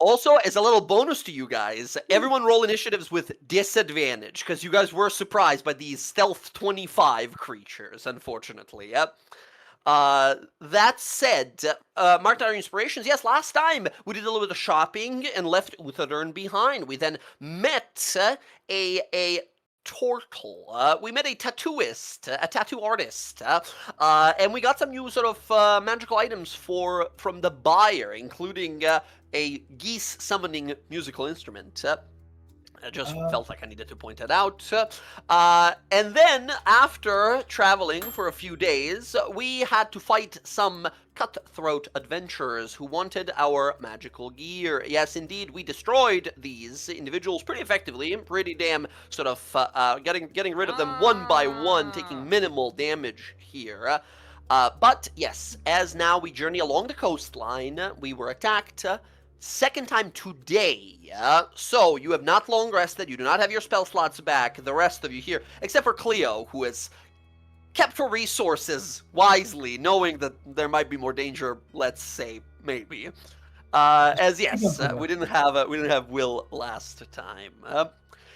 Also, as a little bonus to you guys, everyone roll initiatives with disadvantage, because you guys were surprised by these stealth 25 creatures, unfortunately. Yep. That said, marked our inspirations. Yes, last time we did a little bit of shopping and left Uthadern behind. We then met a turtle. We met a tattooist, a tattoo artist, and we got some new sort of magical items from the buyer, including a geese summoning musical instrument. I just felt like I needed to point it out. And then, after traveling for a few days, we had to fight some cutthroat adventurers who wanted our magical gear. Yes, indeed, we destroyed these individuals pretty effectively, pretty damn sort of getting rid of them one by one, taking minimal damage here. But yes, as now we journey along the coastline, we were attacked. Second time today, so you have not long rested, you do not have your spell slots back, the rest of you here, except for Cleo, who has kept her resources wisely, knowing that there might be more danger, let's say, maybe. As yes, we didn't have Will last time.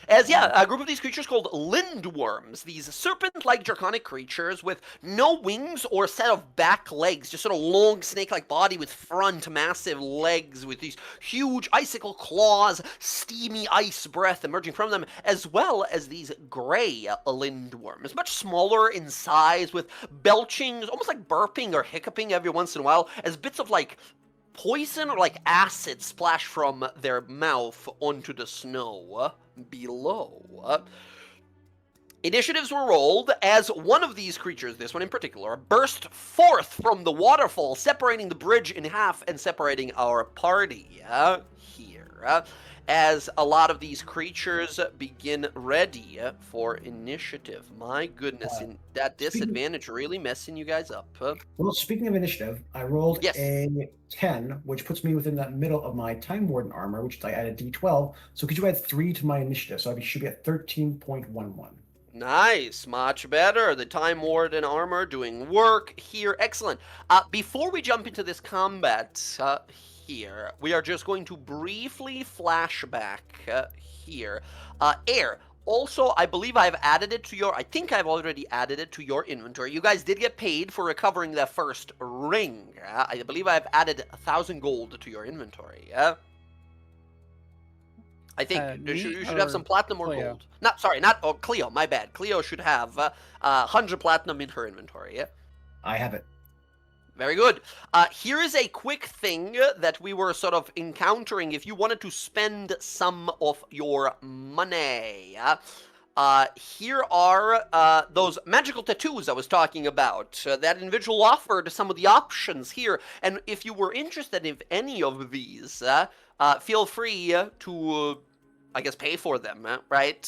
A group of these creatures called lindworms, these serpent-like draconic creatures with no wings or set of back legs, just sort of long snake-like body with front massive legs with these huge icicle claws, steamy ice breath emerging from them, as well as these gray lindworms, much smaller in size with belching, almost like burping or hiccuping every once in a while, as bits of like poison or like acid splash from their mouth onto the snow below. Initiatives were rolled as one of these creatures, this one in particular, burst forth from the waterfall, separating the bridge in half and separating our party here. As a lot of these creatures begin ready for initiative. My goodness, that disadvantage really messing you guys up. Well, speaking of initiative, I rolled a 10, which puts me within the middle of my Time Warden armor, which I added D12. So could you add 3 to my initiative? So I should be at 13.11. Nice, much better. The Time Warden armor doing work here. Excellent. Before we jump into this combat here, we are just going to briefly flashback here. Air, also, I believe I've added it to I think I've already added it to your inventory. You guys did get paid for recovering that first ring. I believe I've added 1,000 gold to your inventory. I think you should have some platinum or gold. Cleo, my bad. Cleo should have 100 platinum in her inventory. I have it. Very good. Here is a quick thing that we were sort of encountering if you wanted to spend some of your money. Here are those magical tattoos I was talking about. That individual offered some of the options here, and if you were interested in any of these, feel free to, I guess, pay for them, right?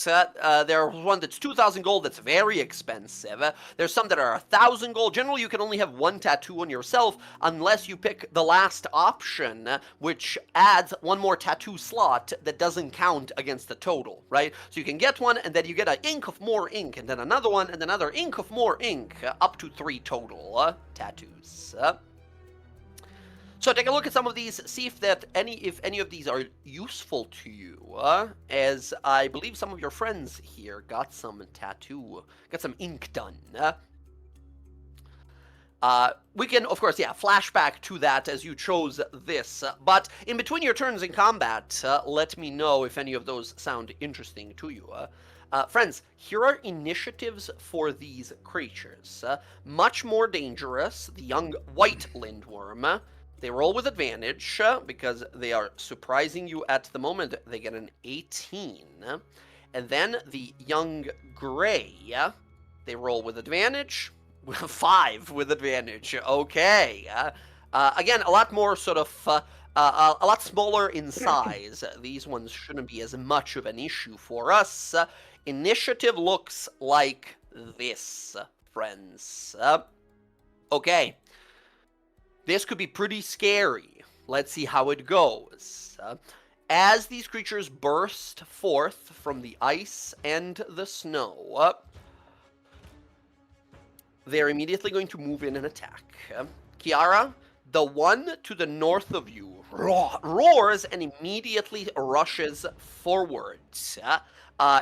There's one that's 2,000 gold that's very expensive. There's some that are 1,000 gold. Generally, you can only have one tattoo on yourself unless you pick the last option, which adds one more tattoo slot that doesn't count against the total, right? So you can get one, and then you get an ink of more ink, and then another one, and another ink of more ink, up to 3 total tattoos. So take a look at some of these, see if any of these are useful to you, as I believe some of your friends here got some ink done. We can, of course, flashback to that as you chose this, but in between your turns in combat, let me know if any of those sound interesting to you. Friends, here are initiatives for these creatures. Much more dangerous, the young white lindworm. They roll with advantage because they are surprising you at the moment. They get an 18. And then the young gray, they roll with advantage. 5 with advantage. Okay. Again, a lot more sort of, a lot smaller in size. These ones shouldn't be as much of an issue for us. Initiative looks like this, friends. Okay. This could be pretty scary. Let's see how it goes. As these creatures burst forth from the ice and the snow, they're immediately going to move in and attack. Kiara, The one to the north of you roars and immediately rushes forwards.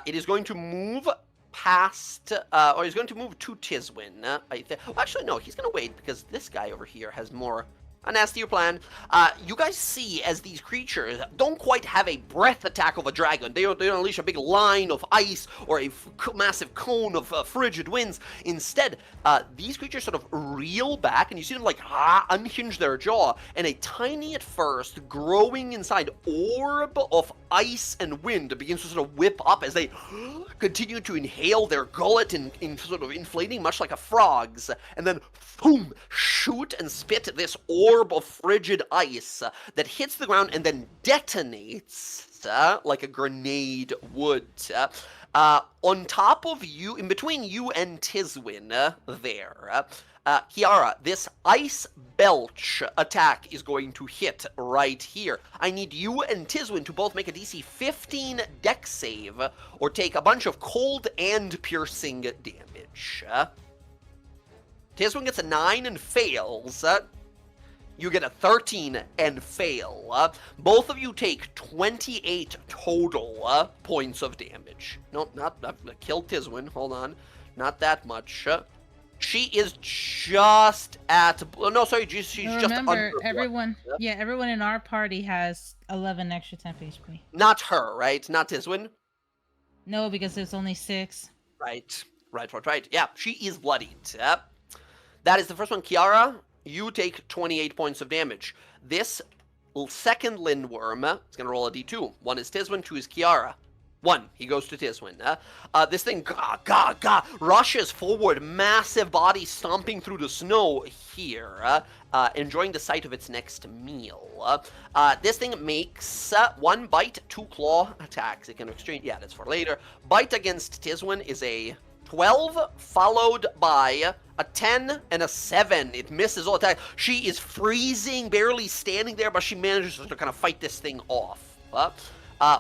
It is going to move past, or he's going to move to Tiswin. Well, actually, no, he's going to wait because this guy over here has more. A nastier plan. You guys see as these creatures don't quite have a breath attack of a dragon. They don't unleash a big line of ice or a massive cone of frigid winds. Instead, these creatures sort of reel back, and you see them like unhinge their jaw, and a tiny at first, growing inside orb of ice and wind begins to sort of whip up as they continue to inhale their gullet in sort of inflating, much like a frog's, and then boom, shoot and spit this orb of frigid ice that hits the ground and then detonates like a grenade would. On top of you, in between you and Tiswin there, Kiara, this ice belch attack is going to hit right here. I need you and Tiswin to both make a DC 15 dex save or take a bunch of cold and piercing damage. Tiswin gets a 9 and fails. You get a 13 and fail. Both of you take 28 total points of damage. No, not killed Tiswin. Hold on. Not that much. She is just at... No, sorry, she's just remember, under... everyone in our party has 11 extra temp HP. Not her, right? Not Tiswin? No, because it's only 6. Right. Yeah, she is bloodied. That is the first one. Kiara, you take 28 points of damage. This second Lindworm is going to roll a d2. 1 is Tiswin, 2 is Kiara. 1, he goes to Tiswin. This thing rushes forward, massive body stomping through the snow here, enjoying the sight of its next meal. This thing makes 1 bite, 2 claw attacks. It can exchange, yeah, that's for later. Bite against Tiswin is a 12, followed by a 10 and a 7. It misses all attacks. She is freezing, barely standing there, but she manages to kind of fight this thing off.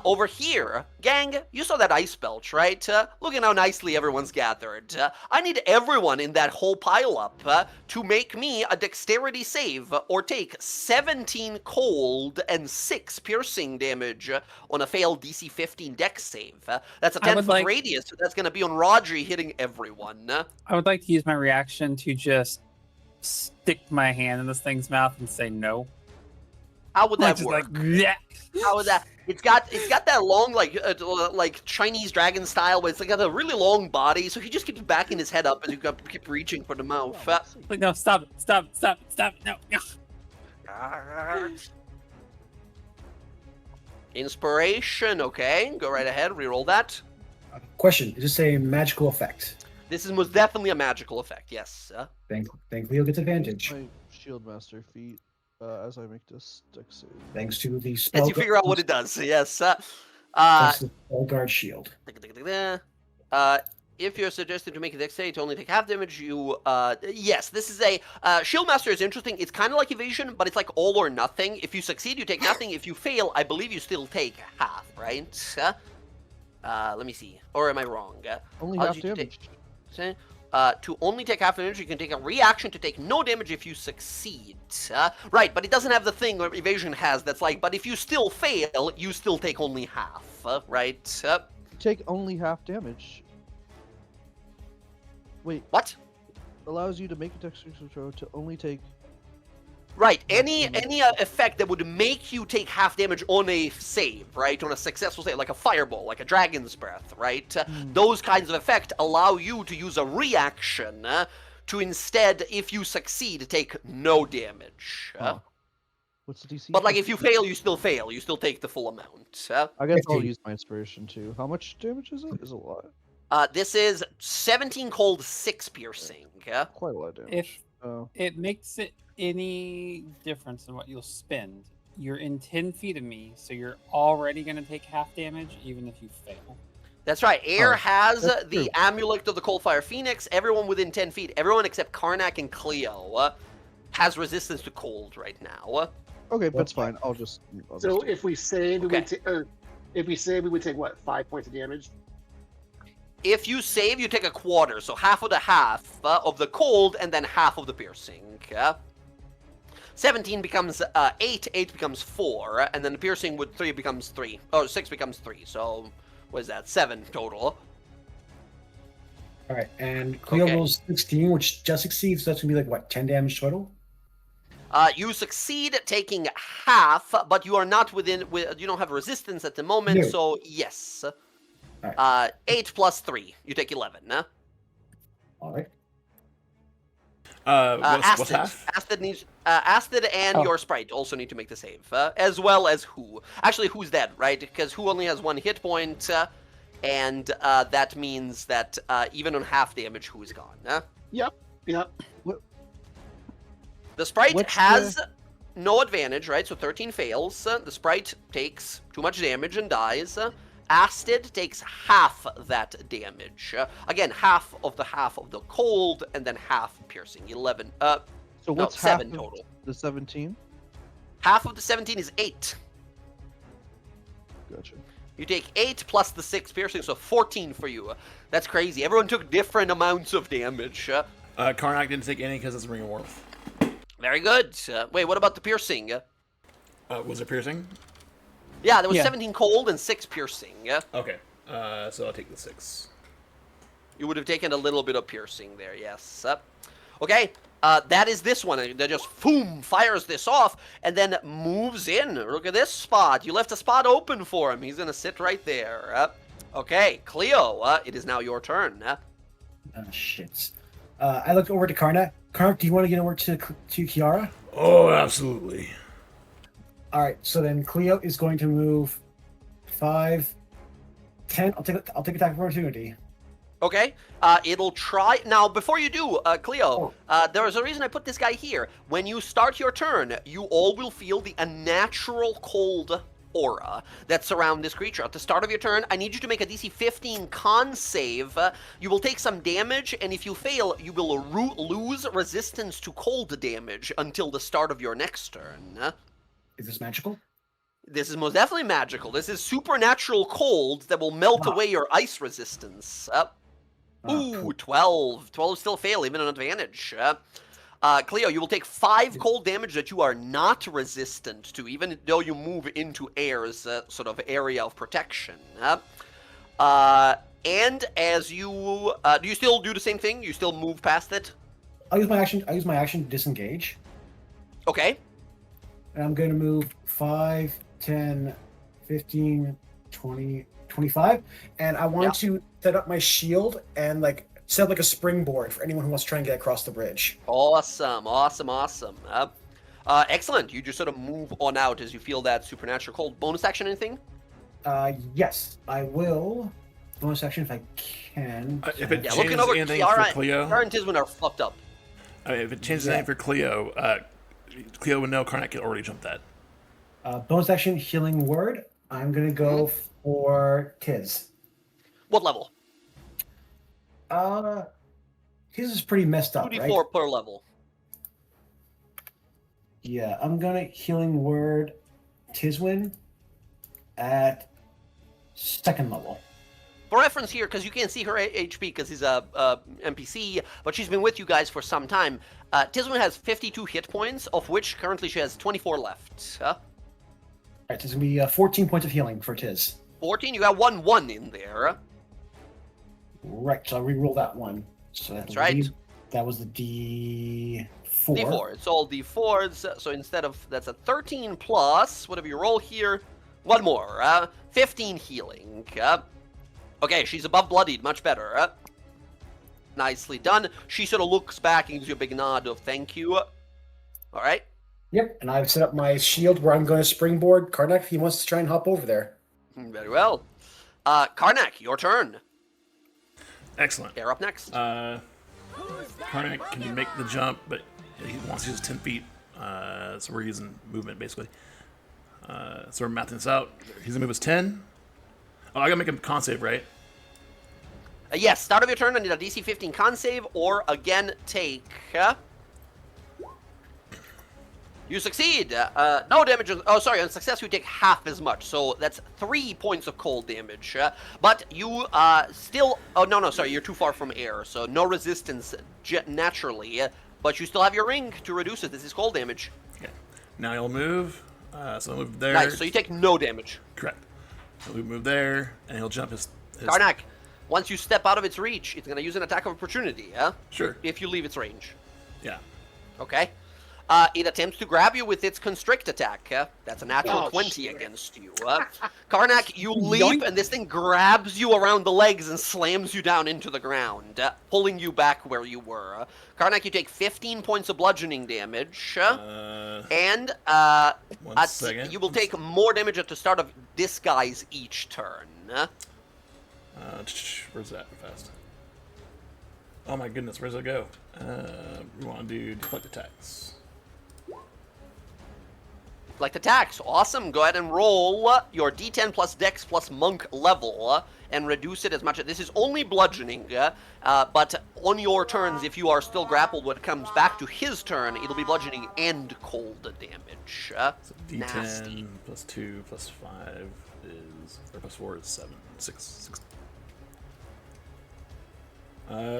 Over here, gang, you saw that ice belch, right? Look at how nicely everyone's gathered. I need everyone in that whole pileup to make me a dexterity save or take 17 cold and 6 piercing damage on a failed DC 15 dex save. That's a 10-foot radius, so that's going to be on Rodri hitting everyone. I would like to use my reaction to just stick my hand in this thing's mouth and say no. How would that work? Yeah. How would that? It's got that long like Chinese dragon style, but it's got a really long body, so he just keeps backing his head up and you keep reaching for the mouth. Like, no, stop it, no. Inspiration, okay, go right ahead, reroll that. Question: is this a magical effect? This is most definitely a magical effect, yes. Think Leo gets advantage. My shield master feat. As I make this dex save. Thanks to the spell. As you figure out what it does, yes. That's the spell guard shield. If you're suggested to make a dex save to only take half damage, you yes, this is a shield master is interesting. It's kind of like evasion, but it's like all or nothing. If you succeed, you take nothing. If you fail, I believe you still take half, right? Let me see. Or am I wrong? Only half damage. To only take half damage, you can take a reaction to take no damage if you succeed. Right, but it doesn't have the thing where evasion has that's like, but if you still fail, you still take only half, right? Take only half damage. Wait. What? Allows you to make a dexterity throw to only take... Right, any effect that would make you take half damage on a save, right? On a successful save, like a fireball, like a dragon's breath, right? Those kinds of effect allow you to use a reaction to instead, if you succeed, take no damage. What's the DC? But like if you fail, you still fail. You still take the full amount. I guess I'll use my inspiration too. How much damage is it? Is a lot. This is 17 cold, 6 piercing. Quite a lot of damage. If it makes it any difference in what you'll spend, you're in 10 feet of me, so you're already going to take half damage even if you fail. That's right. Air has the amulet of the Coldfire Phoenix. Everyone within 10 feet, everyone except Karnak and Cleo, has resistance to cold right now. Okay, that's fine. I'll just so if we save, okay. we would take what, 5 points of damage? If you save, you take a quarter, so half of the cold and then half of the piercing. 17 becomes 8, 8 becomes 4, and then the piercing with 3 becomes 3. Oh, 6 becomes 3, so what is that? 7 total. All right, and Cleo Okay. rolls 16, which just succeeds, so that's going to be like, what, 10 damage total? You succeed at taking half, but you are not you don't have resistance at the moment, No. so yes. Alright. 8 plus 3, you take 11. All right. What's half? Astrid and Oh. your sprite also need to make the save, as well as Who. Actually, Who's dead, right? Because Who only has 1 hit point, and that means that even on half damage, Who is gone. Yep. The sprite What's has no advantage, right? So 13 fails. The sprite takes too much damage and dies. Astrid takes half that damage. Again, half of the cold, and then half piercing. 11. So No, what's 7 half of total. the 17? Half of the 17 is 8. Gotcha. You take 8 plus the 6 piercing, so 14 for you. That's crazy. Everyone took different amounts of damage. Karnak didn't take any because it's Ring of Warmth. Very good. Wait, what about the piercing? Was it piercing? Yeah, there was Yeah. 17 cold and 6 piercing. Okay. So I'll take the 6. You would have taken a little bit of piercing there, yes. Okay, that is this one. That just, boom, fires this off, and then moves in. Look at this spot. You left a spot open for him. He's going to sit right there. Okay, Cleo, it is now your turn. Oh, shit. I looked over to Karnak. Karnak, do you want to get over to Kiara? Oh, absolutely. All right, so then Cleo is going to move 5, 10. I'll take attack of opportunity. Okay, it'll try. Now, before you do, Cleo, there is a reason I put this guy here. When you start your turn, you all will feel the unnatural cold aura that surround this creature. At the start of your turn, I need you to make a DC 15 con save. You will take some damage, and if you fail, you will lose resistance to cold damage until the start of your next turn. Is this magical? This is most definitely magical. This is supernatural cold that will melt Wow. away your ice resistance. Ooh, Cool. 12. 12 still fail, even an advantage. Cleo, you will take 5 cold damage that you are not resistant to, even though you move into air's sort of area of protection. And as you... do you still do the same thing? You still move past it? I'll use my action to disengage. Okay. And I'm going to move 5, 10, 15, 20, 25. And I want to set up my shield and like set up like a springboard for anyone who wants to try and get across the bridge. Awesome, awesome, awesome. Excellent. You just sort of move on out as you feel that supernatural cold. Bonus action, anything? Yes, I will. Bonus action if I can. If it Yeah, changes looking over anything Kiara, for Cleo, Kiara and Tiswin are fucked up. I mean, if it changes Yeah. anything for Cleo, Cleo would know Karnak can already jump that. Bonus action healing word. I'm going to go for Tiz. What level? Tiz is pretty messed up, 2d4 right? per level. Yeah, I'm gonna healing word Tiswin at 2nd level. For reference here, because you can't see her HP because he's a NPC, but she's been with you guys for some time. Tiswin has 52 hit points, of which currently she has 24 left. Alright, so it's gonna be 14 points of healing for Tiz. 14, you got 1 in there. Right, so I'll re-roll that one. So That's right. That was the D4. D4. It's all D4s, so instead of, that's a 13 plus, whatever you roll here, 1 more, 15 healing. Okay, she's above bloodied, much better. Nicely done. She sort of looks back and gives you a big nod of thank you. Alright. Yep, and I've set up my shield where I'm going to springboard. Karnak, he wants to try and hop over there. Very well. Karnak, your turn. Excellent. They're up next. Karnak can make the jump, but he wants to use 10 feet. So we're using movement, basically. So we're mathing this out. He's going to move us 10. Oh, I got to make a con save, right? Yes, start of your turn, I need a DC 15 con save, or again, take... You succeed! No damage... Oh, sorry, on success you take half as much, so that's 3 points of cold damage. But you still... Oh, no, sorry, you're too far from air, so no resistance naturally, but you still have your ring to reduce it. This is cold damage. Okay. Now he'll move. So he'll move there. Nice. So you take no damage. Correct. So he'll move there, and he'll jump his Karnak, once you step out of its reach, it's going to use an attack of opportunity, yeah? Sure. If you leave its range. Yeah. Okay. It attempts to grab you with its constrict attack. That's a natural 20 against you. Karnak, you leap, Yoink. and this thing grabs you around the legs and slams you down into the ground, pulling you back where you were. Karnak, you take 15 points of bludgeoning damage, and One second. you will take more damage at the start of this guy's each turn. Where's that fast? Oh my goodness, where's it go? We want to do deflect attacks. Like attacks, awesome. Go ahead and roll your D10 plus Dex plus Monk level and reduce it as much. This is only bludgeoning, but on your turns, if you are still grappled when it comes back to his turn, it'll be bludgeoning and cold damage. So D10 Nasty. plus 2 plus 5 is, or plus 4 is 7. 6.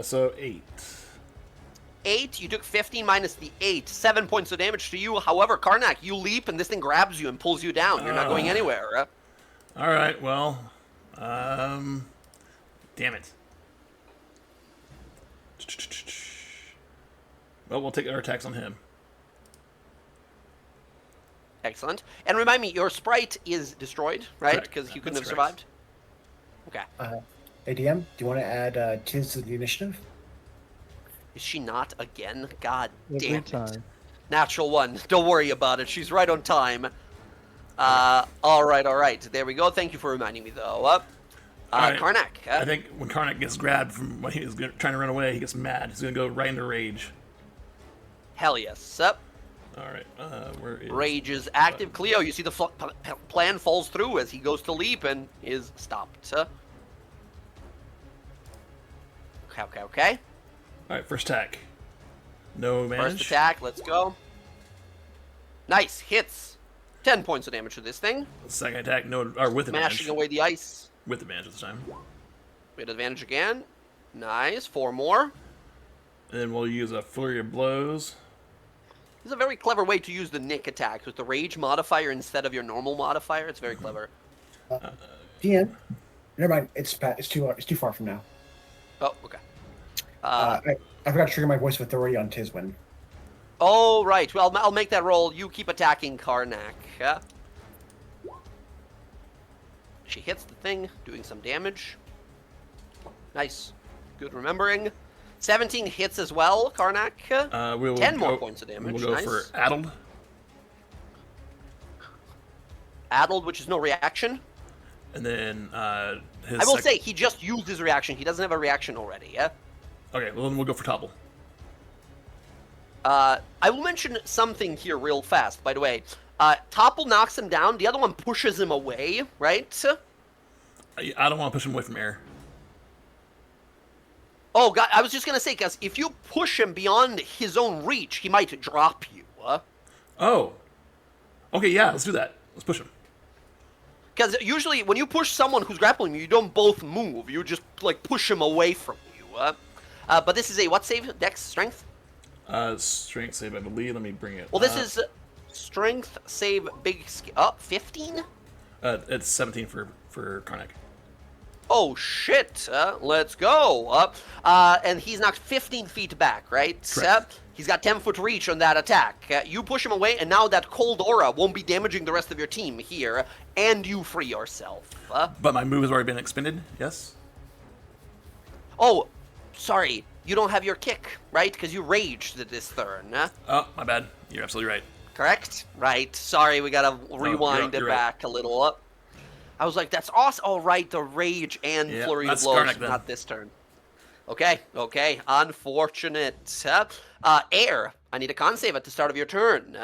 So 8. 8, you took 15 minus the 8, 7 points of damage to you. However, Karnak, you leap and this thing grabs you and pulls you down. You're not going anywhere. All right, well, damn it. Well, we'll take our attacks on him. Excellent. And remind me, your sprite is destroyed, right? Correct. Because you couldn't have That's correct. survived? Okay. ADM, do you want to add Tiz to the initiative? Is she not again? God Every damn it. time. Natural 1. Don't worry about it. She's right on time. Alright. There we go. Thank you for reminding me, though. Alright. Karnak. I think when Karnak gets grabbed from when he was trying to run away, he gets mad. He's going to go right into rage. Hell yes. All right, where is... Rage is active. Cleo, you see the plan falls through as he goes to leap and is stopped. Okay. All right, first attack. No damage. First attack. Let's go. Nice. Hits. 10 points of damage to this thing. Second attack, no, or with advantage. Smashing away the ice. With advantage this time. We had advantage again. Nice. 4 more. And then we'll use a flurry of blows. This is a very clever way to use the Nick attack with the rage modifier instead of your normal modifier. It's very clever. DN, never mind. It's too far from now. Oh, okay. I forgot to trigger my voice of authority on Tizwin. Oh, right. Well, I'll make that roll. You keep attacking Karnak. She hits the thing, doing some damage. Nice. Good remembering. 17 hits as well, Karnak. We will 10 more go- points of damage. We'll go Nice. for Addled. Addled, which is no reaction. And then his I will say, he just used his reaction. He doesn't have a reaction already, yeah? Okay, well then we'll go for Topple. I will mention something here real fast, by the way. Topple knocks him down. The other one pushes him away, right? I don't want to push him away from air. Oh, God, I was just going to say, because if you push him beyond his own reach, he might drop you. Oh. Okay, yeah, let's do that. Let's push him. Because usually when you push someone who's grappling you, you don't both move. You just, like, push him away from you. But this is a what save? Dex? Strength? Strength save, I believe. Let me bring it Well, this up. is strength save big... 15? It's 17 for Karnak. Oh, shit. Let's go. And he's knocked 15 feet back, right? Correct. He's got 10-foot reach on that attack. You push him away, and now that cold aura won't be damaging the rest of your team here, and you free yourself. But my move has already been expended, yes? Oh, sorry. You don't have your kick, right? Because you raged this turn. Oh, my bad. You're absolutely right. Correct? Right. Sorry, we gotta rewind you're it right. back a little. I was like, that's awesome. Oh, right, the rage and Yeah, flurry of that's blows, Karnak then. not this turn. Okay. Unfortunate. Air, I need a con save at the start of your turn.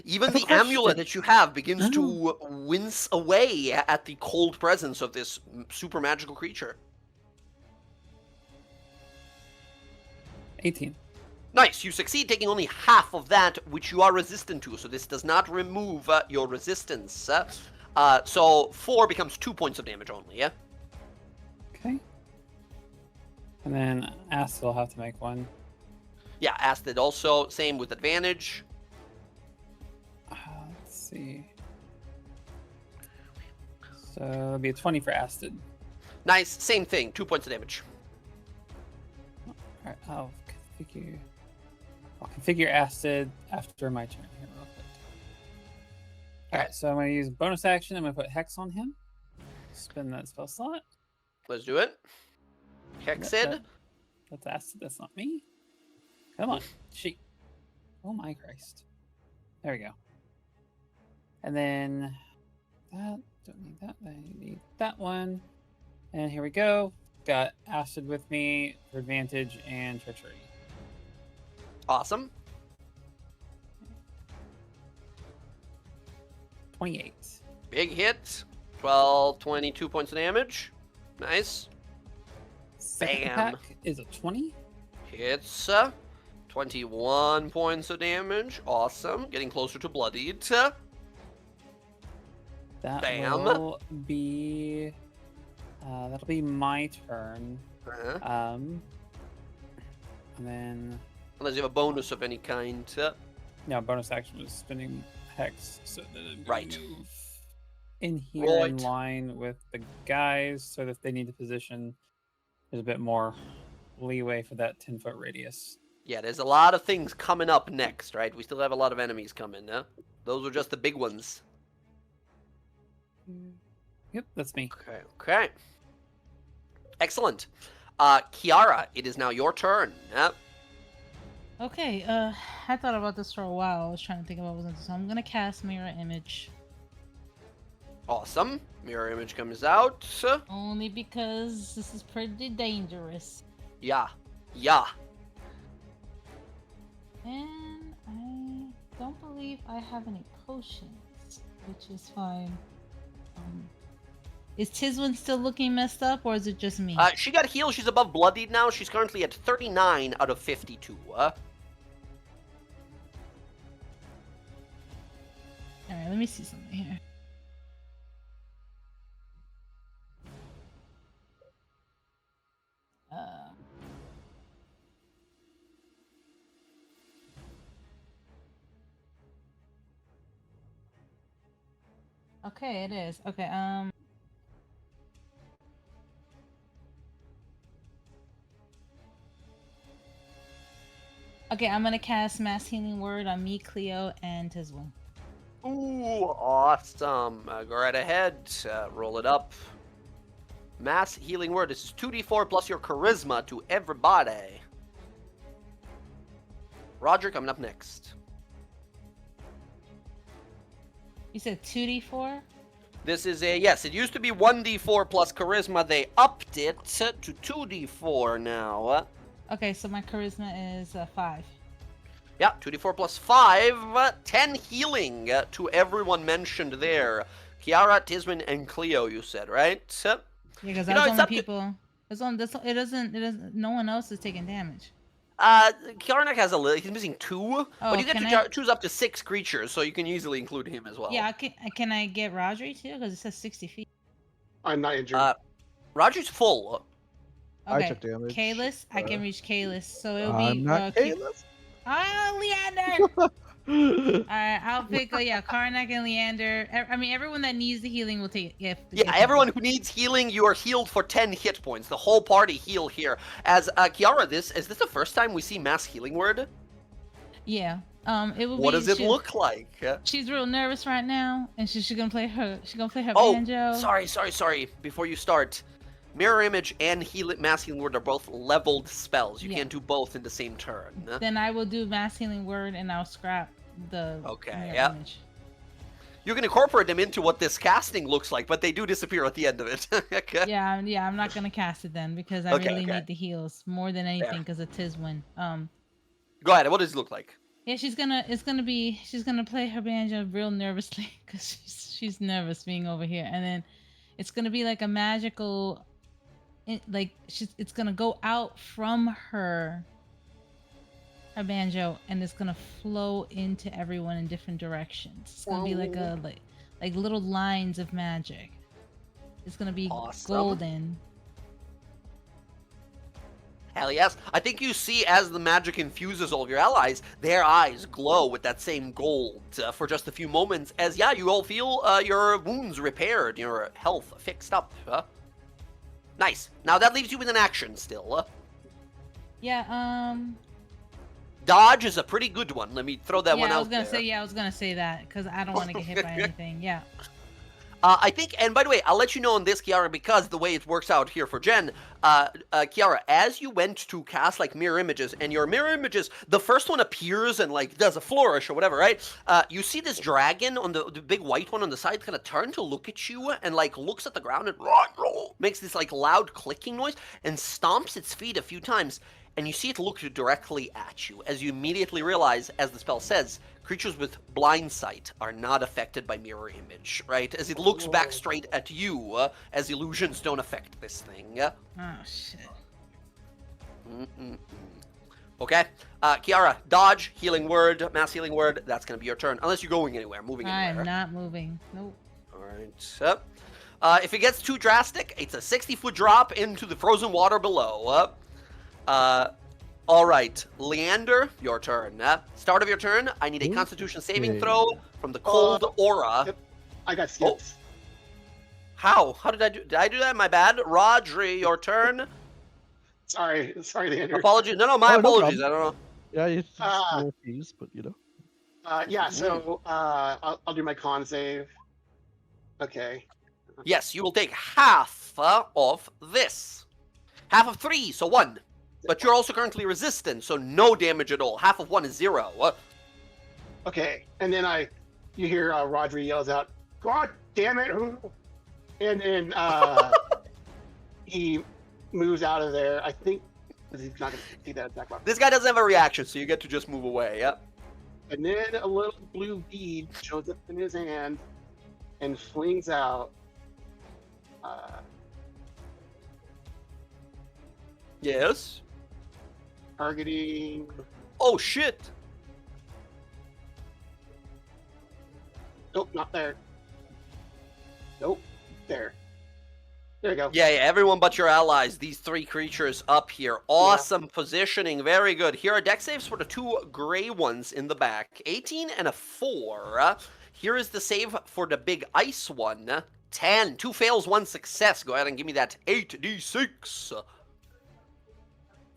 Even the amulet that you have begins to wince away at the cold presence of this super magical creature. 18. Nice, you succeed taking only half of that which you are resistant to, so this does not remove your resistance. So 4 becomes 2 points of damage only, yeah? Okay. And then Ast will have to make one. Yeah, Astrid also, same with advantage. see. So it'll be a 20 for Asted. Nice. Same thing. 2 points of damage. Alright, I'll configure Asted after my turn here real quick. Alright, so I'm going to use bonus action. I'm going to put Hex on him. Spin that spell slot. Let's do it. Yep, Hexed. that's Asted. That's not me. Come on. She. Oh my Christ. There we go. And then that. Don't need that. I need that one. And here we go. Got Acid with me for advantage and treachery. Awesome. 28. Big hit. 12, 22 points of damage. Nice. Second Bam. attack is a 20. Hits. 21 points of damage. Awesome. Getting closer to bloodied. That Bam. will be. That'll be my turn. Uh-huh. And then Unless you have a bonus of any kind. no, bonus action was spinning Hex, so then I'm going Right. to move in here in Right. line with the guys, so that if they need to position, there's a bit more leeway for that 10-foot radius. Yeah, there's a lot of things coming up next, right? We still have a lot of enemies coming, huh? Those are just the big ones. Yep, that's me. Okay, okay. Excellent. Kiara, it is now your turn. Okay, I thought about this for a while. I was trying to think about what was into, so I'm gonna cast Mirror Image. Awesome. Mirror image comes out. Only because this is pretty dangerous. Yeah. Yeah. And I don't believe I have any potions, which is fine. Is Tiswin still looking messed up, or is it just me? She got healed. She's above bloodied now. She's currently at 39 out of 52. Alright, let me see something here. Okay, it is. Okay, Okay, I'm gonna cast Mass Healing Word on me, Cleo, and Tiswin. Ooh, awesome. Go right ahead. Roll it up. Mass healing word. This is 2d4 plus your charisma to everybody. Roger coming up next. You said 2d4? This is a, yes, it used to be 1d4 plus charisma. They upped it to 2d4 now. Okay, so my charisma is 5. Yeah, 2d4 plus 5, 10 healing to everyone mentioned there. Kiara, Tisman, and Cleo, you said, right? Yeah, because You know, that's it's only up to- people. It's on. It doesn't. No one else is taking damage. Kiarnak has a little, he's missing 2, but you get can to I- choose up to 6 creatures, so you can easily include him as well. Yeah, can I get Rodri too? Because it says 60 feet. I'm not injured. Roger's full. I Okay. took damage. Kalis, I can reach Kalis, so it'll be. I'm not Caleb. Oh, Leander! Alright, I'll pick. Yeah, Karnak and Leander. I mean, everyone that needs the healing will take. Yeah, everyone who needs healing, you are healed for 10 hit points. The whole party heal here. As Kiara, is this the first time we see mass healing word? Yeah. It will What be. does it look like? She's real nervous right now, and she's gonna play her. She's gonna play her Oh, banjo. sorry. Before you start, mirror image and mass healing word are both leveled spells. You Yeah. can't do both in the same turn. Then I will do mass healing word, and I'll scrap the. Okay, mirror yeah. image. You can incorporate them into what this casting looks like, but they do disappear at the end of it. Okay. Yeah, I'm not gonna cast it then because I Okay, really okay. need the heals more than anything because of Tiswin. Go ahead. What does it look like? Yeah, she's gonna play her banjo real nervously because she's nervous being over here, and then it's gonna be like a magical, it's gonna go out from her banjo, and it's gonna flow into everyone in different directions. It's gonna be like like little lines of magic. It's gonna be Awesome. golden. Hell yes. I think you see as the magic infuses all of your allies, their eyes glow with that same gold for just a few moments as, yeah, you all feel your wounds repaired, your health fixed up. Nice. Now that leaves you with an action still. Yeah. Dodge is a pretty good one. Let me throw that one out there. I was gonna say that because I don't want to get hit by anything. Yeah. I think, and by the way, I'll let you know on this, Kiara, because the way it works out here for Jen, Kiara, as you went to cast, like, mirror images, and your mirror images, the first one appears and, like, does a flourish or whatever, right? You see this dragon on the big white one on the side kind of turn to look at you and, like, looks at the ground and makes this, like, loud clicking noise and stomps its feet a few times. And you see it look directly at you as you immediately realize, as the spell says, creatures with blind sight are not affected by mirror image, right? As it looks back straight at you, as illusions don't affect this thing. Oh, shit. Okay, Kiara, dodge, healing word, mass healing word, that's going to be your turn. Unless you're going anywhere, moving I anywhere. am not moving. Nope. Alright. If it gets too drastic, it's a 60-foot drop into the frozen water below. Alright, Leander, your turn. Start of your turn, I need a Constitution saving throw from the cold aura. Yep. I got skipped. How? How did I do? Did I do that? My bad. Rodri, your turn. Sorry, Leander. Apologies. No, my Oh, no apologies. problem. I don't know. Yeah, it's Ah. little fees, but you know. Yeah, so I'll do my con save. Okay. Yes, you will take half of this. Half of 3, so 1. But you're also currently resistant, so no damage at all. Half of 1 is 0. Okay, and then you hear Rodri yells out, "God damn it!" And then he moves out of there. I think he's not going to see that attack box. This guy doesn't have a reaction, so you get to just move away. Yeah. And then a little blue bead shows up in his hand and flings out. Yes. Targeting. Oh shit. Nope, not there. Nope, there. There you go. Yeah, everyone but your allies. These 3 creatures up here. Awesome positioning. Very good. Here are deck saves for the 2 gray ones in the back. 18 and a 4. Here is the save for the big ice one. 10. 2 fails, 1 success. Go ahead and give me that 8d6.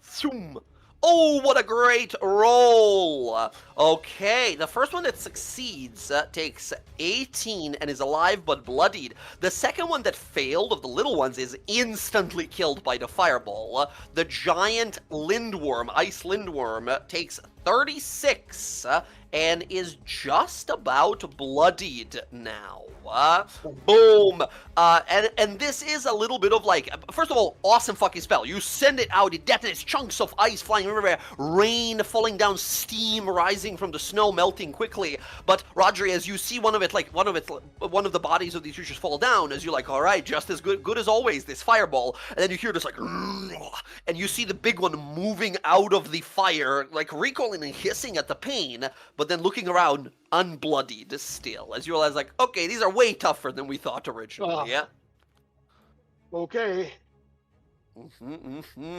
Zoom. Oh, what a great roll! Okay, the first one that succeeds takes 18 and is alive but bloodied. The second one that failed of the little ones is instantly killed by the fireball. The giant lindworm, ice lindworm, takes 36 and is just about bloodied now. Boom. And this is a little bit of like, first of all, awesome fucking spell. You send it out, it detonates chunks of ice flying everywhere, rain falling down, steam rising from the snow, melting quickly. But Rodri, as you see one of the bodies of these creatures fall down, as you're like, all right, just as good as always, this fireball. And then you hear this like, and you see the big one moving out of the fire, like recoiling and hissing at the pain, but then looking around, unbloodied still, as you realize, like, okay, these are way tougher than we thought originally. Yeah. Okay.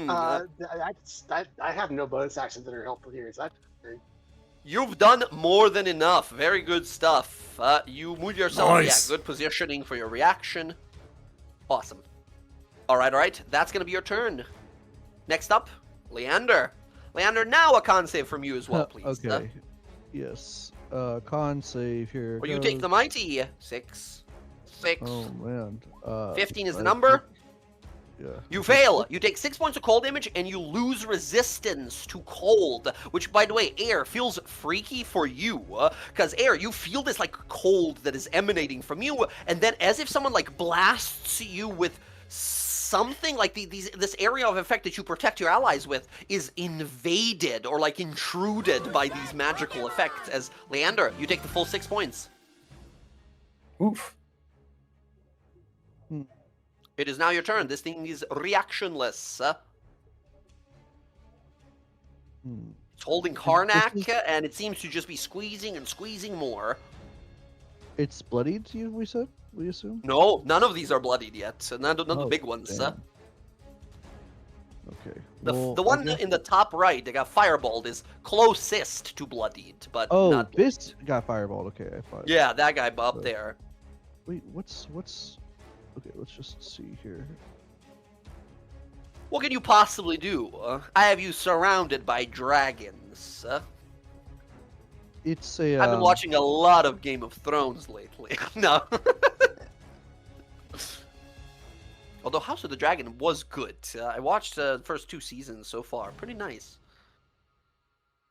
I have no bonus actions that are helpful here. Is that? You've done more than enough. Very good stuff. You move yourself. Nice. Yeah, good positioning for your reaction. Awesome. All right. That's gonna be your turn. Next up, Leander. Leander, now a con save from you as well, please. Okay. Yes. Con save here. Well, you take goes. the mighty 6. Oh man. 15 is the I number. think- Yeah. You fail. You take 6 points of cold damage, and you lose resistance to cold. Which, by the way, Air feels freaky for you, because Air, you feel this like cold that is emanating from you, and then as if someone like blasts you with something like this area of effect that you protect your allies with is invaded or like intruded by these magical effects. As Leander, you take the full 6 points. Oof. It is now your turn. This thing is reactionless. It's holding Karnak, and it seems to just be squeezing and squeezing more. It's bloodied, we assume? No, none of these are bloodied yet. None of the big ones. Damn. Okay. The well, the I one guess- in the top right that got fireballed is closest to bloodied, but Oh, not. this got fireballed. Okay, I thought. Yeah, that guy up So- there. Wait, what's? Okay, let's just see here. What can you possibly do? I have you surrounded by dragons. It's a. I've been watching a lot of Game of Thrones lately. No. Although House of the Dragon was good. I watched the first 2 seasons so far. Pretty nice.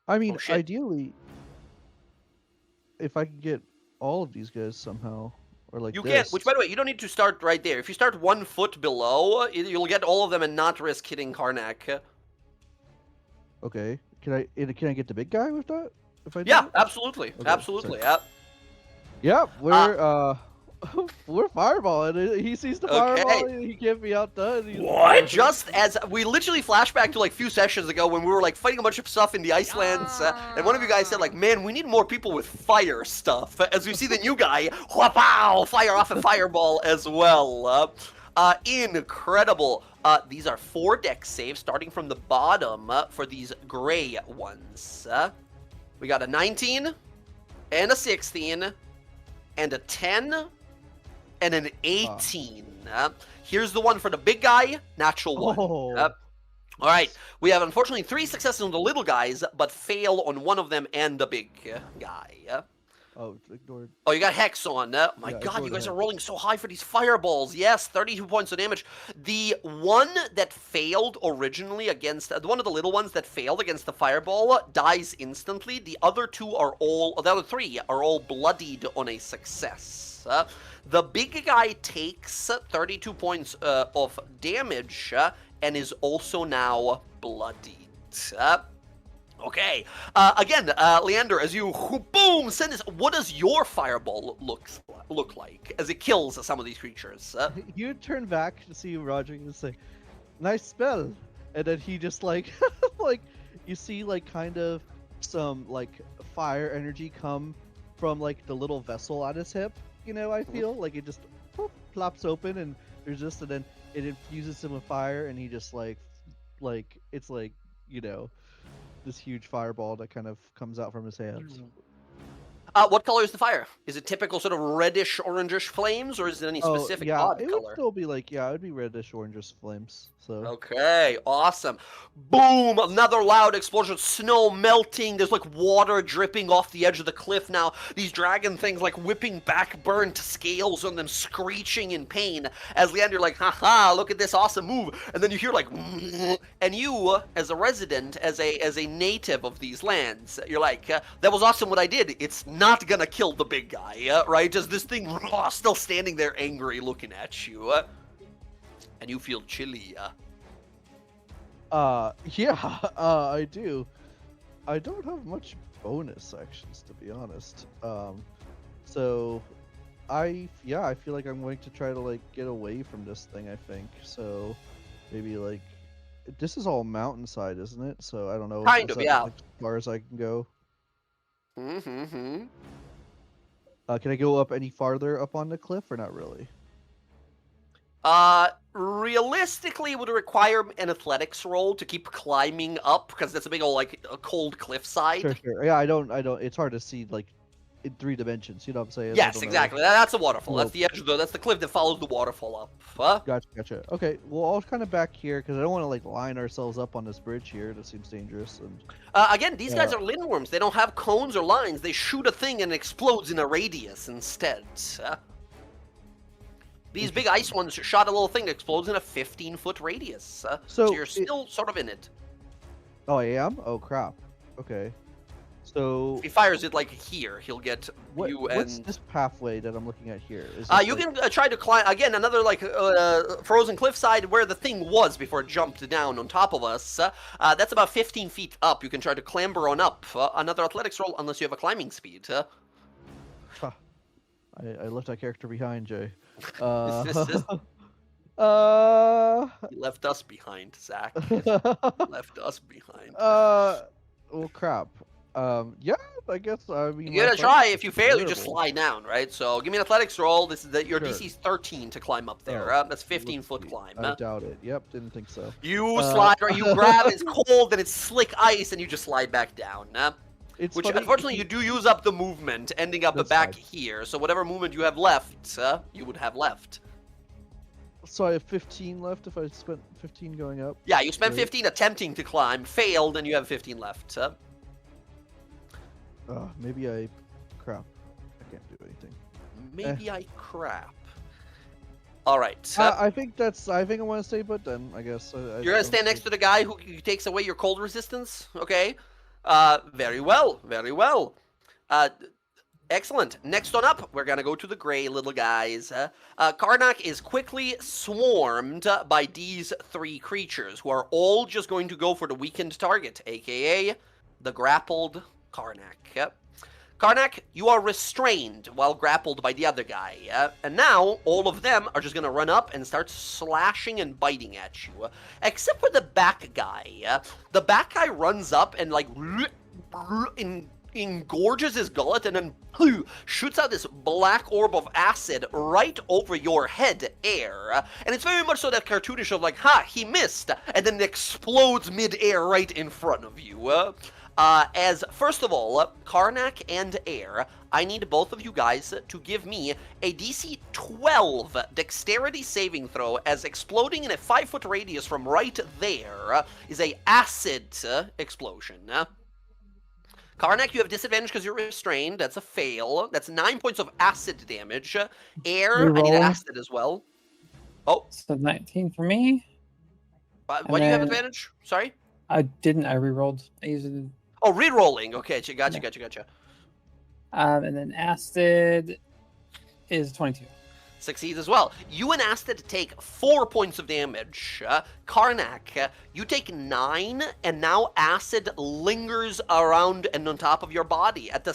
I mean, Oh, shit. ideally, if I could get all of these guys somehow, or like You this. can't, which by the way, you don't need to start right there. If you start 1 foot below, you'll get all of them and not risk hitting Karnak. Okay. Can I get the big guy with that? If I do Yeah, it? absolutely. Okay, Absolutely. sorry. Yeah. Yep, we're we're fireballing. He sees the Okay. fireball. He can't be outdone. What? Just as we literally flashback to like few sessions ago when we were like fighting a bunch of stuff in the Icelands, and one of you guys said like, "Man, we need more people with fire stuff." As we see the new guy, wha-pow, fire off a fireball as well. Incredible. These are 4 dex saves starting from the bottom for these gray ones. We got a 19 and a 16 and a 10 and an 18. Here's the one for the big guy, natural 1. Oh. All right, we have unfortunately 3 successes on the little guys, but fail on one of them and the big guy. Oh, ignored. Oh, you got Hex on. My Yeah, god, you ignore guys the are Hex. rolling so high for these fireballs. Yes, 32 points of damage. The one that failed originally against, the one of the little ones that failed against the fireball dies instantly. The other 2 are all, the other 3 are all bloodied on a success. The big guy takes 32 points of damage and is also now bloodied. Okay. Again, Leander, as you boom send this, what does your fireball look like as it kills some of these creatures? You turn back to see Roderick and say, "Nice spell," and then he just like, like you see like kind of some like fire energy come from like the little vessel on his hip. You know, I feel like it just plops open and there's just, and then it infuses him with fire, and he just like it's like, you know, this huge fireball that kind of comes out from his hands. What color is the fire? Is it typical sort of reddish, orangish flames, or is it any specific odd it color? would still be like, yeah, it would be reddish orangish flames. So Okay, awesome. Boom! Another loud explosion. Snow melting. There's like water dripping off the edge of the cliff now. These dragon things like whipping back burnt scales on them, screeching in pain. As Leander like, haha, look at this awesome move. And then you hear like, and you, as a resident, as a native of these lands, you're like, that was awesome what I did. It's not gonna kill the big guy, right? Just this thing still standing there angry looking at you. And you feel chilly. yeah, I do. I don't have much bonus actions, to be honest. So I feel like I'm going to try to like get away from this thing, I think. So maybe like this is all mountainside, isn't it? So I don't know. Kind is of, that, yeah. like, as far as I can go. Mm-hmm. Can I go up any farther up on the cliff or not really? Realistically, it would require an athletics roll to keep climbing up because that's a big old like a cold cliffside. Sure. Yeah, I don't. It's hard to see like in 3 dimensions. You know what I'm saying? I Yes, don't know. exactly. That's a waterfall. Well- That's the edge of that's the cliff that follows the waterfall up. Huh? Gotcha. Okay, well, I'll kind of back here because I don't want to like line ourselves up on this bridge here. That seems dangerous. And Again, these guys are lindworms. They don't have cones or lines. They shoot a thing and it explodes in a radius instead. These big ice ones shot a little thing that explodes in a 15-foot radius. So you're still sort of in it. Oh, I am. Oh crap. Okay. So If he fires it like here, he'll get you what's and. this pathway that I'm looking at here? Is You can try to climb again. Another like frozen cliffside where the thing was before it jumped down on top of us. That's about 15 feet up. You can try to clamber on up. Another athletics roll, unless you have a climbing speed. I left that character behind, Jay. This- Uh. You left us behind, Zach. Left us behind. Well, crap. Yeah, I guess. I mean, You my gotta try. athletics If you is fail, you just terrible. slide down, right? So give me an athletics roll. Your Sure. DC is 13 to climb up there. Oh, That's 15-foot let's see. climb. I doubt it. Yep, didn't think so. You slide, or you grab. It's Uh, cold and it's slick ice, and you just slide back down. It's Which, funny. unfortunately, you do use up the movement, ending up That's back fine. here. So whatever movement you have left, you would have left. So I have 15 left if I spent 15 going up. Yeah, you spent Right. 15 attempting to climb, failed, and you have 15 left. Maybe I. Crap. I can't do anything. Maybe I crap. All right. I think that's. I think I want to stay put then. I guess. You're gonna stand next to the guy who takes away your cold resistance. Okay. Very well. Very well. Excellent. Next on up, we're gonna go to the gray little guys. Karnak is quickly swarmed by these three creatures, who are all just going to go for the weakened target, aka the grappled Karnak. Karnak, you are restrained while grappled by the other guy, and now all of them are just gonna run up and start slashing and biting at you, except for the back guy. The back guy runs up and like engorges his gullet and then shoots out this black orb of acid right over your head air. And it's very much so that cartoonish of like, ha, he missed, and then it explodes mid-air right in front of you. As, first of all, Karnak and Air, I need both of you guys to give me a DC 12 dexterity saving throw, as exploding in a 5-foot radius from right there is a acid explosion. Karnak, you have disadvantage because you're restrained. That's a fail. That's 9 points of acid damage. Air, I need an Reroll. acid as well. Oh, So 19 for me. why do you have then- advantage? Sorry? I didn't. I rerolled. I used it. Oh, re-rolling. Okay, gotcha. And then acid is 22. Succeeds as well. You and Astrid take 4 points of damage. Karnak, you take 9, and now acid lingers around and on top of your body. At the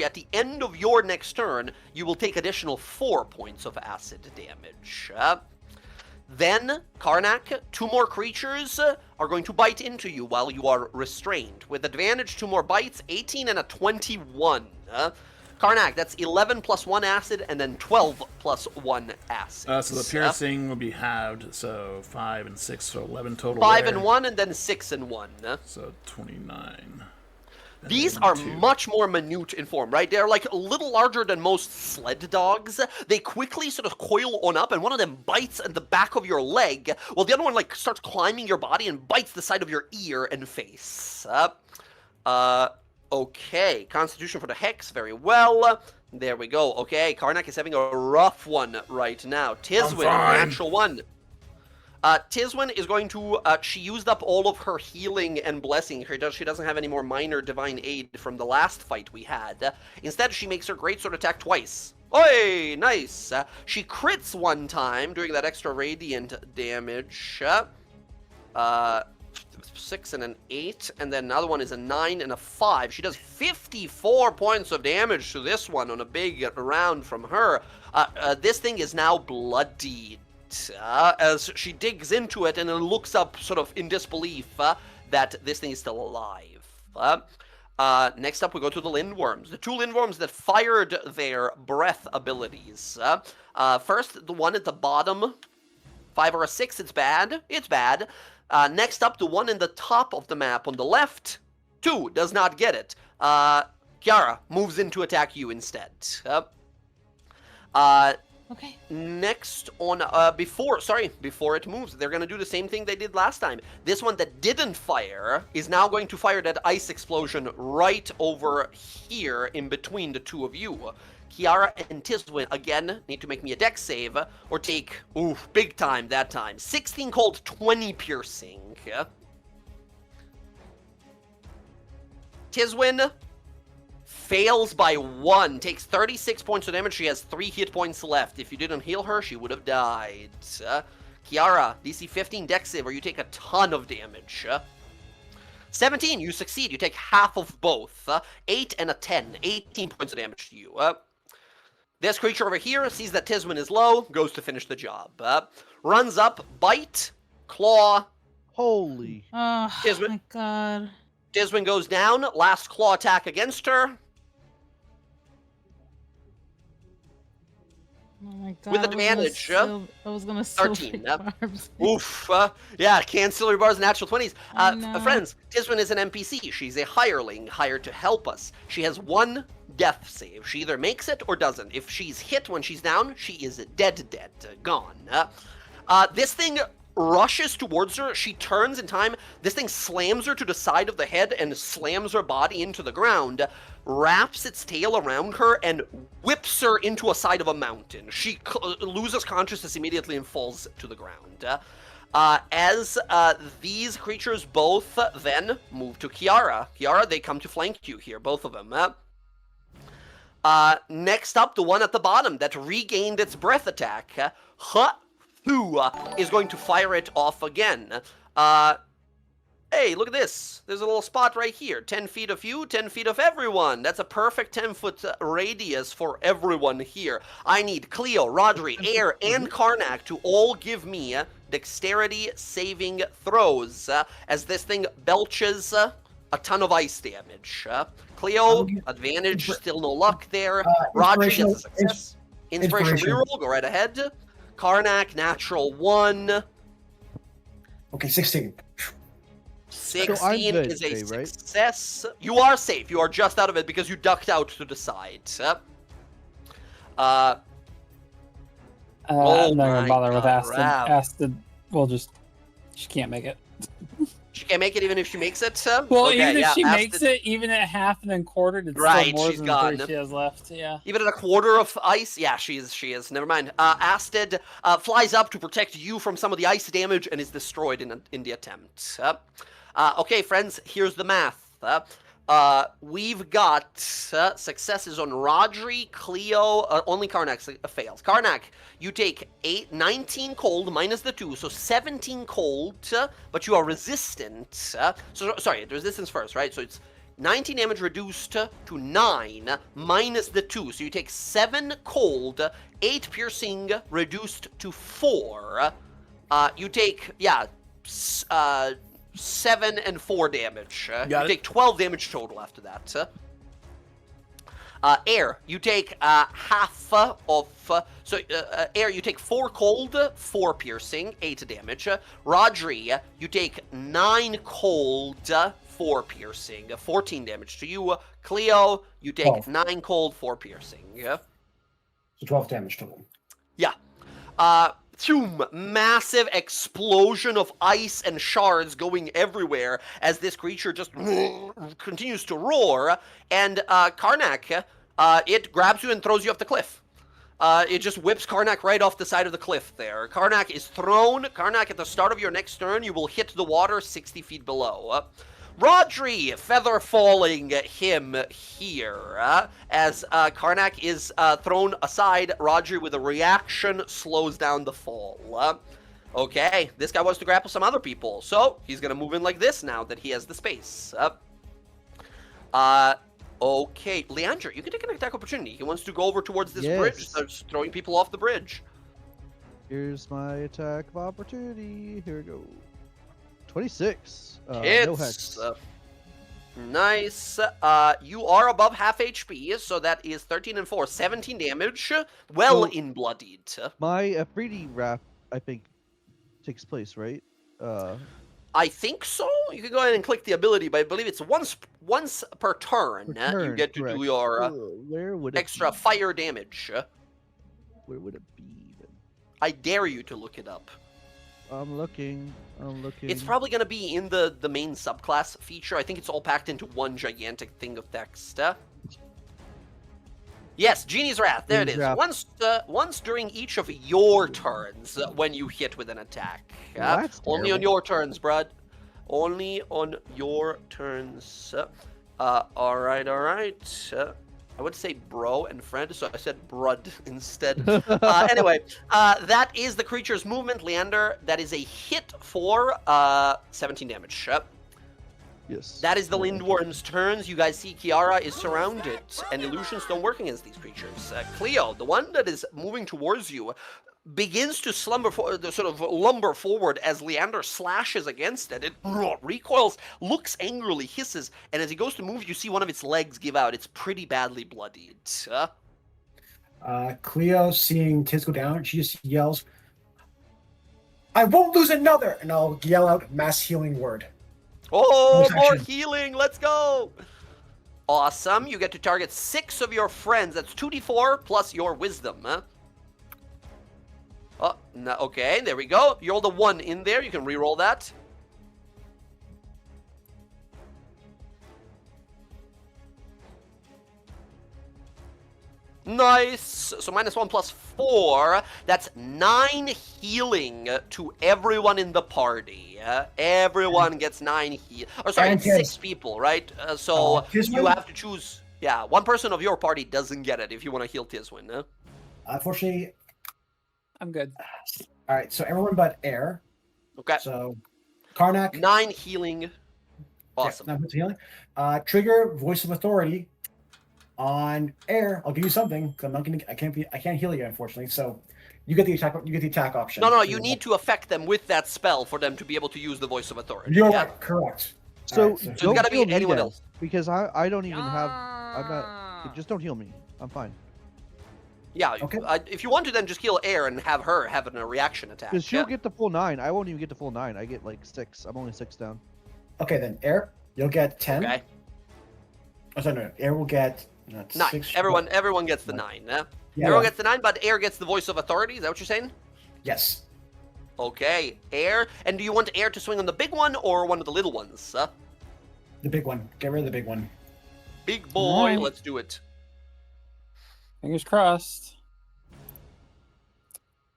at the end of your next turn, you will take additional 4 points of acid damage. Then, Karnak, 2 more creatures are going to bite into you while you are restrained. With advantage, 2 more bites, 18 and a 21. Karnak, that's 11 plus 1 acid, and then 12 plus 1 acid. So the piercing will be halved, so 5 and 6, so 11 total. 5 there. and 1, and then 6 and 1. So 29. And These then are 2. much more minute in form, right? They're like a little larger than most sled dogs. They quickly sort of coil on up, and one of them bites at the back of your leg, while the other one like starts climbing your body and bites the side of your ear and face. Okay, Constitution for the Hex, very well. There we go. Okay, Karnak is having a rough one right now. Tiswin, fine. natural 1. Tiswin is going to, she used up all of her healing and blessing. She doesn't have any more minor divine aid from the last fight we had. Instead, she makes her greatsword attack twice. Oi, nice. She crits one time, doing that extra radiant damage. 6 and an 8, and then another one is a 9 and a 5. She does 54 points of damage to this one on a big round from her. This thing is now bloodied. As she digs into it and then looks up sort of in disbelief that this thing is still alive. Next up, we go to the Lindworms. The 2 Lindworms that fired their breath abilities. First, the one at the bottom. 5 or a 6, it's bad. It's bad. Next up, the one in the top of the map on the left. 2, does not get it. Kiara moves in to attack you instead. Okay. Next on, before it moves, they're gonna do the same thing they did last time. This one that didn't fire is now going to fire that ice explosion right over here in between the 2 of you. Kiara and Tiswin, again, need to make me a dex save, or take, big time that time. 16 cold, 20 piercing. Tiswin fails by 1, takes 36 points of damage. She has 3 hit points left. If you didn't heal her, she would have died. Kiara, DC 15 dex save, or you take a ton of damage. 17, you succeed. You take half of both. 8 and a 10, 18 points of damage to you. This creature over here sees that Tiswin is low, goes to finish the job. Runs up, bite, claw. Holy. Oh Tiswin. my god. Diswin goes down. Last claw attack against her. Oh my god. With I was gonna advantage, I was gonna 13, silver barbs. Oof. Yeah, can't silver bars natural 20s. I know. Friends, Diswin is an NPC. She's a hireling hired to help us. She has one death save. She either makes it or doesn't. If she's hit when she's down, she is dead, gone. This thing rushes towards her. She turns in time. This thing slams her to the side of the head and slams her body into the ground, wraps its tail around her, and whips her into a side of a mountain. She loses consciousness immediately and falls to the ground. As these creatures both then move to Kiara. Kiara, they come to flank you here, both of them. Next up, the one at the bottom that regained its breath attack. Who is going to fire it off again. Hey, look at this. There's a little spot right here. 10 feet of you, 10 feet of everyone. That's a perfect 10-foot radius for everyone here. I need Cleo, Rodri, Air, and Karnak to all give me dexterity saving throws as this thing belches a ton of ice damage. Cleo, advantage, still no luck there. Rodri gets a success. Inspiration reroll, go right ahead. Karnak, natural 1. Okay, 16. 16 good, is a Jay, right? success. You are safe. You are just out of it because you ducked out to the side. I'm not gonna bother with Aston. Rav. Aston will just. She can't make it. She can't make it even if she makes it. Well, Okay, even if yeah, she Aston- makes it, even at half and then quartered, it's Right, still more she's than gone. the 3 she has left. Yeah. Even at a quarter of ice, yeah, she is. Never mind. Astrid flies up to protect you from some of the ice damage and is destroyed in the attempt. Okay, friends, here's the math. We've got successes on Rodri, Cleo, only Karnak fails. Karnak, you take 19 cold minus the 2, so 17 cold, but you are resistant. Sorry, the resistance first, right? So it's 19 damage reduced to 9 minus the 2, so you take 7 cold, 8 piercing reduced to 4. You take, 7 and 4 damage. You take 12 damage total after that. Air, you take half of... Air, you take 4 cold, 4 piercing, 8 damage. Rodri, you take 9 cold, 4 piercing, 14 damage to you. Cleo, you take 12. 9 cold, 4 piercing. So 12 damage total. Yeah. Massive explosion of ice and shards going everywhere as this creature just continues to roar. And Karnak, it grabs you and throws you off the cliff. It just whips Karnak right off the side of the cliff there. Karnak is thrown. Karnak, at the start of your next turn, you will hit the water 60 feet below. Rodri, feather falling him here. As Karnak is thrown aside, Rodri, with a reaction, slows down the fall. Okay, this guy wants to grapple some other people, so he's going to move in like this now that he has the space. Okay, Leandra, you can take an attack opportunity. He wants to go over towards this bridge, starts throwing people off the bridge. Here's my attack of opportunity. Here we go. 26. Hits. No hex. Nice. You are above half HP, so that is 13 and 4, 17 damage. Well in bloodied. My Afridi wrap, I think, takes place, right? I think so. You can go ahead and click the ability, but I believe it's once per turn. You get to correct. do your Where would it extra be? fire damage. Where would it be then? I dare you to look it up. I'm looking. It's probably going to be in the main subclass feature. I think it's all packed into one gigantic thing of text. Yes, Genie's Wrath. There Genie's it is. Wrath. Once during each of your turns when you hit with an attack. Well, that's Only on terrible. your turns, brud. Only on your turns. All right. I would say bro and friend, so I said brud instead. Anyway, that is the creature's movement, Leander. That is a hit for 17 damage. Yes. That is the Lindworm's turns. You guys see Kiara is surrounded, and illusions don't work against these creatures. Cleo, the one that is moving towards you, begins to sort of lumber forward as Leander slashes against it. It recoils, looks angrily, hisses, and as he goes to move, you see one of its legs give out. It's pretty badly bloodied. Cleo, seeing Tiz go down, she just yells, "I won't lose another!" And I'll yell out mass healing word. Oh, Bonus more action. healing! Let's go! Awesome. You get to target 6 of your friends. That's 2d4 plus your wisdom. Oh, no, okay, there we go. You rolled a 1 in there. You can re-roll that. Nice. So -1 plus 4. That's 9 healing to everyone in the party. Everyone gets 9 heal. Or sorry, And it's 6 Tiz. people, right? So Tizwin? you have to choose. Yeah, one person of your party doesn't get it if you want to heal Tizwin. Unfortunately, I'm good. all right. So everyone but Air. Okay. So Karnak. 9 healing. Awesome. Yeah, 9 points of healing. Trigger Voice of Authority on Air. I'll give you something. 'Cause I'm not gonna. I can't heal you, unfortunately. So you get the attack. You get the attack option. No, you need to affect them with that spell for them to be able to use the Voice of Authority. You're yeah? right. Correct. So, All right, So it's don't gotta be heal me anyone then, else. because I don't even have. I'm not. Just don't heal me. I'm fine. Yeah, Okay. if you want to then just heal Air and have her having a reaction attack. Because she'll Yeah. get the full 9. I won't even get the full 9. I get like 6. I'm only 6 down. Okay, then Air, you'll get 10. Okay. Oh, sorry, no. Air will get 9. 6. Everyone gets the 9. Yeah, Everyone yeah. gets the 9, but Air gets the Voice of Authority. Is that what you're saying? Yes. Okay, Air. And do you want Air to swing on the big one or one of the little ones? The big one. Get rid of the big one. Big boy, Alright. let's do it. Fingers crossed.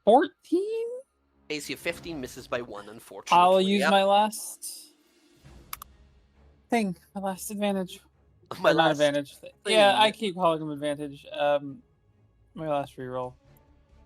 14? AC of 15 misses by 1, unfortunately. I'll use Yep. my last thing, my last advantage. My Or not last advantage. thing. Yeah, I keep calling them advantage. My last reroll.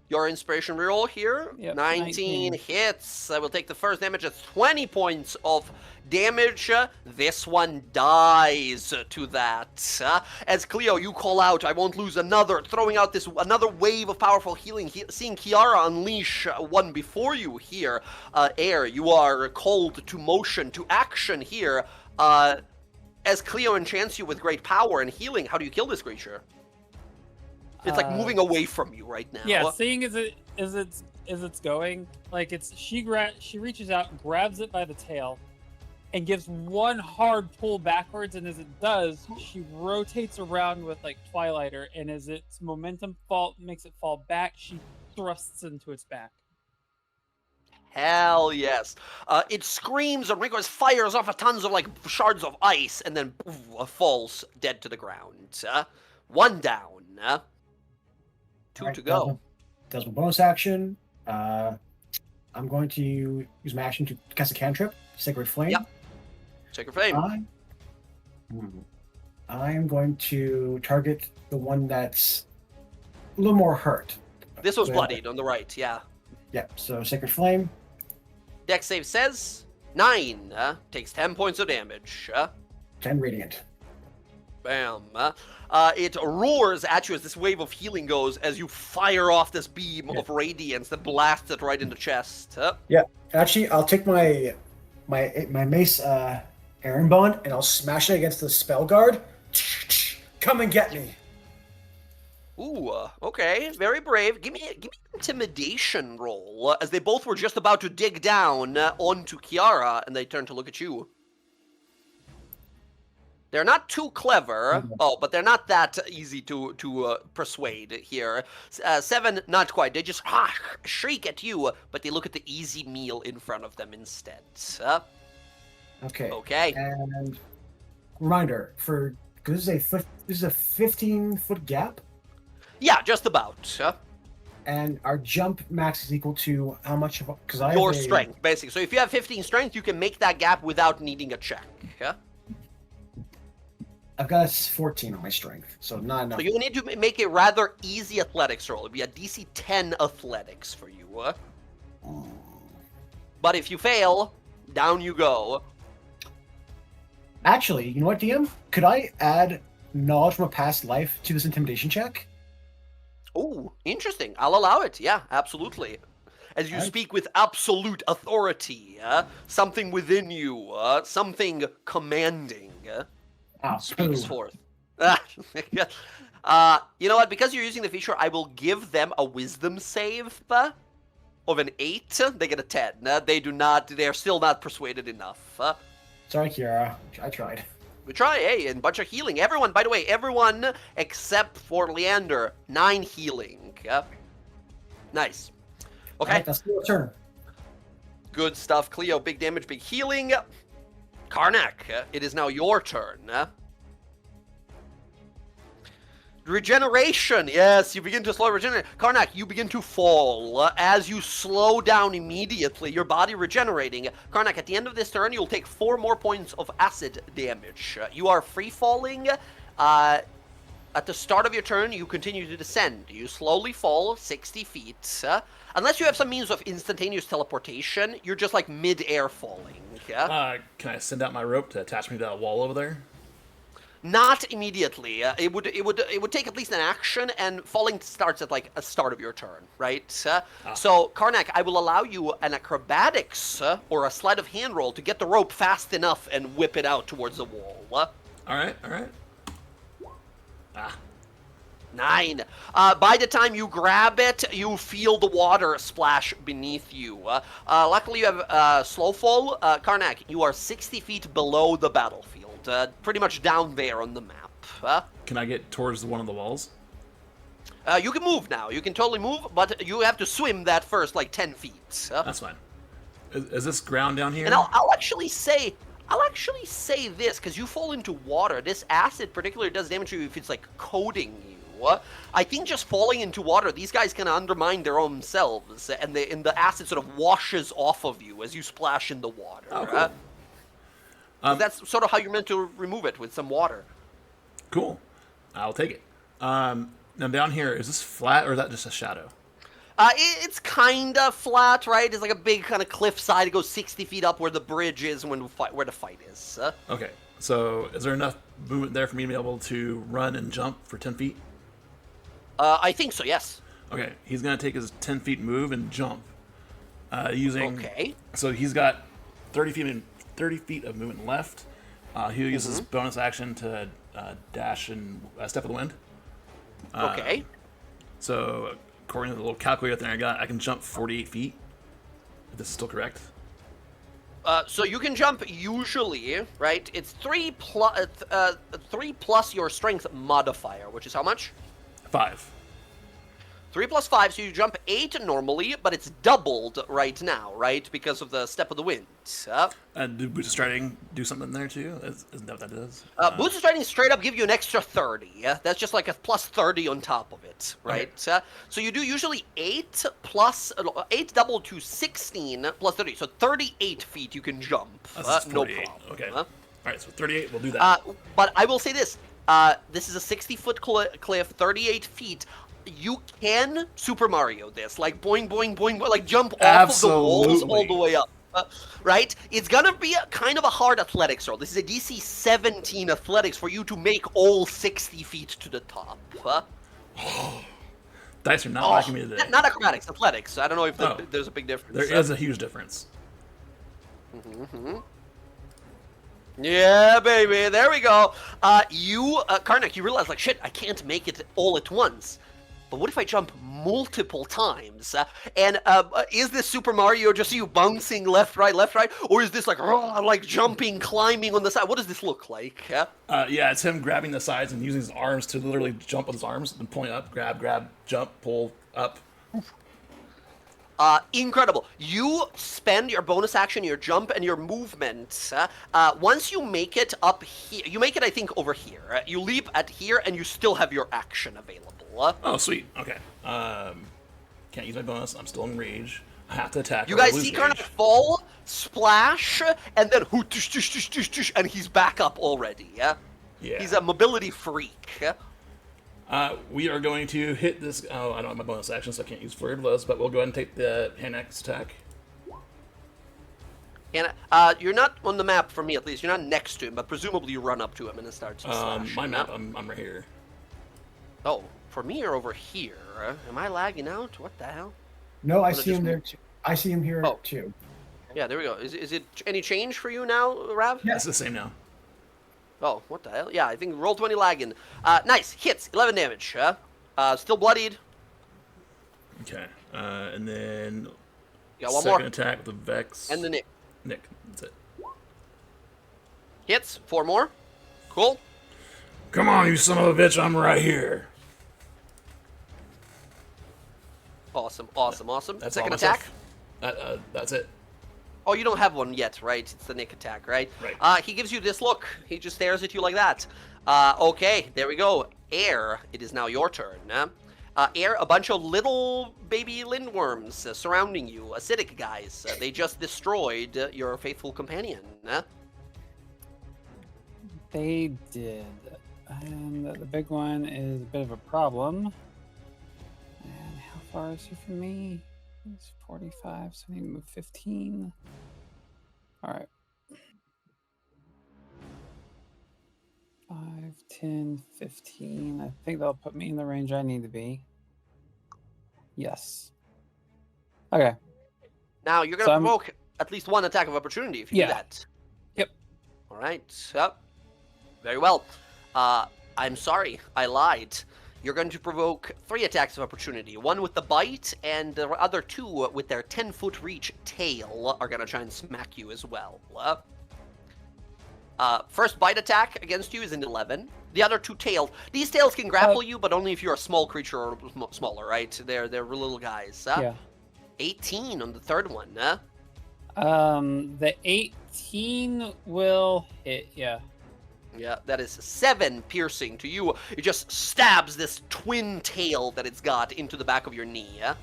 Your inspiration reroll here. Yep, 19 19. hits. I will take the first damage. That's 20 points of damage. This one dies to that. As Cleo, you call out, "I won't lose another," throwing out another wave of powerful healing. Seeing Kiara unleash one before you here. Air, you are called to motion, to action here. As Cleo enchants you with great power and healing, how do you kill this creature? It's like moving away from you right now. Yeah, seeing as it's going, like she reaches out, grabs it by the tail, and gives one hard pull backwards, and as it does, she rotates around with like Twilighter, and as its momentum makes it fall back, she thrusts into its back. Hell yes. It screams and recoils, fires off tons of like shards of ice, and then falls dead to the ground. 1 down. 2 Alright, to go. That's my bonus action. I'm going to use my action to cast a cantrip, Sacred Flame. Yep. Sacred Flame. I'm going to target the one that's a little more hurt. This was So, bloodied on the right, yeah. Yeah, so Sacred Flame. Dex save says 9. Takes 10 points of damage. 10 radiant. Bam. It roars at you as this wave of healing goes as you fire off this beam of radiance that blasts it right in the chest. Yeah, actually, I'll take my mace, Aaron Bond, and I'll smash it against the spell guard. Come and get me. Ooh, okay, very brave. Give me an intimidation roll as they both were just about to dig down onto Kiara, and they turn to look at you. They're not too clever. Oh, but they're not that easy to persuade here. 7, not quite. They just shriek at you, but they look at the easy meal in front of them instead. Okay. Okay. And reminder because this is a 15-foot gap, Yeah, just about. and our jump max is equal to how much of because I Your have a- strength, basically. So if you have 15 strength, you can make that gap without needing a check. I've got a 14 on my strength, so not enough. So you need to make a rather easy athletics roll. It'd be a DC 10 athletics for you. But if you fail, down you go. Actually, you know what, DM? Could I add knowledge from a past life to this intimidation check? Oh, interesting. I'll allow it. Yeah, absolutely. As you Alright. speak with absolute authority, something within you, something commanding, speaks Pooh. forth. You know what? Because you're using the feature, I will give them a wisdom save of an 8. They get a 10. They do not. They are still not persuaded enough. Sorry, Kiara. I tried. We try, hey, and bunch of healing. Everyone, by the way, everyone except for Leander, 9 healing. Nice. Okay, Alright, that's your turn. good stuff. Cleo, big damage, big healing. Karnak, it is now your turn. Regeneration, yes, you begin to slow regenerate. Karnak, you begin to fall. As you slow down immediately, your body regenerating. Karnak, at the end of this turn, you'll take 4 more points of acid damage. You are free falling. At the start of your turn, you continue to descend. You slowly fall 60 feet. Unless you have some means of instantaneous teleportation, you're just like mid-air falling. Can I send out my rope to attach me to that wall over there? Not immediately. It would take at least an action, and falling starts at like a start of your turn, right? So Karnak, I will allow you an acrobatics or a sleight of hand roll to get the rope fast enough and whip it out towards the wall. All right. Ah, 9. By the time you grab it, you feel the water splash beneath you. Luckily, you have slow fall. Karnak, you are 60 feet below the battlefield, pretty much down there on the map. can I get towards one of the walls? You can move now. You can totally move, but you have to swim that first, like 10 feet. That's fine. Is this ground down here? And I'll actually say this, because you fall into water. This acid particularly does damage to you if it's like coating you. I think just falling into water, these guys can undermine their own selves, and the acid sort of washes off of you as you splash in the water. Oh, cool. That's sort of how you're meant to remove it, with some water. Cool. I'll take it. Now down here, is this flat or is that just a shadow? It's kind of flat, right? It's like a big kind of cliffside. It goes 60 feet up where the bridge is, where the fight is. Okay. So is there enough movement there for me to be able to run and jump for 10 feet? I think so, yes. Okay. He's going to take his 10 feet move and jump. Using... Okay. So he's got 30 feet of movement left. He'll use his bonus action to dash and step of the wind. Okay. So according to the little calculator thing I got, I can jump 48 feet. If this is still correct. So you can jump usually, right? It's 3 plus your strength modifier, which is how much? 5. 3 plus 5, so you jump 8 normally, but it's doubled right now, right? Because of the step of the wind. Did Boots of Striding do something there too? Isn't that what that does? Boots of Striding straight up give you an extra 30. That's just like a plus 30 on top of it, right? Okay. So you do usually 8 doubled to 16 plus 30. So 38 feet you can jump. That's No 48. problem. Okay. All right, so 38, we'll do that. But I will say this. This is a 60-foot cliff, 38 feet. You can Super Mario this, like boing, boing, boing, like jump off of the walls all the way up, right? It's gonna be a kind of a hard athletics roll. This is a DC 17 athletics for you to make all 60 feet to the top. Dice are not liking me today. Not acrobatics, athletics. I don't know if there's a big difference. There is a huge difference. Yeah, baby, there we go. Karnak, you realize, like, shit, I can't make it all at once. But what if I jump multiple times? Is this Super Mario just you bouncing left, right? Or is this like jumping, climbing on the side? What does this look like? Yeah, it's him grabbing the sides and using his arms to literally jump with his arms and pulling up, grab, jump, pull, up. Incredible. You spend your bonus action, your jump, and your movement. Once you make it up here, you make it, I think, over here. You leap at here, and you still have your action available. Oh, sweet. Okay. Can't use my bonus. I'm still in rage. I have to attack. You guys see Karnak fall, splash, and then and he's back up already. Yeah. He's a mobility freak. We are going to hit this. Oh, I don't have my bonus action, so I can't use Flurry of Blows, but we'll go ahead and take the hand axe attack. And you're not on the map for me, at least. You're not next to him, but presumably you run up to him and it starts to slash. My map, I'm right here. Oh, for me or over here? Am I lagging out? What the hell? No, I Was it see just him me? there too. I see him here Oh. too. Yeah, there we go. Is it any change for you now, Rav? Yeah. It's the same now. Oh, what the hell? Yeah, I think roll 20 lagging. Nice. Hits. 11 damage. Still bloodied. Okay. And then You got one second more. attack with the Vex. And the Nick. Nick. That's it. Hits. 4 more. Cool. Come on, you son of a bitch! I'm right here. Awesome, awesome, awesome. That's Second all attack. myself. That's it. Oh, you don't have one yet, right? It's the Nick attack, right? Right. He gives you this look. He just stares at you like that. Okay, there we go. Air, it is now your turn. Air, a bunch of little baby lindworms surrounding you. Acidic guys. They just destroyed your faithful companion. They did. And the big one is a bit of a problem. And how far is he from me? He's 45, so I need to move 15. All right. 5, 10, 15. I think that'll put me in the range I need to be. Yes. Okay. Now, you're going So to I'm- provoke at least one attack of opportunity if you Yeah. do that. Yep. All right. Yep. Very well. I'm sorry. I lied. You're going to provoke 3 attacks of opportunity. 1 with the bite, and the other 2 with their 10-foot reach tail are going to try and smack you as well. First bite attack against you is an 11. The other 2 tails. These tails can grapple you, but only if you're a small creature or smaller, right? They're little guys. Yeah. 18 on the third one. The 18 will hit. Yeah. Yeah, that is 7 piercing to you. It just stabs this twin tail that it's got into the back of your knee. Yeah?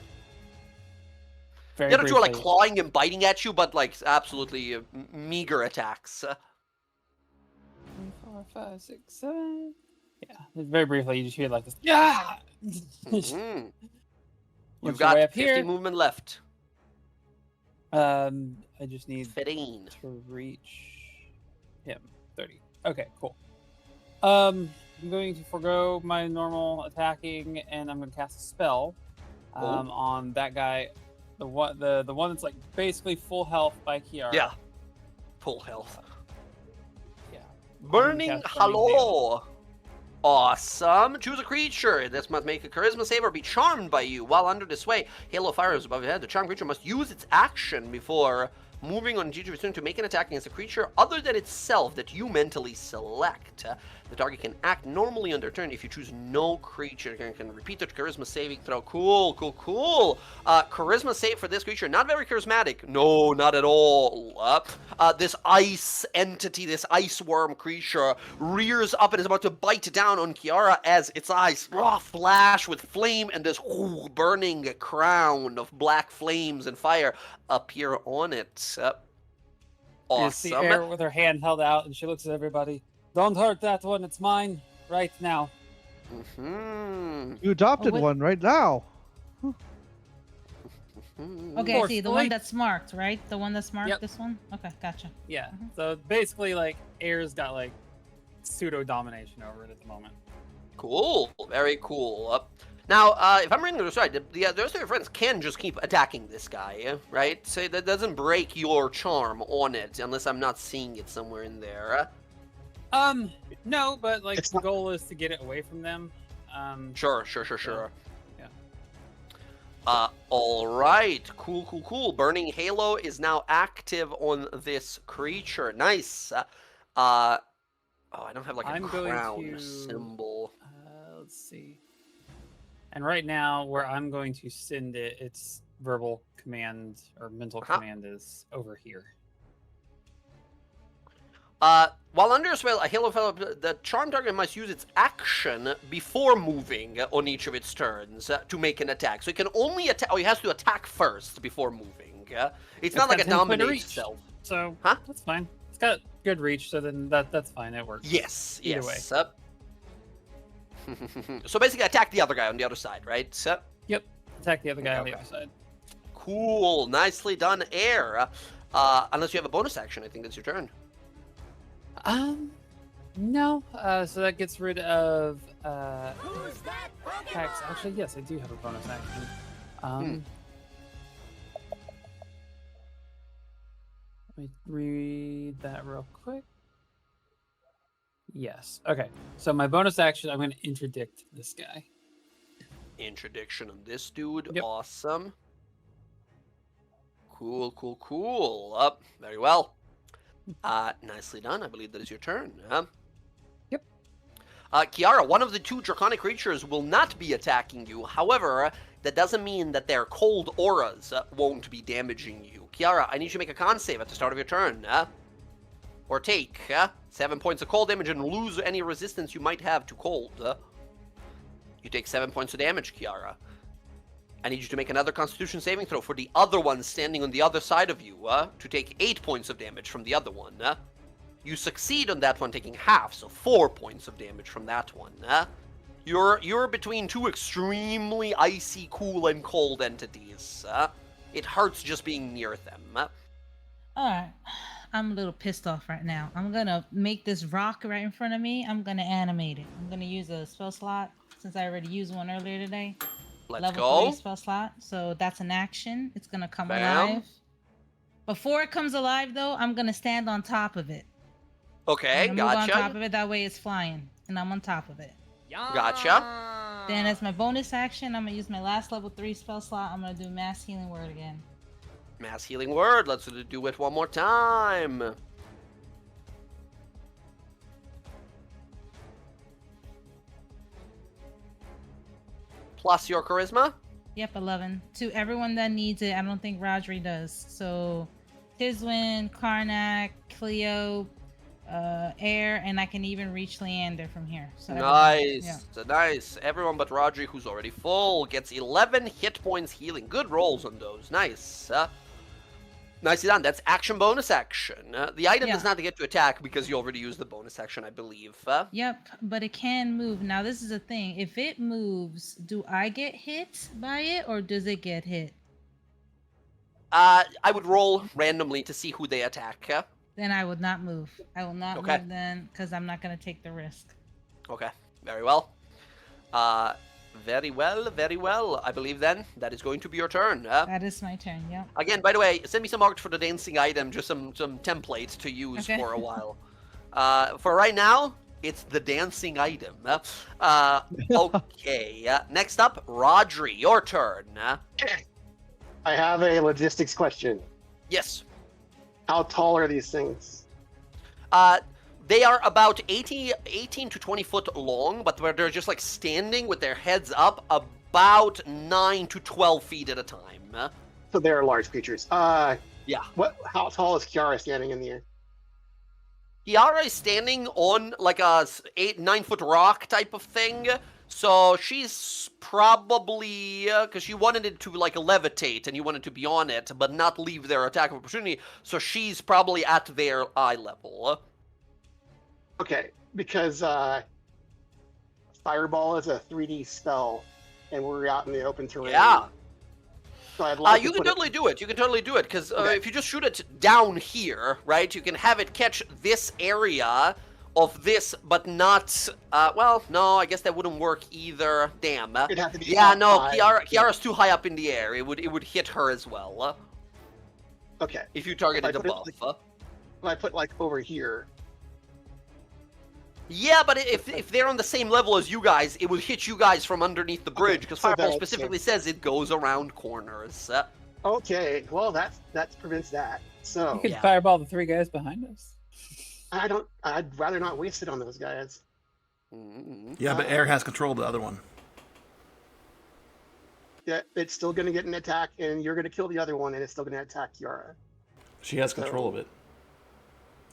Very The other 2 are like briefly. clawing and biting at you, but like absolutely meager attacks. 4, 5, 6, 7. Yeah. Very briefly, you just hear like this. Yeah. Mhm. You've Once you're way got up 50 here. movement left. I just need 15. to reach him. 30. Okay, cool. I'm going to forego my normal attacking, and I'm going to cast a spell on that guy, the one that's like basically full health by Kiara. Yeah. Full health. Yeah. Burning cast Burning Hello. Awesome. Choose a creature. This must make a charisma save or be charmed by you. While under this sway, Halo Fire is above your head. The charmed creature must use its action before moving on each of its turn to make an attack against a creature other than itself that you mentally select. The target can act normally on their turn if you choose no creature. Can repeat the charisma saving throw. Cool, cool, cool. Charisma save for this creature. Not very charismatic. No, not at all. This ice entity, this ice worm creature, rears up and is about to bite down on Kiara as its eyes flash with flame, and this burning crown of black flames and fire appear on it. You see Air with her hand held out, and she looks at everybody. Don't hurt that one. It's mine right now. Mm-hmm. You adopted what- one right now. Okay, I see. The one Forcefully. that's marked, right? The one that's marked, Yep. this one? Okay, gotcha. Yeah. So basically, like Air's got like pseudo domination over it at the moment. Cool. Very cool. Now, if I'm reading this right, the rest of your friends can just keep attacking this guy, right? So that doesn't break your charm on it, unless I'm not seeing it somewhere in there. No, but like It's the not- goal is to get it away from them. Sure. Yeah. All right. Cool. Burning Halo is now active on this creature. Nice. I don't have like a I'm going crown to- symbol. Let's see. And right now, where I'm going to send it, its verbal command or mental command is over here. While under a spell, a Halo fellow, the charm target must use its action before moving on each of its turns to make an attack. So it can only attack. Oh, it has to attack first before moving. It's not like got a 10 point of dominate reach. itself. So Huh? that's fine. It's got good reach, so then that's fine. It works. Yes. Either yes. So basically, attack the other guy on the other side, right? Yep. Attack the other guy on the Okay. other side. Cool. Nicely done, Air. Unless you have a bonus action, I think that's your turn. No. So that gets rid of attacks. Actually, yes, I do have a bonus action. Let me read that real quick. Yes. Okay. So my bonus action, I'm going to interdict this guy. Interdiction on this dude. Yep. Awesome. Cool, cool, cool. Up. Very well. Nicely done. I believe that is your turn. Yep. Kiara, one of the two draconic creatures will not be attacking you. However, that doesn't mean that their cold auras won't be damaging you. Kiara, I need you to make a con save at the start of your turn. Or take 7 points of cold damage and lose any resistance you might have to cold. You take 7 points of damage, Kiara. I need you to make another Constitution saving throw for the other one standing on the other side of you, to take 8 points of damage from the other one. You succeed on that one, taking half, so 4 points of damage from that one. You're between two extremely icy, cool, and cold entities. It hurts just being near them. Alright. I'm a little pissed off right now. I'm gonna make this rock right in front of me. I'm gonna animate it. I'm gonna use a spell slot since I already used one earlier today. Let's Level go. 3 spell slot. So that's an action. It's gonna come Bam. alive. Before it comes alive, though, I'm gonna stand on top of it. Okay, I'm gonna move on top gotcha. of it. That way it's flying, and I'm on top of it. Gotcha. Then as my bonus action, I'm gonna use my last level 3 spell slot. I'm gonna do Mass Healing Word again. Mass Healing Word. Let's do it one more time. Plus your charisma. Yep, 11. To everyone that needs it, I don't think Rodri does. So, Tiswin, Karnak, Cleo, Air, and I can even reach Leander from here. So everyone- Nice, yeah. nice. Everyone but Rodri, who's already full, gets 11 hit points healing. Good rolls on those. Nice. Nicely done. That's action, bonus action. The item does Yeah. not get to attack because you already used the bonus action, I believe. Yep, but it can move. Now, this is the thing. If it moves, do I get hit by it, or does it get hit? I would roll randomly to see who they attack. Then I would not move. I will not Okay. move then, because I'm not going to take the risk. Okay, very well. Very well, very well. I believe then that is going to be your turn. That is my turn, yep. Again, by the way, send me some art for the dancing item, just some templates to use Okay. for a while. For right now, it's the dancing item. Okay, next up, Rodri, your turn. I have a logistics question. Yes. How tall are these things? They are about 18 to 20 foot long, but they're just like standing with their heads up about 9 to 12 feet at a time. So they're large creatures. Yeah. How tall is Kiara standing in the air? Kiara is standing on like a 8-9 foot rock type of thing, so she's probably because she wanted it to like levitate and you wanted to be on it, but not leave their attack of opportunity. So she's probably at their eye level. Okay, because Fireball is a 3D spell, and we're out in the open terrain. Yeah. So I'd like You to can put totally do it. You can totally do it because Okay. if you just shoot it down here, right, you can have it catch this area of this, but not. Well, no, I guess that wouldn't work either. Damn. It'd have to be Yeah, up no, high. Kiara's too high up in the air. It would hit her as well Okay, if you targeted If I put it above. if I put like over here. Yeah, but if they're on the same level as you guys, it would hit you guys from underneath the bridge because so Fireball that's- specifically says it goes around corners. Okay, well that prevents that. So You could Yeah. fireball the 3 guys behind us. I'd rather not waste it on those guys. Mm-hmm. Yeah, but Air has control of the other one. Yeah, it's still gonna get an attack, and you're gonna kill the other one, and it's still gonna attack Kiara. She has control of it.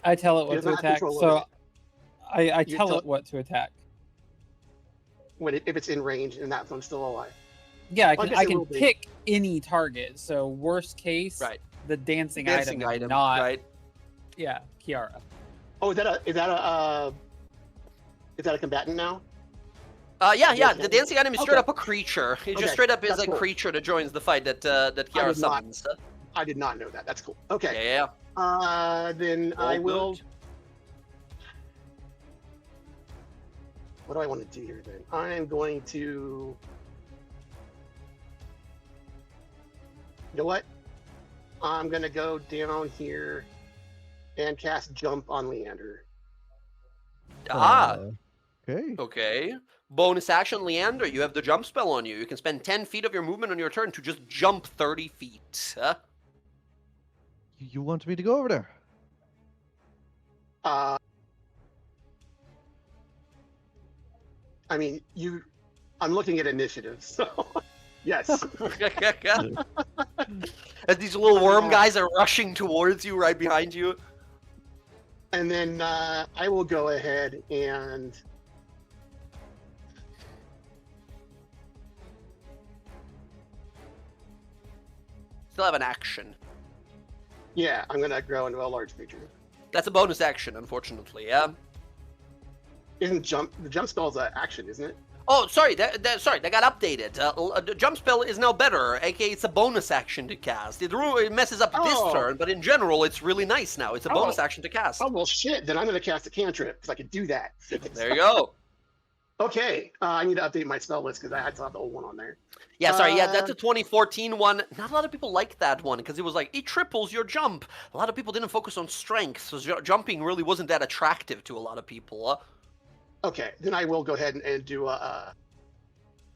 I tell it He what doesn't to have attack, control so over it. I You tell tell- it what to attack. If it's in range and that one's still alive. Yeah, I Well, I can, guess I it can will be. pick any target. So worst case, Right. the dancing, Dancing item, item, not right? yeah, Kiara. Oh, is that a combatant now? Yeah. Dancing The item? dancing item is straight Okay. up a creature. It just Okay, straight up is that's a cool. creature that joins the fight that Kiara did not. summons. I did not know that. That's cool. Okay. Yeah. Then I All will. good. what do I want to do here then? I'm going to. You know what? I'm gonna go down here and cast Jump on Leander. Okay. Okay. Bonus action, Leander. You have the jump spell on you. You can spend 10 feet of your movement on your turn to just jump 30 feet. You want me to go over there? I mean, I'm looking at initiative, so yes. As these little worm guys are rushing towards you, right behind you. And then I will go ahead and Still have an action. yeah, I'm gonna grow into a large creature. That's a bonus action, unfortunately. Yeah. Isn't the jump spell's an action, isn't it? Oh, sorry. That got updated. The jump spell is now better, aka it's a bonus action to cast. It messes up this Oh. turn, but in general, it's really nice now. It's a bonus action to cast. Oh well, shit. Then I'm gonna cast a cantrip because I can do that. There you go. Okay, I need to update my spell list because I still have the old one on there. Yeah, sorry. Yeah, that's a 2014 one. Not a lot of people liked that one because it was like it triples your jump. A lot of people didn't focus on strength, so jumping really wasn't that attractive to a lot of people. Okay, then I will go ahead and do a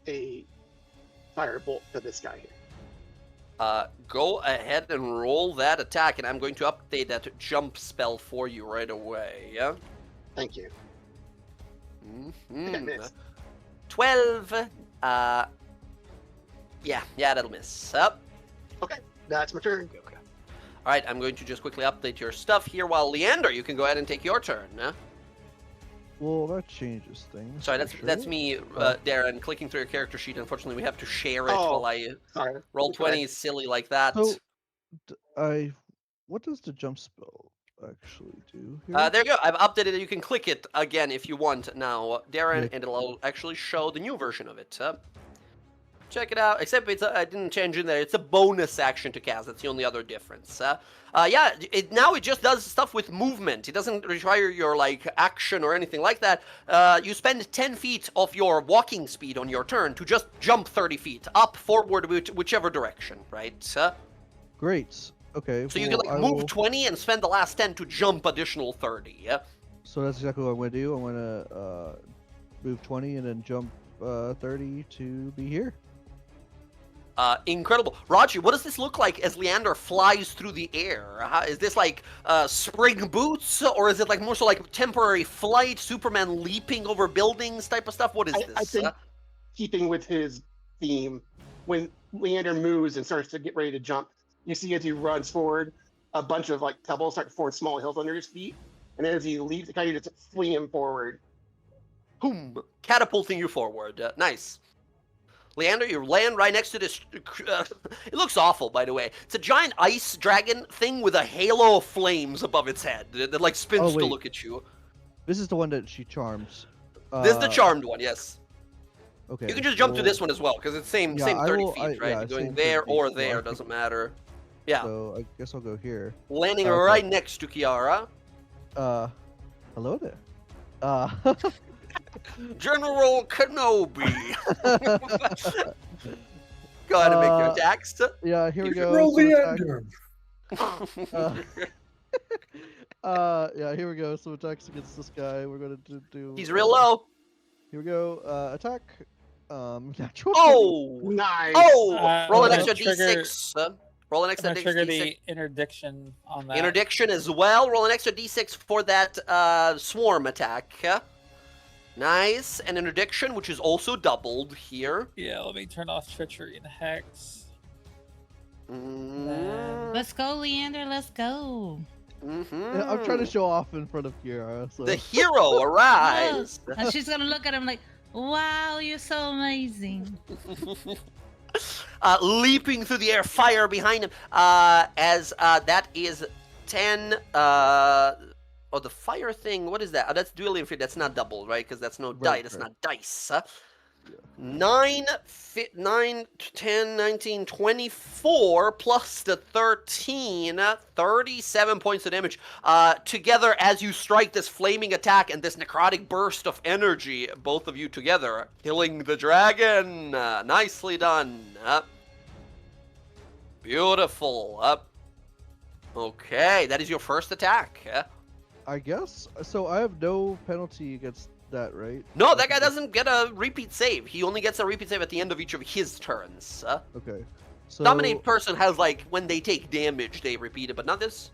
firebolt to this guy here. Go ahead and roll that attack, and I'm going to update that jump spell for you right away. Yeah. Thank you. Mhm. I missed. 12. Yeah, that'll miss. Up. Okay, that's my turn. All right, I'm going to just quickly update your stuff here while Leander, you can go ahead and take your turn. Well, that changes things. Sorry, for that's sure. me, Darren, clicking through your character sheet. Unfortunately, we have to share it Oh, while I Sorry. roll Go ahead. 20 silly like that. So, what does the jump spell actually do here? There you go. I've updated it. You can click it again if you want now, Darren, Yeah. and it'll actually show the new version of it. Check it out. Except I didn't change in there. It's a bonus action to cast. That's the only other difference. Yeah, now it just does stuff with movement. It doesn't require your action or anything like that. You spend 10 feet of your walking speed on your turn to just jump 30 feet up, forward, whichever direction, right? Great. Okay. So you can well, I move will- 20 and spend the last 10 to jump additional 30. Yeah. So that's exactly what I'm going to do. I'm going to move 20 and then jump 30 to be here. Incredible. Raji, what does this look like as Leander flies through the air? Is this spring boots, or is it more so like temporary flight, Superman leaping over buildings type of stuff? What is this? I think, keeping with his theme, when Leander moves and starts to get ready to jump, you see as he runs forward, a bunch of pebbles start to form small hills under his feet, and as he leaps, it kind of just fling him forward. Boom. Catapulting you forward. Nice. Leander, you land right next to this. It looks awful, by the way. It's a giant ice dragon thing with a halo of flames above its head that spins to wait. look at you. This is the one that she charms. This is the charmed one, yes. Okay. You can just jump to well, this one as well, because it's same Yeah, 30 will- feet, I- right? yeah, You're going same there 30 or feet, so there, I doesn't matter. Yeah. So I guess I'll go here. Landing Okay. right next to Kiara. Hello there. General Kenobi. Go ahead and make your attacks. Yeah, here we go. Roll some the attack- ender. Yeah, here we go. Some attacks against this guy. We're gonna do. He's real low. Here we go. Attack. Natural. Oh! Nice. Oh! Roll an I'm extra gonna trigger- d6. Roll an I'm extra gonna trigger d6. the interdiction on that. Interdiction as well. Roll an extra d6 for that swarm attack. Nice. And interdiction, which is also doubled here. Yeah, let me turn off treachery and hex. Mm-hmm. Let's go, Leander. Let's go. Yeah, I'm trying to show off in front of Kiara. So. The hero arrives. And she's gonna look at him like, "Wow, you're so amazing." Leaping through the air, fire behind him. As that is 10. Oh, the fire thing. What is that? Oh, that's dual infantry. That's not double, right? Because that's no die. Right, That's right. not dice. 9, 10, 19, 24 plus the 13, 37 points of damage. Together as you strike this flaming attack and this necrotic burst of energy, both of you together, killing the dragon. Nicely done. Beautiful. Okay, that is your first attack. I guess. So I have no penalty against that, right? No, that guy doesn't get a repeat save. He only gets a repeat save at the end of each of his turns. Okay. So Dominate person has, like, when they take damage, they repeat it, but not this.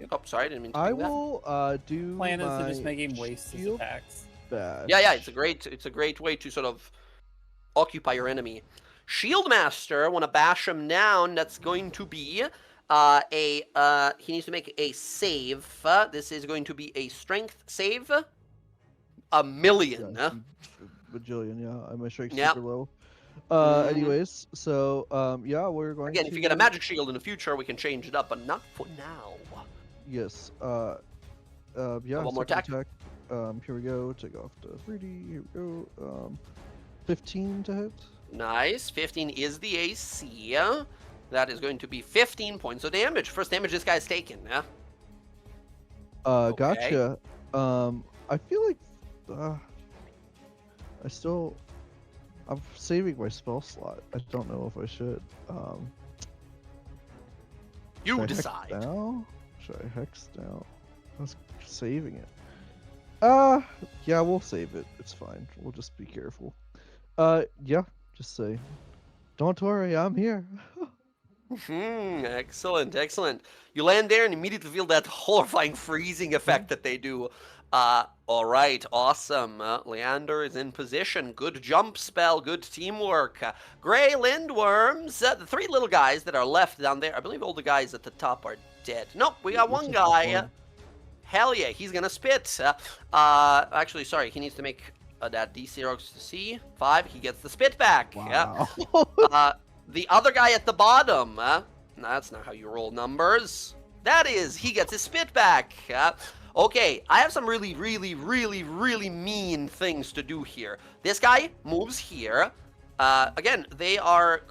Oh, sorry, I didn't mean to I do that. will do Plan is my to just make him waste his shield attacks. bash. Yeah, it's a great way to sort of occupy your enemy. Shield Master, want to bash him down. That's going to be he needs to make a save. This is going to be a strength save. A million. Yeah, bajillion, yeah. I'm strength Yep. super low. Mhm. Anyways, so yeah, we're going Again, to if you get a magic shield in the future, we can change it up, but not for now. Yes. Yeah. One more second attack. Here we go. Take off the 3D. Here we go. 15 to hit. Nice. 15 is the AC. That is going to be 15 points of damage. First damage this guy's taken. Yeah. Okay. Gotcha. I feel like I'm saving my spell slot. I don't know if I should. You should I hex decide. now? Should I hex now? I was saving it. Yeah, we'll save it. It's fine. We'll just be careful. Yeah, just say, don't worry, I'm here. Excellent, excellent. You land there and immediately feel that horrifying freezing effect that they do. All right, awesome. Leander is in position. Good jump spell, good teamwork. Gray Lindworms, the three little guys that are left down there. I believe all the guys at the top are dead. Nope, we got one guy. Hell yeah, he's gonna spit. Actually, sorry, he needs to make that D0 to C5. He gets the spit back. Wow. The other guy at the bottom, that's not how you roll numbers. That is, he gets his spit back. Okay, I have some really mean things to do here. This guy moves here. Again, they're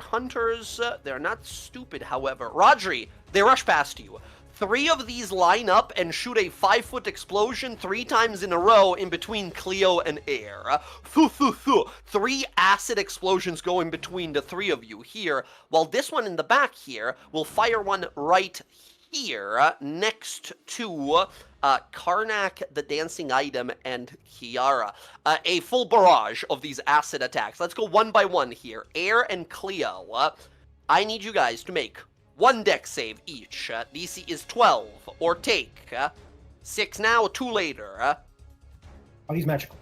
hunters. They're not stupid, however. Rodri, they rush past you. 3 of these line up and shoot a 5-foot explosion 3 times in a row in between Cleo and Air. 3 acid explosions go in between the 3 of you here, while this one in the back here will fire one right here next to Karnak, the dancing item, and Kiara. A full barrage of these acid attacks. Let's go one by one here. Air and Cleo, I need you guys to make 1 dex save each. DC is 12, or take 6 now, 2 later. Oh, he's magical.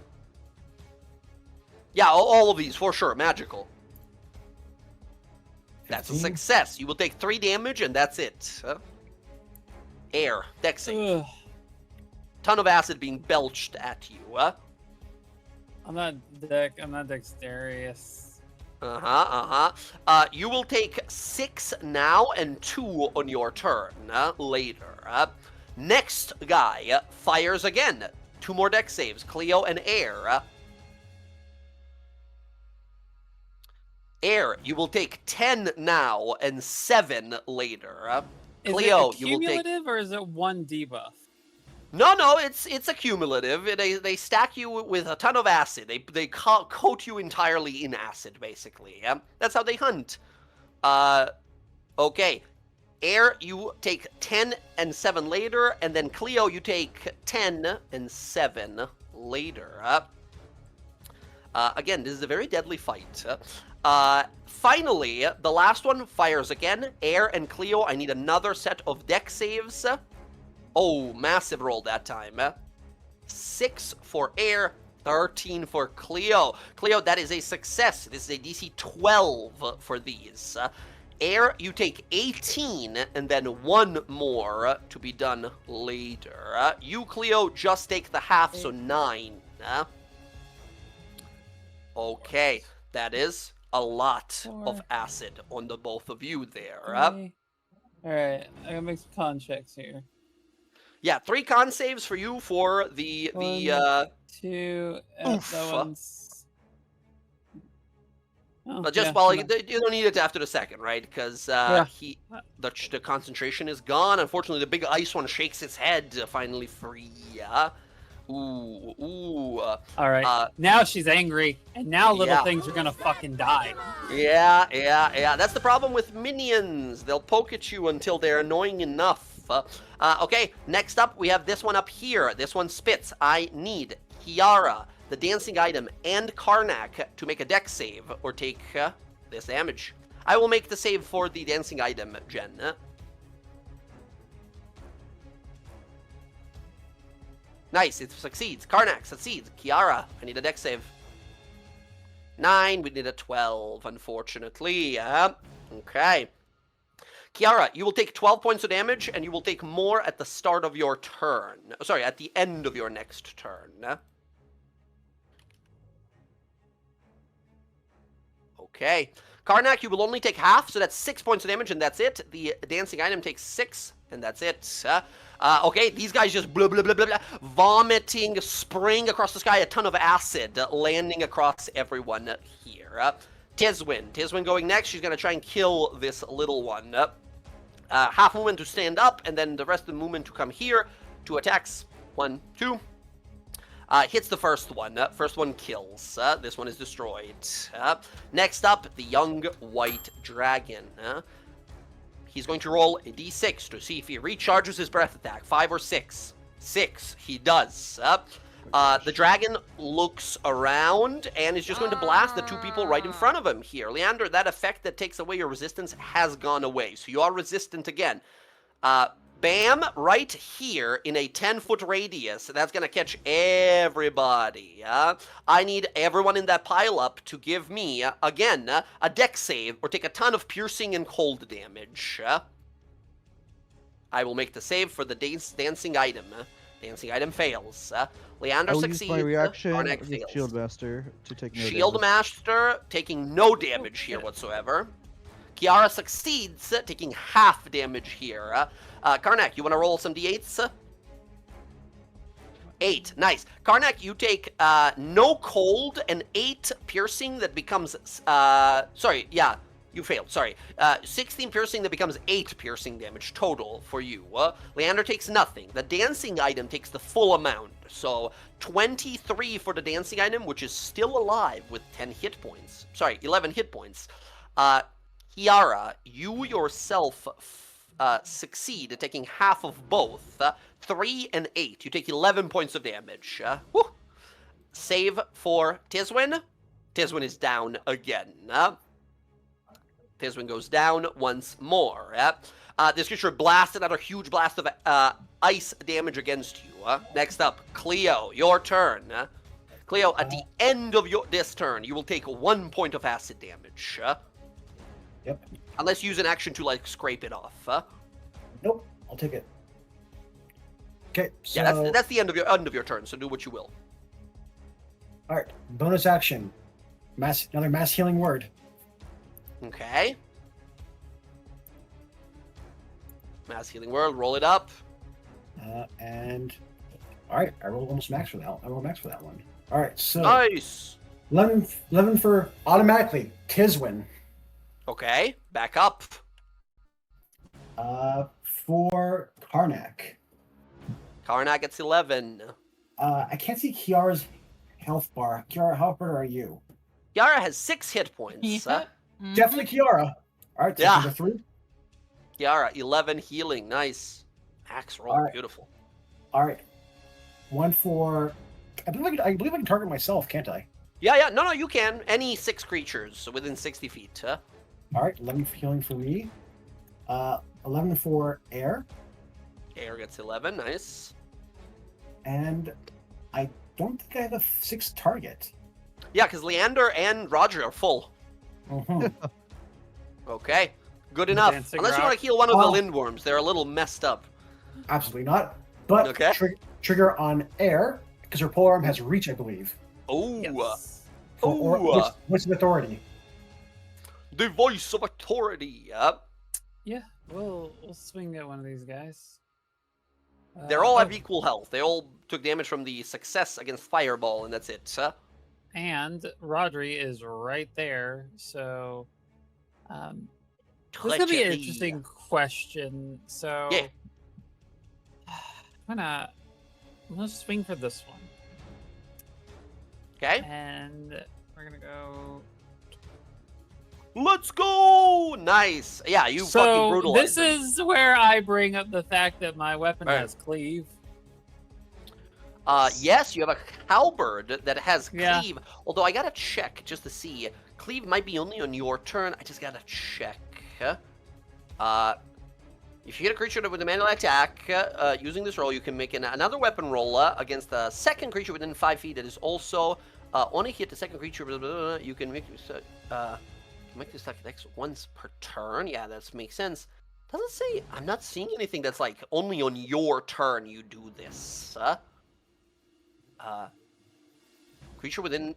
Yeah, all of these, for sure, magical. That's a 15. success. You will take 3 damage, and that's it. Air, dex save. Ugh, Ton of acid being belched at you. I'm not dexterous. You will take 6 now and 2 on your turn later. Next guy fires again. 2 more dex saves. Cleo and Air. Air, you will take 10 now and 7 later. Is Cleo, it you will take. cumulative or is it 1 debuff? No, it's a cumulative. They stack you with a ton of acid. They coat you entirely in acid, basically. Yeah, that's how they hunt. Okay. Air, you take 10 and 7 later, and then Cleo, you take 10 and 7 later. Again, this is a very deadly fight. Finally, the last one fires again. Air and Cleo, I need another set of dex saves. Oh, massive roll that time. 6 for Air, 13 for Cleo. Cleo, that is a success. This is a DC 12 for these. Air, you take 18, and then 1 more to be done later. You, Cleo, just take the half, so 9. Okay, that is a lot of acid on the both of you there. Alright, I gotta make some con checks here. Yeah, 3 con saves for you for the 1, 2, oof. that one's Oh, But just yeah, well, no. you don't need it after the second, right? Because Yeah. the concentration is gone. Unfortunately, the big ice one shakes its head, finally free. Ooh. All right. Uh, Now she's angry, and now little yeah. things are gonna fucking die. Yeah. That's the problem with minions. They'll poke at you until they're annoying enough. Okay, next up, we have this one up here. This one spits. I need Kiara, the dancing item, and Karnak to make a dex save or take this damage. I will make the save for the dancing item, Jen. Nice, it succeeds. Karnak succeeds. Kiara, I need a dex save. 9, we need a 12, unfortunately. Okay. Kiara, you will take 12 points of damage, and you will take more at the start of your turn. Sorry, at the end of your next turn. Okay. Karnak, you will only take half, so that's 6 points of damage, and that's it. The dancing item takes 6, and that's it. Okay, these guys just blah, blah, blah, blah, blah, vomiting, spraying across the sky, a ton of acid landing across everyone here. Tiswin going next. She's going to try and kill this little one. Half movement to stand up, and then the rest of the movement to come here. 2 attacks. 1, 2. Hits the first one. First one kills. This one is destroyed. Next up, the young white dragon. He's going to roll a d6 to see if he recharges his breath attack. 5 or 6. 6. He does. The dragon looks around and is just going to blast the 2 people right in front of him here. Leander, that effect that takes away your resistance has gone away, so you are resistant again. Bam, right here in a 10-foot radius. That's going to catch everybody. I need everyone in that pileup to give me, again, a dex save or take a ton of piercing and cold damage. I will make the save for the dancing item. Dancing item fails. Leander I'll succeeds. use my reaction Karnak with fails. Shield Master to take no Shield damage. Master taking no damage here whatsoever. Kiara succeeds, taking half damage here. Karnak, you want to roll some d8s? 8, nice. Karnak, you take no cold and 8 piercing that becomes, you failed, sorry. 16 piercing that becomes 8 piercing damage total for you. Leander takes nothing. The dancing item takes the full amount. So 23 for the dancing item, which is still alive with 11 hit points. Kiara, you yourself succeed at taking half of both. 3 and 8. You take 11 points of damage. Save for Tiswin. Tiswin is down again. Tiswin goes down once more. This creature blasted out a huge blast of ice damage against you. Next up, Cleo, your turn. Cleo, at the end of this turn, you will take 1 point of acid damage. Yep. Unless you use an action to, like, scrape it off. Nope. I'll take it. Okay. So, Yeah, that's the end of your turn, so do what you will. all right. Bonus action. Another mass healing word. Okay. Mass healing word, roll it up. And all right, I rolled almost max for that. I rolled max for that one. All right, so Nice. 11 for automatically Tiswin. Okay, back up. For Karnak. Karnak gets 11. I can't see Kiara's health bar. Kiara, how hurt are you? Kiara has 6 hit points. Yeah. Mhm. Definitely Kiara. All right, so Yeah. number 3. Kiara, 11 healing. Nice. Axe roll. All right. Beautiful. All right, 1 for. I believe I can target myself, can't I? Yeah. No, you can. Any 6 creatures within 60 feet. All right, 11 for healing for me. 11 for air, Air gets 11. Nice. and I don't think I have a 6 target. Yeah, because Leander and Roger are full. Mhm. Okay. Good enough. Dancing Unless you rock. want to heal one of the Oh. lindworms. They're a little messed up. Absolutely not. But Okay. trigger on air because her polar arm has reach, I believe. Oh. Yes. Ooh. What's the authority? The voice of authority. Yep. Yeah, we'll swing at one of these guys. They all have oh, equal health. They all took damage from the success against Fireball, and that's it. and Rodri is right there. So this is gonna be an Treachery. interesting question. So Yeah. I'm gonna swing for this one, Okay. and we're gonna go. Let's go! Nice. Yeah, you fucking So brutalized this them. is where I bring up the fact that my weapon Right. has cleave. Yes, you have a halberd that has Yeah. cleave. Although I gotta check just to see. Cleave might be only on your turn. I just gotta check. If you hit a creature with a manual attack using this roll, you can make another weapon roll against the second creature within 5 feet. That is also on a hit. The second creature, you can make this attack next once per turn. Yeah, that makes sense. Doesn't say. I'm not seeing anything that's like only on your turn you do this.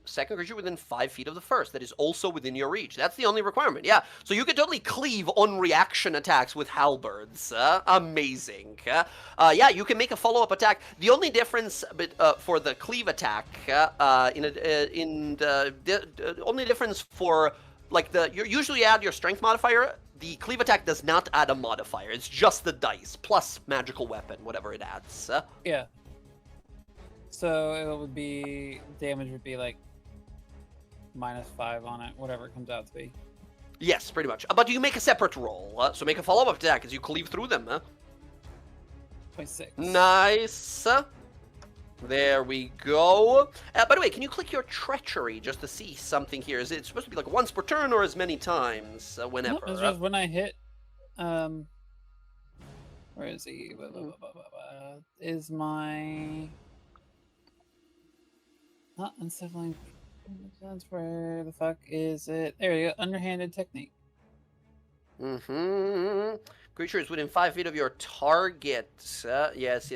Second creature within 5 feet of the first that is also within your reach. That's the only requirement. Yeah, so you can totally cleave on reaction attacks with halberds. Amazing. Yeah, you can make a follow-up attack. The only difference for the cleave attack, only difference for like you usually add your strength modifier. The cleave attack does not add a modifier. It's just the dice plus magical weapon, whatever it adds. Yeah. So it would be damage would be like -5 on it, whatever it comes out to be. Yes, pretty much. But you make a separate roll. So make a follow-up attack as you cleave through them. 26. Nice. There we go. By the way, can you click your treachery just to see something here? Is it supposed to be like once per turn or as many times? Whenever? Nope, it's just when I hit. Where is he? Is my not unsettling? Where the fuck is it? There you go. Underhanded technique. Mm-hmm. Creature is within 5 feet of your target. Yes.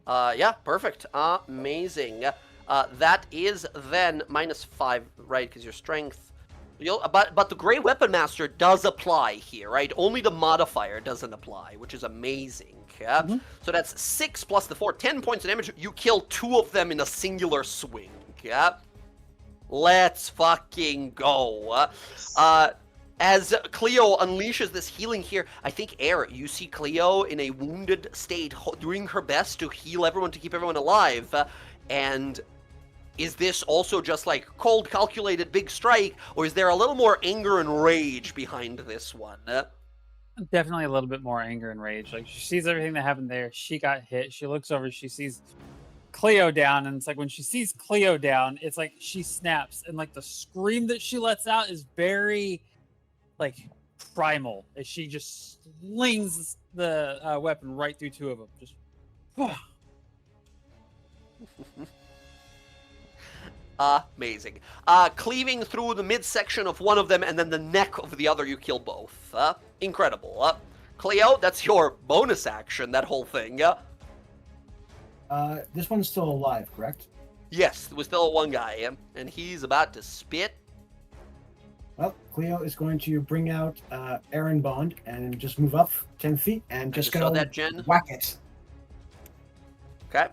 Yeah, perfect. Amazing. That is then -5, right? Because your strength. But the Grey Weapon Master does apply here, right? Only the modifier doesn't apply, which is amazing. Mhm. So that's 6 plus the 4, 10 points of damage. You kill 2 of them in a singular swing. Let's fucking go. As Cleo unleashes this healing here, I think, Air, you see Cleo in a wounded state, doing her best to heal everyone, to keep everyone alive. And is this also just like cold, calculated big strike, or is there a little more anger and rage behind this one? Definitely a little bit more anger and rage. Like she sees everything that happened there. She got hit. She looks over. She sees Cleo down, and it's like when she sees Cleo down, it's like she snaps, and like the scream that she lets out is very like primal as she just slings the weapon right through 2 of them. Just amazing. Cleaving through the midsection of one of them and then the neck of the other, you kill both. Incredible. Cleo, that's your bonus action, that whole thing. This one's still alive, correct? Yes, there was still one guy, and he's about to spit. Well, Cleo is going to bring out Aaron Bond and just move up 10 feet and just just saw go that, Jen. whack it. Okay.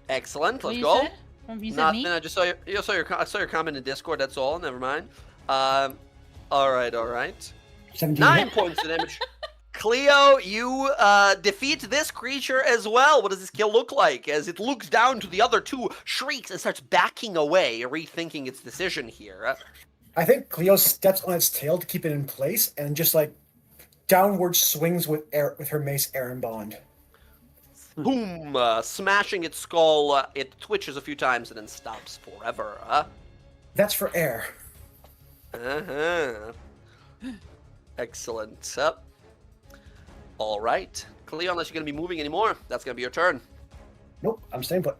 Excellent. What Let's you go. said? You said Nothing. me? I just saw I saw your comment in Discord. That's all. Never mind. All right. 17 9 hit. points of damage. Cleo, you defeat this creature as well. What does this kill look like? As it looks down to the other 2, shrieks, and starts backing away, rethinking its decision here. I think Cleo steps on its tail to keep it in place and just like downward swings with her mace Aaron Bond. Boom! Smashing its skull. It twitches a few times and then stops forever. That's for air. Uh-huh. Excellent. All right. Cleo, unless you're going to be moving anymore, that's going to be your turn. Nope, I'm staying put.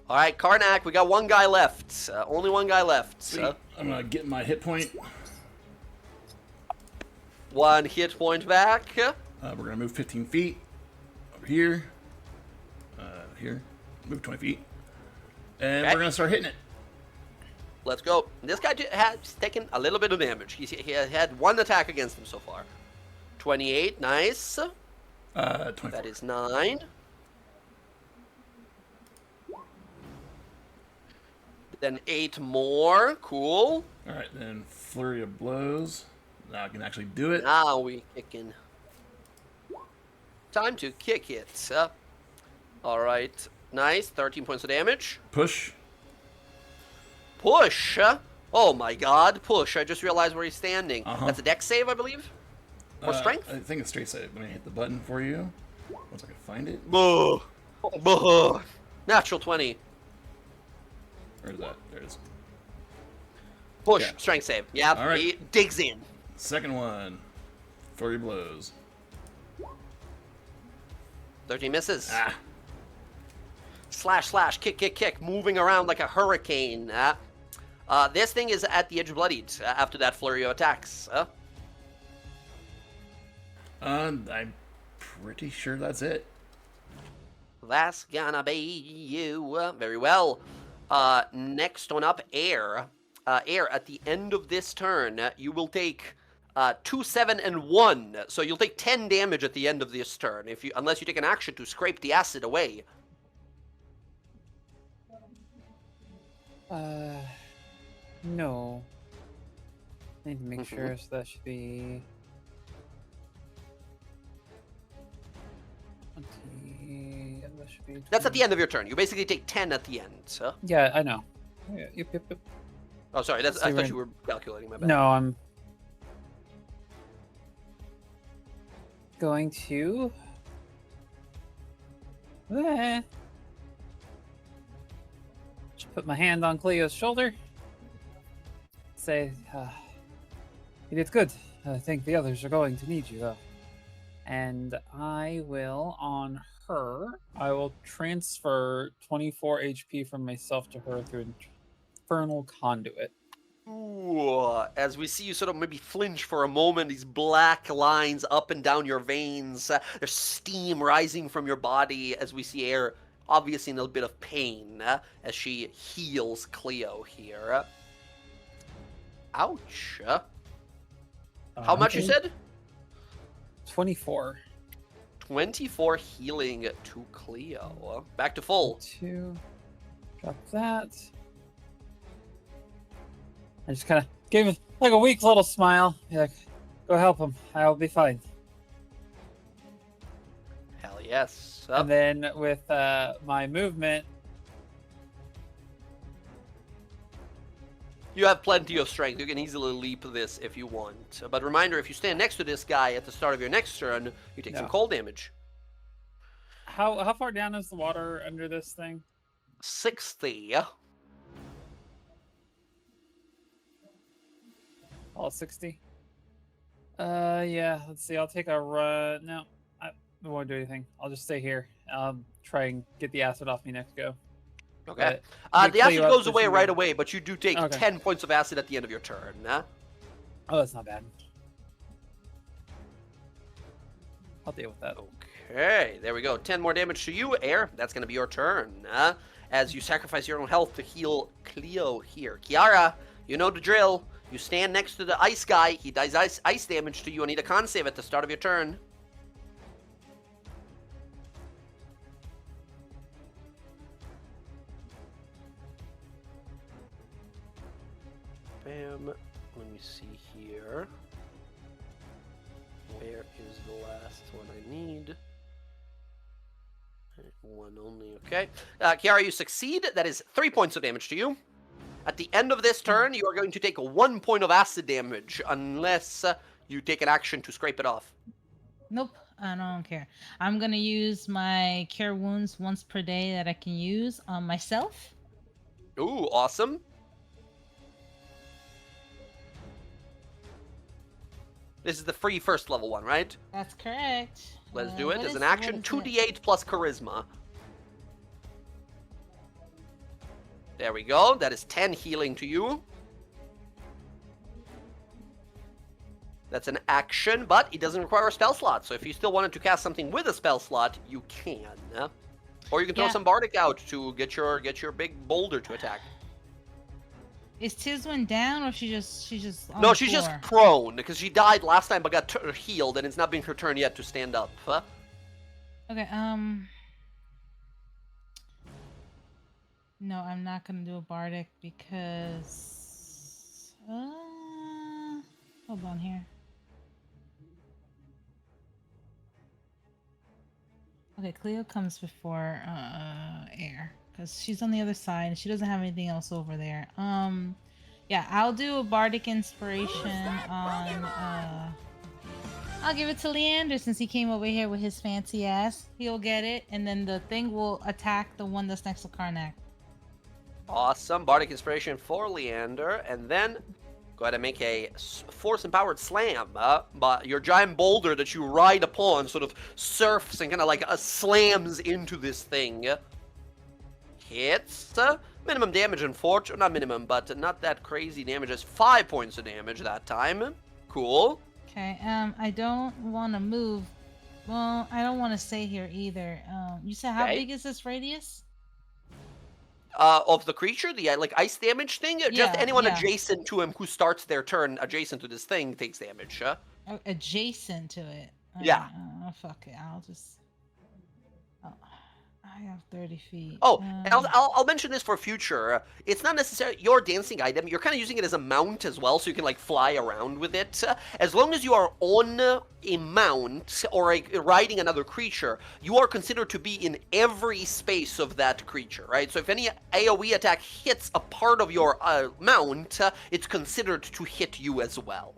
All right, Karnak, we got one guy left. Only one guy left. Sweet. I'm gonna get my hit point. 1 hit point back. We're gonna move 15 feet over here. Here. Move 20 feet. And Okay. we're gonna start hitting it. Let's go. This guy has taken a little bit of damage. He has had 1 attack against him so far. 28, nice. 24. That is 9. Then 8 more. Cool. All right, then flurry of blows. Now I can actually do it. Now we kicking. Time to kick it. All right. Nice. 13 points of damage. Push. Push. Oh my god. Push. I just realized where he's standing. Uh-huh. That's a dex save, I believe? Or strength? I think it's straight save. Let me hit the button for you. Once I can find it. Buh. Buh. Natural 20. Where is that? There it is. Push. Yeah. Strength save. Yeah. All right. He digs in. Second one. Flurry of blows. 13 misses. Ah. Slash, slash, kick, kick, kick, moving around like a hurricane. This thing is at the edge of bloodied after that flurry of attacks. I'm pretty sure that's it. That's gonna be you. Very well. Next one up, Air. Air, at the end of this turn, you will take 2, 7, and 1. So you'll take 10 damage at the end of this turn, unless you take an action to scrape the acid away. No. I need to make sure, so that should be 20. That should be That's at the end of your turn. You basically take 10 at the end. Yeah, I know. Yeah, yep. Oh, sorry. I So thought you're you were calculating. My bad. No, I'm going to. Just put my hand on Cleo's shoulder. Say, you did good. I think the others are going to need you, though. And I will, on her, I will transfer 24 HP from myself to her through Infernal Conduit. Ooh, as we see you sort of maybe flinch for a moment, these black lines up and down your veins. There's steam rising from your body as we see Air obviously in a bit of pain as she heals Cleo here. Ouch. How much you said? 24. 24 healing to Cleo. Back to full. 2. Drop that. I just kind of gave him like a weak little smile. Be like, go help him. I'll be fine. Hell yes. And then with my movement, You have plenty of strength. You can easily leap this if you want. But reminder, if you stand next to this guy at the start of your next turn, you take some cold damage. how far down is the water under this thing? 60. All 60. Yeah. Let's see. I'll take a run. No, I won't do anything. I'll just stay here. Try and get the acid off me next go. Okay. But The acid Cleo up goes to away zero. right away, but you do take Okay. 10 points of acid at the end of your turn. Oh, that's not bad. I'll deal with that. Okay, there we go. 10 more damage to you, Air. That's going to be your turn. As you sacrifice your own health to heal Cleo here. Kiara, you know the drill. You stand next to the ice guy. He does ice damage to you. I need a con save at the start of your turn. Bam. Let me see here. Where is the last one I need? One only, okay. Kiara, you succeed. That is 3 points of damage to you. At the end of this turn, you are going to take 1 point of acid damage, unless you take an action to scrape it off. Nope, I don't care. I'm gonna use my cure wounds once per day that I can use on myself. Ooh, awesome. This is the free first level one, right? That's correct. Let's do it what as an is- action. what is 2d8 plus charisma. There we go. That is 10 healing to you. That's an action, but it doesn't require a spell slot. So if you still wanted to cast something with a spell slot, you can. Or you can throw Yeah. some bardic out to get your big boulder to attack. Is Tiswin down or she's just on No, the she's just floor? prone because she died last time but got healed, and it's not been her turn yet to stand up. Okay, No, I'm not gonna do a bardic because. Hold on here. Okay, Cleo comes before Air because she's on the other side and she doesn't have anything else over there. Yeah, I'll do a bardic inspiration on. I'll give it to Leander since he came over here with his fancy ass. He'll get it, and then the thing will attack the one that's next to Karnak. Awesome. Bardic Inspiration for Leander. And then go ahead and make a force-empowered slam. But your giant boulder that you ride upon sort of surfs and kind of like slams into this thing. Hits. Minimum damage, unfortunately. Not minimum, but not that crazy damage. It's 5 points of damage that time. Cool. Okay, I don't want to move. Well, I don't want to stay here either. You said how Okay. big is this radius? Of the creature, the like ice damage thing. Just Yeah, anyone yeah. adjacent to him who starts their turn adjacent to this thing takes damage. Oh, adjacent to it. Yeah. Fuck it. I'll just. Oh, I have 30 feet. Oh, and I'll mention this for future. It's not necessarily your dancing item. You're kind of using it as a mount as well, so you can like fly around with it. As long as you are on a mount or riding another creature, you are considered to be in every space of that creature, right? So if any AoE attack hits a part of your mount, it's considered to hit you as well.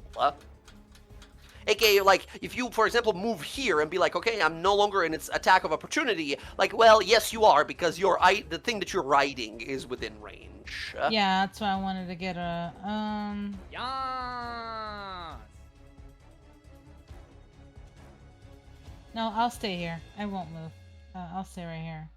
AKA, like, if you, for example, move here and be like, okay, I'm no longer in its attack of opportunity, like, well, yes, you are, because the thing that you're riding is within range. Yeah, that's why I wanted to get a. No, I'll stay here. I won't move. I'll stay right here.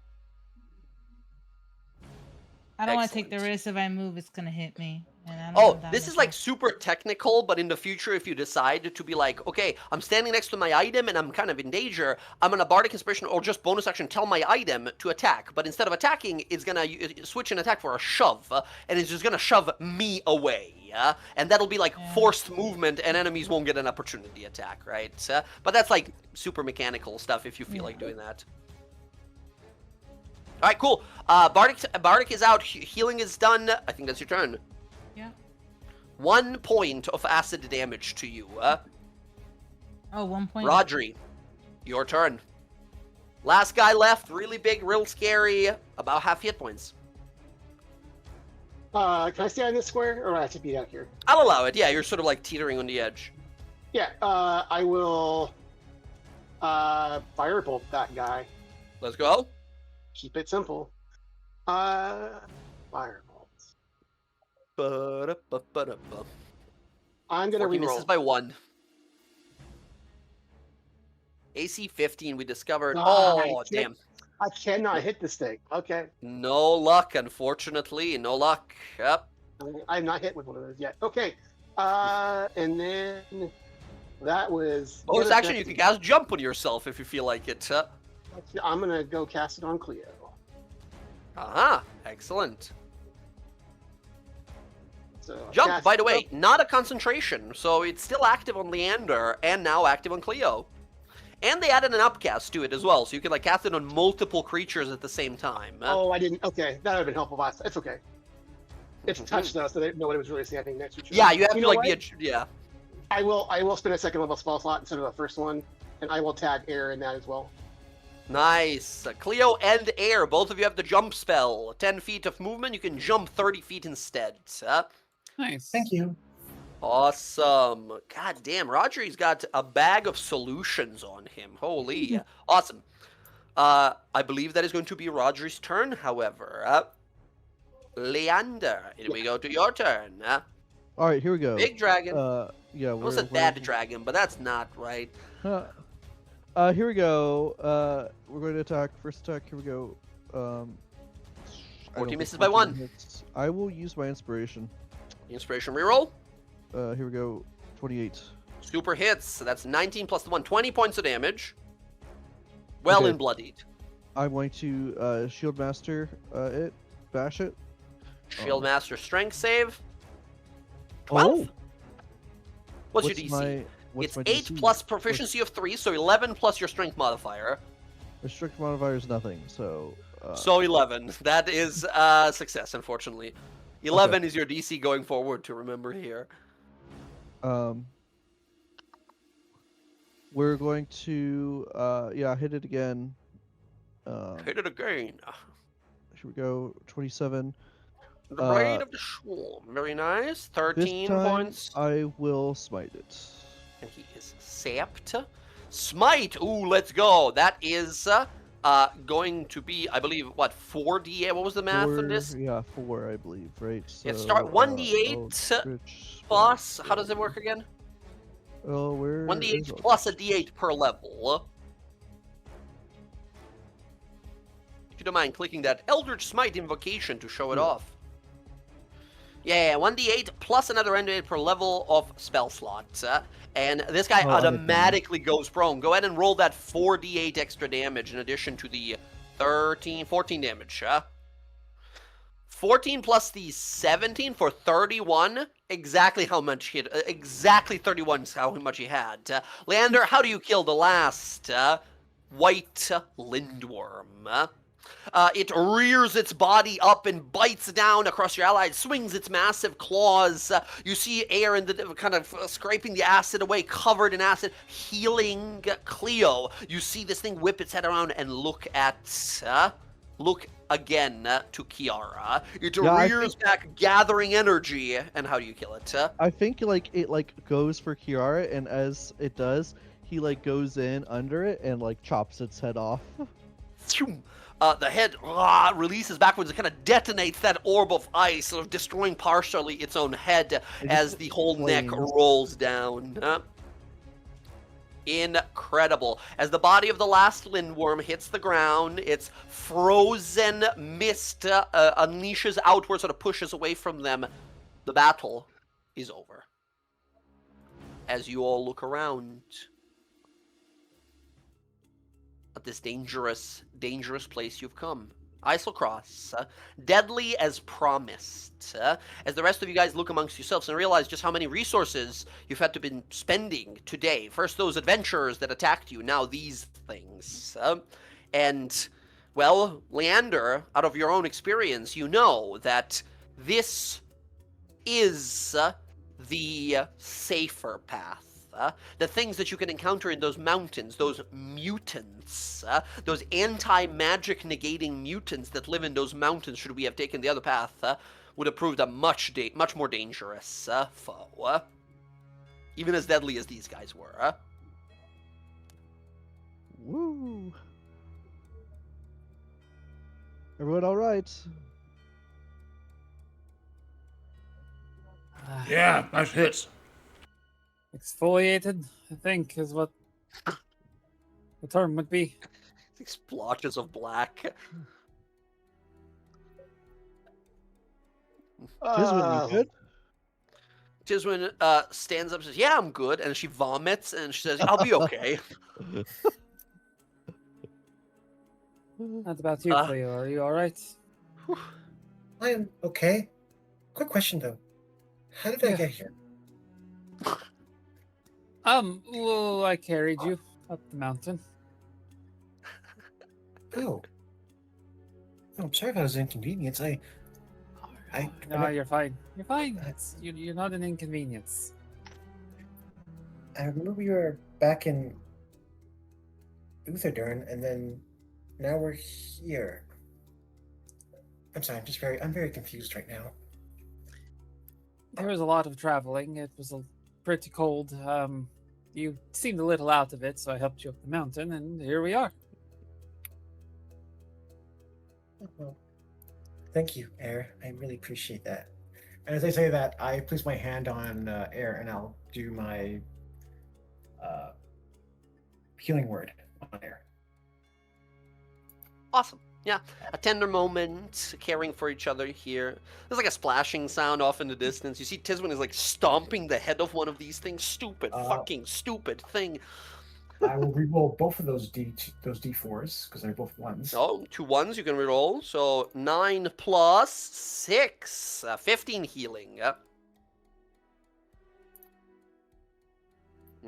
I don't want to take the Excellent. risk. If I move, it's gonna hit me. And I don't Oh, have that this much is like health. super technical, but in the future, if you decide to be like, okay, I'm standing next to my item and I'm kind of in danger, I'm gonna Bardic Inspiration or just bonus action tell my item to attack. But instead of attacking, it's gonna switch an attack for a shove, and it's just gonna shove me away. And that'll be like Yeah. forced movement, and enemies won't get an opportunity attack, right? But that's like super mechanical stuff if you feel like doing that. All right, cool. Bardic is out. Healing is done. I think that's your turn. Yeah. 1 point of acid damage to you. Oh, 1 point. Rodri, your turn. Last guy left, really big, real scary, about half hit points. Can I stay on this square, or do I have to be out here? I'll allow it. Yeah, you're sort of like teetering on the edge. Yeah, I will firebolt that guy. Let's go. Keep it simple. Firebolt. Ba-da-ba-ba-da-ba. I'm gonna 14 reroll. misses by 1. AC 15 we discovered. Ah, Oh, damn. I cannot hit this thing. Okay. No luck, unfortunately. No luck. Yep. I'm not hit with one of those yet. Okay. And then that was. Bonus action, you can cast jump on yourself if you feel like it. I'm gonna go cast it on Cleo. Aha, excellent. So Jump, cast- by the way, not a concentration, so it's still active on Leander and now active on Cleo. And they added an upcast to it as well, so you can like cast it on multiple creatures at the same time. Oh, I didn't. Okay, that would have been helpful last. It's okay. It's Mhm. touched us, so they didn't know what it was really standing next to each other. Yeah, you have to know like what? be a yeah. I will spend a second level spell slot instead of the first one, and I will tag air in that as well. Nice. Cleo and Air, both of you have the jump spell. 10 feet of movement, you can jump 30 feet instead. Nice. Thank you. Awesome. God damn, Rodri's got a bag of solutions on him. Holy. Awesome. I believe that is going to be Rodri's turn, however. Leander, here we go to your turn. All right, here we go. Big dragon. Yeah. It was a bad dragon, but that's not right. Here we go. We're going to attack. First attack. Here we go. I don't 14 think misses by 14 1. hits. I will use my inspiration. Inspiration reroll. Here we go. 28. Super hits. So that's 19 plus the 1. 20 points of damage. Well Okay. and bloodied. I'm going to shield master it. Bash it. Shield Oh. Master strength save. 12? Oh. What's your DC? What's It's my 8 DC? plus proficiency of 3, so 11 plus your strength modifier. The strength modifier is nothing, so So 11. That is success, unfortunately. 11 is your DC going forward to remember here. We're going to hit it again. Hit it again. Here we go. 27. The Blade of the Swarm. Very nice. 13 this time points. I will smite it. And he is sapped. Smite! Ooh, let's go. That is going to be, I believe, what, 4d8? What was the math on this? Yeah, 4, I believe, right? So, It start 1d8 plus, how does it work again? Oh, where 1d8 plus a d8 per level. If you don't mind clicking that Eldritch Smite invocation to show it off. Yeah, 1d8 plus another d8 per level of spell slots. And this guy automatically goes prone. Go ahead and roll that 4d8 extra damage in addition to the 14 damage. 14 plus the 17 for 31. Exactly how much he had. Exactly 31 is how much he had. Leander, how do you kill the last white lindworm? It rears its body up and bites down across your ally. It swings its massive claws. You see air in the kind of scraping the acid away, covered in acid, healing Cleo. You see this thing whip its head around and look again to Kiara. It rears back, gathering energy. And how do you kill it? I think it goes for Kiara, and as it does, he goes in under it and chops its head off. The head releases backwards and kind of detonates that orb of ice, sort of destroying partially its own head as the whole neck rolls down. Incredible. As the body of the last lindworm hits the ground, its frozen mist unleashes outward, sort of pushes away from them. The battle is over. As you all look around at this dangerous place you've come. Islecross, deadly as promised. As the rest of you guys look amongst yourselves and realize just how many resources you've had to been spending today. First those adventurers that attacked you, now these things. And, well, Leander, out of your own experience, you know that this is the safer path. The things that you can encounter in those mountains, those mutants, those anti-magic negating mutants that live in those mountains, should we have taken the other path, would have proved a much more dangerous foe. Even as deadly as these guys were. Woo! Everyone all right? Yeah, nice hits. Exfoliated, I think, is what the term would be. These splotches of black. Tiswin, you good? Tiswin stands up and says, yeah, I'm good. And she vomits and she says, I'll be okay. What about you, Cleo? Are you alright? I am okay. Quick question though. How did I get here? Well, I carried you up the mountain. Oh. I'm sorry if I was an inconvenience. No, you're fine. You're fine. You're not an inconvenience. I remember we were back in Utherdurn, and then now we're here. I'm sorry. I'm very confused right now. There was a lot of traveling. It was pretty cold. You seemed a little out of it, so I helped you up the mountain, and here we are. Well, thank you, Air. I really appreciate that. And as I say that, I place my hand on Air, and I'll do my healing word on Air. Awesome. Yeah, a tender moment, caring for each other here. There's a splashing sound off in the distance. You see Tiswin is stomping the head of one of these things. Fucking stupid thing. I will reroll both of those D4s because they're both ones. Oh, 2 1s you can reroll. So 9 plus 6, 15 healing.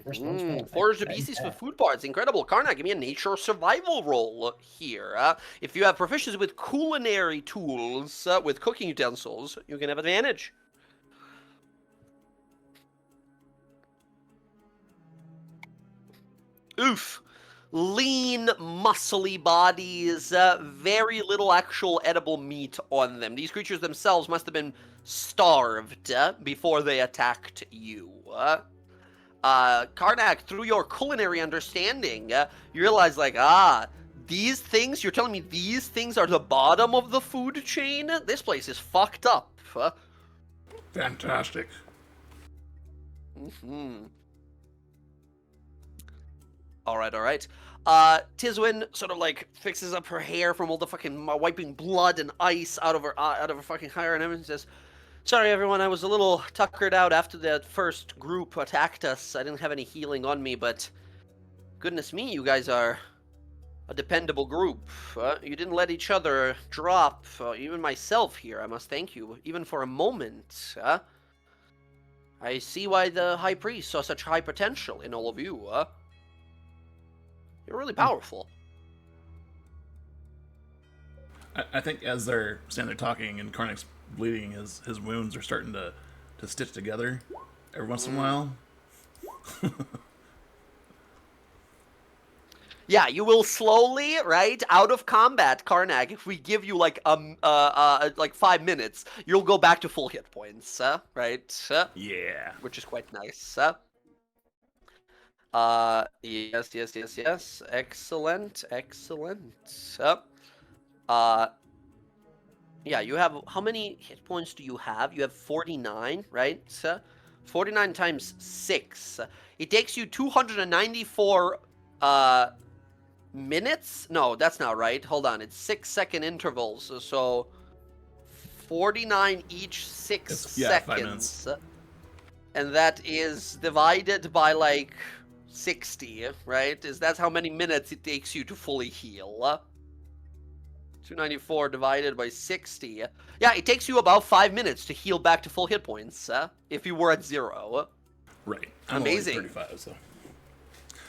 First one's failed. Forage the That- beasties for that- food parts. Incredible. Karnak, give me a nature survival roll here. If you have proficiency with culinary tools, with cooking utensils, you can have advantage. Oof. Lean, muscly bodies, very little actual edible meat on them. These creatures themselves must have been starved before they attacked you. Karnak, through your culinary understanding, you realize, like, these things, you're telling me these things are the bottom of the food chain? This place is fucked up. Fantastic. All right. Tiswin sort of like fixes up her hair from all the fucking wiping blood and ice out of her fucking hair and everything. Says, "Sorry, everyone. I was a little tuckered out after that first group attacked us. I didn't have any healing on me, but goodness me, you guys are a dependable group. You didn't let each other drop. Even myself here, I must thank you, even for a moment. I see why the High Priest saw such high potential in all of you. You're really powerful." I think as they're standing there talking and Karnak's bleeding, his wounds are starting to stitch together every once in a while. Yeah, you will slowly, right, out of combat, Karnak, if we give you like 5 minutes, you'll go back to full hit points, right? Yeah. Which is quite nice. Yes. Excellent. Yeah, you have, how many hit points do you have? You have 49, right? 49 times 6. It takes you 294 minutes? No, that's not right. Hold on, it's 6-second intervals. So 49 each 6 Yeah, 5 seconds. And that is divided by like 60, right? That's how many minutes it takes you to fully heal. 294 divided by 60. Yeah, it takes you about 5 minutes to heal back to full hit points, if you were at 0. Right. I'm Amazing. Only 35, so.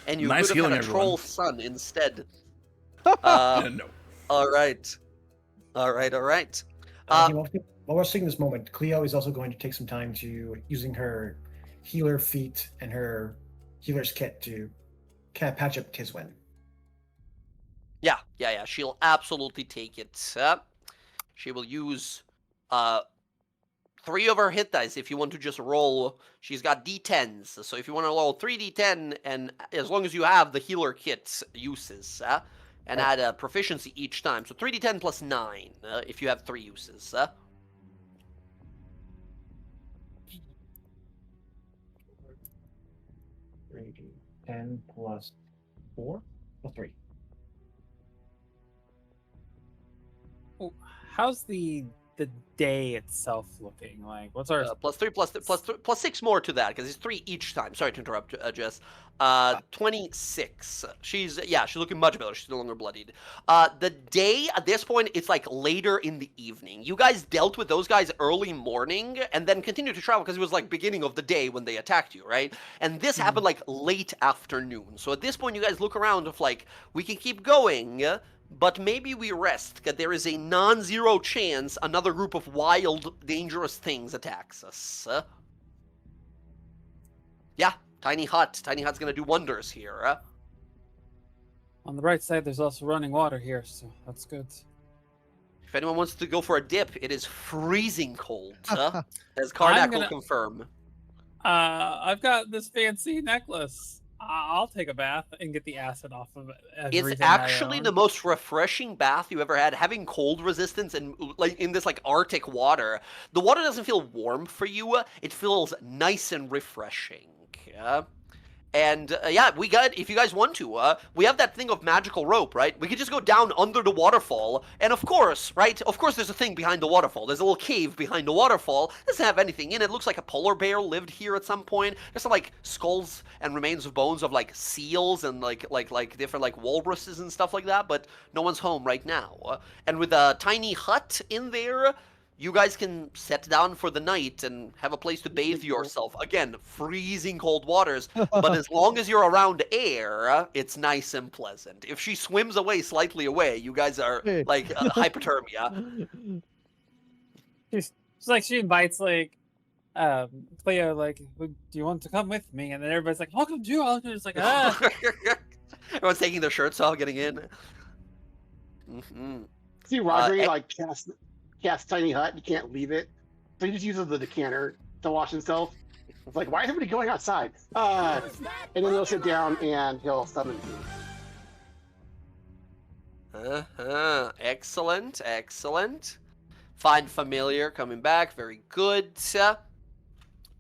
And you Nice could have had healing, a troll everyone. son instead. No. All right. While we're seeing this moment, Cleo is also going to take some time to using her healer feat and her healer's kit to kind of patch up Tiswin. Yeah. She'll absolutely take it. She will use 3 of her hit dice if you want to just roll. She's got d10s, so if you want to roll 3d10, and as long as you have the healer kit uses, and add a proficiency each time. So 3d10 plus 9 if you have 3 uses. 10 plus 4 plus 3. Oh, how's the day itself looking? Like, what's our Plus 3 plus 6 more to that, because it's 3 each time. Sorry to interrupt, Jess. 26. She's looking much better. She's no longer bloodied. The day at this point, it's like later in the evening. You guys dealt with those guys early morning and then continued to travel because it was like beginning of the day when they attacked you, right? And this happened like late afternoon. So at this point, you guys look around of like, we can keep going, but maybe we rest, because there is a non-zero chance another group of wild, dangerous things attacks us. Yeah, Tiny Hut. Tiny Hut's gonna do wonders here. on the bright side? There's also running water here, so that's good. If anyone wants to go for a dip, it is freezing cold, as I'm Karnak gonna- will confirm. I've got this fancy necklace. I'll take a bath and get the acid off of it. It's actually the most refreshing bath you ever had. Having cold resistance and like in this like Arctic water, the water doesn't feel warm for you. It feels nice and refreshing. And we got, if you guys want to, we have that thing of magical rope, right? We could just go down under the waterfall, and of course, right? Of course, there's a thing behind the waterfall. There's a little cave behind the waterfall. It doesn't have anything in it. It looks like a polar bear lived here at some point. There's some like skulls and remains of bones of like seals and like different like walruses and stuff like that. But no one's home right now. And with a tiny hut in there, you guys can set down for the night and have a place to bathe yourself. Again, freezing cold waters, but as long as you're around air, it's nice and pleasant. If she swims away slightly away, you guys are Hey. like hypothermia. She's like, she invites like Cleo, like, do you want to come with me? And then everybody's like, I'll come too. I'll just like, ah. Everyone's taking their shirts off, getting in. Mm-hmm. See Rodri like cast tiny hut. You can't leave it, so he just uses the decanter to wash himself. It's like, why is everybody going outside? And then he'll sit down and he'll summon you. Excellent, excellent. Find familiar coming back. Very good.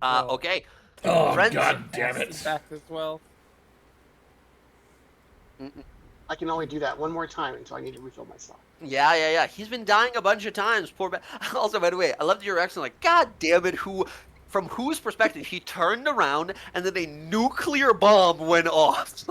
Okay. Oh, Friends? God damn it. Back as well. I can only do that one more time until I need to refill my stock. Yeah. He's been dying a bunch of times. Poor Also, by the way, I loved your reaction. Like, God damn it! From whose perspective, he turned around and then a nuclear bomb went off.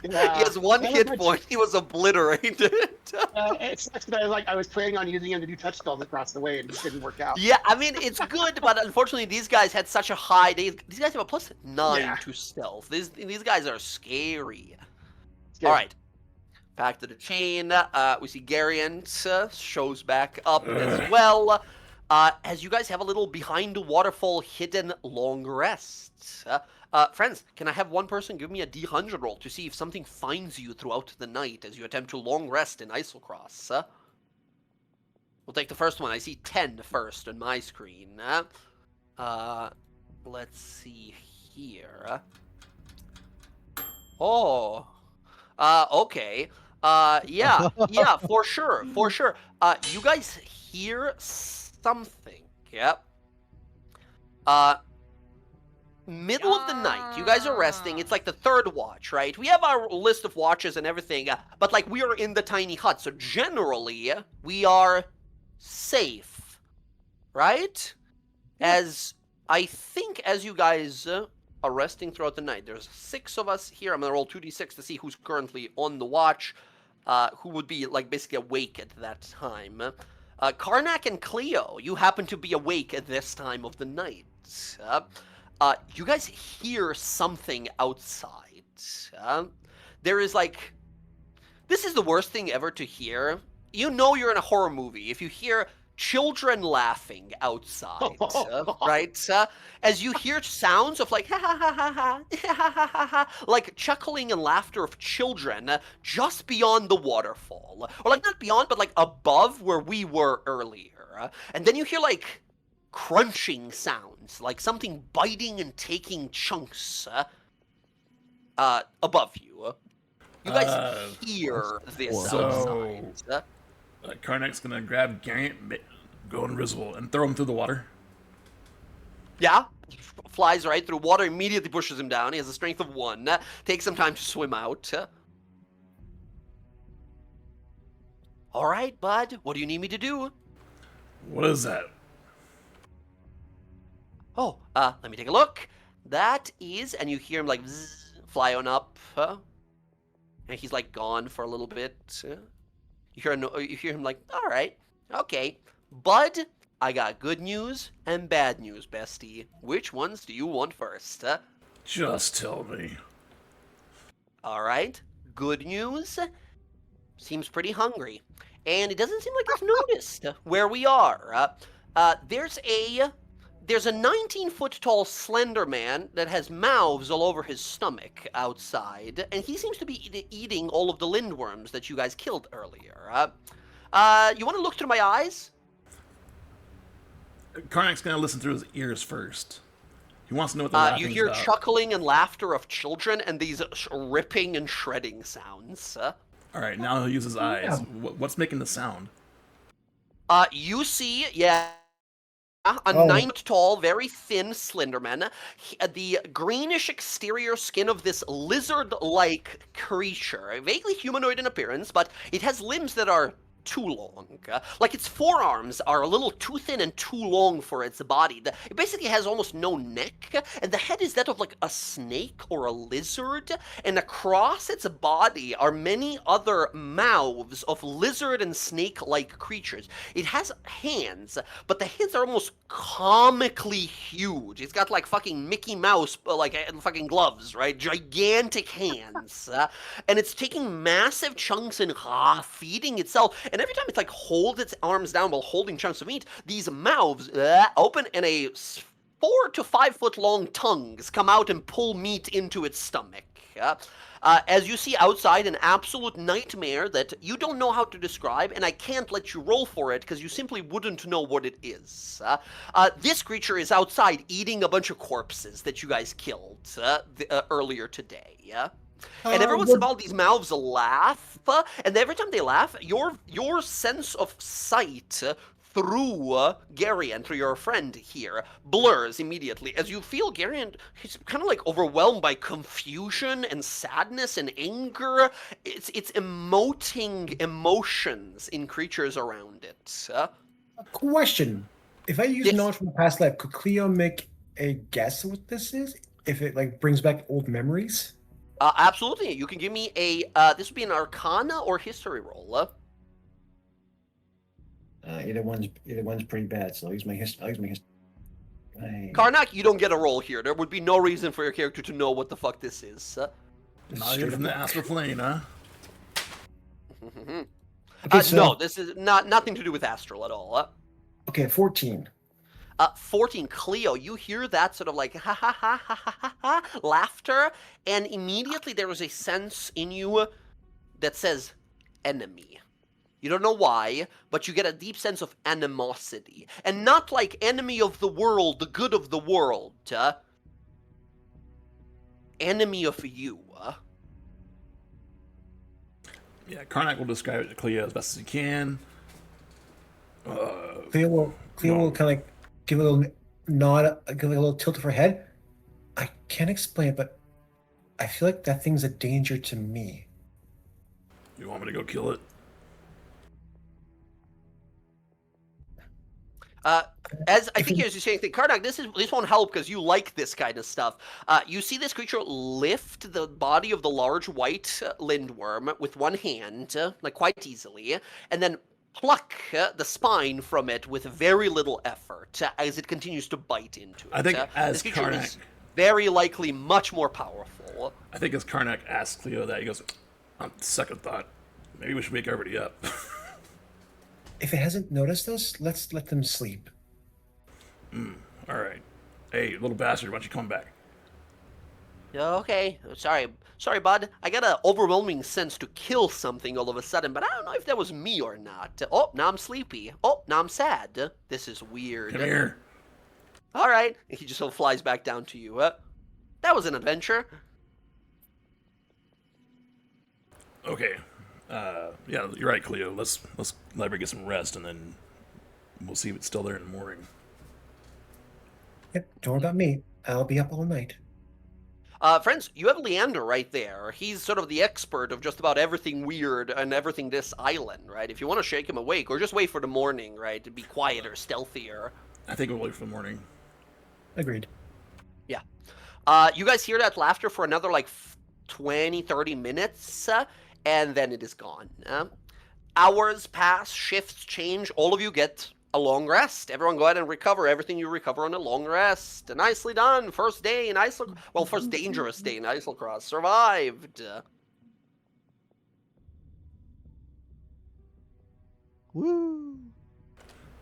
Yeah. He has one hit point. He was obliterated. It sucks that I was planning on using him to do touch spells across the way, and it just didn't work out. Yeah, I mean, it's good, but unfortunately, these guys had such a high. These guys have a +9 Yeah. to stealth. These guys are scary. Good. All right. Back to the chain. We see Gariant shows back up as well. As you guys have a little behind the waterfall hidden long rest. Friends, can I have one person give me a D100 roll to see if something finds you throughout the night as you attempt to long rest in Islecross? We'll take the first one. I see 10 first on my screen. Let's see here. Oh. Okay. Yeah, for sure. You guys hear something. Yep. Middle of the night. You guys are resting. It's like the third watch, right? We have our list of watches and everything, but like we are in the tiny hut, so generally we are safe, right? As I think as you guys are resting throughout the night, there's 6 of us here. I'm gonna roll 2d6 to see who's currently on the watch, who would be like basically awake at that time. Karnak and Cleo, you happen to be awake at this time of the night. You guys hear something outside. There is like, this is the worst thing ever to hear. You know you're in a horror movie if you hear children laughing outside, right? As you hear sounds of like, ha ha ha ha ha, ha ha ha ha, like chuckling and laughter of children just beyond the waterfall. Or like not beyond, but like above where we were earlier. And then you hear like crunching sounds, like something biting and taking chunks above you. You guys hear this outside. Karnak's gonna grab Gariant, go invisible, and throw him through the water. Yeah, flies right through water, immediately pushes him down. He has a strength of 1. Takes some time to swim out. All right, bud. What do you need me to do? What is that? Oh, let me take a look. That is, and you hear him like zzz, fly on up, and he's like gone for a little bit. You hear him like, all right, okay, bud. I got good news and bad news, bestie. Which ones do you want first? Just tell me. All right, good news. Seems pretty hungry, and it doesn't seem like it's noticed where we are. There's a 19-foot tall slender man that has mouths all over his stomach outside, and he seems to be eating all of the lindworms that you guys killed earlier. You want to look through my eyes? Karnak's gonna listen through his ears first. He wants to know what the laughing's You hear about. chuckling and laughter of children and these ripping and shredding sounds. All right, now he'll use his eyes. What's making the sound? You see, yeah, a 9-foot tall, very thin Slenderman. The greenish exterior skin of this lizard-like creature, vaguely humanoid in appearance, but it has limbs that are too long. Like its forearms are a little too thin and too long for its body. It basically has almost no neck, and the head is that of like a snake or a lizard, and across its body are many other mouths of lizard and snake-like creatures. It has hands, but the hands are almost comically huge. It's got like fucking Mickey Mouse, like fucking gloves, right? Gigantic hands. And it's taking massive chunks and feeding itself. And every time it like holds its arms down while holding chunks of meat, these mouths open and 4 to 5 foot long tongues come out and pull meat into its stomach. As you see outside, an absolute nightmare that you don't know how to describe, and I can't let you roll for it because you simply wouldn't know what it is. This creature is outside eating a bunch of corpses that you guys killed earlier today. And every once in a while, these mouths laugh, and every time they laugh, your sense of sight through Garion, through your friend here, blurs immediately as you feel Garion, he's kind of like overwhelmed by confusion and sadness and anger. It's emoting emotions in creatures around it. Question. If I use Yes. knowledge from the past life, could Cleo make a guess what this is? If it like brings back old memories? Absolutely. You can give me a, this would be an Arcana or History roll. Either one's pretty bad, so I'll use my history. Karnak, you don't get a roll here. There would be no reason for your character to know what the fuck this is. Not even from the astral plane, huh? Okay, No, this is nothing to do with Astral at all. Okay, 14. 14, Cleo, you hear that sort of like ha ha ha ha ha ha ha laughter, and immediately there is a sense in you that says enemy. You don't know why, but you get a deep sense of animosity. And not like enemy of the world, the good of the world. Enemy of you. Yeah, Karnak will describe it to Cleo as best as he can. Cleo will kind of like give a little nod, give a little tilt of her head. I can't explain it, but I feel like that thing's a danger to me. You want me to go kill it? As I think as you're saying, Karnak, this won't help because you like this kind of stuff. You see this creature lift the body of the large white lindworm with one hand, like quite easily, and then pluck the spine from it with very little effort as it continues to bite into it. I think as this creature Karnak, is very likely much more powerful. I think as Karnak asks Cleo that, he goes, on second thought, maybe we should wake everybody up. If it hasn't noticed us, let's let them sleep. All right. Hey, little bastard, why don't you come back? Okay, sorry, bud. I got an overwhelming sense to kill something all of a sudden, but I don't know if that was me or not. Oh, now I'm sleepy. Oh, now I'm sad. This is weird. Come here. All right, and he just sort of flies back down to you. That was an adventure. Okay. Yeah, you're right, Cleo. Let's let her get some rest, and then we'll see if it's still there in the morning. Yep, don't worry about me. I'll be up all night. Friends, you have Leander right there. He's sort of the expert of just about everything weird and everything this island, right? If you want to shake him awake, or just wait for the morning, right, to be quieter, stealthier. I think we'll wait for the morning. Agreed. Yeah. You guys hear that laughter for another, like, 20, 30 minutes, and then it is gone. Hours pass, shifts change, all of you get a long rest. Everyone go ahead and recover everything you recover on a long rest. Nicely done. First day in first dangerous day in Islecross. Survived. Woo!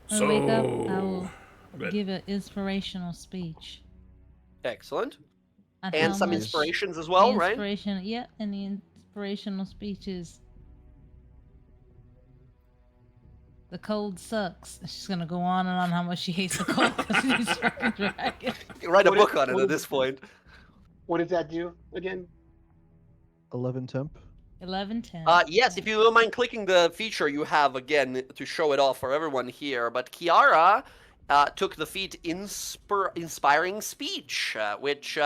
When I wake up, I So, will go ahead. give an inspirational speech. Excellent. on And how some much inspirations as well, right? inspiration, yeah, and the inspirational speech is the cold sucks. She's gonna go on and on how much she hates the cold because she's fucking dragon. You write a What book if- on it what at if- this point. What does that do again? 11 temp. 11:10. Yes, if you don't mind clicking the feature you have again to show it off for everyone here. But Kiara took the feat Inspiring Speech, which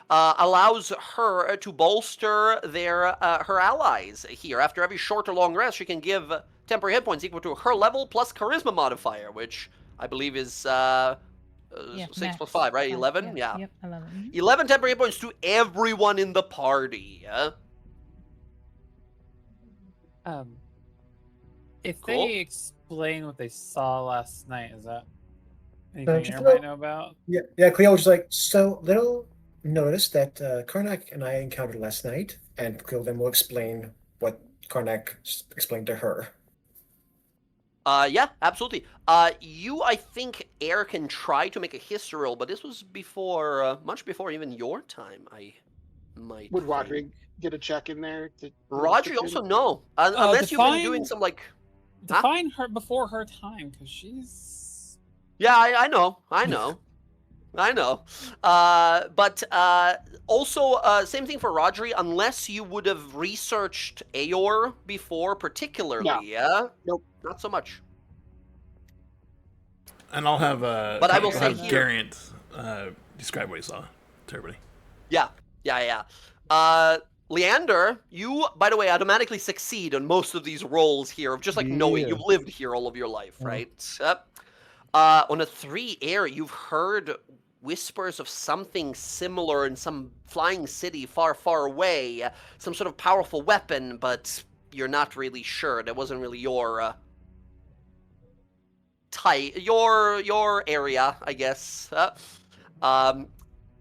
allows her to bolster her allies here. After every short or long rest, she can give temporary hit points equal to her level plus charisma modifier, which I believe is Yeah, 6 max. plus 5, right? 11? Yeah. Yeah. Yep, 11. 11 temporary hit points to everyone in the party. If Cool. they explain what they saw last night, is that anything just you a might little- know about? Yeah, Cleo was just like, so little notice that Karnak and I encountered last night, and Cleo then will explain what Karnak explained to her. Yeah, absolutely. You, I think, Air can try to make a history roll, but this was before, much before even your time, I might Would think. Roderick get a check in there? To Rodri also no. Unless you've been doing some, like... Define her before her time, because she's... Yeah, I know. I know. But also, same thing for Rodri, unless you would have researched Aor before, particularly, yeah? Nope. Not so much. And I'll have But I will say have here- Gariant describe what he saw to everybody. Yeah. Leander, you, by the way, automatically succeed on most of these rolls here of just like knowing Yeah. you've lived here all of your life, right? On a 3 Air, you've heard whispers of something similar in some flying city far, far away. Some sort of powerful weapon, but you're not really sure. That wasn't really your your area, I guess.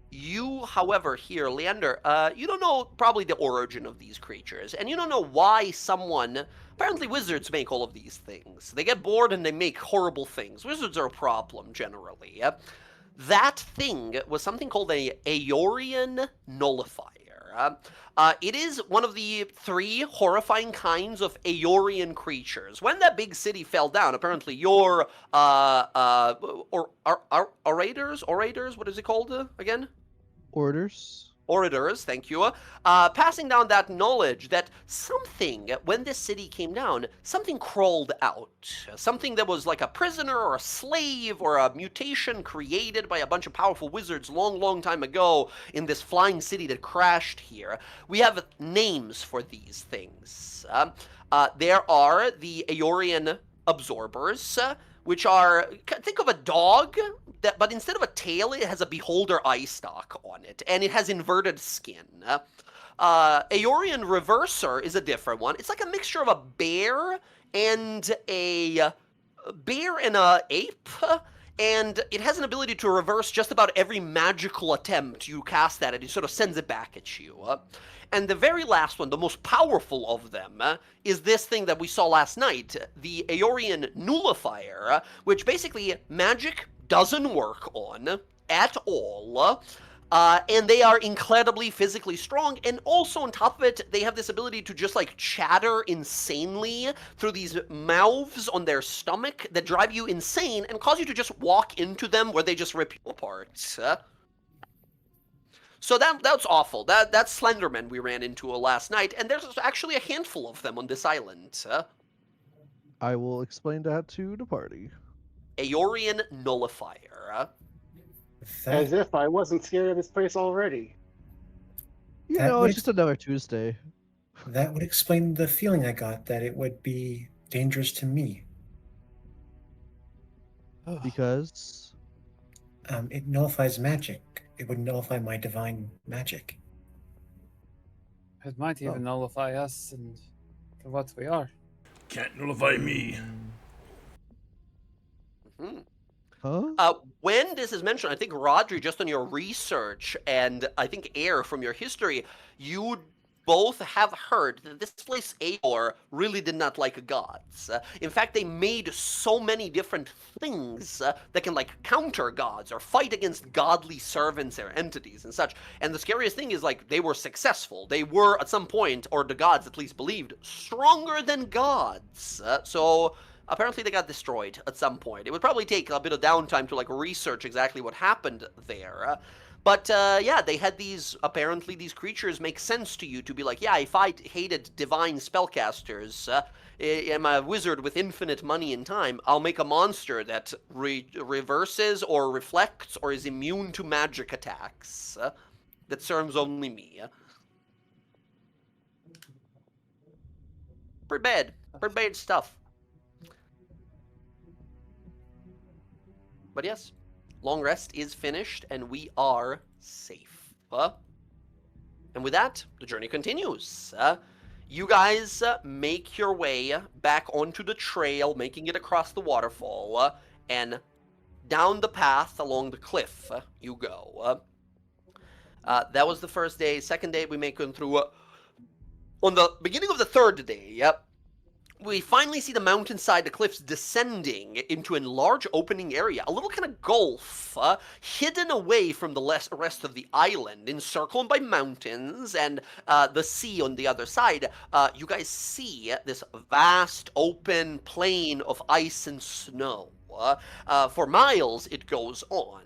You, however, here, Leander, you don't know probably the origin of these creatures, and you don't know why someone. Apparently, wizards make all of these things. They get bored and they make horrible things. Wizards are a problem generally. That thing was something called a Aeorian nullifier. It is one of the 3 horrifying kinds of Aeorian creatures. When that big city fell down, apparently your orators, what is it called again? Orators, thank you. Passing down that knowledge that something, when this city came down, something crawled out. Something that was like a prisoner or a slave or a mutation created by a bunch of powerful wizards long, long time ago in this flying city that crashed here. We have names for these things. There are the Aeorian absorbers, which are, think of a dog, but instead of a tail, it has a beholder eye stalk on it, and it has inverted skin. Aeorian reverser is a different one. It's like a mixture of a bear and a ape, and it has an ability to reverse just about every magical attempt you cast at it. It sort of sends it back at you. And the very last one, the most powerful of them, is this thing that we saw last night, the Aeorian nullifier, which basically magic doesn't work on at all. And they are incredibly physically strong, and also on top of it, they have this ability to just like chatter insanely through these mouths on their stomach that drive you insane and cause you to just walk into them where they just rip you apart. So that's awful. That's Slenderman we ran into last night, and there's actually a handful of them on this island. I will explain that to the party. Aeorian nullifier. As if I wasn't scared of this place already. You That know, would it's just another Tuesday. That would explain the feeling I got that it would be dangerous to me. Because It nullifies magic. It would nullify my divine magic. It might even nullify us and for what we are. Can't nullify me. Mhm. huh? When this is mentioned, I think Rodri, just on your research, and I think Air from your history, you both have heard that this place, Aor, really did not like gods. In fact, they made so many different things that can like counter gods or fight against godly servants or entities and such. And the scariest thing is like they were successful. They were at some point, or the gods at least believed, stronger than gods. So apparently they got destroyed at some point. It would probably take a bit of downtime to like research exactly what happened there. But yeah, they had apparently these creatures make sense to you to be like, yeah, if I hated divine spellcasters, am a wizard with infinite money and time, I'll make a monster that reverses or reflects or is immune to magic attacks that serves only me. Pretty bad stuff. But yes, long rest is finished, and we are safe. And with that, the journey continues. You guys make your way back onto the trail, making it across the waterfall, and down the path along the cliff you go. That was the first day. Second day, we make it through. On the beginning of the third day, we finally see the mountainside, the cliffs descending into a large opening area, a little kind of gulf, hidden away from the rest of the island, encircled by mountains and the sea on the other side. You guys see this vast open plain of ice and snow. For miles it goes on,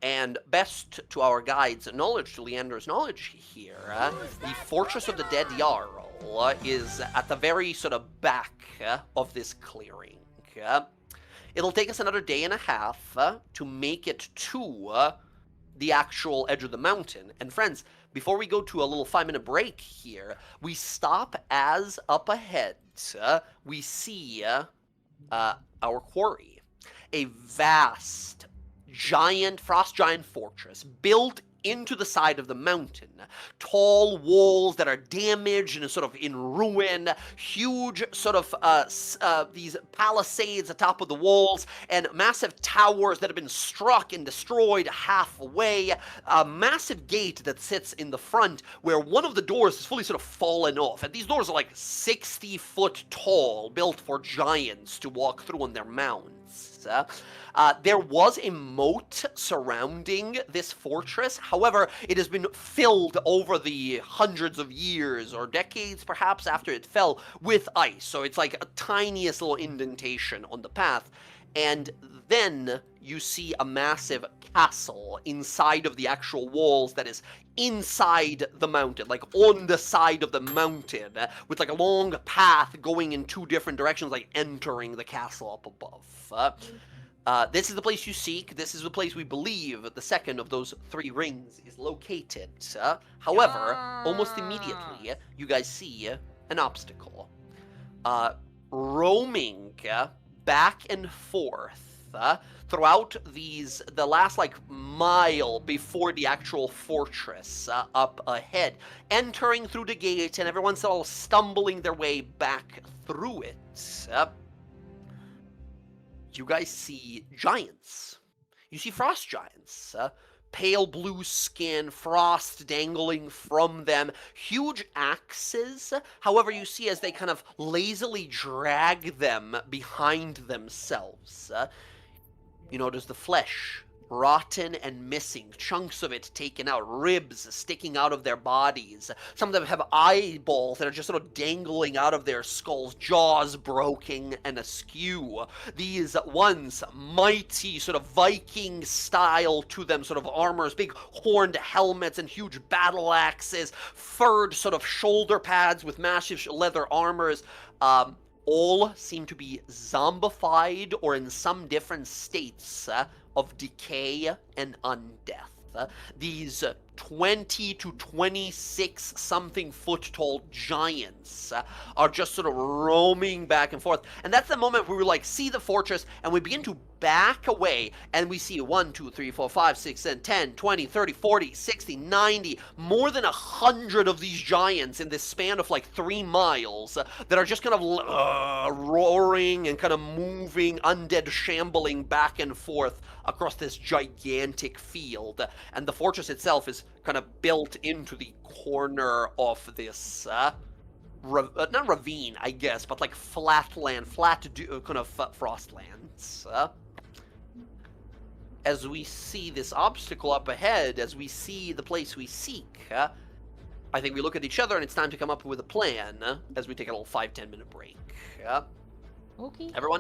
and best to our guide's knowledge, to Leander's knowledge here, the Fortress of the Dead Jarl is at the very sort of back of this clearing. It'll take us another day and a half to make it to the actual edge of the mountain. And friends, before we go to a little 5-minute break here, we stop as up ahead we see our quarry. A vast, frost giant fortress built into the side of the mountain. Tall walls that are damaged and sort of in ruin, huge sort of these palisades atop of the walls, and massive towers that have been struck and destroyed halfway. A massive gate that sits in the front where one of the doors is fully sort of fallen off. And these doors are like 60 foot tall, built for giants to walk through on their mounds. There was a moat surrounding this fortress. However, it has been filled over the hundreds of years or decades, perhaps, after it fell with ice. So it's like a tiniest little indentation on the path. And then you see a massive castle inside of the actual walls that is inside the mountain, like on the side of the mountain, with like a long path going in two different directions, like entering the castle up above. This is the place you seek. This is the place we believe the second of those 3 rings is located. However, almost immediately, you guys see an obstacle. Roaming back and forth throughout the last like mile before the actual fortress up ahead, entering through the gate, and everyone's all stumbling their way back through it. You guys see giants. You see frost giants. Pale blue skin, frost dangling from them, huge axes. However, you see as they kind of lazily drag them behind themselves. You notice the flesh, rotten and missing, chunks of it taken out, ribs sticking out of their bodies. Some of them have eyeballs that are just sort of dangling out of their skulls, jaws broken and askew. These ones, mighty sort of Viking style to them, sort of armors, big horned helmets and huge battle axes, furred sort of shoulder pads with massive leather armors. All seem to be zombified or in some different states of decay and undeath. These 20 to 26 something foot tall giants are just sort of roaming back and forth. And that's the moment where we like see the fortress and we begin to back away, and we see 1, 2, 3, 4, 5, 6, 7, 10, 20, 30, 40, 60, 90, more than 100 of these giants in this span of like 3 miles that are just kind of roaring and kind of moving, undead shambling back and forth across this gigantic field. And the fortress itself is kind of built into the corner of this not ravine, I guess, but like flat kind of frostlands. As we see this obstacle up ahead, as we see the place we seek, I think we look at each other and it's time to come up with a plan as we take a little 5-10 minute break. Okay. Everyone?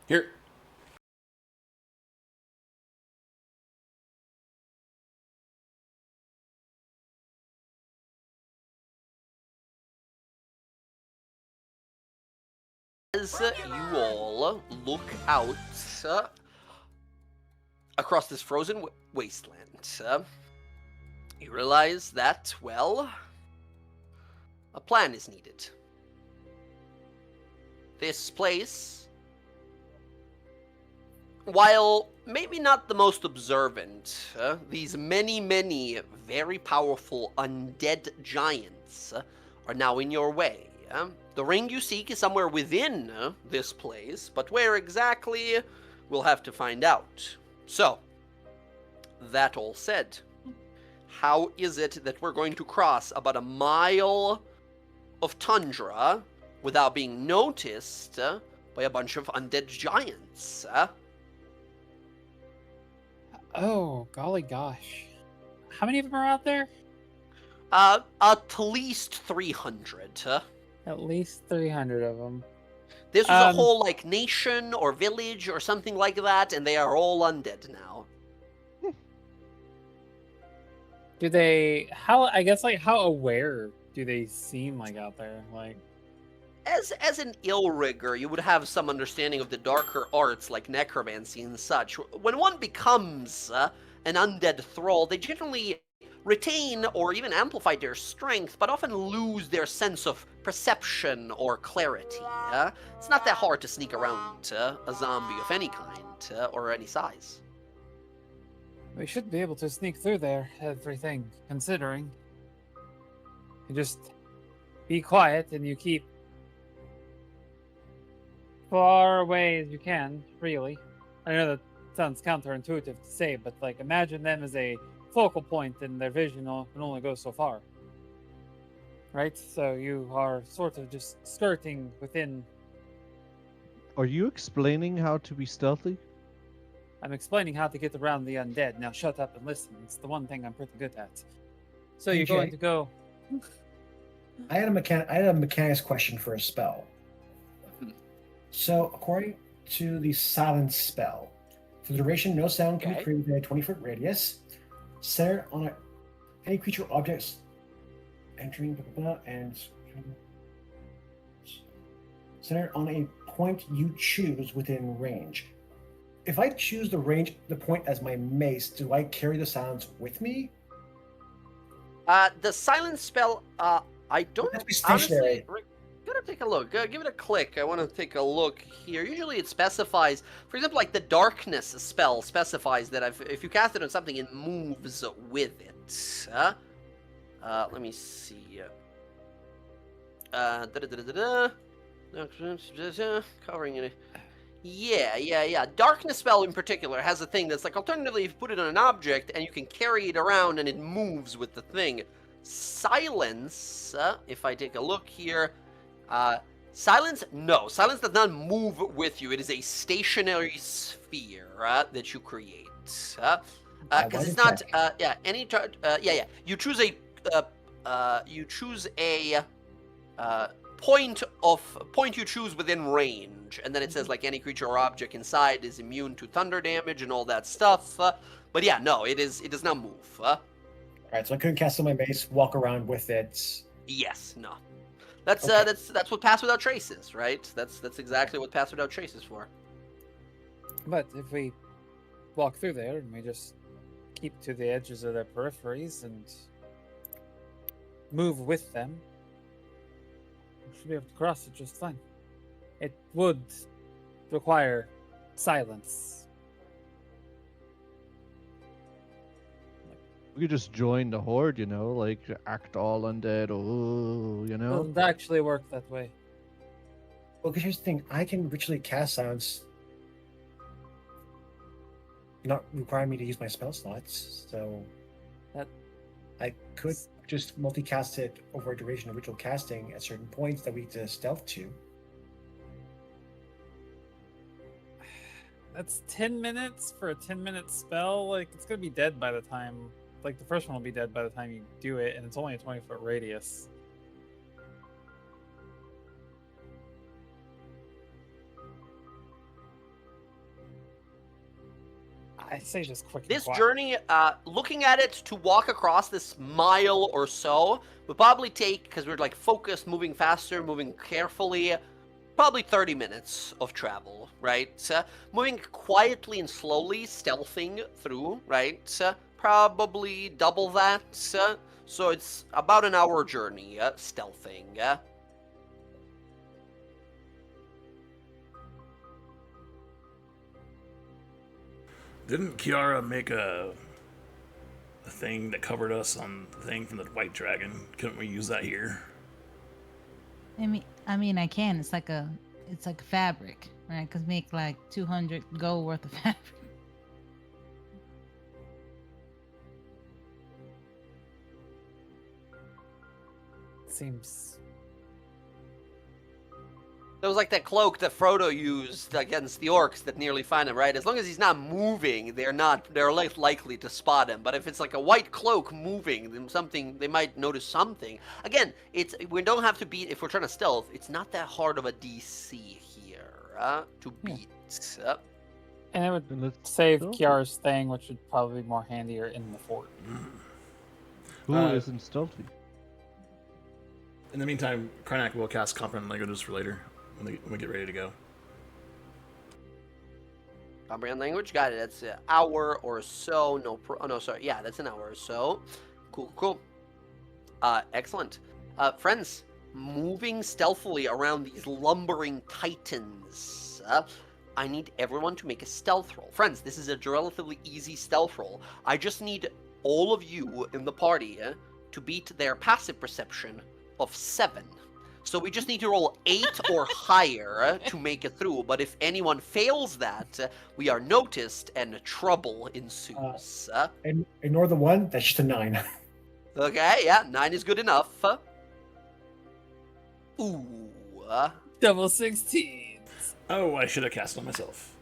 Here. As you all look out across this frozen wasteland, you realize that, well, a plan is needed. This place, while maybe not the most observant, these many very powerful undead giants are now in your way. The ring you seek is somewhere within this place, but where exactly, we'll have to find out. So, that all said, how is it that we're going to cross about a mile of tundra without being noticed by a bunch of undead giants? Oh, golly gosh. How many of them are out there? At least 300. At least 300 of them. This was a whole, like, nation or village or something like that, and they are all undead now. Do they, how aware do they seem like out there? Like, As an ill-rigger, you would have some understanding of the darker arts like necromancy and such. When one becomes an undead thrall, they generally retain or even amplify their strength, but often lose their sense of perception or clarity. It's not that hard to sneak around a zombie of any kind or any size. we should be able to sneak through there, everything considering. You just be quiet and you keep far away as you can, really. I know that sounds counterintuitive to say, but like imagine them as a focal point and their vision can only go so far. Right? So you are sort of just skirting within. Are you explaining how to be stealthy? I'm explaining how to get around the undead. Now shut up and listen. It's the one thing I'm pretty good at. So you're going to go. I had a mechanics question for a spell. So, according to the silence spell, for the duration, no sound can be created within a 20-foot radius. Centered on any creature or objects entering and centered on a point you choose within range. If I choose the point as my mace, do I carry the silence with me? The silence spell, I don't That'd be stationary. honestly. Gotta take a look. Give it a click. I want to take a look here. Usually it specifies, for example, like the darkness spell specifies that if you cast it on something, it moves with it. Let me see. Covering it. Yeah. Darkness spell in particular has a thing that's like, alternatively, if you put it on an object and you can carry it around and it moves with the thing. Silence, if I take a look here, silence does not move with you. It is a stationary sphere that you create. Because it's not, you choose a point you choose within range, and then it says like any creature or object inside is immune to thunder damage and all that stuff. But yeah, no, it does not move. Alright, so I couldn't cast on my mace, walk around with it. Yes, no. That's Okay. That's what Pass Without Trace is, right? That's exactly what Pass Without Trace is for. But if we walk through there and we just keep to the edges of their peripheries and move with them, we should be able to cross it just fine. It would require silence. We could just join the horde, like act all undead. Oh, It doesn't actually work that way. Well, because here's the thing, I can ritually cast silence, not requiring me to use my spell slots, so That- I could just multicast it over a duration of ritual casting at certain points that we to stealth to. That's 10 minutes for a 10-minute spell. Like, it's gonna be dead by the time. Like, the first one will be dead by the time you do it, and it's only a 20-foot radius. I say just quick. and This quiet. journey, looking at it, to walk across this mile or so would probably take, because we're like focused, moving faster, moving carefully, probably 30 minutes of travel, right? Moving quietly and slowly, stealthing through, right? Probably double that. So it's about an hour journey, stealthing. Didn't Kiara make a thing that covered us on the thing from the White Dragon? Couldn't we use that here? I mean, I can. It's like fabric, right? Cause make like 200 gold worth of fabric. Seems. It was like that cloak that Frodo used against the orcs that nearly find him, right? As long as he's not moving, they're less likely to spot him. But if it's like a white cloak moving, then they might notice something. Again, we don't have to beat, if we're trying to stealth, it's not that hard of a DC here to beat. And it would Then let's save stealth. Kiara's thing, which would probably be more handier in the fort. Who Uh, isn't stealthy? In the meantime, Karnak will cast Comprehend Languages for later when we get ready to go. Comprehend language, got it. That's an hour or so. No, sorry. Yeah, that's an hour or so. Cool. Excellent. Friends, moving stealthily around these lumbering titans. I need everyone to make a stealth roll. Friends, this is a relatively easy stealth roll. I just need all of you in the party to beat their passive perception of 7. So we just need to roll 8 or higher to make it through. But if anyone fails that, we are noticed and trouble ensues. And ignore the 1. That's just a 9. Okay, yeah, 9 is good enough. Ooh. Double 16. Oh, I should have cast on myself.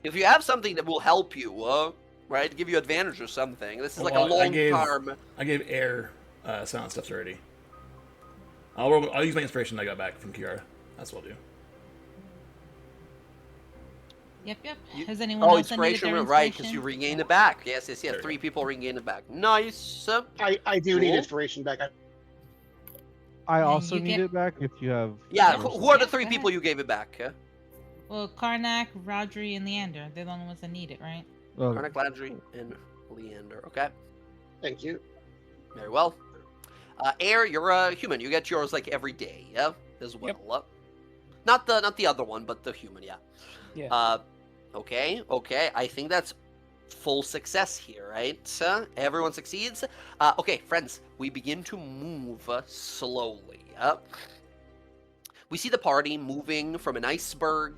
If you have something that will help you, right, give you advantage or something. This is like a Well, long term. I gave air silent stuff already. I'll use my inspiration I got back from Kiara. That's what I'll do. Yep. You- Has anyone else that needed inspiration, their right? Because inspiration? you regain it back. Yes. There you 3 go. people regain it back. Nice. I do need Cool. inspiration back. I and also you need get- it back if you have. Yeah. more Who are the Yeah, 3 go people ahead. you gave it back? Well, Karnak, Rodri, and Leander. They're the only ones that need it, right? Oh, Karnak, Landry, and Leander. Okay. Thank you. Very well. Air, you're a human. You get yours like every day, yeah, as well. Not the other one, but the human, yeah. Yeah. Okay. I think that's full success here, right? Everyone succeeds. Okay, friends, we begin to move slowly. We see the party moving from an iceberg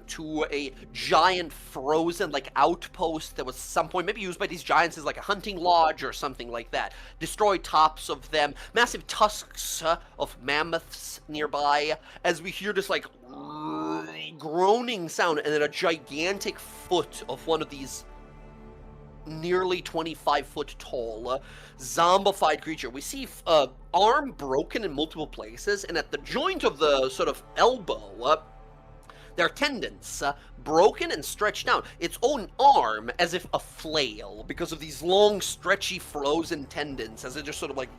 to a giant frozen like outpost that was at some point maybe used by these giants as like a hunting lodge or something like that. Destroyed tops of them, massive tusks of mammoths nearby, as we hear this like groaning sound, and then a gigantic foot of one of these nearly 25-foot tall zombified creature. We see arm broken in multiple places, and at the joint of the sort of elbow, there are tendons broken and stretched out. Its own arm as if a flail because of these long, stretchy, frozen tendons as it just sort of like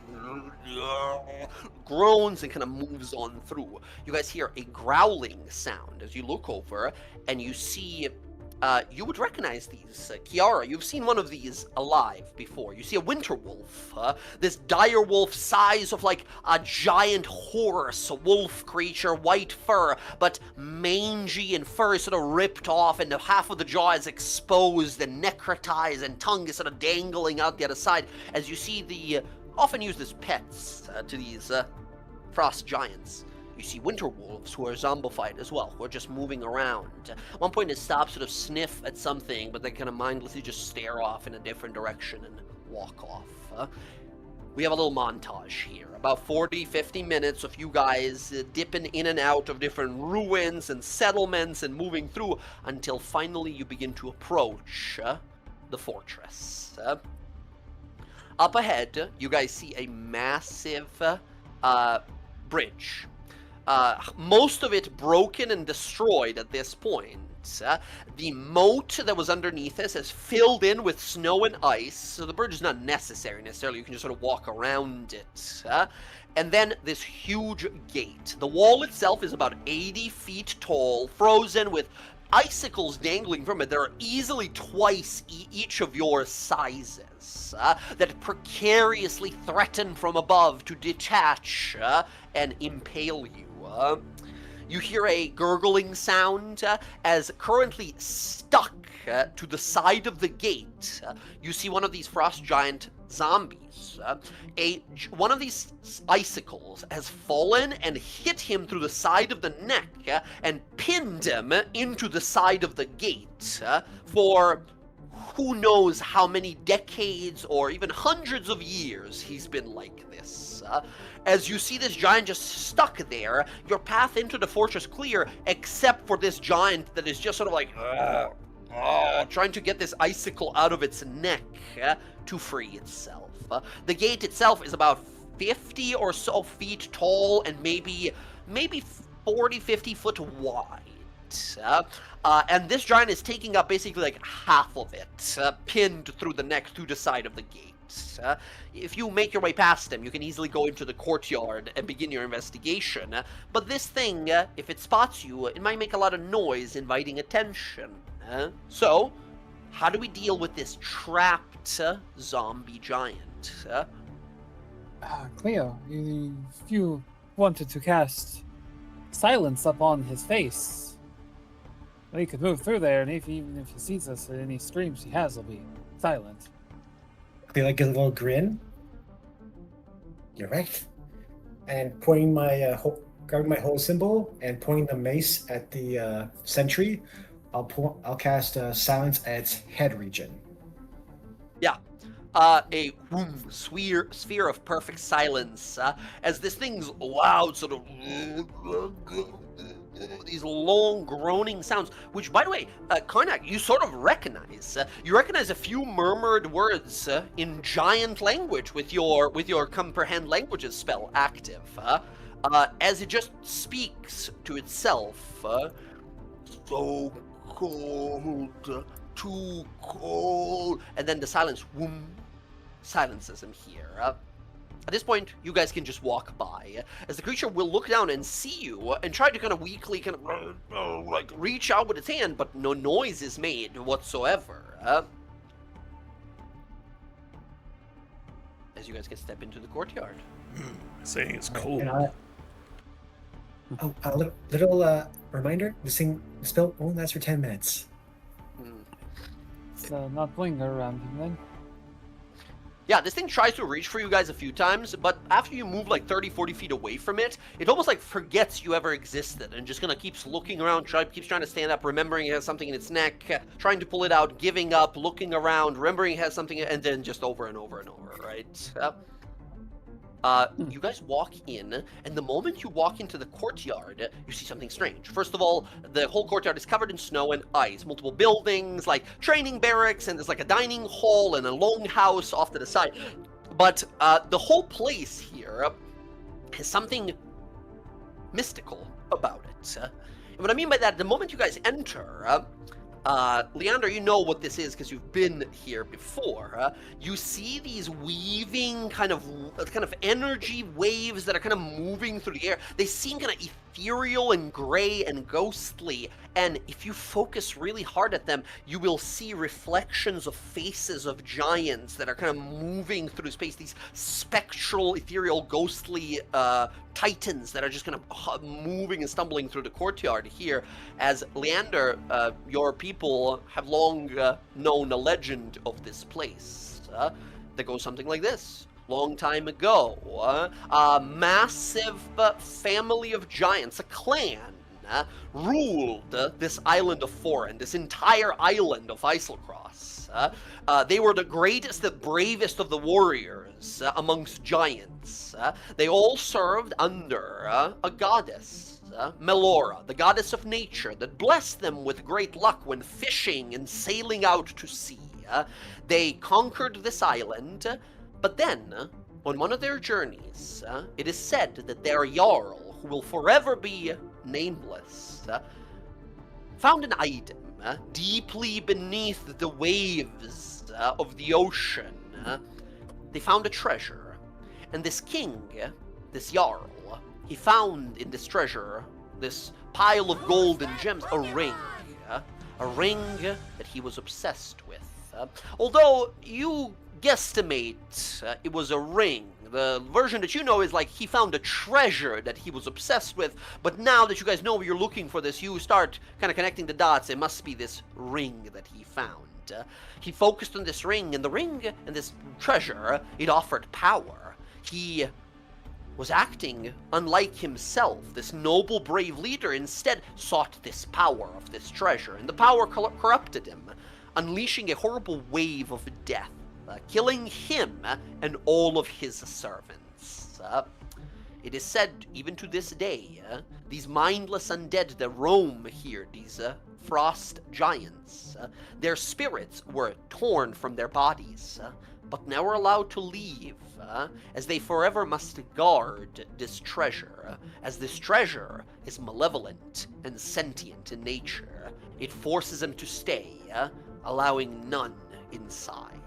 groans and kind of moves on through. You guys hear a growling sound as you look over, and you see you would recognize these. Kiara, you've seen one of these alive before. You see a winter wolf, this dire wolf size of like a giant horse, a wolf creature, white fur, but mangy and fur is sort of ripped off, and half of the jaw is exposed and necrotized, and tongue is sort of dangling out the other side, as you see the, often used as pets to these frost giants. You see winter wolves who are zombified as well, who are just moving around. At one point it stops, sort of sniff at something, but they kind of mindlessly just stare off in a different direction and walk off. We have a little montage here, about 40-50 minutes of you guys dipping in and out of different ruins and settlements and moving through until finally you begin to approach the fortress. Up ahead, you guys see a massive bridge. Most of it broken and destroyed at this point. The moat that was underneath this is filled in with snow and ice, so the bridge is not necessary necessarily. You can just sort of walk around it. And then this huge gate. The wall itself is about 80 feet tall, frozen with icicles dangling from it. There are easily twice each of your sizes that precariously threaten from above to detach and impale you. You hear a gurgling sound as currently stuck to the side of the gate. You see one of these frost giant zombies. One of these icicles has fallen and hit him through the side of the neck and pinned him into the side of the gate for who knows how many decades or even hundreds of years he's been like this. As you see this giant just stuck there, your path into the fortress clear, except for this giant that is just sort of like trying to get this icicle out of its neck to free itself. The gate itself is about 50 or so feet tall and maybe 40, 50 foot wide. And this giant is taking up basically like half of it, pinned through the neck through the side of the gate. If you make your way past him, you can easily go into the courtyard and begin your investigation. But this thing, if it spots you, it might make a lot of noise, inviting attention. So, how do we deal with this trapped zombie giant? Cleo, if you wanted to cast silence upon his face, well, he could move through there, and even if he sees us, any screams he has will be silent. They like a little grin. You're right. And pointing my grabbing my whole symbol and pointing the mace at the sentry, I'll cast silence at its head region. Yeah. A sphere of perfect silence as this thing's loud sort of these long groaning sounds, which by the way, Karnak, you sort of recognize. You recognize a few murmured words in giant language with your comprehend languages spell active, as it just speaks to itself. So cold, too cold, and then the silence silences him here. At this point, you guys can just walk by, as the creature will look down and see you and try to kind of weakly kind of like reach out with its hand, but no noise is made whatsoever. As you guys can step into the courtyard. Saying it's cold. A little reminder: the spell only lasts for 10 minutes. So not linger around him then. Yeah, this thing tries to reach for you guys a few times, but after you move like 30, 40 feet away from it, it almost like forgets you ever existed and just kind of keeps looking around, keeps trying to stand up, remembering it has something in its neck, trying to pull it out, giving up, looking around, remembering it has something, and then just over and over and over, right? You guys walk in, and the moment you walk into the courtyard, you see something strange. First of all, the whole courtyard is covered in snow and ice. Multiple buildings, like training barracks, and there's like a dining hall and a longhouse off to the side. But the whole place here has something mystical about it. And what I mean by that, the moment you guys enter, Leander, you know what this is because you've been here before. You see these weaving kind of energy waves that are kind of moving through the air. They seem kind of ethereal and gray and ghostly, and if you focus really hard at them, you will see reflections of faces of giants that are kind of moving through space, these spectral, ethereal, ghostly titans that are just kind of moving and stumbling through the courtyard here. As Leander, your people have long known a legend of this place that goes something like this. Long time ago, a massive family of giants, a clan, ruled this island of Foreign, this entire island of Eiselcross. They were the greatest, the bravest of the warriors amongst giants. They all served under a goddess, Melora, the goddess of nature, that blessed them with great luck when fishing and sailing out to sea. They conquered this island, but then, on one of their journeys, it is said that their Jarl, who will forever be nameless, found an item deeply beneath the waves of the ocean. They found a treasure, and this king, this Jarl, he found in this treasure, this pile of gold and gems, a ring that he was obsessed with. Although you guesstimate it was a ring. The version that you know is like he found a treasure that he was obsessed with, but now that you guys know you're looking for this, you start kind of connecting the dots. It must be this ring that he found. He focused on this ring, and the ring and this treasure, it offered power. He was acting unlike himself. This noble, brave leader instead sought this power of this treasure, and the power corrupted him, unleashing a horrible wave of death, killing him and all of his servants. It is said, even to this day, these mindless undead that roam here, these frost giants, their spirits were torn from their bodies, but never allowed to leave, as they forever must guard this treasure, as this treasure is malevolent and sentient in nature. It forces them to stay, allowing none inside.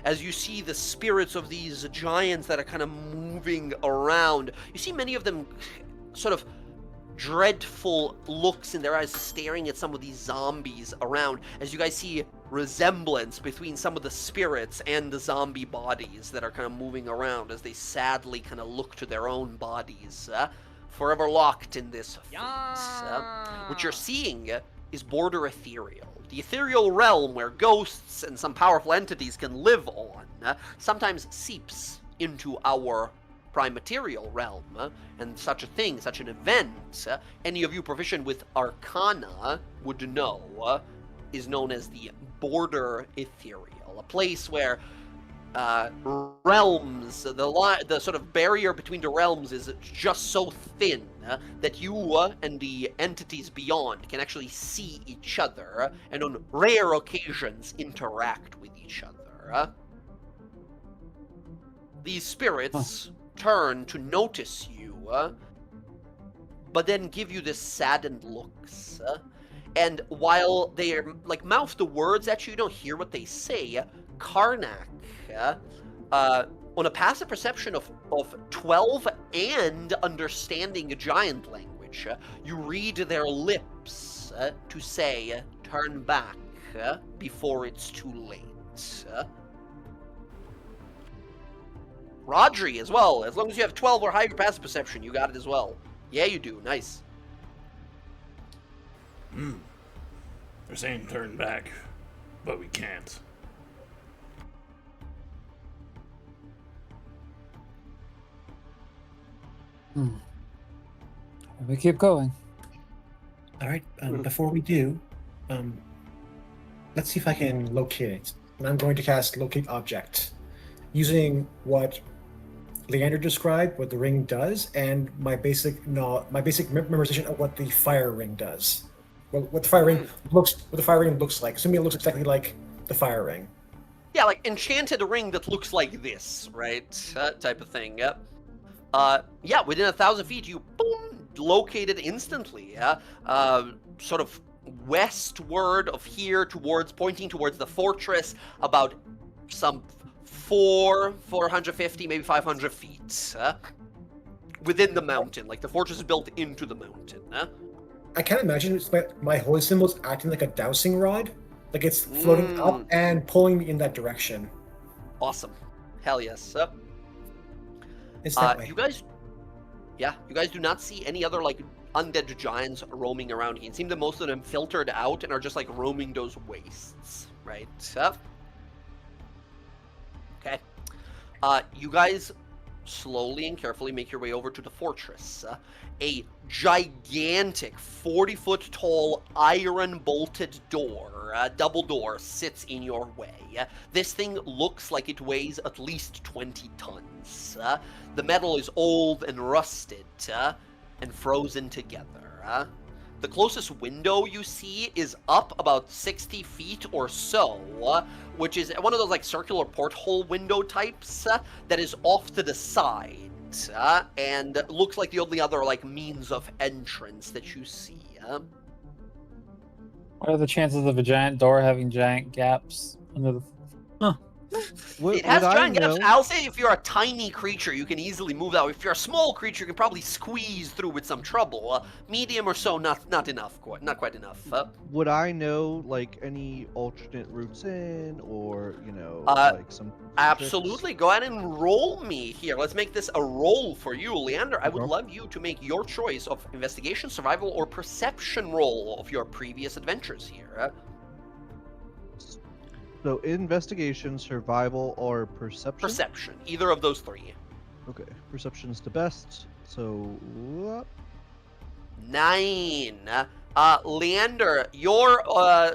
As you see the spirits of these giants that are kind of moving around, you see many of them sort of dreadful looks in their eyes, staring at some of these zombies around, as you guys see resemblance between some of the spirits and the zombie bodies that are kind of moving around as they sadly kind of look to their own bodies, forever locked in this fate. What you're seeing is border ethereal. The ethereal realm where ghosts and some powerful entities can live on sometimes seeps into our prime material realm, and such a thing, such an event, any of you proficient with Arcana would know, is known as the border ethereal, a place where realms, the sort of barrier between the realms is just so thin that you and the entities beyond can actually see each other, and on rare occasions interact with each other. These spirits turn to notice you, but then give you this saddened looks. And while they like mouth the words at you, you don't hear what they say. Karnak, on a passive perception of 12 and understanding giant language, you read their lips to say, "Turn back before it's too late." Rodri as well. As long as you have 12 or higher passive perception, you got it as well. Yeah, you do. Nice. They're saying turn back, but we can't. We keep going. All right. Before we do, let's see if I can locate it. And I'm going to cast Locate Object, using what Leander described, what the ring does, and my basic memorization of what the fire ring does. What the fire ring looks like. Assuming it looks exactly like the fire ring. Yeah, like enchanted ring that looks like this, right? Type of thing. Yep. Yeah, within 1,000 feet, you boom, located instantly. Sort of westward of here, pointing towards the fortress, about some 450, maybe 500 feet within the mountain. Like the fortress is built into the mountain. I can't imagine it's my holy symbol is acting like a dowsing rod, like it's floating up and pulling me in that direction. Awesome, hell yes. It's that way. You guys do not see any other like undead giants roaming around here. It seems that most of them filtered out and are just like roaming those wastes, right? Okay. You guys slowly and carefully make your way over to the fortress. A gigantic 40-foot tall iron bolted door, double door, sits in your way. This thing looks like it weighs at least 20 tons. The metal is old and rusted and frozen together. The closest window you see is up about 60 feet or so, which is one of those like circular porthole window types that is off to the side, and looks like the only other like means of entrance that you see. What are the chances of a giant door having giant gaps under the? It has Would I giant gaps. know? I'll say if you're a tiny creature, you can easily move that way. If you're a small creature, you can probably squeeze through with some trouble. Medium or so, not enough, not quite enough. Would I know like any alternate routes in, or Uh, like some Absolutely. Go ahead and roll me here. Let's make this a roll for you, Leander. I would Okay. love you to make your choice of investigation, survival, or perception roll of your previous adventures here. So investigation, survival, or perception? Perception. Either of those three. Okay, perception's the best. So 9. Leander, your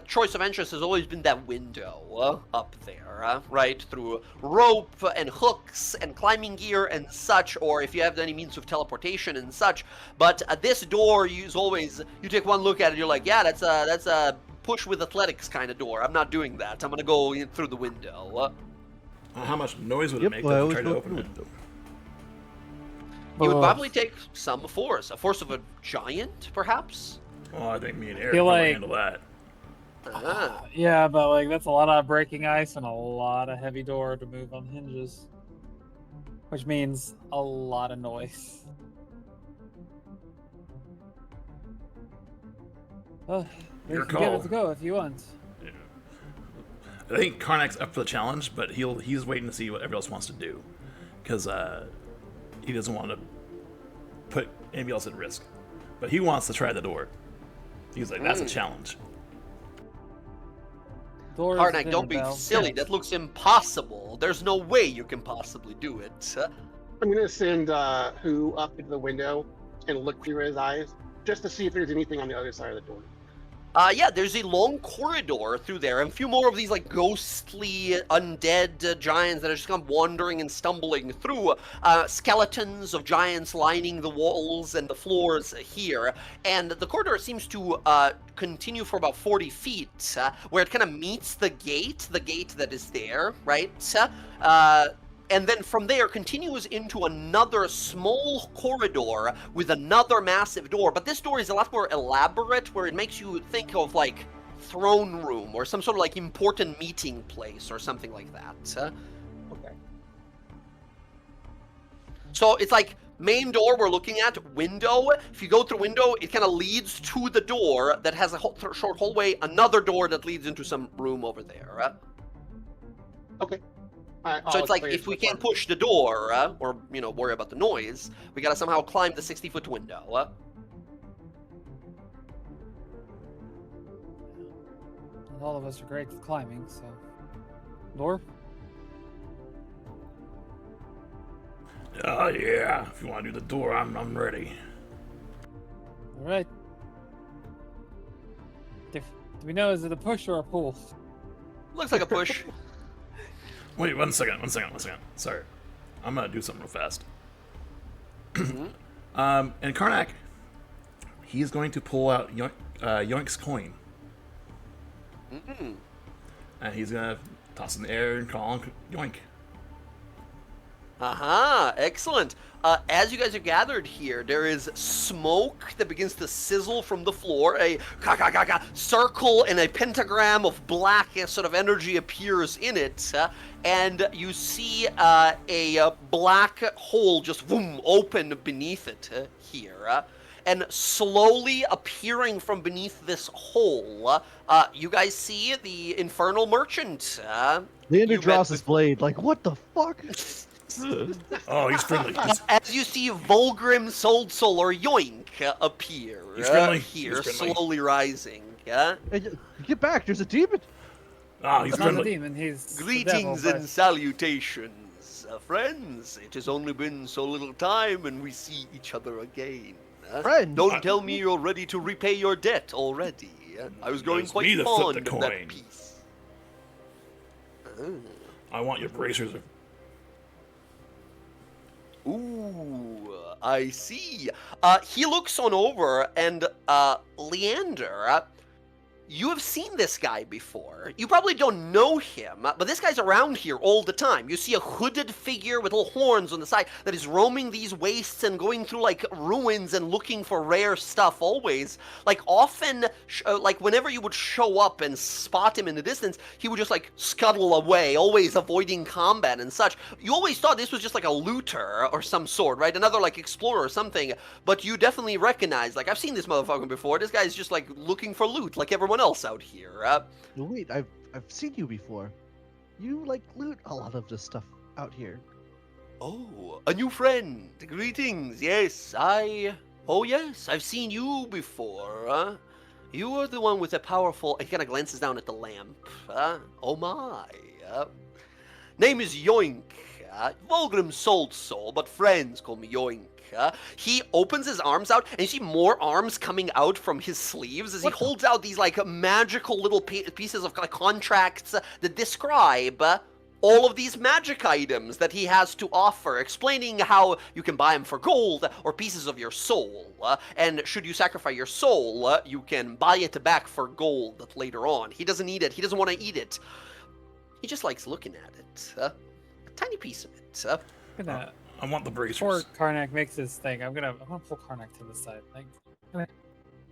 choice of interest has always been that window up there, right? Through rope and hooks and climbing gear and such, or if you have any means of teleportation and such. But this door, you take one look at it, you're like, yeah, that's a push with athletics kind of door. I'm not doing that. I'm gonna go in through the window. How much noise would it Yep, make well, I if you always tried to go open through it? window. You would Ugh. probably take some force. A force of a giant, perhaps? Well, I think me and Eric Feel can like- handle that. Ah. Yeah, but like that's a lot of breaking ice and a lot of heavy door to move on hinges, which means a lot of noise. We Your can give call. it a go if you want. I think Karnak's up for the challenge, but he's waiting to see what everybody else wants to do, because he doesn't want to put anybody else at risk. But he wants to try the door. He's like, that's a challenge. Doors Karnak, don't be Val. silly. Yes. That looks impossible. There's no way you can possibly do it. I'm gonna send Who up into the window and look through his eyes just to see if there's anything on the other side of the door. Yeah, there's a long corridor through there, and a few more of these like ghostly undead giants that are just kind of wandering and stumbling through. Skeletons of giants lining the walls and the floors here, and the corridor seems to continue for about 40 feet, where it kind of meets the gate that is there, right? And then from there continues into another small corridor with another massive door. But this door is a lot more elaborate, where it makes you think of like throne room or some sort of like important meeting place or something like that. Okay. So it's like main door we're looking at, window. If you go through window, it kind of leads to the door that has a short hallway, another door that leads into some room over there. Okay. Alright, So I'll it's like, explain it if we to the can't party. push the door, or, worry about the noise, we gotta somehow climb the 60-foot window. All of us are great at climbing, so. Door? Oh yeah, if you want to do the door, I'm ready. Alright. Do we know, is it a push or a pull? Looks like a push. Wait, one second. Sorry. I'm gonna do something real fast. And Karnak, he's going to pull out Yoink's coin. And he's gonna toss in the air and call him Yoink. Aha, excellent. As you guys are gathered here, there is smoke that begins to sizzle from the floor. A circle and a pentagram of black sort of energy appears in it. And you see a black hole just open beneath it here. And slowly appearing from beneath this hole, you guys see the Infernal Merchant. Leander you draws met his blade. Like, what the fuck? Oh, he's friendly. As you see Volgrim Soul or Yoink appear He's friendly. here, He's friendly. slowly rising. Yeah? Hey, get back! There's a demon. Oh, he's He's not a friendly. demon, he's the Greetings devil, and salutations, friends. It has only been so little time and we see each other again. Friend. Don't tell me you're ready to repay your debt already. I was growing It's quite me that flipped fond the of that coin. piece. I want your bracers. Ooh, I see. He looks on over, and Leander, you have seen this guy before. You probably don't know him, but this guy's around here all the time. You see a hooded figure with little horns on the side that is roaming these wastes and going through like ruins and looking for rare stuff always. Like often, like whenever you would show up and spot him in the distance, he would just like scuttle away, always avoiding combat and such. You always thought this was just like a looter or some sort, right? Another like explorer or something, but you definitely recognize, like I've seen this motherfucker before. This guy's just like looking for loot like everyone else out here. No, wait, I've seen you before. You like loot a lot of this stuff out here. Oh, a new friend. Greetings. Yes, oh yes, I've seen you before. You are the one with the powerful. He kind of glances down at the lamp. Oh my. Name is Yoink. Vulgrim Salt Soul, but friends call me Yoink. He opens his arms out, and you see more arms coming out from his sleeves as he holds out these like magical little pieces of like contracts that describe all of these magic items that he has to offer, explaining how you can buy them for gold or pieces of your soul. And should you sacrifice your soul, you can buy it back for gold later on. He doesn't need it. He doesn't want to eat it. He just likes looking at it. A tiny piece of it. I want the bracers. Before Karnak makes his thing, I'm gonna pull Karnak to the side. Like,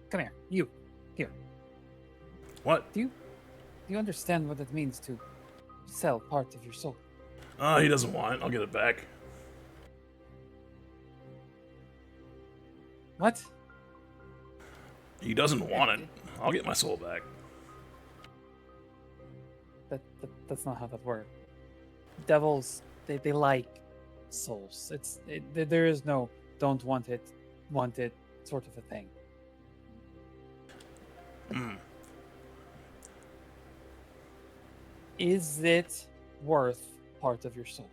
come here, you, here. What? Do you understand what it means to sell part of your soul? He doesn't want it. I'll get it back. What? He doesn't want it. I'll get my soul back. That's not how that works. Devils, they like souls. There is no don't want it sort of a thing. Is it worth part of your soul?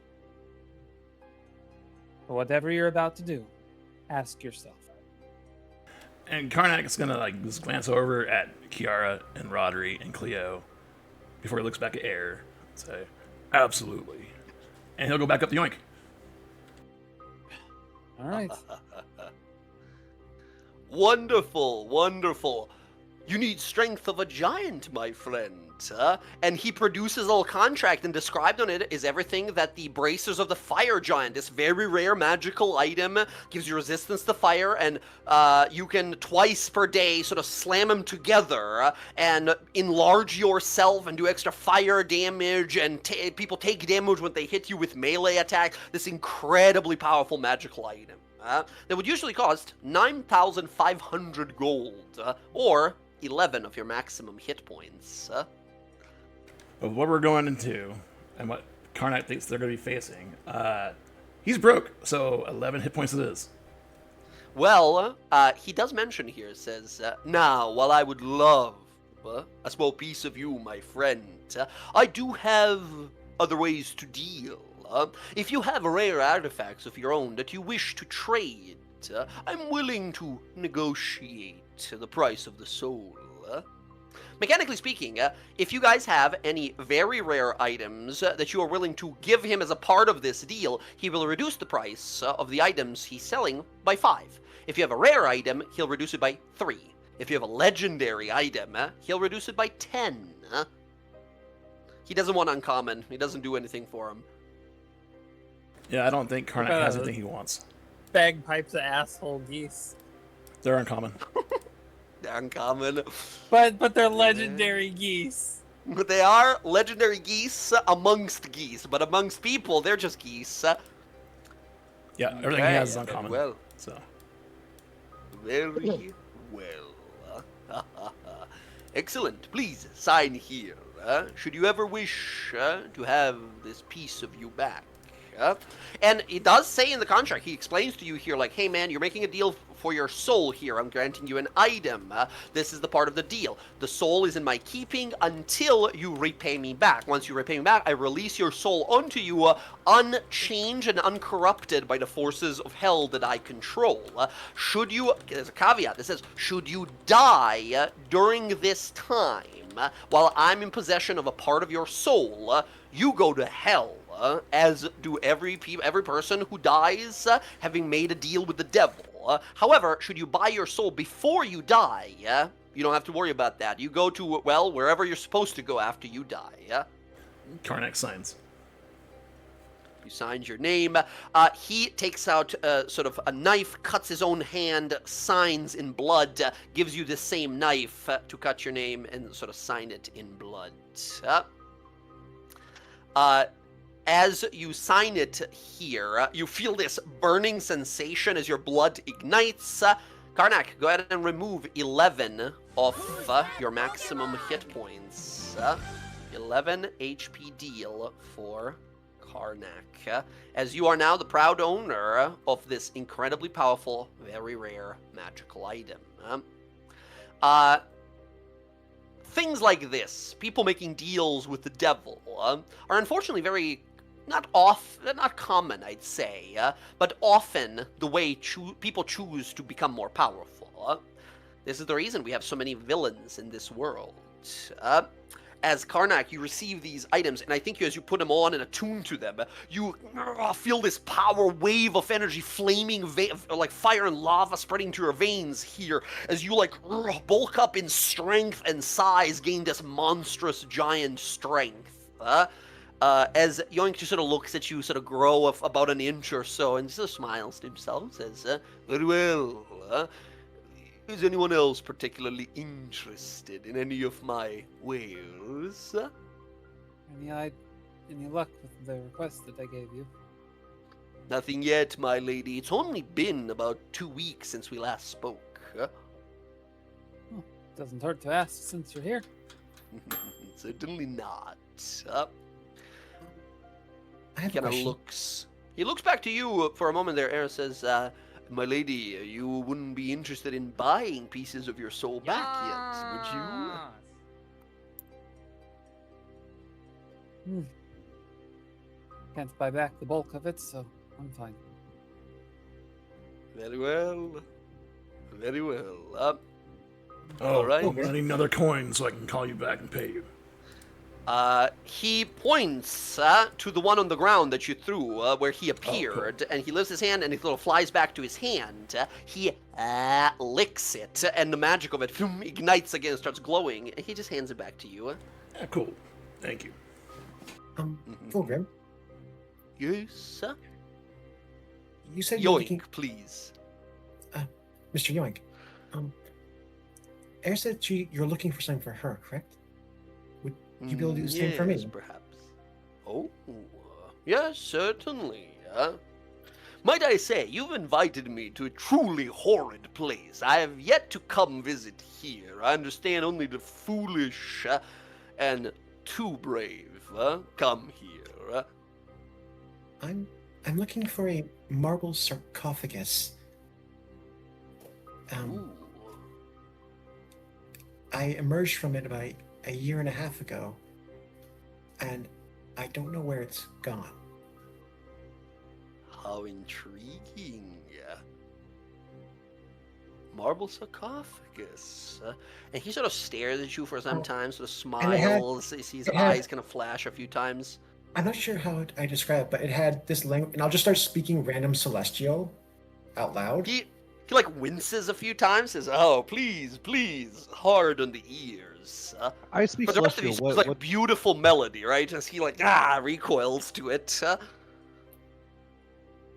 For whatever you're about to do, ask yourself. And Karnak is gonna like just glance over at Kiara and Rodri and Cleo before he looks back at Air and say, absolutely. And he'll go back up the Yoink. All right. Wonderful, wonderful. You need strength of a giant, my friend. And he produces a little contract, and described on it is everything that the bracers of the fire giant, this very rare magical item, gives you resistance to fire, and you can twice per day sort of slam them together and enlarge yourself and do extra fire damage, and people take damage when they hit you with melee attacks. This incredibly powerful magical item that would usually cost 9,500 gold, or 11 of your maximum hit points. But what we're going into, and what Karnak thinks they're going to be facing, he's broke, so 11 hit points it is. Well, he does mention here, says, now, while I would love a small piece of you, my friend, I do have other ways to deal. If you have rare artifacts of your own that you wish to trade, I'm willing to negotiate the price of the soul. Mechanically speaking, if you guys have any very rare items that you are willing to give him as a part of this deal, he will reduce the price of the items he's selling by 5. If you have a rare item, he'll reduce it by 3. If you have a legendary item, he'll reduce it by 10. He doesn't want uncommon. He doesn't do anything for him. Yeah, I don't think Karnak has anything he wants. Bagpipes of asshole geese. They're uncommon. They're uncommon. But they're legendary geese. But they are legendary geese amongst geese, but amongst people, they're just geese. Yeah, everything he has is uncommon. Well. So. Very well. Excellent. Please sign here. Should you ever wish to have this piece of you back. And it does say in the contract, he explains to you here, like, hey man, you're making a deal for your soul here. I'm granting you an item. This is the part of the deal. The soul is in my keeping until you repay me back. Once you repay me back, I release your soul unto you unchanged and uncorrupted by the forces of hell that I control. Should you, there's a caveat that says, should you die during this time, while I'm in possession of a part of your soul, you go to hell. As do every person who dies having made a deal with the devil. However, should you buy your soul before you die, You don't have to worry about that. You go to, well, wherever you're supposed to go after you die, yeah? Karnak signs. You signed your name. He takes out sort of a knife, cuts his own hand, signs in blood, gives you the same knife to cut your name and sort of sign it in blood. As you sign it here, you feel this burning sensation as your blood ignites. Karnak, go ahead and remove 11 of your maximum hit points. 11 HP deal for Karnak, as you are now the proud owner of this incredibly powerful, very rare magical item. Things like this, people making deals with the devil, are unfortunately very not common, I'd say, but often the way people choose to become more powerful. This is the reason we have so many villains in this world. As Karnak, you receive these items, and I think as you put them on and attune to them, you feel this power wave of energy, flaming like fire and lava spreading to your veins here, as you like bulk up in strength and size, gain this monstrous giant strength. As Yoink just sort of looks at you, sort of grow of about an inch or so, and sort of smiles to himself and says, very well. Is anyone else particularly interested in any of my wares? Any luck with the request that I gave you? Nothing yet, my lady. It's only been about 2 weeks since we last spoke. Doesn't hurt to ask since you're here. Certainly not. I have a Kind of question. looks. He looks back to you for a moment there. Aaron says, "My lady, you wouldn't be interested in buying pieces of your soul back yet, would you?" Can't buy back the bulk of it, so I'm fine. Very well. Very well. Oh, All right. I need another coin so I can call you back and pay you. He points to the one on the ground that you threw, where he appeared, and he lifts his hand, and it little flies back to his hand. He licks it, and the magic of it ignites again and starts glowing. And he just hands it back to you. Yeah, cool. Thank you. Fulgrim, Yes, you said you were Yoink, looking... please. Mr. Yoink, Air said you're looking for something for her, correct? Would you be able to do the same for Yes, me? perhaps. Oh, yes, certainly. Might I say, you've invited me to a truly horrid place. I have yet to come visit here. I understand only the foolish and too brave come here. I'm looking for a marble sarcophagus. Ooh. I emerged from it about a year and a half ago, and I don't know where it's gone. How intriguing. Marble sarcophagus. And he sort of stares at you for some time, sort of and it had- smiles. You see his it had- eyes kind of flash a few times. I'm not sure how I describe it, but it had this language, and I'll just start speaking random celestial out loud. He like winces a few times, says, "Oh, please, please," hard on the ears. I speak But the rest of celestial. it is like beautiful melody, right? As he like recoils to it.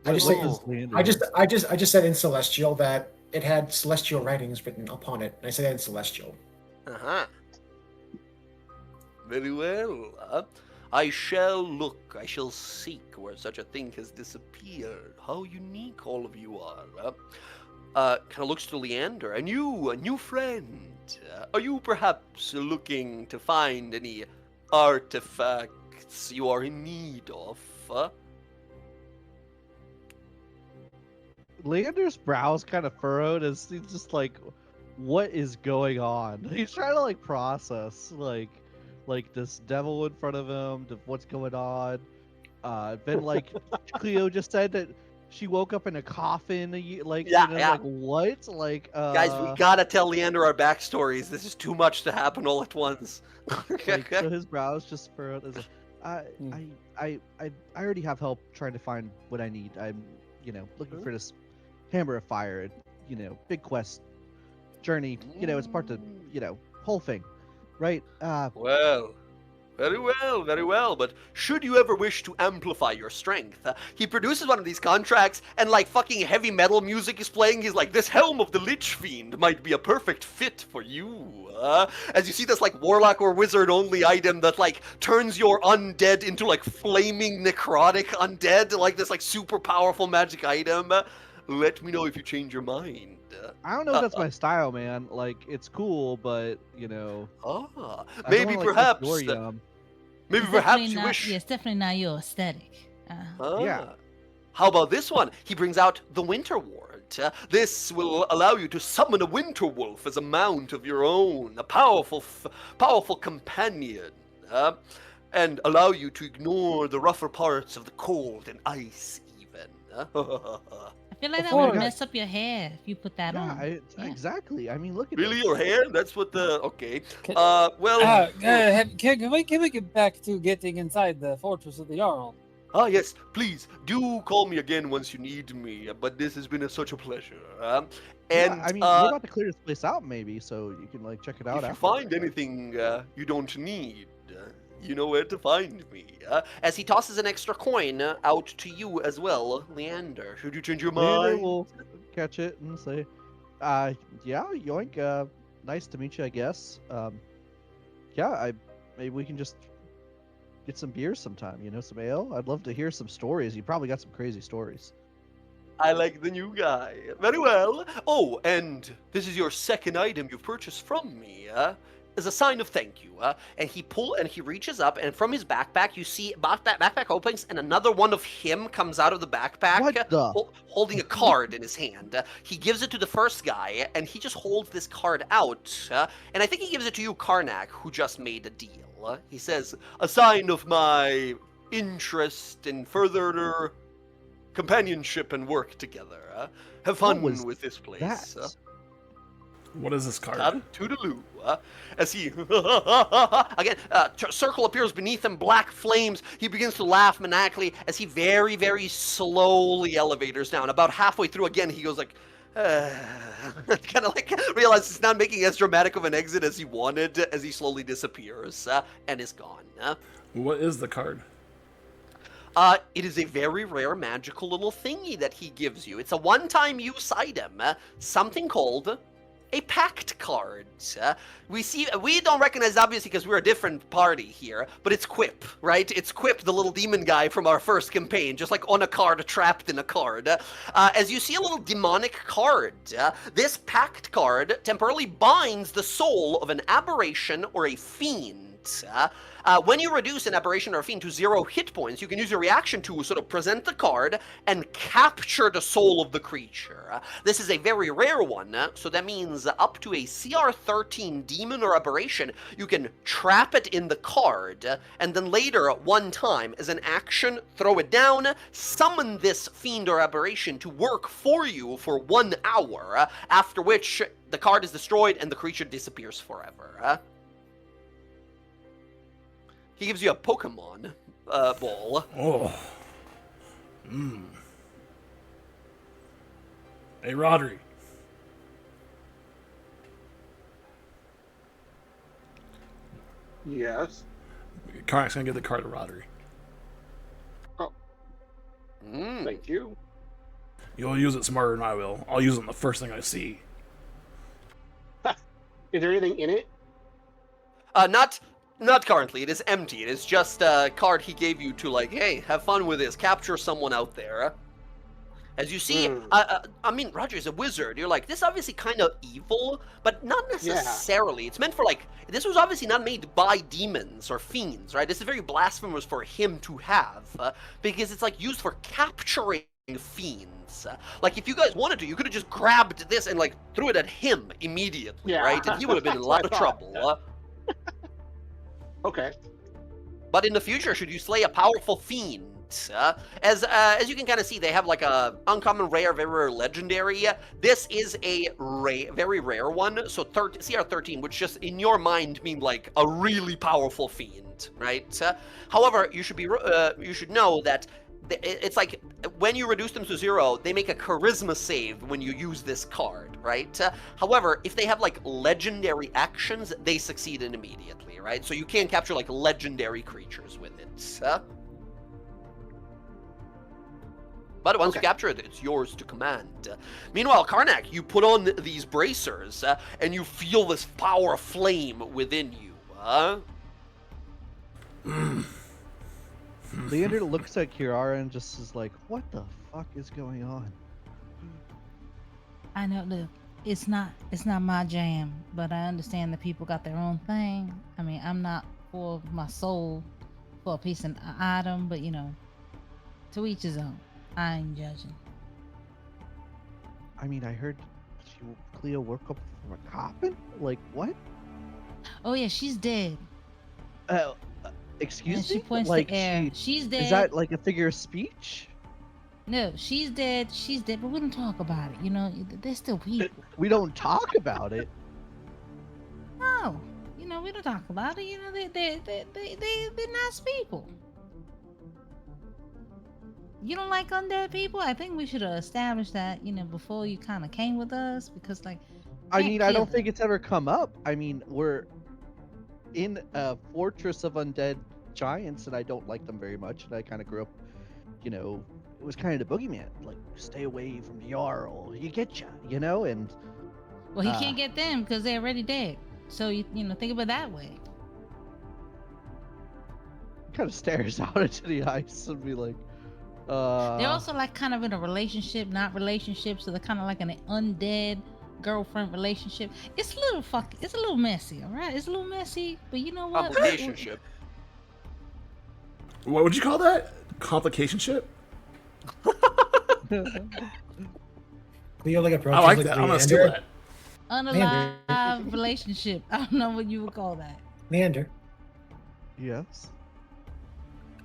I just what say, does Leander I just said in celestial that it had celestial writings written upon it, and I said that in celestial. Uh-huh. Very well. I shall look, I shall seek where such a thing has disappeared. How unique all of you are. Kind of looks to Leander. And you, a new friend. Are you perhaps looking to find any artifacts you are in need of? Leander's brows kind of furrowed as he's just like, what is going on? He's trying to like process like this devil in front of him, what's going on. Then like Cleo just said that she woke up in a coffin, like Yeah. like what? Like Guys, we gotta tell Leander our backstories. This is too much to happen all at once. like, so his brows just furrowed as I already have help trying to find what I need. I'm looking for this hammer of fire, big quest. journey. You know, it's part of whole thing, right? Well, very well, but should you ever wish to amplify your strength, he produces one of these contracts, and like fucking heavy metal music is playing. He's like, this Helm of the Lich Fiend might be a perfect fit for you. As you see this like warlock or wizard only item that like turns your undead into like flaming necrotic undead, like this like super powerful magic item. Let me know if you change your mind. I don't know if that's my style, man. Like, it's cool, but maybe I don't wanna, perhaps, like, ignore you. maybe It's perhaps definitely you not, wish. Yeah, it's definitely not your aesthetic. Yeah. How about this one? He brings out the Winter Ward. This will allow you to summon a Winter Wolf as a mount of your own, a powerful companion, and allow you to ignore the rougher parts of the cold and ice, even. I feel like that Before- would mess up your hair if you put that Yeah, on. Yeah. exactly. I mean, look at Really, this. your hair? That's what the okay. Can- Well. Can we get back to getting inside the Fortress of the Jarl? Yes, please do call me again once you need me. But this has been such a pleasure. And Yeah, I mean, we're about to clear this place out, maybe, so you can like check it out. if you after. find anything you don't need, you know where to find me. As he tosses an extra coin out to you as well, Leander. Should you change your Leander mind? will catch it and say, yeah, yoink. Nice to meet you, I guess. Yeah, maybe we can just get some beers sometime. You know, some ale. I'd love to hear some stories. You probably got some crazy stories. I like the new guy. Very well. Oh, and this is your second item you've purchased from me, as a sign of thank you. And he reaches up, and from his backpack, you see that backpack opens, and another one of him comes out of the backpack, What the? holding a card in his hand. He gives it to the first guy, and he just holds this card out. And I think he gives it to you, Karnak, who just made a deal. He says, a sign of my interest in further companionship and work together. Have fun was with this place. That. What is this card? Toodaloo. As he again, circle appears beneath him, black flames. He begins to laugh maniacally as he very, very slowly elevators down. About halfway through, again, he goes like, kind of like realizes he's not making as dramatic of an exit as he wanted, as he slowly disappears and is gone. What is the card? It is a very rare magical little thingy that he gives you. It's a one-time use item, something called a pact card. We don't recognize it obviously because we're a different party here, but it's Quip, right? It's Quip, the little demon guy from our first campaign, just like on a card, trapped in a card. As you see a little demonic card, this pact card temporarily binds the soul of an aberration or a fiend. When you reduce an aberration or a fiend to 0 hit points, you can use your reaction to sort of present the card and capture the soul of the creature. This is a very rare one, so that means up to a CR 13 demon or aberration, you can trap it in the card, and then later, one time, as an action, throw it down, summon this fiend or aberration to work for you for 1 hour, after which the card is destroyed and the creature disappears forever. He gives you a Pokemon ball. Oh. Hey, Rodri. Yes. Karnak's gonna give the card to Rodri. Thank you. You'll use it smarter than I will. I'll use it on the first thing I see. Is there anything in it? Not currently. It is empty. It is just a card he gave you to like, hey, have fun with this. Capture someone out there. As you see, I mean, Roger is a wizard. You're like, this is obviously kind of evil, but not necessarily. It's meant for like, this was obviously not made by demons or fiends, right? This is very blasphemous for him to have, because it's like used for capturing fiends. Like if you guys wanted to, you could have just grabbed this and like threw it at him immediately, right? And he would have been in a lot of trouble. Okay. But in the future, should you slay a powerful fiend, as you can kind of see, they have like a uncommon, rare, very rare, legendary. This is a very rare one. So CR 13, which just in your mind mean like a really powerful fiend, right? However, you should know that it's like when you reduce them to 0, they make a charisma save when you use this card, right? However, if they have like legendary actions, they succeed immediately, right? So you can capture like legendary creatures with it. But once you capture it, it's yours to command. Meanwhile, Karnak, you put on these bracers, and you feel this power of flame within you. Leander looks at Kirara and just is like, "What the fuck is going on?" I know. Look, it's not my jam, but I understand that people got their own thing. I mean, I'm not for my soul for a piece of an item, but you know, to each his own. I ain't judging. I mean, I heard Cleo woke up from a coffin. Like what? Oh yeah, she's dead. Excuse And she me. points Like to air. She's dead. is that like a figure of speech? No, she's dead. She's dead, but we don't talk about it. You know, they're still people. We don't talk about it. No, you know, we don't talk about it. You know, they're nice people. You don't like undead people? I think we should have established that, you know, before you kind of came with us, because like. I can't mean, I kill don't them. think it's ever come up. I mean, we're in a fortress of undead giants, and I don't like them very much. And I kind of grew up, you know, it was kind of the boogeyman. Like, stay away from the Jarl. You get ya, you know? And Well, he can't get them because they're already dead. So you know, think of it that way. kind of stares out into the ice and be like, They're also like kind of in a relationship, not relationship, so they're kind of like an undead girlfriend relationship. It's a little it's a little messy, all right? It's a little messy, but you know what? Complicationship. What would you call that? Complicationship? Leo like approaches I like like that. I'm gonna Leander. steal that. Unalive relationship. I don't know what you would call that. Leander, yes.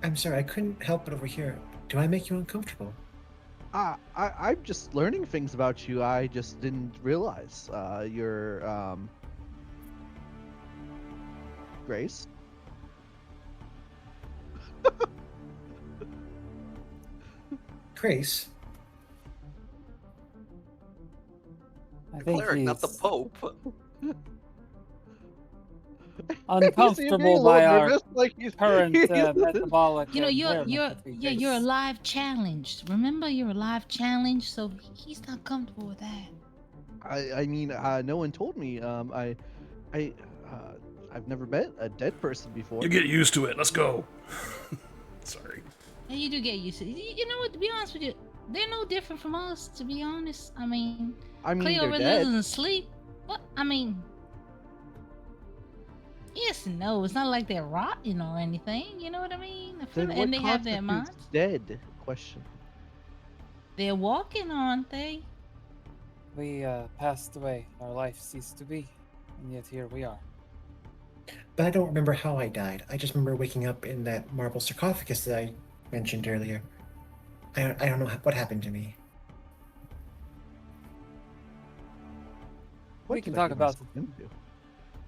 I'm sorry, I couldn't help but overhear. Do I make you uncomfortable? I'm just learning things about you. I just didn't realize your Grace. Grace, I think Cleric, not the he's Pope. uncomfortable by our like he's, current metabolic. You know, and you're environment that we you're face. alive challenged. Remember, you're alive challenged, so he's not comfortable with that. I mean, no one told me. I've never met a dead person before. You get used to it. Let's go. Sorry. And you do get used to it. You know what? To be honest with you, they're no different from us. To be honest, I mean, Cleo they're really dead. doesn't sleep. What? I mean, yes and no. It's not like they're rotten or anything. You know what I mean? I feel Then like- what and they have their constitutes minds. dead? Question. They're walking, aren't they? We passed away. Our life ceased to be, and yet here we are. but I don't remember how I died. I just remember waking up in that marble sarcophagus that I mentioned earlier. I don't know what happened to me. What We can did I talk get about myself into?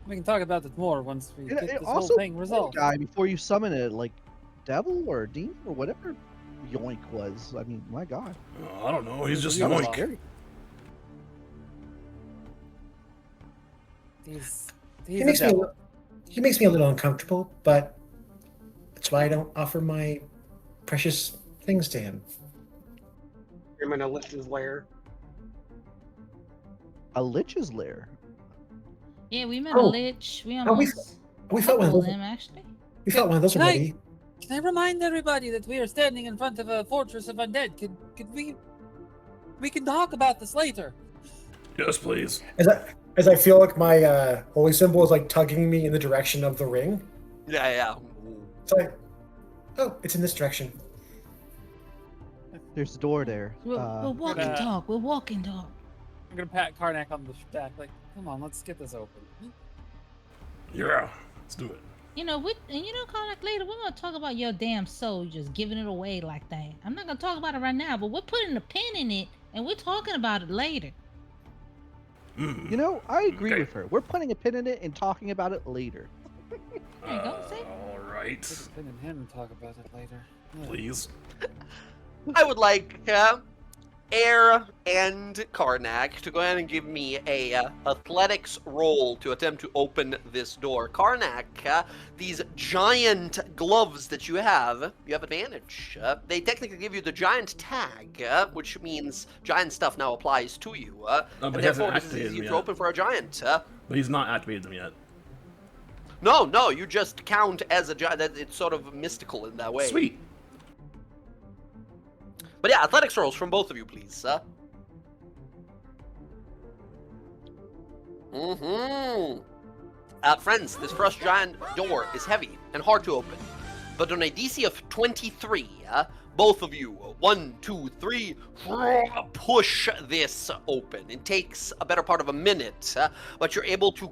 We can talk about it more once we It- get it this also whole thing resolved. Die before you summon a like devil or a demon or whatever yoink was. I mean, my God. I don't know. He's just That was yoink. scary. He's He a makes me devil. he makes me a little uncomfortable, but that's why I don't offer my precious things to him. I'm gonna lift his lair. A lich's lair. Yeah, we met a Oh. lich. We we- almost We fought one of killed those. him, actually. We fought one of those Can I- already. Can I remind everybody that we are standing in front of a fortress of undead? Could we can talk about this later. Yes, please. As I feel like my holy symbol is like tugging me in the direction of the ring. Yeah. It's like, oh, it's in this direction. There's a door there. We'll walk and Uh, talk. We'll walk and talk. I'm gonna pat Karnak on the back, like, come on, let's get this open. Yeah. Let's do it. You know, Karnak, later we're gonna talk about your damn soul just giving it away like that. I'm not gonna talk about it right now, but we're putting a pin in it and we're talking about it later. Mm. You know, I agree Okay. with her. We're putting a pin in it and talking about it later. There you go, see? All right. right. Pen and him talk about it later. Yeah. Please. I would like Air and Karnak to go ahead and give me a athletics roll to attempt to open this door. Karnak, these giant gloves that you have advantage. They technically give you the giant tag, which means giant stuff now applies to you. but And he hasn't therefore, this is activated easier them to yet. open for a giant. But he's not activated them yet. No, you just count as a giant. It's sort of mystical in that way. Sweet. But yeah, athletics rolls from both of you, please. Friends, this first giant door is heavy and hard to open. But on a DC of 23, both of you, 1, 2, 3, push this open. It takes a better part of a minute, but you're able to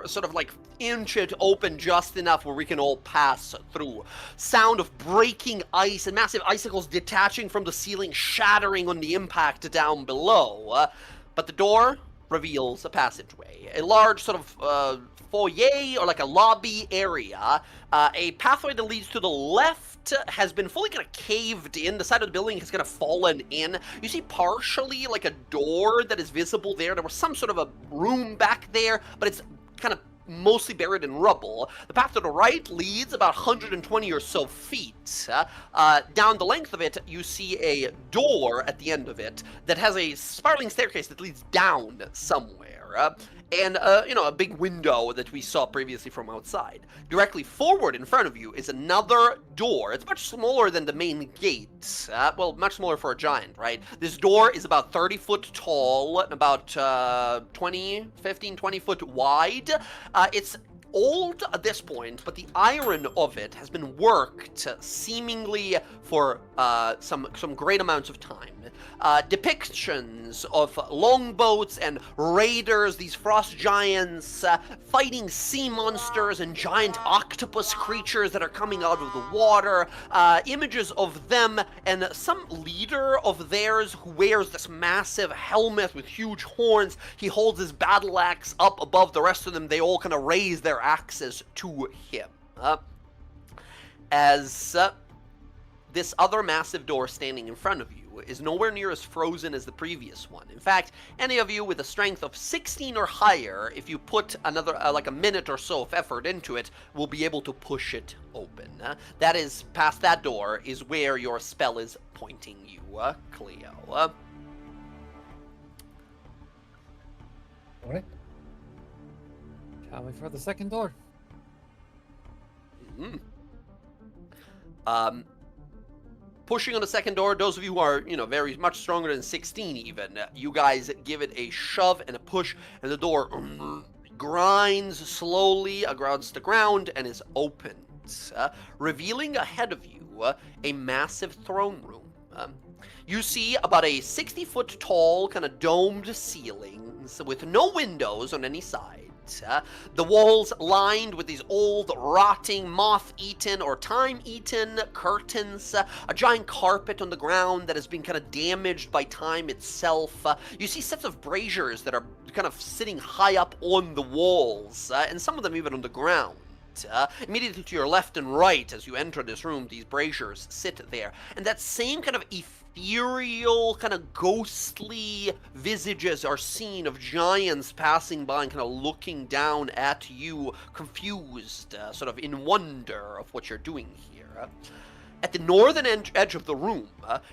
sort of like inch it open just enough where we can all pass through. Sound of breaking ice and massive icicles detaching from the ceiling, shattering on the impact down below. But the door reveals a passageway, a large sort of foyer or like a lobby area. A pathway that leads to the left has been fully kind of caved in. The side of the building has kind of fallen in. You see partially like a door that is visible there. There was some sort of a room back there, but it's kind of mostly buried in rubble. The path to the right leads about 120 or so feet. Down the length of it, you see a door at the end of it that has a spiraling staircase that leads down somewhere. And, a big window that we saw previously from outside. Directly forward in front of you is another door. It's much smaller than the main gate. Well, much smaller for a giant, right? This door is about 30 foot tall, about 15, 20 foot wide. It's old at this point, but the iron of it has been worked seemingly for some great amounts of time. Depictions of longboats and raiders, these frost giants, fighting sea monsters and giant octopus creatures that are coming out of the water, images of them and some leader of theirs who wears this massive helmet with huge horns. He holds his battle axe up above the rest of them. They all kind of raise their axes to him. As this other massive door standing in front of you is nowhere near as frozen as the previous one. In fact, any of you with a strength of 16 or higher, if you put another, like a minute or so of effort into it, will be able to push it open. That is, past that door is where your spell is pointing you, Cleo. All right. Shall we for the second door? Pushing on the second door, those of you who are, very much stronger than 16 even, you guys give it a shove and a push, and the door grinds slowly against the ground and is opened, revealing ahead of you a massive throne room. You see about a 60-foot tall, kind of domed ceilings with no windows on any side. The walls lined with these old, rotting, moth-eaten or time-eaten curtains, a giant carpet on the ground that has been kind of damaged by time itself. You see sets of braziers that are kind of sitting high up on the walls, and some of them even on the ground. Immediately to your left and right as you enter this room, these braziers sit there, and that same kind of ethereal, kind of ghostly visages are seen of giants passing by and kind of looking down at you, confused, sort of in wonder of what you're doing here. At the northern edge of the room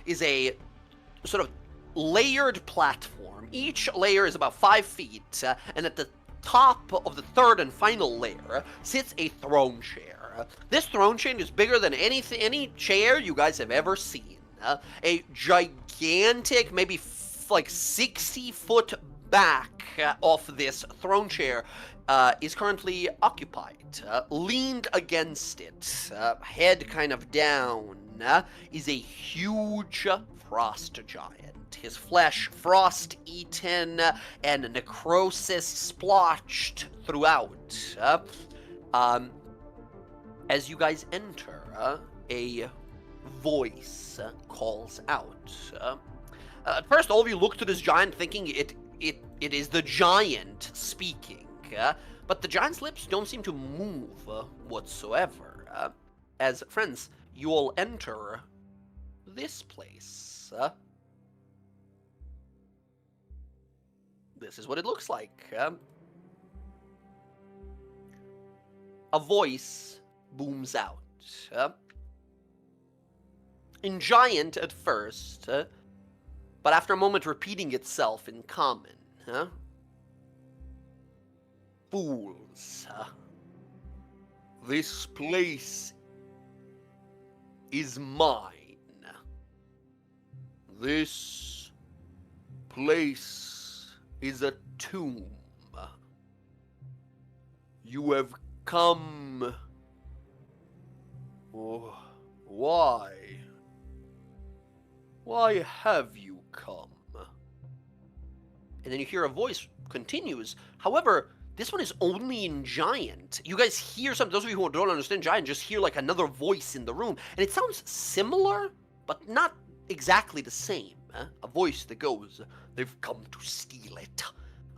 is a sort of layered platform. Each layer is about 5 feet, and at the top of the third and final layer sits a throne chair. This throne chair is bigger than any chair you guys have ever seen. A gigantic, maybe like 60-foot back of this throne chair is currently occupied. Leaned against it, head kind of down, is a huge frost giant. His flesh frost-eaten and necrosis splotched throughout. As you guys enter, a voice calls out. At first, all of you look to this giant thinking it is the giant speaking, but the giant's lips don't seem to move whatsoever. as friends, you all enter this place. This is what it looks like. A voice booms out. In Giant at first, but after a moment repeating itself in Common. Fools. This place is mine. This place is a tomb. You have come. Oh, why? Why have you come? And then you hear a voice continues. However, this one is only in Giant. You guys hear some, those of you who don't understand Giant just hear like another voice in the room. And it sounds similar, but not exactly the same. A voice that goes, they've come to steal it.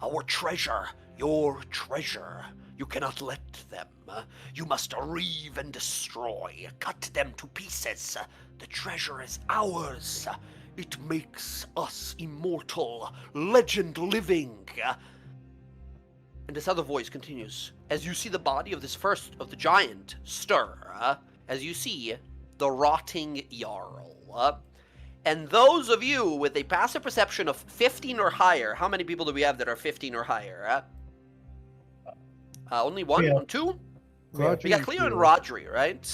Our treasure, your treasure. You cannot let them. You must reave and destroy. Cut them to pieces. The treasure is ours. It makes us immortal, legend living. And this other voice continues. As you see the body of this first of the giant stir, as you see the rotting Jarl. And those of you with a passive perception of 15 or higher, how many people do we have that are 15 or higher? Only one? Yeah. Two? Rodri We got Cleo and Rodri, right?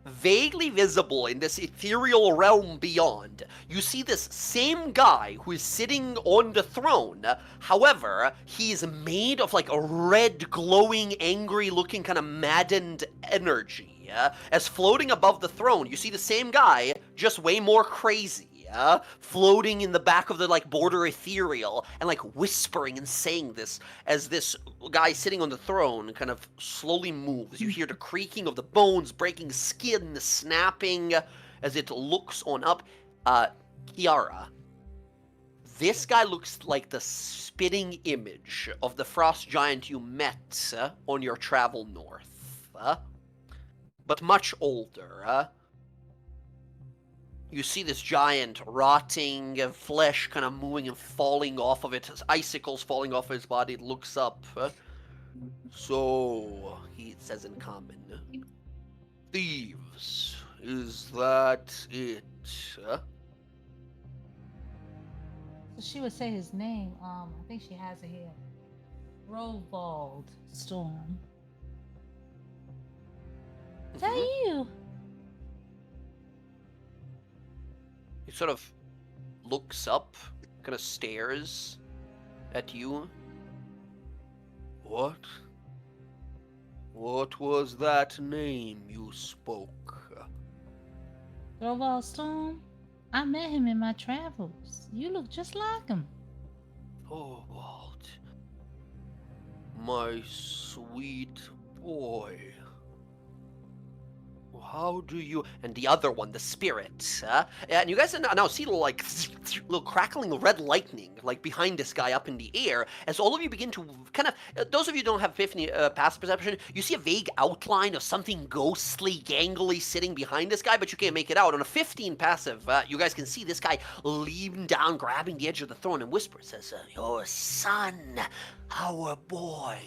Vaguely visible in this ethereal realm beyond, you see this same guy who is sitting on the throne. However, he's made of like a red, glowing, angry-looking, kind of maddened energy. As floating above the throne, you see the same guy, just way more crazy. Floating in the back of the like border ethereal and like whispering and saying this as this guy sitting on the throne kind of slowly moves. You hear the creaking of the bones, breaking skin, snapping as it looks on up. Kiara, this guy looks like the spitting image of the frost giant you met on your travel north, but much older. You see this giant rotting, flesh kind of moving and falling off of it, his icicles falling off his body. It looks up. So, he says in common, thieves, is that it? So she would say his name. I think she has it here. Rovald Storm. Is that you? He sort of looks up, kind of stares at you. What? What was that name you spoke? Rovald Storm? I met him in my travels. You look just like him. Oh, Walt. My sweet boy. How do you... And the other one, the spirit. And you guys now see like little crackling red lightning like behind this guy up in the air as all of you begin to kind of... those of you who don't have 50 passive perception, you see a vague outline of something ghostly, gangly sitting behind this guy, but you can't make it out. On a 15 passive, you guys can see this guy leaning down, grabbing the edge of the throne and whispers, says, your son, our boy.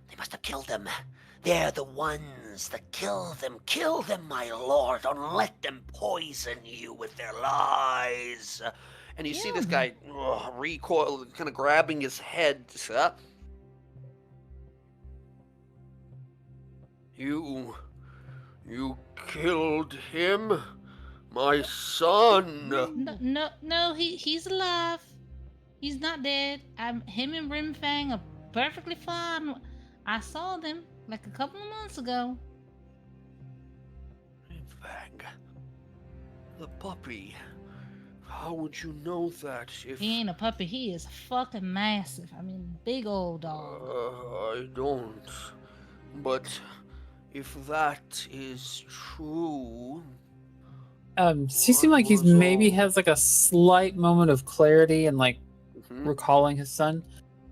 They must have killed him. They're the ones that kill them, my lord. Don't let them poison you with their lies. And you see this guy recoil, kind of grabbing his head. You killed him, my son. No, he's alive. He's not dead. Him and Rimfang are perfectly fine. I saw them like a couple of months ago. Rimfang, the puppy. How would you know that if... He ain't a puppy. He is fucking massive. I mean, big old dog. I don't. But if that is true... He seems like he's maybe has like a slight moment of clarity and like recalling his son.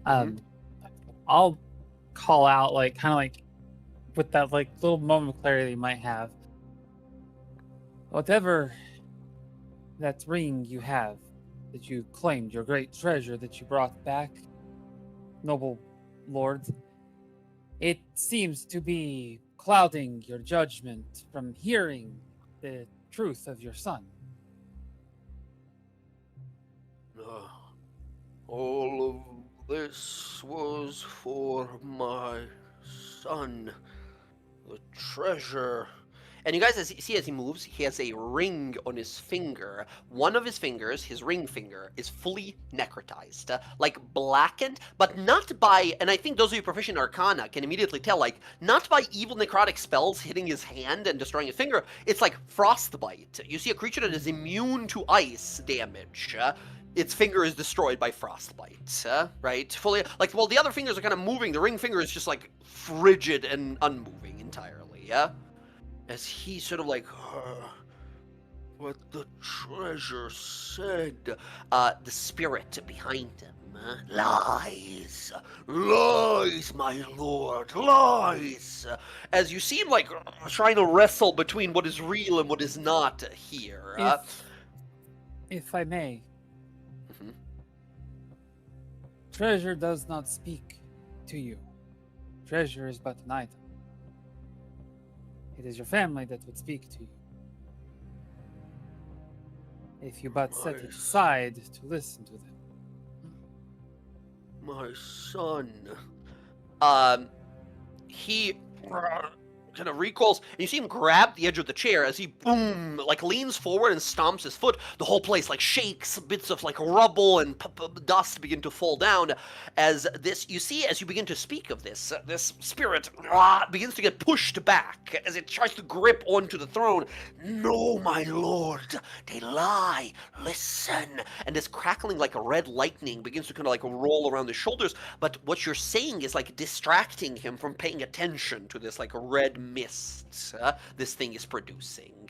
I'll call out like kind of like with that like little moment of clarity you might have. Whatever that ring you have that you claimed, your great treasure that you brought back, noble lords, it seems to be clouding your judgment from hearing the truth of your son. All of this was for my son. The treasure. And you guys see as he moves, he has a ring on his finger. One of his fingers, his ring finger, is fully necrotized. Like blackened, but not by, and I think those of you proficient in Arcana can immediately tell, like, not by evil necrotic spells hitting his hand and destroying his finger. It's like frostbite. You see a creature that is immune to ice damage. Its finger is destroyed by frostbite, right? Fully, like, well, the other fingers are kind of moving. The ring finger is just, like, frigid and unmoving entirely, yeah? As he sort of like, what the treasure said. The spirit behind him, lies, lies, my lord, lies. As you see him like trying to wrestle between what is real and what is not here. If I may, Mhm. treasure does not speak to you. Treasure is but an item. It is your family that would speak to you. If you but set it aside to listen to them. My son. He kind of recoils, and you see him grab the edge of the chair as he boom, like leans forward and stomps his foot. The whole place like shakes, bits of like rubble and dust begin to fall down. As this, you see, as you begin to speak of this, this spirit begins to get pushed back as it tries to grip onto the throne. No, my lord, they lie. Listen, and this crackling like a red lightning begins to kind of like roll around his shoulders. But what you're saying is like distracting him from paying attention to this like red mist this thing is producing.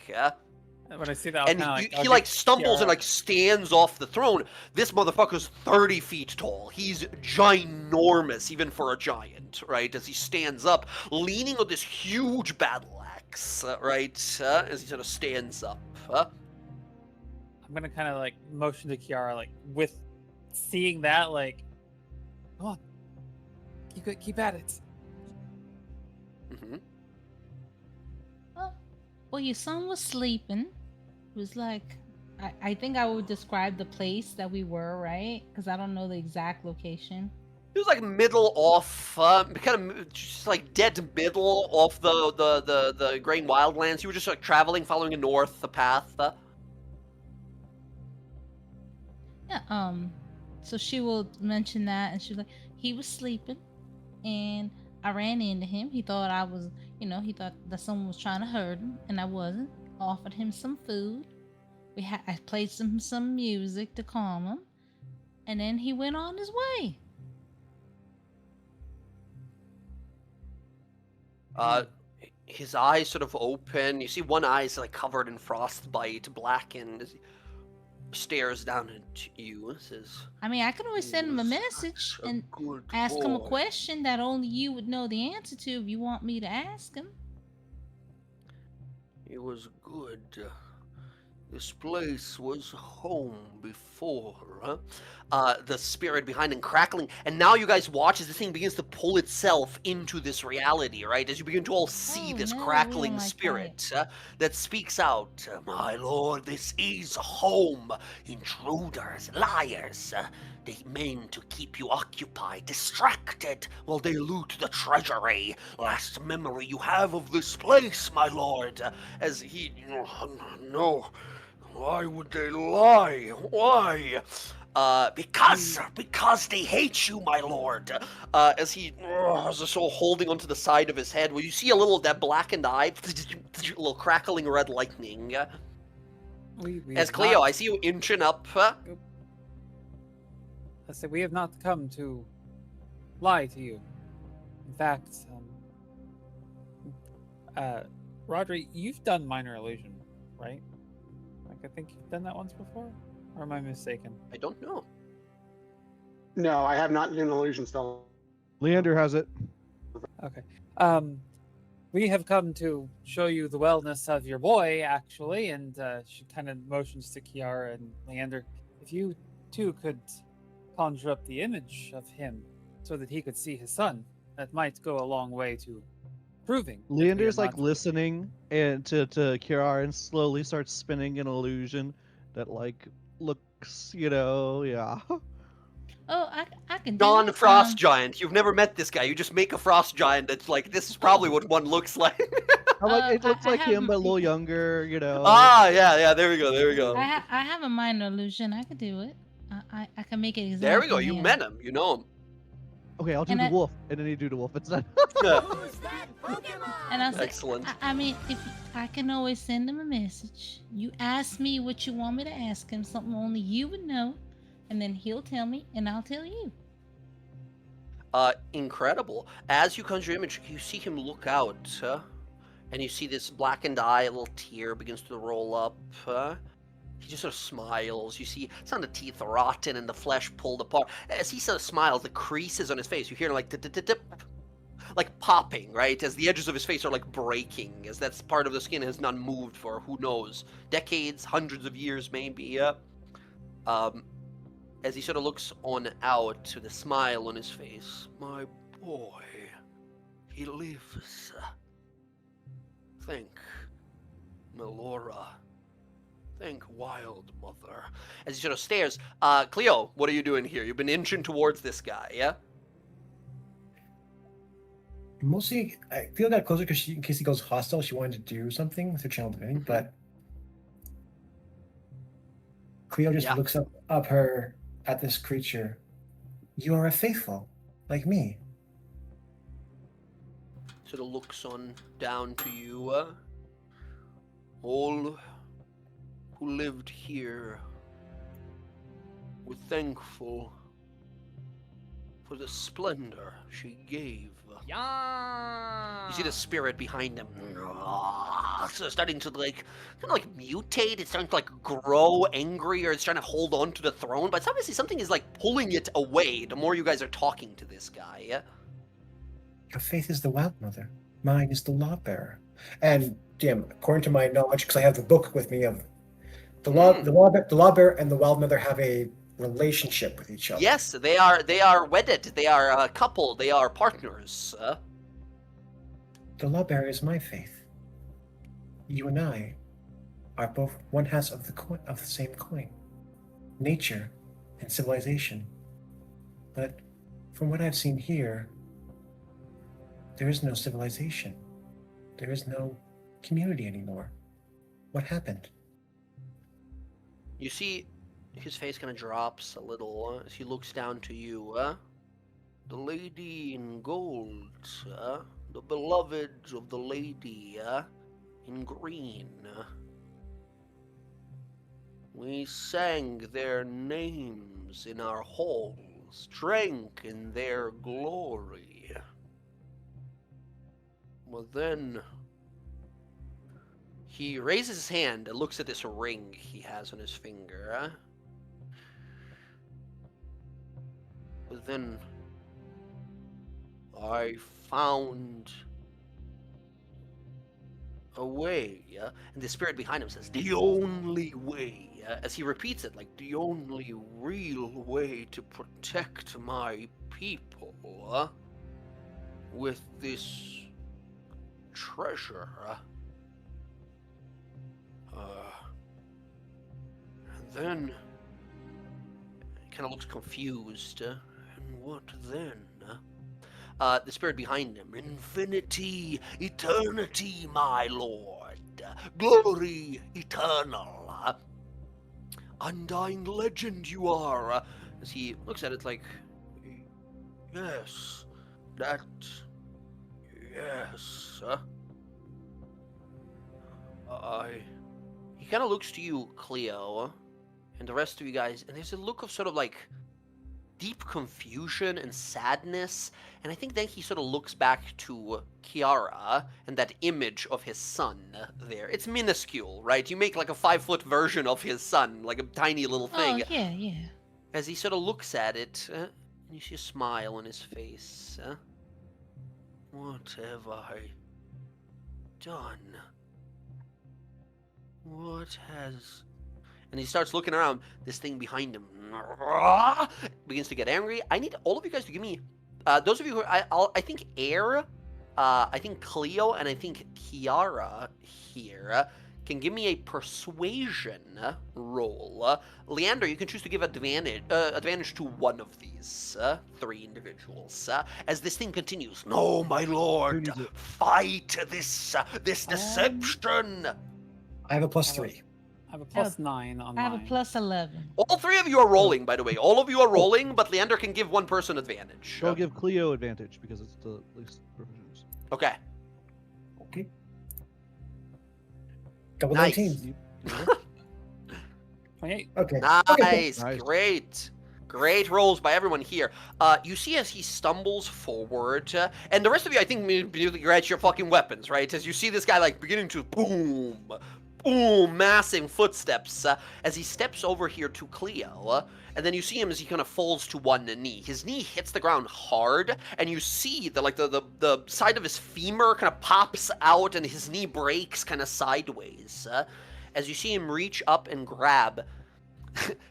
When I see that, And he like stumbles and like stands off the throne. This motherfucker's 30 feet tall. He's ginormous, even for a giant, right? As he stands up, leaning on this huge battle axe, right? As he sort of stands up. I'm gonna kind of like motion to Kiara, like with seeing that, like, come on, keep at it. Mm-hmm. Well, your son was sleeping. It was like, I think I would describe the place that we were, right? Because I don't know the exact location. It was like middle off, kind of just like dead middle off the Grain Wildlands. You were just like traveling, following a north the path. Yeah. So she will mention that, and she's like, he was sleeping, and I ran into him. He thought I was, he thought that someone was trying to hurt him, and I wasn't. Offered him some food. I played some music to calm him, and then he went on his way. His eyes sort of open. You see one eye is like covered in frostbite, blackened. As he stares down at you. Says, I mean, I can always send him a message and ask him a question that only you would know the answer to if you want me to ask him. It was good. This place was home before, huh? The spirit behind him crackling, and now you guys watch as this thing begins to pull itself into this reality, right? As you begin to all see this crackling spirit that speaks out, my lord, this is home. Intruders, liars, they mean to keep you occupied, distracted, while they loot the treasury. Last memory you have of this place, my lord, as he... No... Why would they lie? Why? Because they hate you, my lord. As he is just so holding onto the side of his head, where you see a little of that blackened eye, a little crackling red lightning. As Cleo, I see you inching up. I said we have not come to lie to you. In fact, Rodri, you've done minor illusion, right? I think you've done that once before, or am I mistaken? I don't know. No, I have not done an illusion spell. Leander has it. Okay. We have come to show you the wellness of your boy, actually, and she kind of motions to Kiara and Leander. If you two could conjure up the image of him so that he could see his son, that might go a long way to proving. that we are Leander's like not- listening and to Kiara and slowly starts spinning an illusion that like looks, yeah. Oh, I can do John it. Frost Giant. You've never met this guy. You just make a frost giant that's like, this is probably what one looks like. I'm like, it looks I like have him but a little younger, Ah, yeah, there we go, there we go. I have a minor illusion. I could do it. I can make it exactly. There we go, you him. met him, you know him. Okay, I'll do And the I- wolf, and then you do the wolf instead. And I was Excellent. like, I mean, if I can always send him a message. You ask me what you want me to ask him, something only you would know, and then he'll tell me, and I'll tell you. Incredible. As you conjure your image, you see him look out, and you see this blackened eye, a little tear begins to roll up. He just sort of smiles. You see some of the teeth rotten and the flesh pulled apart. As he sort of smiles, the creases on his face, you hear like dip, like popping, right? As the edges of his face are like breaking, as that's part of the skin has not moved for who knows, decades, hundreds of years, maybe. As he sort of looks on out with a smile on his face, my boy, he lives. Thank Melora. Thank Wild Mother. As he sort of stares, Cleo, what are you doing here? You've been inching towards this guy, yeah? Mostly, I feel got closer because in case he goes hostile, she wanted to do something with her channel divinity, but Cleo just Yeah. looks up her at this creature. You are a faithful, like me. Sort of looks on down to you, all who lived here were thankful for the splendor she gave. You see the spirit behind him, so starting to like, kind of like mutate. It's starting to like grow angrier. It's trying to hold on to the throne, but it's obviously something is like pulling it away. The more you guys are talking to this guy, yeah. Your faith is the Wild Mother. Mine is the Lawbearer. And Jim, according to my knowledge, because I have the book with me of the Lawbearer and the Wild Mother have a relationship with each other. Yes, they are wedded. They are a couple. They are partners. The Lawbearer is my faith. You and I are both one half of the same coin. Nature and civilization. But from what I've seen here, there is no civilization. There is no community anymore. What happened? You see, his face kind of drops a little as he looks down to you. The lady in gold, the beloved of the lady in green. We sang their names in our halls, drank in their glory. Well, then he raises his hand and looks at this ring he has on his finger. But then I found a way, and the spirit behind him says, the only way, as he repeats it, like, the only real way to protect my people, with this treasure, and then he kind of looks confused, and what then? The spirit behind him, infinity, eternity, my lord, glory eternal, undying legend you are, as he looks at it like, yes, that, yes, he kind of looks to you, Cleo, and the rest of you guys, and there's a look of sort of like deep confusion and sadness, and I think then he sort of looks back to Kiara and that image of his son there. It's minuscule, right? You make like a 5-foot version of his son, like a tiny little thing. Oh, yeah. As he sort of looks at it, and you see a smile on his face. What have I done? What has... And he starts looking around. This thing behind him begins to get angry. I need all of you guys to give me... those of you who... I think Air, I think Cleo, and I think Kiara here can give me a persuasion roll. Leander, you can choose to give advantage to one of these three individuals. As this thing continues, no, my lord, needs it? fight this deception. I have a +3. I have a +9 on I have a mine. +11. All three of you are rolling, by the way. All of you are rolling, but Leander can give one person advantage. Go give Cleo advantage because it's the least proficiency. Okay. Okay. Double Nice. 19. 28. Okay. Nice. Okay, Nice. Great rolls by everyone here. You see as he stumbles forward, and the rest of you, I think, immediately grab your fucking weapons, right? As you see this guy, like, beginning to boom, massive footsteps, as he steps over here to Cleo, and then you see him as he kind of falls to one knee. His knee hits the ground hard, and you see that, like, the side of his femur kind of pops out, and his knee breaks kind of sideways. As you see him reach up and grab...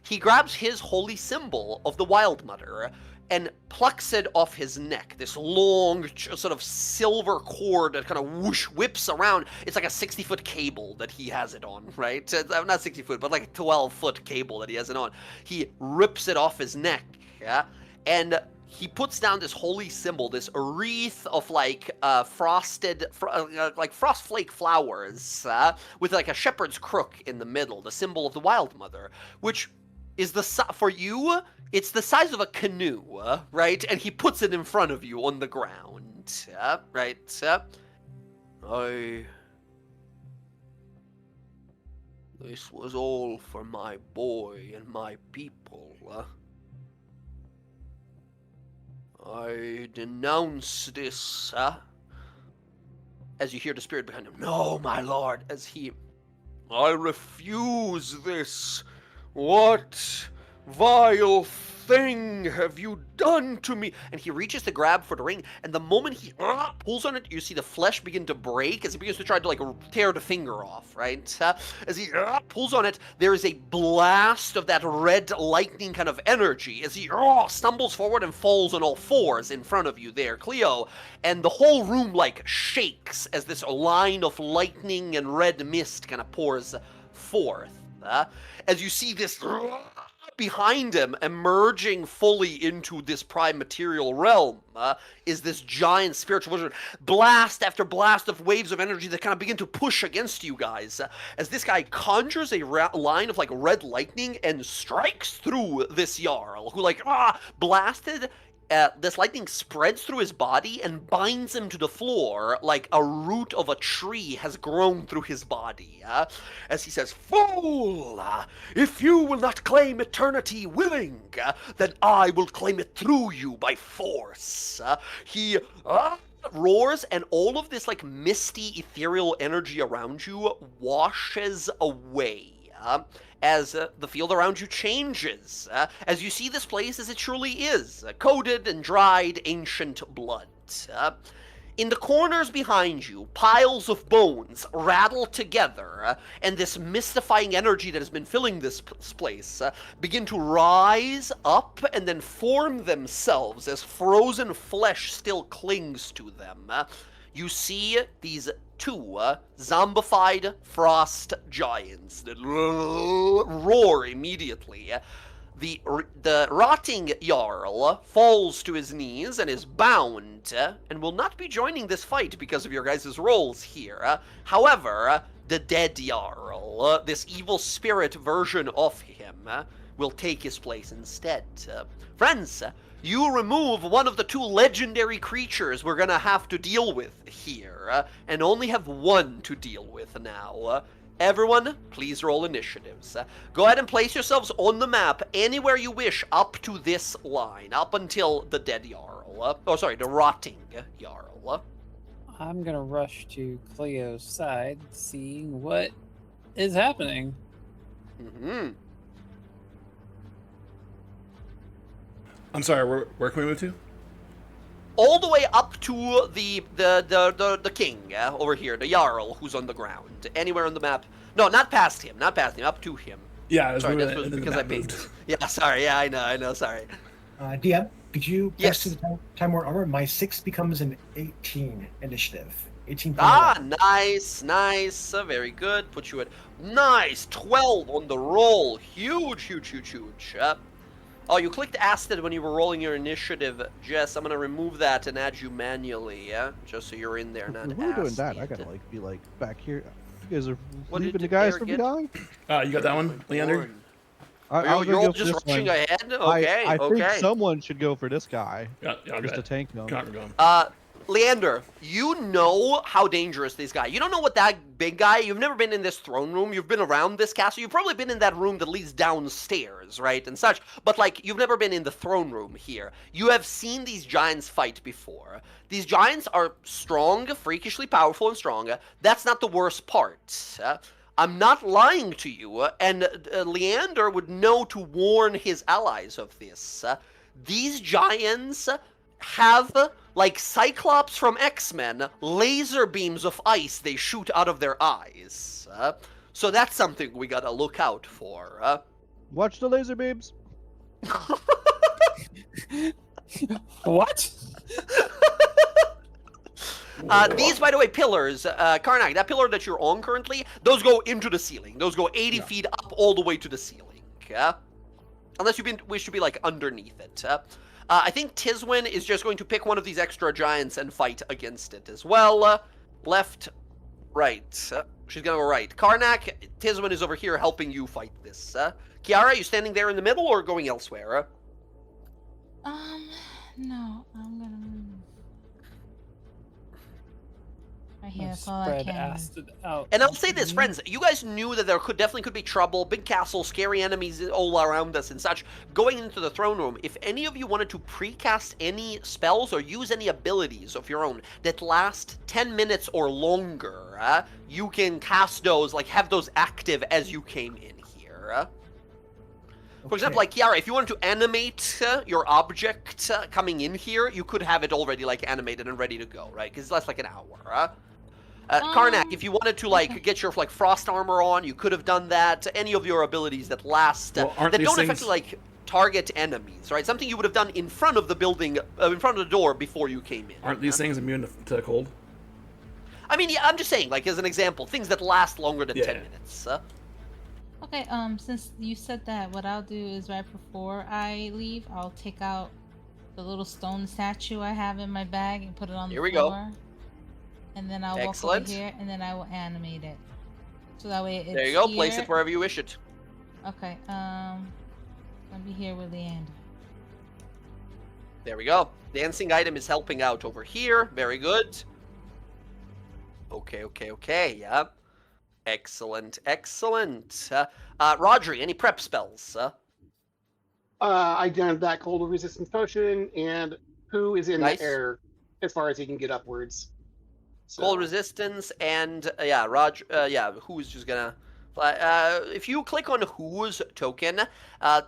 he grabs his holy symbol of the Wild Mother and plucks it off his neck. This long, sort of silver cord that kind of whoosh whips around. It's like a 60-foot cable that he has it on, right? Not 60 foot, but like a 12-foot cable that he has it on. He rips it off his neck, yeah? And he puts down this holy symbol, this wreath of like frosted, like frost flake flowers, with like a shepherd's crook in the middle, the symbol of the Wild Mother, which is for you, it's the size of a canoe, right? And he puts it in front of you on the ground, right? This was all for my boy and my people. I denounce this, as you hear the spirit behind him. No, my lord, I refuse this. What vile thing have you done to me? And he reaches to grab for the ring, and the moment he pulls on it, you see the flesh begin to break as he begins to try to like tear the finger off, right? As he pulls on it, there is a blast of that red lightning kind of energy as he stumbles forward and falls on all fours in front of you there, Cleo, and the whole room like shakes as this line of lightning and red mist kind of pours forth. As you see this behind him, emerging fully into this prime material realm, is this giant spiritual wizard. Blast after blast of waves of energy that kind of begin to push against you guys, as this guy conjures a line of like red lightning and strikes through this Jarl, who like blasted. This lightning spreads through his body and binds him to the floor like a root of a tree has grown through his body. As he says, "Fool! If you will not claim eternity willing, then I will claim it through you by force." He roars, and all of this like misty, ethereal energy around you washes away. As the field around you changes, as you see this place as it truly is, coated and dried ancient blood. In the corners behind you, piles of bones rattle together, and this mystifying energy that has been filling this place begin to rise up and then form themselves as frozen flesh still clings to them. You see these two zombified frost giants that roar immediately. The rotting Jarl falls to his knees and is bound, and will not be joining this fight because of your guys' roles here. However, the dead Jarl, this evil spirit version of him, will take his place instead. Friends, you remove one of the two legendary creatures we're gonna have to deal with here, and only have one to deal with now. Everyone, please roll initiatives. Go ahead and place yourselves on the map anywhere you wish up to this line, up until the dead Jarl. The rotting Jarl. I'm gonna rush to Cleo's side, seeing what is happening. I'm sorry, where can we move to? all the way up to the king over here, the Jarl, who's on the ground. Anywhere on the map. No, not past him, up to him. Yeah, I was Sorry, moving that's it, and then the because I map painted. moved. Yeah, sorry. Yeah, I know. Sorry. DM, could you pass Yes. to the Time War Armor? My 6 becomes an 18 initiative. 18. Nice. Very good. Put you at nice 12 on the roll. Huge. Oh, you clicked Asted when you were rolling your initiative, Jess. I'm gonna remove that and add you manually, yeah, just so you're in there, not If we're doing that, I Asted. gotta be back here. You guys are What did leaving the the guys bear for me get? dying. You got that one, Leander? You're I'll go all for just this rushing one. ahead. Okay. I think someone should go for this guy. Yeah, I'll Just go to tank him. Come on, we're going. Leander, you know how dangerous this guy. You don't know what that big guy. You've never been in this throne room. You've been around this castle. You've probably been in that room that leads downstairs, right, and such. But like, you've never been in the throne room here. You have seen these giants fight before. These giants are strong, freakishly powerful, and strong. That's not the worst part. I'm not lying to you, and Leander would know to warn his allies of this. These giants have, like Cyclops from X-Men, laser beams of ice they shoot out of their eyes. So that's something we gotta look out for. Watch the laser beams. What? These, by the way, pillars, Karnak, that pillar that you're on currently, those go into the ceiling. Those go 80 feet up all the way to the ceiling. Unless you wish to be, like, underneath it. I think Tiswin is just going to pick one of these extra giants and fight against it as well. Left, right. She's gonna go right. Karnak, Tiswin is over here helping you fight this. Kiara, you standing there in the middle or going elsewhere? No, I'm gonna move. Right here, that's all I Spread can. Asted out. And I'll say this, friends, you guys knew that there definitely could be trouble, big castle, scary enemies all around us and such. Going into the throne room, if any of you wanted to precast any spells or use any abilities of your own that last 10 minutes or longer, you can cast those, like have those active as you came in here. For example, like Kiara, if you wanted to animate your object coming in here, you could have it already like animated and ready to go, right? Because it's less like an hour. Karnak, if you wanted to like get your like frost armor on, you could have done that. Any of your abilities that last Well, aren't that these don't things- affect like target enemies, right? Something you would have done in front of the building, in front of the door before you came in. Aren't these things immune to cold? I mean, yeah, I'm just saying, like as an example, things that last longer than Yeah. 10 minutes. Okay, since you said that, what I'll do is right before I leave, I'll take out the little stone statue I have in my bag and put it on Here the we go. floor. And then I'll Excellent. walk over here, and then I will animate it. So that way it's There you go. here. Place it wherever you wish it. Okay, I'll be here with Leander. There we go. Dancing item is helping out over here. Very good. Okay. Yeah. Excellent. Rodri, any prep spells? I done that cold resistance potion, and who is in Nice. the air as far as he can get upwards. So, Cold resistance and who's just gonna if you click on who's token,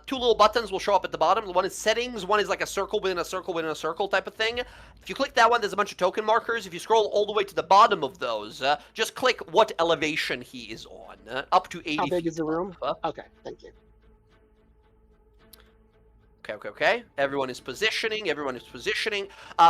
two little buttons will show up at the bottom. One is settings, one is like a circle within a circle within a circle type of thing. If you click that one, there's a bunch of token markers. If you scroll all the way to the bottom of those, just click what elevation he is on, up to 80 How big feet is the room? up. Okay, thank you. Okay. Everyone is positioning.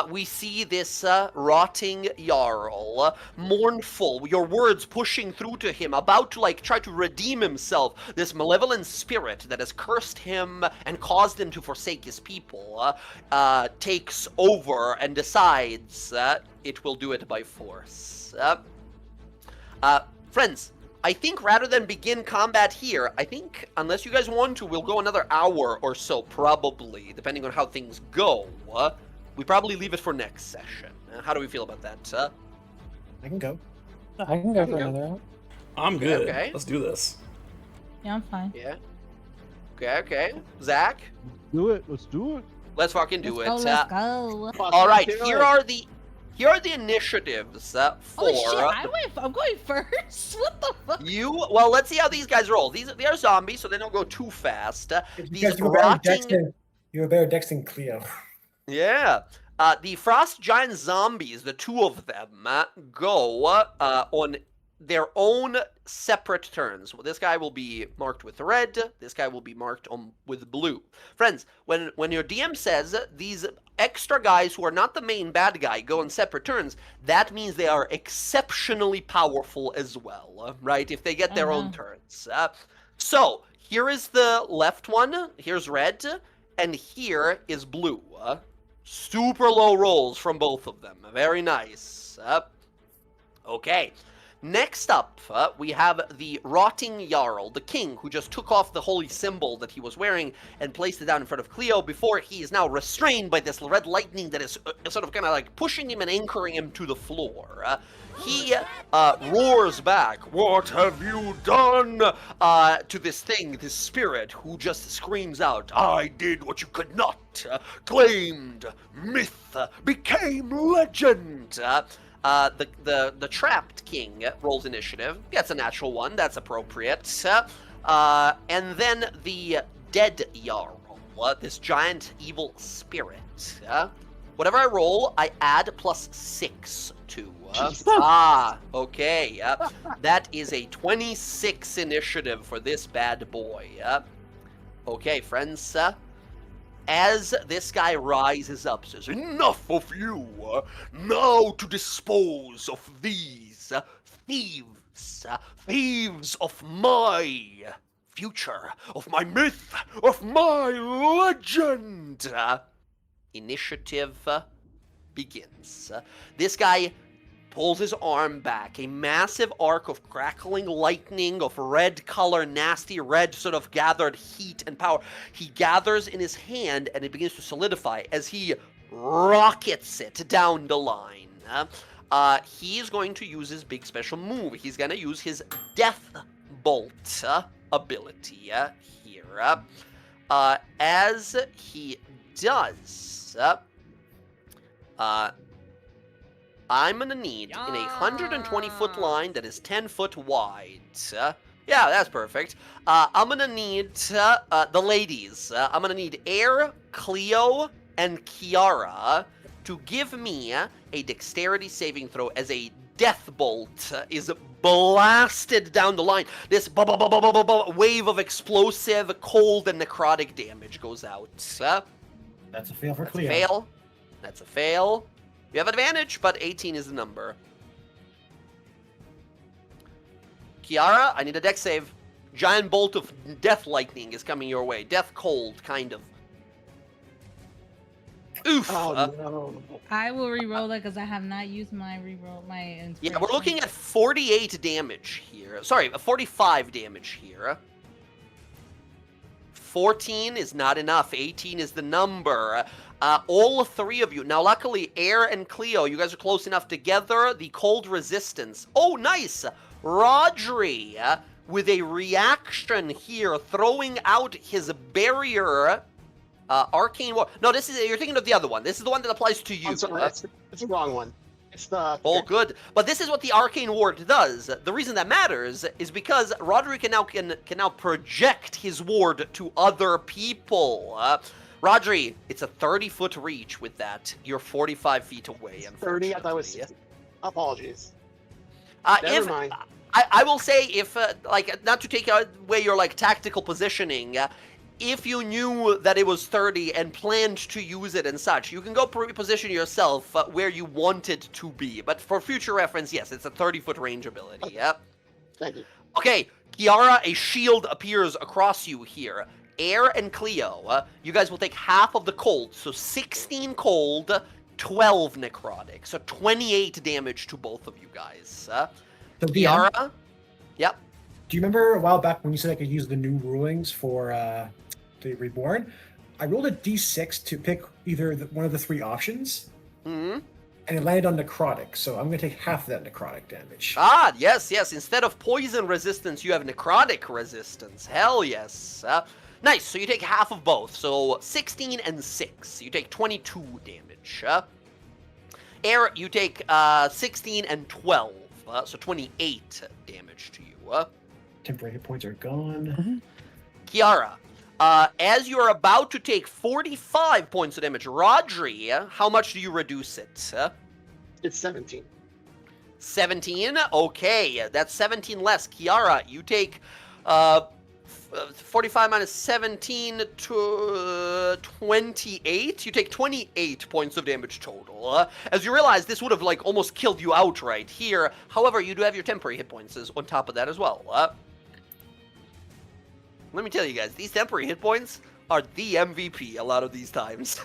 We see this rotting Jarl, mournful, your words pushing through to him, about to like try to redeem himself. This malevolent spirit that has cursed him and caused him to forsake his people takes over and decides it will do it by force. Friends, I think rather than begin combat here, I think, unless you guys want to, we'll go another hour or so, probably, depending on how things go. We probably leave it for next session. How do we feel about that? I can go. I can go for There you go. another round. I'm good. Okay. Let's do this. Yeah, I'm fine. Yeah. Okay. Zach, Do it. Let's do it. let's fucking do Let's it. go, let's go. All right, Do here it. are the initiatives for Holy shit, I'm going first. What the fuck? you. Well, let's see how these guys roll. They are zombies, so they don't go too fast. These Because you have better dex rotting. than, you have better dex than Cleo. Yeah. The frost giant zombies, the two of them, go on their own separate turns. Well, this guy will be marked with red. This guy will be marked with blue. Friends, when your DM says these extra guys who are not the main bad guy go on separate turns, that means they are exceptionally powerful as well, right? If they get their own turns. So here is the left one. Here's red, and here is blue. Super low rolls from both of them. Very nice. Okay. Next up, we have the Rotting Jarl, the king, who just took off the holy symbol that he was wearing and placed it down in front of Cleo before he is now restrained by this red lightning that is sort of kind of like pushing him and anchoring him to the floor. He roars back, "What have you done?" To this thing, this spirit, who just screams out, "I did what you could not. Claimed, myth, became legend." The trapped king rolls initiative, gets a natural one, that's appropriate. And then the dead Jarl, this giant evil spirit. Whatever I roll, I add +6 to. Okay. That is a 26 initiative for this bad boy. Okay, friends. As this guy rises up, says, "Enough of you! Now to dispose of these thieves! Thieves of my future, of my myth, of my legend!" Initiative begins. This guy pulls his arm back, a massive arc of crackling lightning, of red color, nasty red sort of gathered heat and power. He gathers in his hand and it begins to solidify as he rockets it down the line. He is going to use his big special move. He's going to use his Death Bolt ability here. As he does, I'm going to need, in a 120-foot line that is 10 foot wide, yeah, that's perfect, I'm going to need the ladies. I'm going to need Air, Cleo, and Kiara to give me a dexterity saving throw as a death bolt is blasted down the line. This wave of explosive, cold, and necrotic damage goes out. That's a fail for Cleo. Fail. That's a fail. You have advantage, but 18 is the number. Kiara, I need a dex save. Giant bolt of death lightning is coming your way. Death cold, kind of. Oof. Oh, no. I will re-roll it because I have not used my re-roll, my Yeah, we're looking at 48 damage here. Sorry, 45 damage here. 14 is not enough. 18 is the number. All three of you. Now, luckily, Air and Cleo, you guys are close enough together. The cold resistance. Oh, nice. Rodri, with a reaction here, throwing out his barrier. Arcane Ward. No, this is, you're thinking of the other one. This is the one that applies to you. I'm sorry, it's the wrong one. It's the... Oh, good. But this is what the Arcane Ward does. The reason that matters is because Rodri can now project his ward to other people. Rodri, it's a 30-foot reach with that. You're 45 feet away, 30, I thought it was 60. Apologies. Never mind. I will say, if, not to take away your, tactical positioning, if you knew that it was 30 and planned to use it and such, you can go position yourself where you want it to be. But for future reference, yes, it's a 30-foot range ability. Okay. Yep. Thank you. Okay, Kiara, a shield appears across you here. Air and Cleo, you guys will take half of the cold, so 16 cold, 12 necrotic, so 28 damage to both of you guys. So DM, Kiara, yep. do you remember a while back when you said I could use the new rulings for the Reborn? I rolled a d6 to pick either one of the three options, Mm-hmm. and it landed on necrotic, so I'm going to take half of that necrotic damage. Ah, yes. Instead of poison resistance, you have necrotic resistance. Hell yes. Nice, so you take half of both, so 16 and 6. You take 22 damage. Air, you take 16 and 12, so 28 damage to you. Temporary hit points are gone. Kiara, As you're about to take 45 points of damage, Rodri, how much do you reduce it? It's 17. 17? Okay, that's 17 less. Kiara, you take 45 minus 17 to 28. You take 28 points of damage total. As you realize, this would have like almost killed you outright here. However, you do have your temporary hit points on top of that as well. Let me tell you guys, these temporary hit points are the MVP a lot of these times.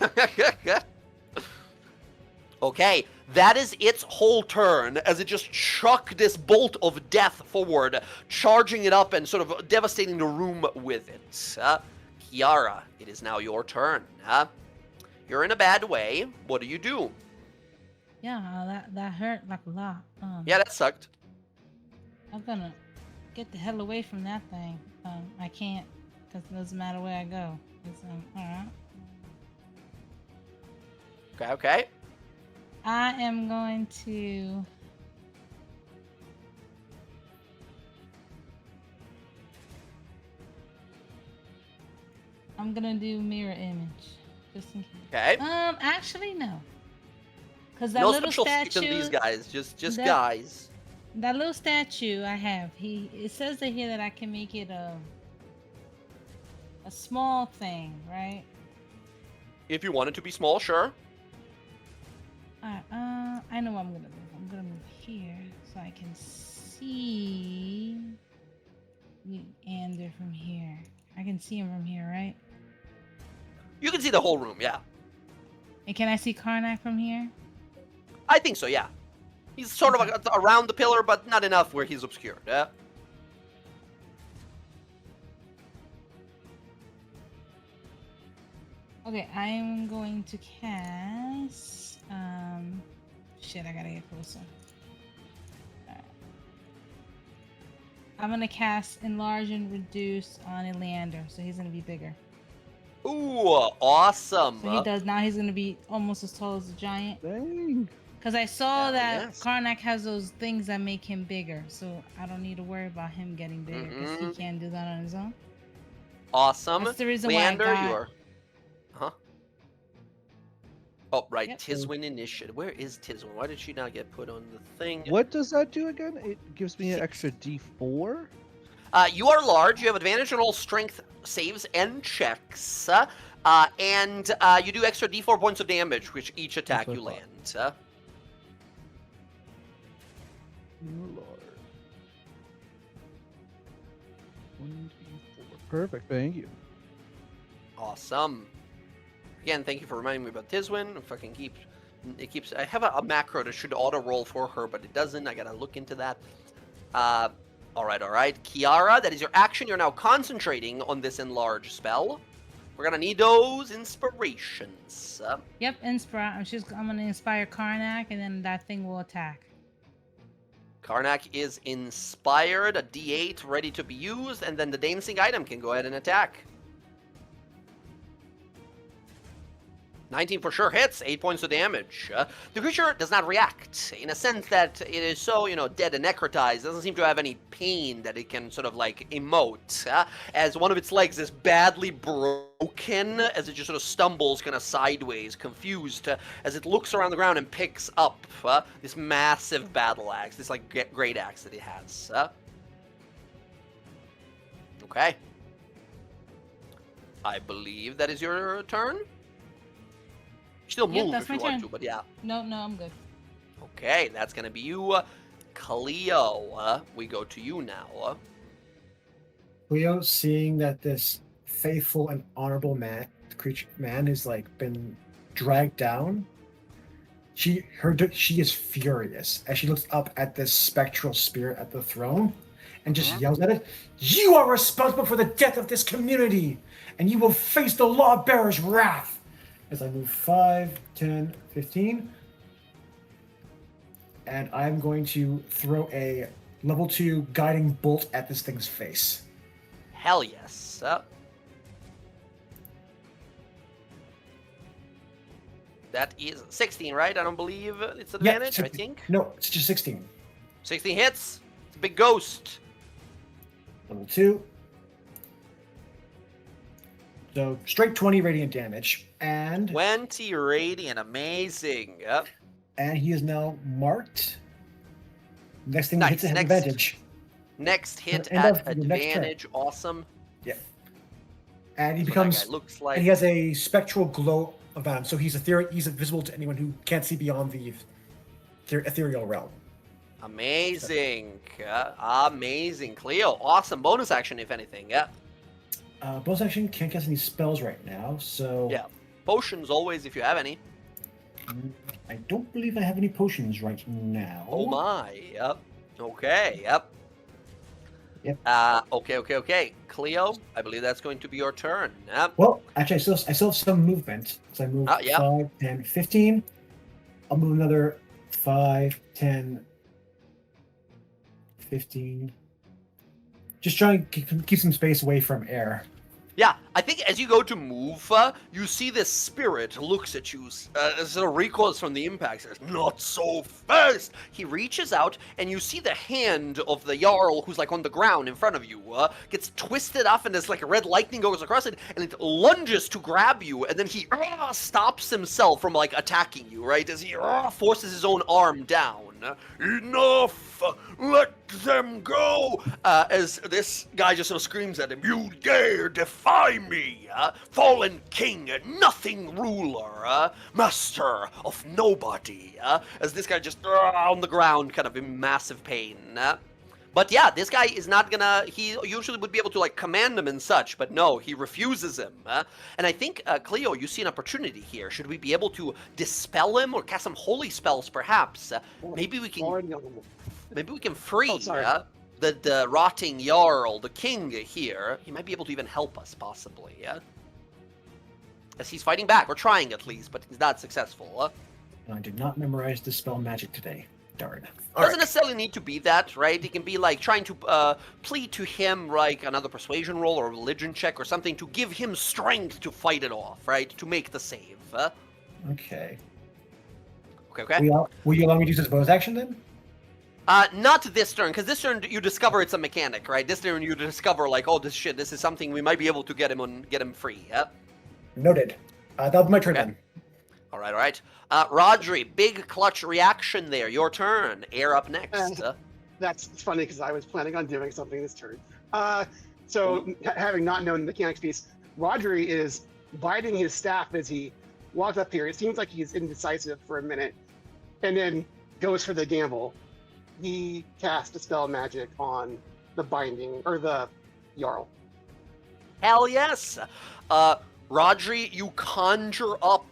Okay, that is its whole turn as it just chucked this bolt of death forward, charging it up and sort of devastating the room with it. Kiara, it is now your turn. You're in a bad way. What do you do? Yeah, that hurt like a lot. Yeah, that sucked. I'm gonna get the hell away from that thing. I can't, because it doesn't matter where I go. Alright. Okay. I am going to... I'm gonna do mirror image, just in case. Okay. Actually, no. Because that No little special feats statue... in these guys, just that- guys. That little statue I have, it says that here that I can make it a small thing, right? If you want it to be small, sure. Alright, I know what I'm gonna do. I'm gonna move here so I can see Ander from here. I can see him from here, right? You can see the whole room, yeah. And can I see Karnak from here? I think so, yeah. He's sort of around the pillar, but not enough where he's obscured. Okay, I'm going to cast... Shit, I gotta get closer. Alright. I'm gonna cast Enlarge and Reduce on Leander, so he's gonna be bigger. Ooh, awesome. So he does, now he's gonna be almost as tall as a giant. Dang. Because I saw Hell that yes. Karnak has those things that make him bigger, so I don't need to worry about him getting bigger, because he can't do that on his own. Awesome. That's the reason Leander, why I got... you are... Huh? Oh, right. Yep. Tiswin Initiative. Where is Tiswin? Why did she not get put on the thing? What does that do again? It gives me an extra D4? You are large. You have advantage on all strength saves and checks. And you do extra d4 points of damage, which each attack what you I land. Lord. 1D4. Perfect, thank you. Awesome. Again, thank you for reminding me about Tiswin. It keeps. I have a macro that should auto roll for her, but it doesn't. I gotta look into that. All right. Kiara, that is your action. You're now concentrating on this enlarge spell. We're gonna need those inspirations. Yep, inspire. I'm gonna inspire Karnak, and then that thing will attack. Karnak is inspired, a d8 ready to be used, and then the dancing item can go ahead and attack. 19 for sure hits, 8 points of damage. The creature does not react, in a sense that it is so, dead and necrotized. It doesn't seem to have any pain that it can sort of like emote. As one of its legs is badly broken, as it just sort of stumbles kind of sideways, confused, as it looks around the ground and picks up this massive battle axe, this like great axe that it has. Okay. I believe that is your turn. Still Yep, move that's if you my want turn. to, but yeah. No, I'm good. Okay, that's gonna be you, Cleo. We go to you now. Cleo, seeing that this faithful and honorable man is like been dragged down, she is furious as she looks up at this spectral spirit at the throne and just yells at it, "You are responsible for the death of this community, and you will face the lawbearer's wrath." As I move 5, 10, 15. And I'm going to throw a level 2 guiding bolt at this thing's face. Hell yes. That is 16, right? I don't believe it's advantage, I think. No, it's just 16. 16 hits. It's a big ghost. Level 2. So straight 20 radiant damage, and 20 radiant, amazing. Yep. and he is now marked. Next thing Nice, hits at next- advantage. Next hit End at of your next turn. advantage, awesome. And he So that becomes guy looks and like he has a spectral glow about him, so he's invisible to anyone who can't see beyond the ethereal realm. amazing. Amazing. Cleo, awesome. Bonus action, if anything. Yeah. Bonus action, can't cast any spells right now, so Yeah. Potions always, if you have any. I don't believe I have any potions right now. Oh my. Yep. Okay. Yep. Yep. Okay. Cleo, I believe that's going to be your turn. Yep. Well, actually, I still have some movement. So I move Yeah. 5, 10, 15. I'll move another 5, 10, 15. Just try and keep some space away from air. Yeah, I think as you go to move, you see this spirit looks at you, sort of recoils from the impact, says, "Not so fast!" He reaches out, and you see the hand of the Jarl, who's like on the ground in front of you, gets twisted off, and this like red lightning goes across it, and it lunges to grab you, and then he stops himself from like attacking you, right? As he forces his own arm down. Enough! Let them go! As this guy just sort of screams at him, "You dare defy me! Fallen king, nothing ruler, master of nobody!" As this guy just on the ground, kind of in massive pain. But yeah, this guy is not gonna. He usually would be able to like command him and such, but no, he refuses him. And I think Cleo, you see an opportunity here. Should we be able to dispel him or cast some holy spells, perhaps? Maybe we can free sorry. the rotting Jarl, the king here. He might be able to even help us, possibly. As he's fighting back, or trying at least, but he's not successful. I did not memorize Dispel Magic today. Darn. Doesn't necessarily need to be that, right? It can be like trying to plead to him like another persuasion roll or a religion check or something to give him strength to fight it off, right? To make the save. Okay. Okay. Will you allow me to use this bonus action then? Not this turn, because this turn you discover it's a mechanic, right? This turn you discover like, oh, this is something we might be able to get him free. Yeah. Noted. That'll be my turn Okay. then. All right. Rodri, big clutch reaction there. Your turn. Air up next. That's funny because I was planning on doing something this turn. So having not known the mechanics piece, Rodri is biting his staff as he walks up here. It seems like he's indecisive for a minute, and then goes for the gamble. He casts Dispel Magic on the binding or the Jarl. Hell yes. Rodri, you conjure up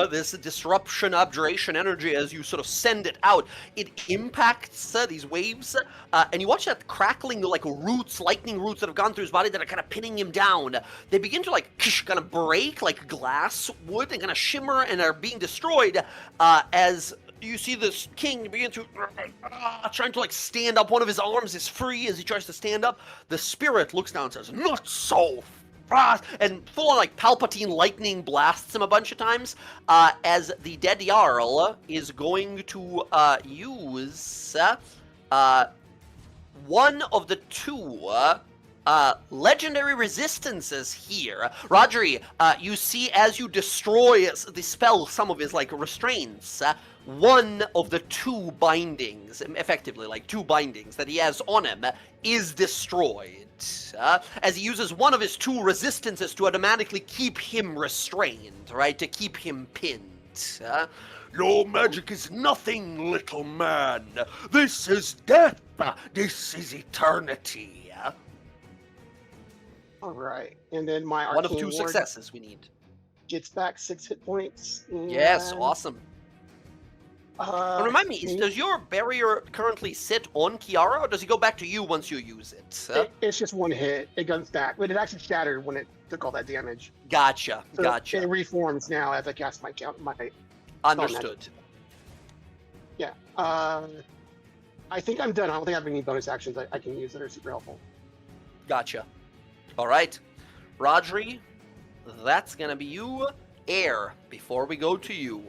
this disruption, abjuration energy as you sort of send it out. It impacts these waves, and you watch that crackling, like roots, lightning roots that have gone through his body that are kind of pinning him down. They begin to like kind of break like glass wood and kind of shimmer and are being destroyed as you see this king begin to trying to like stand up. One of his arms is free as he tries to stand up. The spirit looks down and says, "Not so fast," and full on like Palpatine lightning blasts him a bunch of times. As the dead Jarl is going to use one of the two legendary resistances here. Rodri, you see as you destroy, dispel some of his like restraints, one of the two bindings, effectively like two bindings that he has on him, is destroyed. As he uses one of his two resistances to automatically keep him restrained, right? To keep him pinned. Your magic is nothing, little man. This is death. This is eternity. All right, and then my One of Arcane two Ward successes we need. gets back 6 hit points. Yes, and, awesome. Remind me, does your barrier currently sit on Kiara, or does he go back to you once you use it? It's just one hit. It goes back, but it actually shattered when it took all that damage. Gotcha. So it reforms now as I cast my Understood. Yeah. I think I'm done. I don't think I have any bonus actions I can use that are super helpful. Gotcha. All right, Rodri, that's gonna be you. Air, before we go to you,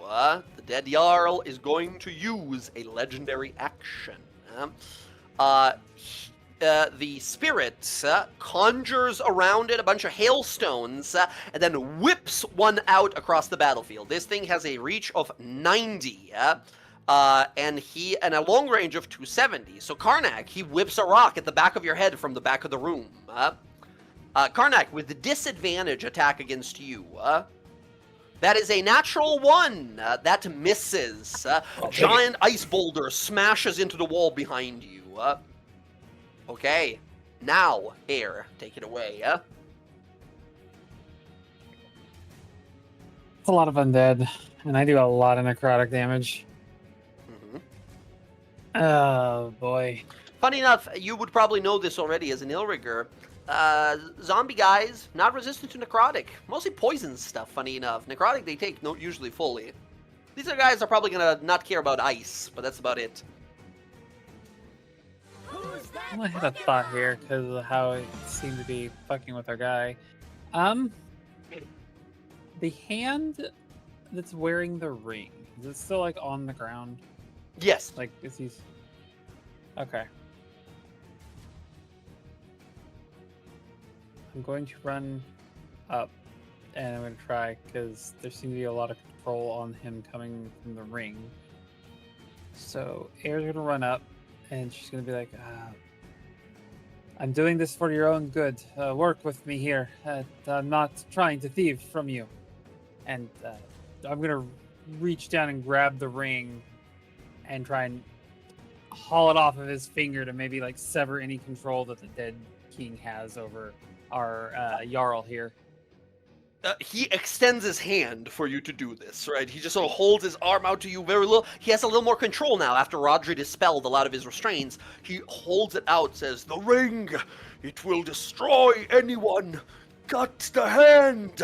the dead Jarl is going to use a legendary action. the spirit conjures around it a bunch of hailstones and then whips one out across the battlefield. This thing has a reach of 90 and a long range of 270. So Karnak, he whips a rock at the back of your head from the back of the room. Karnak, with the disadvantage attack against you. That is a natural 1. That misses. Giant ice boulder smashes into the wall behind you. Okay. Now, Air, take it away. It's a lot of undead, and I do a lot of necrotic damage. Oh, boy. Funny enough, you would probably know this already as an Illrigger. Zombie guys, not resistant to necrotic. Mostly poison stuff, funny enough. Necrotic they take usually fully. These are guys are probably gonna not care about ice, but that's about it. I only had a thought here because of how it seemed to be fucking with our guy. The hand that's wearing the ring, is it still like on the ground? Yes. Like, is he... Okay. I'm going to run up and I'm going to try because there seems to be a lot of control on him coming from the ring. So Air's going to run up and she's going to be like, I'm doing this for your own good. Work with me here. I'm not trying to thieve from you. And I'm going to reach down and grab the ring and try and haul it off of his finger to maybe like sever any control that the dead king has over our Jarl here. He extends his hand for you to do this, right? He just sort of holds his arm out to you very little. He has a little more control now after Rodri dispelled a lot of his restraints. He holds it out, says, "The ring, it will destroy anyone. Cut the hand."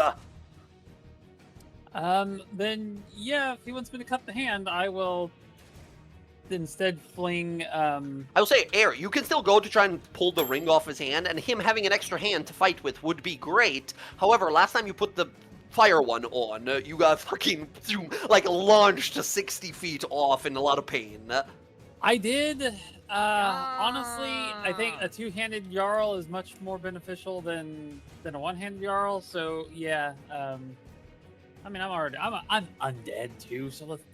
Then yeah, if he wants me to cut the hand, I will instead fling I will say, Air, you can still go to try and pull the ring off his hand, and him having an extra hand to fight with would be great. However, last time you put the fire one on, you got fucking, like, launched to 60 feet off in a lot of pain. I did. Honestly, I think a two-handed Jarl is much more beneficial than a one-handed Jarl, so yeah. I mean, I'm undead too, so let's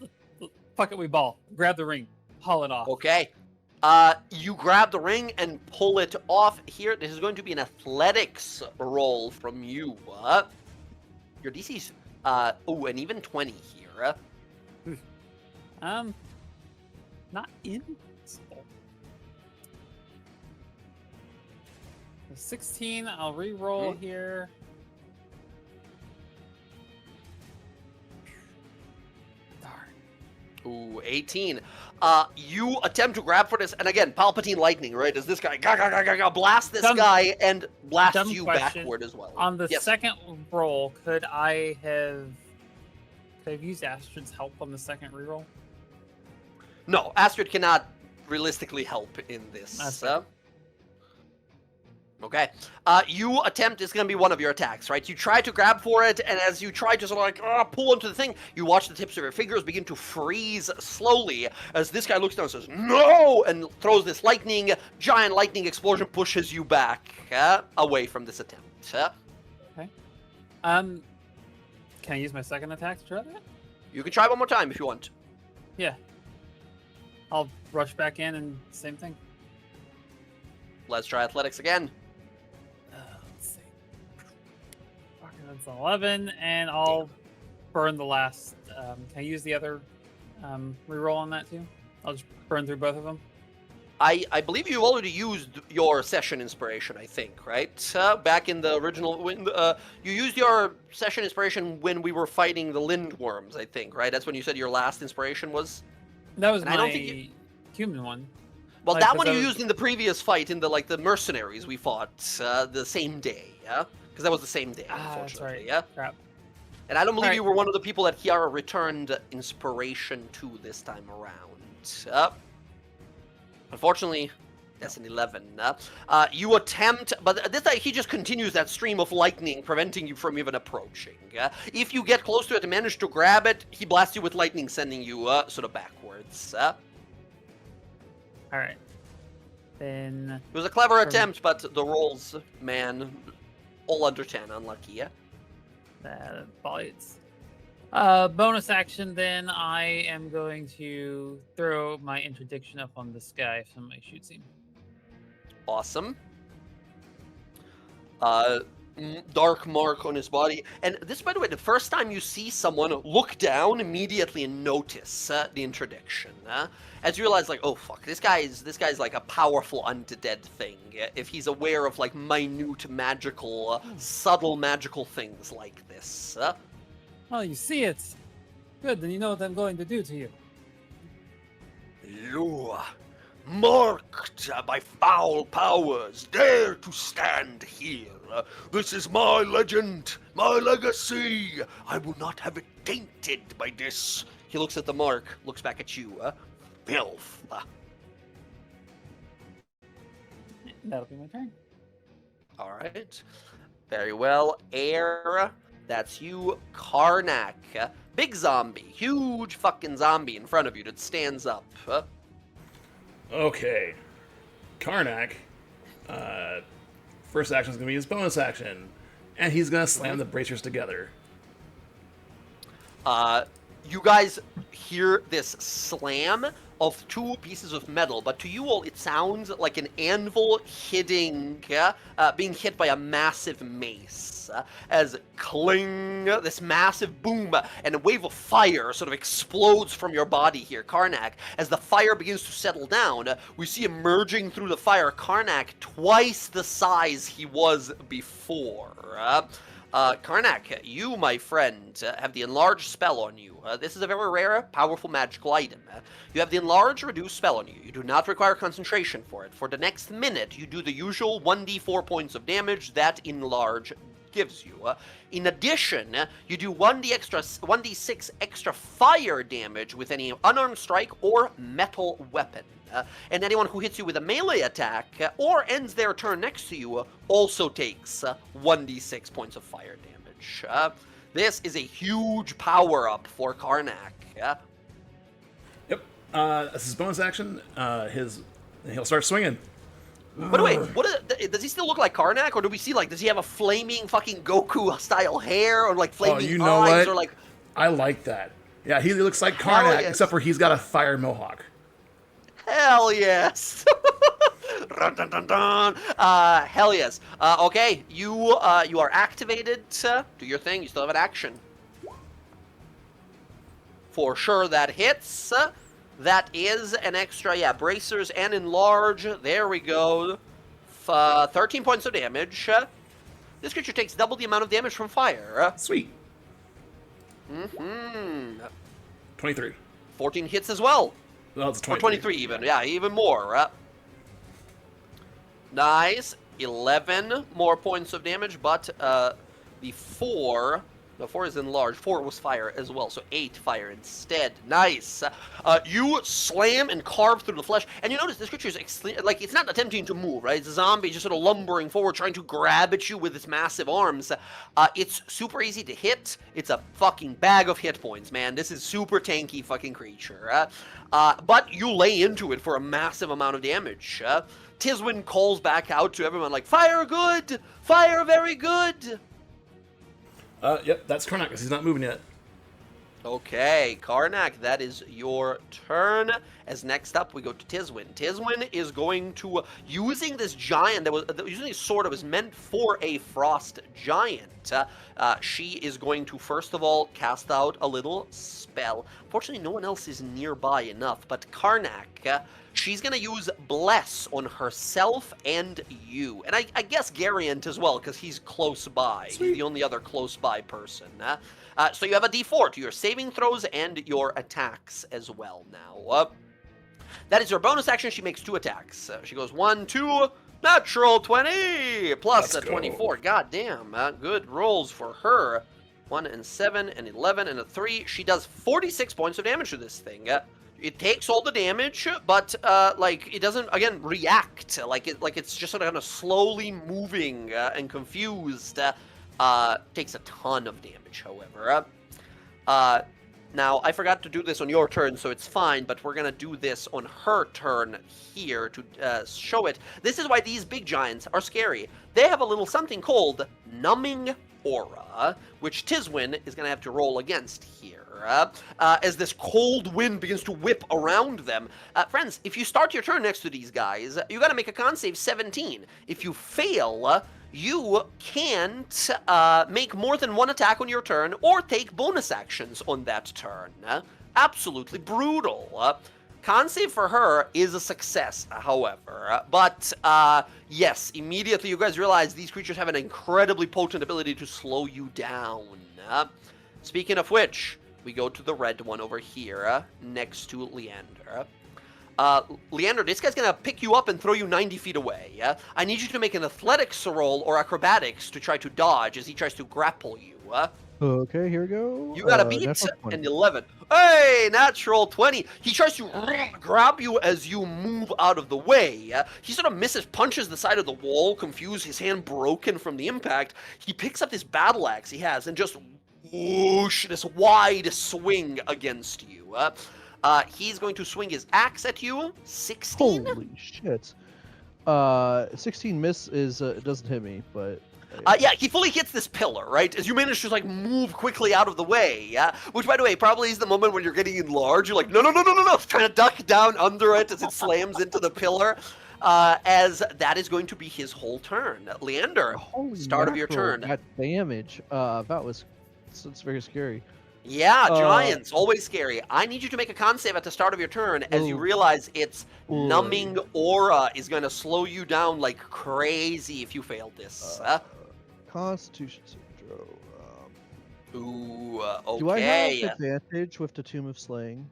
fuck it, we ball. Grab the ring. Haul it off. Okay. You grab the ring and pull it off here. This is going to be an athletics roll from you. Your DC's, an even 20 here. Not invincible. 16, I'll re-roll here. Ooh, 18. You attempt to grab for this, and again, Palpatine lightning, right? As this guy blast this guy and blast you backward as well. On the second roll, could I have used Astrid's help on the second reroll? No, Astrid cannot realistically help in this. Okay. You attempt, it's going to be one of your attacks, right? You try to grab for it, and as you try to sort of like pull onto the thing, you watch the tips of your fingers begin to freeze slowly as this guy looks down and says, "No!" and throws this giant lightning explosion, pushes you back away from this attempt. Okay. Can I use my second attack to try that? You can try one more time if you want. Yeah. I'll rush back in and same thing. Let's try athletics again. Let's see. That's 11, and I'll burn the last. Can I use the other reroll on that too? I'll just burn through both of them. I believe you already used your session inspiration, I think, right? Back in the original, you used your session inspiration when we were fighting the Lindworms, I think, right? That's when you said your last inspiration was? That was and my I don't think human one. Well, Like, that one you was- used in the previous fight in the mercenaries we fought the same day, yeah? Because that was the same day, That's unfortunately, right. yeah? Crap. And I don't believe Alright. you were one of the people that Kiara returned inspiration to this time around. Unfortunately, that's an 11. You attempt, but this time he just continues that stream of lightning, preventing you from even approaching. If you get close to it and manage to grab it, he blasts you with lightning, sending you sort of backwards. All right. Then It was a clever From- attempt, but the rolls, man, all under 10, unlucky, yeah? that bites. Bonus action, then I am going to throw my interdiction up on this guy if somebody shoots him. Awesome. Dark mark on his body. And this, by the way, the first time you see someone look down immediately and notice the interdiction. As you realize, like, oh fuck, this guy's like a powerful undead thing. If he's aware of like minute magical, subtle magical things like this. Oh, you see it. Good, then you know what I'm going to do to you. You, marked by foul powers, dare to stand here. This is my legend, my legacy. I will not have it tainted by this. He looks at the mark, looks back at you. Filth. That'll be my turn. All right. Very well. Air. That's you. Karnak. Big zombie. Huge fucking zombie in front of you that stands up. Okay. Karnak, first action is going to be his bonus action. And he's going to slam the bracers together. You guys hear this slam of two pieces of metal, but to you all, it sounds like an anvil being hit by a massive mace. As cling, this massive boom, and a wave of fire sort of explodes from your body here, Karnak. As the fire begins to settle down, we see emerging through the fire Karnak twice the size he was before. Karnak, you, my friend, have the enlarged spell on you. This is a very rare, powerful magical item. You have the enlarged reduced spell on you. You do not require concentration for it. For the next minute, you do the usual 1d4 points of damage that enlarge gives you. In addition, you do 1d6 extra fire damage with any unarmed strike or metal weapon. And anyone who hits you with a melee attack or ends their turn next to you also takes 1d6 points of fire damage. This is a huge power-up for Karnak. Yep. That's his bonus action. He'll start swinging. By the way, does he still look like Karnak, or do we see, like, does he have a flaming fucking Goku-style hair, or, like, flaming you know eyes, what? or, like... I like that. Yeah, he looks like Hell Karnak, yes. except for he's got a fire mohawk. Hell yes! Dun, dun, dun, dun. Hell yes. Okay, you are activated. Do your thing. You still have an action. For sure, that hits. That is an extra, bracers and enlarge. There we go. 13 points of damage. This creature takes double the amount of damage from fire. Sweet. 23. 14 hits as well. Well, it's Or 23. 23 even. Yeah, even more. Nice. 11 more points of damage, but the 4 is enlarged. 4 was fire as well, so 8 fire instead. Nice. You slam and carve through the flesh, and you notice this creature is it's not attempting to move, right? It's a zombie just sort of lumbering forward, trying to grab at you with its massive arms. It's super easy to hit. It's a fucking bag of hit points, man. This is super tanky fucking creature. But you lay into it for a massive amount of damage. Tiswin calls back out to everyone like, fire good! Fire very good! Yep, that's Karnak, because he's not moving yet. Okay, Karnak, that is your turn. As next up, we go to Tiswin. Tiswin is going to, using this giant, using a sword that was meant for a frost giant, she is going to, first of all, cast out a little spell. Unfortunately, no one else is nearby enough, but Karnak, she's going to use Bless on herself and you. And I guess Gariant as well, because he's close by. Sweet. He's the only other close by person. So you have a d4 to your saving throws and your attacks as well now. That is her bonus action. She makes 2 attacks. She goes 1, 2, natural 20, plus Let's a 24. God damn, good rolls for her. 1 and 7 and 11 and a 3. She does 46 points of damage to this thing. It takes all the damage, but it doesn't again react. It's just sort of kind of slowly moving and confused. Takes a ton of damage, however. Now, I forgot to do this on your turn, so it's fine, but we're going to do this on her turn here to show it. This is why these big giants are scary. They have a little something called Numbing Aura, which Tiswin is going to have to roll against here. As this cold wind begins to whip around them. Friends, if you start your turn next to these guys, you got to make a con save 17. If you fail, you can't make more than one attack on your turn or take bonus actions on that turn. Absolutely brutal. Con save for her is a success, however. But yes, immediately you guys realize these creatures have an incredibly potent ability to slow you down. Speaking of which, we go to the red one over here, next to Leander. Leander, this guy's gonna pick you up and throw you 90 feet away. I need you to make an athletics roll or acrobatics to try to dodge as he tries to grapple you. Okay, here we go. You got a beat natural 20. and 11. Hey, natural 20. He tries to grab you as you move out of the way. He sort of misses, punches the side of the wall, confused, his hand broken from the impact. He picks up this battle axe he has and just whoosh, this wide swing against you. He's going to swing his axe at you. 16? Holy shit. 16 miss is it doesn't hit me, but Yeah, he fully hits this pillar, right? As you manage to like move quickly out of the way, which, by the way, probably is the moment when you're getting enlarged. You're like, no, trying to duck down under it as it slams into the pillar. As that is going to be his whole turn. Leander, holy start of your mackerel, turn. That damage. That was it's very scary. Yeah, giants, always scary. I need you to make a con save at the start of your turn as you realize its numbing aura is going to slow you down like crazy if you fail this. Constitution saving throw. Ooh, okay. Do I have advantage with the Tomb of Slaying?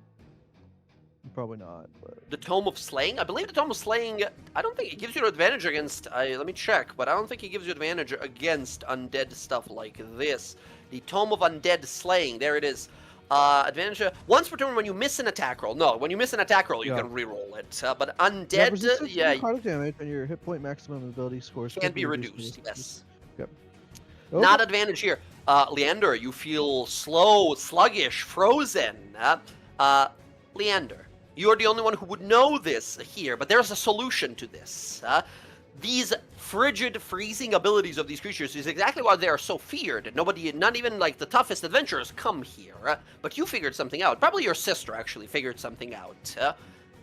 Probably not. But... The Tome of Slaying? I believe the Tome of Slaying, I don't think it gives you an advantage against, let me check, but I don't think it gives you advantage against undead stuff like this. The Tome of Undead Slaying, there it is. Advantage, once per turn when you miss an attack roll. No, when you miss an attack roll, you can re-roll it. But undead, necrotic damage and your hit point maximum ability scores can be reduced, yes. Yep. Not advantage here. Leander, you feel slow, sluggish, frozen. Leander, you are the only one who would know this here, but there's a solution to this. These frigid, freezing abilities of these creatures is exactly why they are so feared. Nobody, not even like the toughest adventurers, come here. But you figured something out. Probably your sister actually figured something out.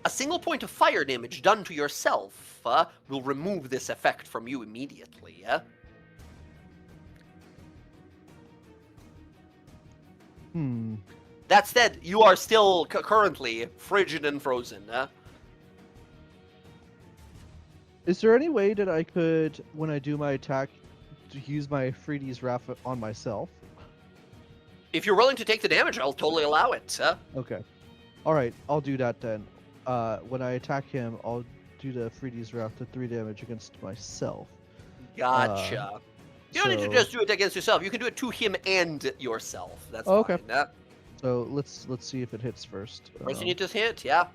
A single point of fire damage done to yourself will remove this effect from you immediately. That said, you are still currently frigid and frozen. Is there any way that I could, when I do my attack, to use my Freedy's Wrath on myself? If you're willing to take the damage, I'll totally allow it. Okay. Alright, I'll do that then. When I attack him, I'll do the Freedy's Wrath to 3 damage against myself. Gotcha. You don't need to just do it against yourself. You can do it to him and yourself. That's fine. Okay. So let's see if it hits first. First you need to hit, yeah.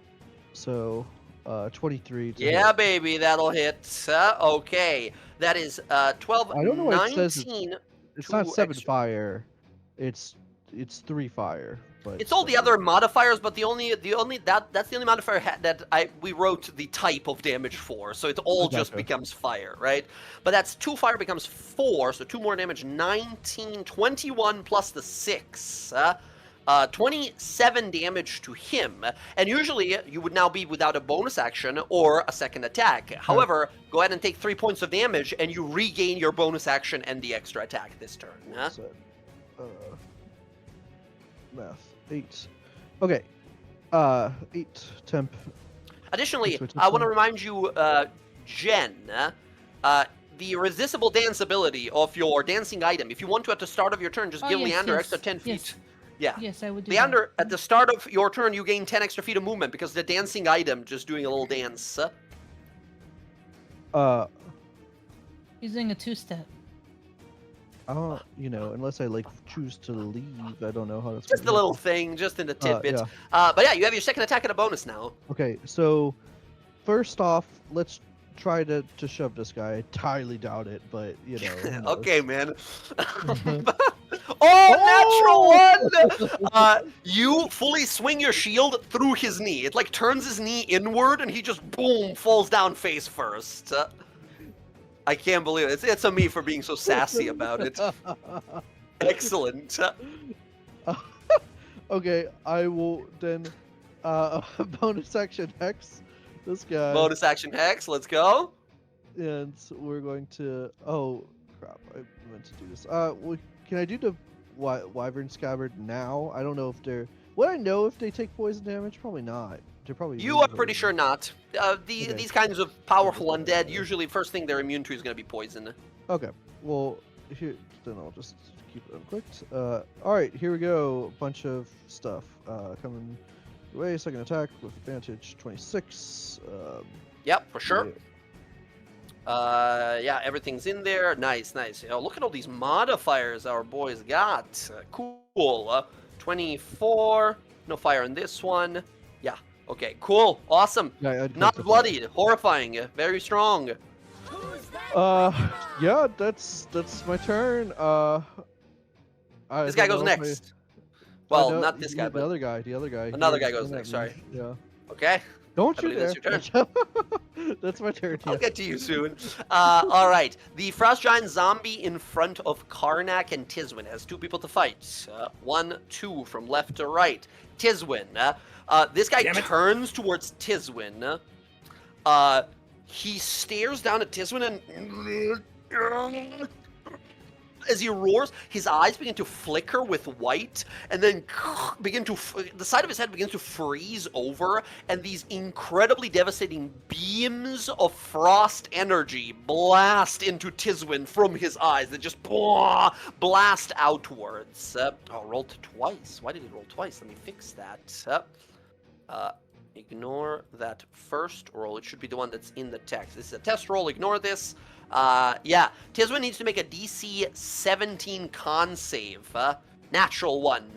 So 23 to Yeah, hit. baby, that'll hit. Okay. That is 12, I don't know what it 19. says. It's not 7 extra. fire. It's 3 fire. But It's all the other modifiers, but that's the only modifier that we wrote the type of damage for, so it all just Gotcha. becomes fire, right? But that's 2 fire becomes 4, so 2 more damage, 19, 21 plus the 6. 27 damage to him, and usually you would now be without a bonus action or a second attack. However, go ahead and take 3 points of damage, and you regain your bonus action and the extra attack this turn. Math 8. Okay. 8 temp. Additionally, Which I want to one? remind you, Jen, the resistible dance ability of your dancing item. If you want to, at the start of your turn, just give yes, Leander yes, extra 10 feet. yes. Yeah. Yes, I would do Leander, at the start of your turn, you gain 10 extra feet of movement because the dancing item just doing a little dance. He's doing a 2-step. Unless I choose to leave, I don't know how that's Just a gonna little happen. thing, just in the tidbit. yeah. But yeah, you have your second attack at a bonus now. Okay, so first off, let's try to shove this guy. I entirely doubt it, but you know. who knows. Okay, man. Oh, natural one! You fully swing your shield through his knee. It like turns his knee inward, and he just boom falls down face first. I can't believe it. It's on me for being so sassy about it. Excellent. Okay, I will then bonus action hex this guy, Bonus action hex. Let's go. and we're going to. Oh crap! I meant to do this. Can I do the Wyvern Scabbard now? I don't know if they're. Would I know if they take poison damage? Probably not. They're probably. You immune are to pretty poison. sure not. Okay. These kinds of powerful undead, usually first thing they're immune to is going to be poison. Okay. Well, here then I'll just keep it unclicked. All right, here we go. Bunch of stuff coming your way. Second attack with advantage, 26. Yep, for sure. Yeah. Yeah, everything's in there. Nice, nice. Oh, look at all these modifiers our boys got. Cool. 24. No fire in this one. Yeah. Okay. Cool. Awesome. Yeah, Not bloodied. Horrifying. Very strong. Yeah, that's my turn. This guy goes next. Well, no, not this guy, the but other guy. The other guy. Another He was guy goes coming at next, me. sorry. Yeah. Okay. Don't I you believe dare. that's your That's my turn. I'll Yeah. get to you soon. All right. The Frost Giant zombie in front of Karnak and Tiswin has two people to fight. 1, 2 from left to right. Tiswin. This guy Damn it. turns towards Tiswin. He stares down at Tiswin and as he roars, his eyes begin to flicker with white, and then the side of his head begins to freeze over, and these incredibly devastating beams of frost energy blast into Tiswin from his eyes. They just blast outwards. Rolled twice. Why did it roll twice? Let me fix that. Ignore that first roll. It should be the one that's in the text. This is a test roll. Ignore this. Yeah, Tiswin needs to make a DC 17 con save. Natural one.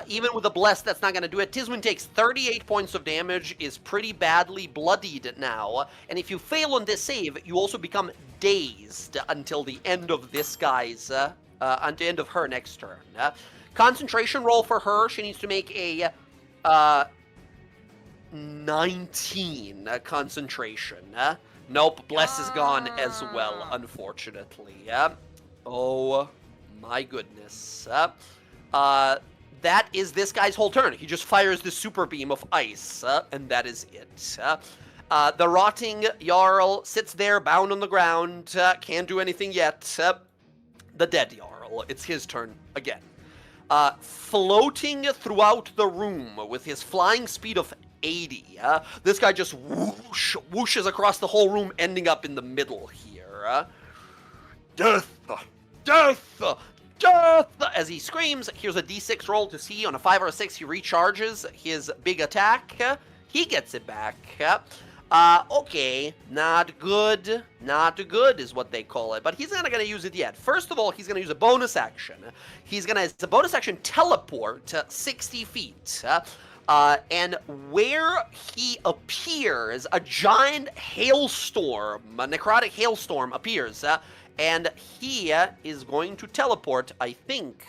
Even with a bless, that's not going to do it. Tiswin takes 38 points of damage, is pretty badly bloodied now. And if you fail on this save, you also become dazed until the end of this guy's, until the end of her next turn. Concentration roll for her. She needs to make a 19 concentration. Nope, bless is gone as well, unfortunately. Oh my goodness. That is this guy's whole turn. He just fires the super beam of ice, and that is it. The rotting Jarl sits there, bound on the ground, can't do anything yet. The dead Jarl, it's his turn again. Floating throughout the room with his flying speed of 80. This guy just whooshes across the whole room, ending up in the middle here. Death! Death! Death! As he screams, here's a d6 roll to see. On a 5 or a 6, he recharges his big attack. He gets it back. Okay, not good. Not good is what they call it. But he's not going to use it yet. First of all, he's going to use a bonus action. He's going to, as a bonus action, teleport 60 feet. And where he appears, a giant hailstorm, a necrotic hailstorm appears, and he is going to teleport, I think,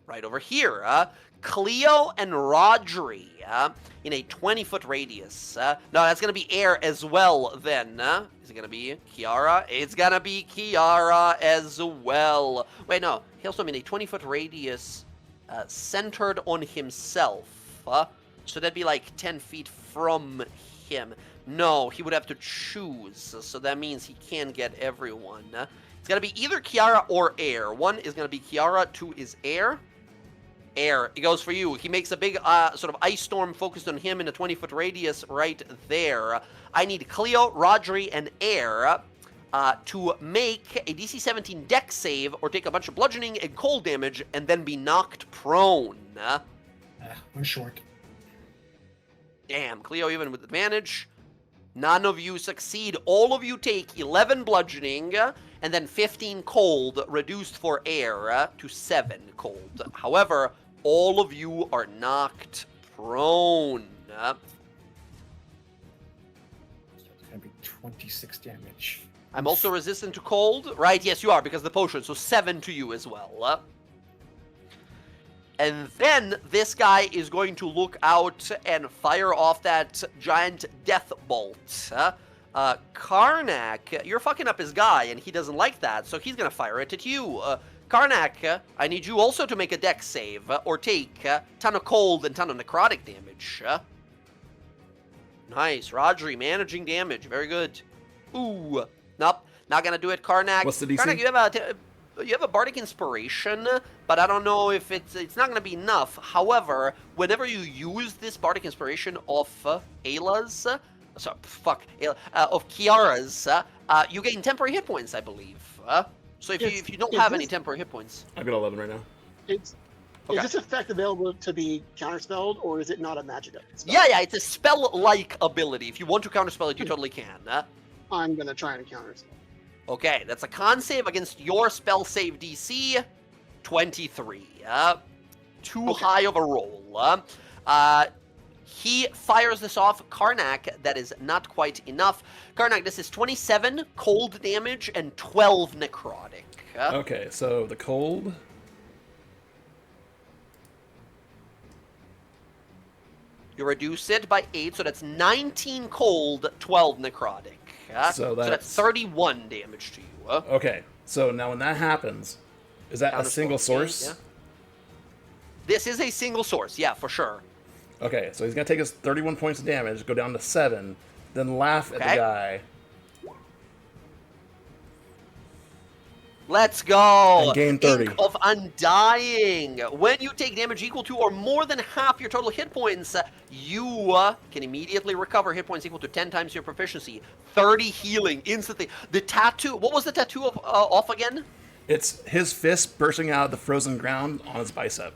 right over here. Cleo and Rodri in a 20-foot radius. No, that's going to be air as well then. Is it going to be Kiara? It's going to be Kiara as well. Wait, no. Hailstorm in a 20-foot radius centered on himself. So that'd be like 10 feet from him. No, he would have to choose. So that means he can get everyone. It's going to be either Kiara or air. 1 is going to be Kiara, 2 is air. Air, it goes for you. He makes a big sort of ice storm focused on him in a 20-foot radius right there. I need Cleo, Rodri, and air to make a DC 17 dex save or take a bunch of bludgeoning and cold damage and then be knocked prone. One short. Damn, Cleo even with advantage. None of you succeed. All of you take 11 bludgeoning and then 15 cold, reduced for air to 7 cold. However, all of you are knocked prone. gonna be 26 damage. I'm also resistant to cold, right? Yes, you are, because of the potion, so 7 to you as well. And then this guy is going to look out and fire off that giant death bolt. Karnak, you're fucking up his guy, and he doesn't like that, so he's gonna fire it at you. Karnak, I need you also to make a dex save, or take ton of cold and ton of necrotic damage. Nice, Rodri, managing damage, very good. Ooh, nope, not gonna do it, Karnak. What's the DC? Karnak, you have a bardic inspiration, but I don't know if it's not gonna be enough. However, whenever you use this bardic inspiration of Ayla's, of Kiara's, you gain temporary hit points, I believe. So if you don't have any temporary hit points, I've got 11 right now. Is this effect available to be counterspelled, or is it not a magic spell? yeah, it's a spell-like ability. If you want to counterspell it, you totally can. I'm gonna try and counterspell. Okay, that's a con save against your spell save DC, 23. Too high of a roll. He fires this off. Karnak, that is not quite enough. Karnak, this is 27 cold damage and 12 necrotic. Okay, so the cold. You reduce it by 8, so that's 19 cold, 12 necrotic. So that's that's 31 damage to you. Okay, so now when that happens, is that a single source? Yeah. This is a single source, yeah, for sure. Okay, so he's gonna take his 31 points of damage, go down to 7, then laugh at the guy. Let's go! And gain 30. Ink of Undying. When you take damage equal to or more than half your total hit points, you can immediately recover hit points equal to 10 times your proficiency. 30 healing instantly. The tattoo, what was the tattoo off again? It's his fist bursting out of the frozen ground on his bicep.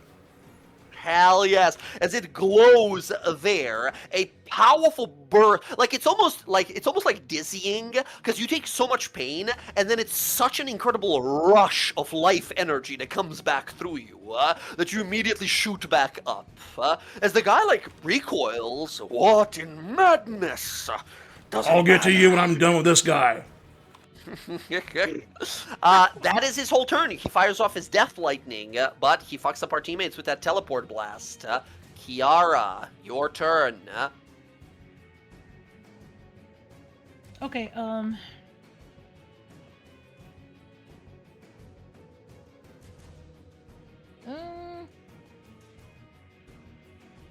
Hell yes, as it glows there, a powerful burst. Like it's almost like dizzying because you take so much pain, and then it's such an incredible rush of life energy that comes back through you that you immediately shoot back up. As the guy recoils. What in madness? I'll get to you when I'm done with this guy. That is his whole turn. He fires off his death lightning, but he fucks up our teammates with that teleport blast. Kiara, your turn. Okay,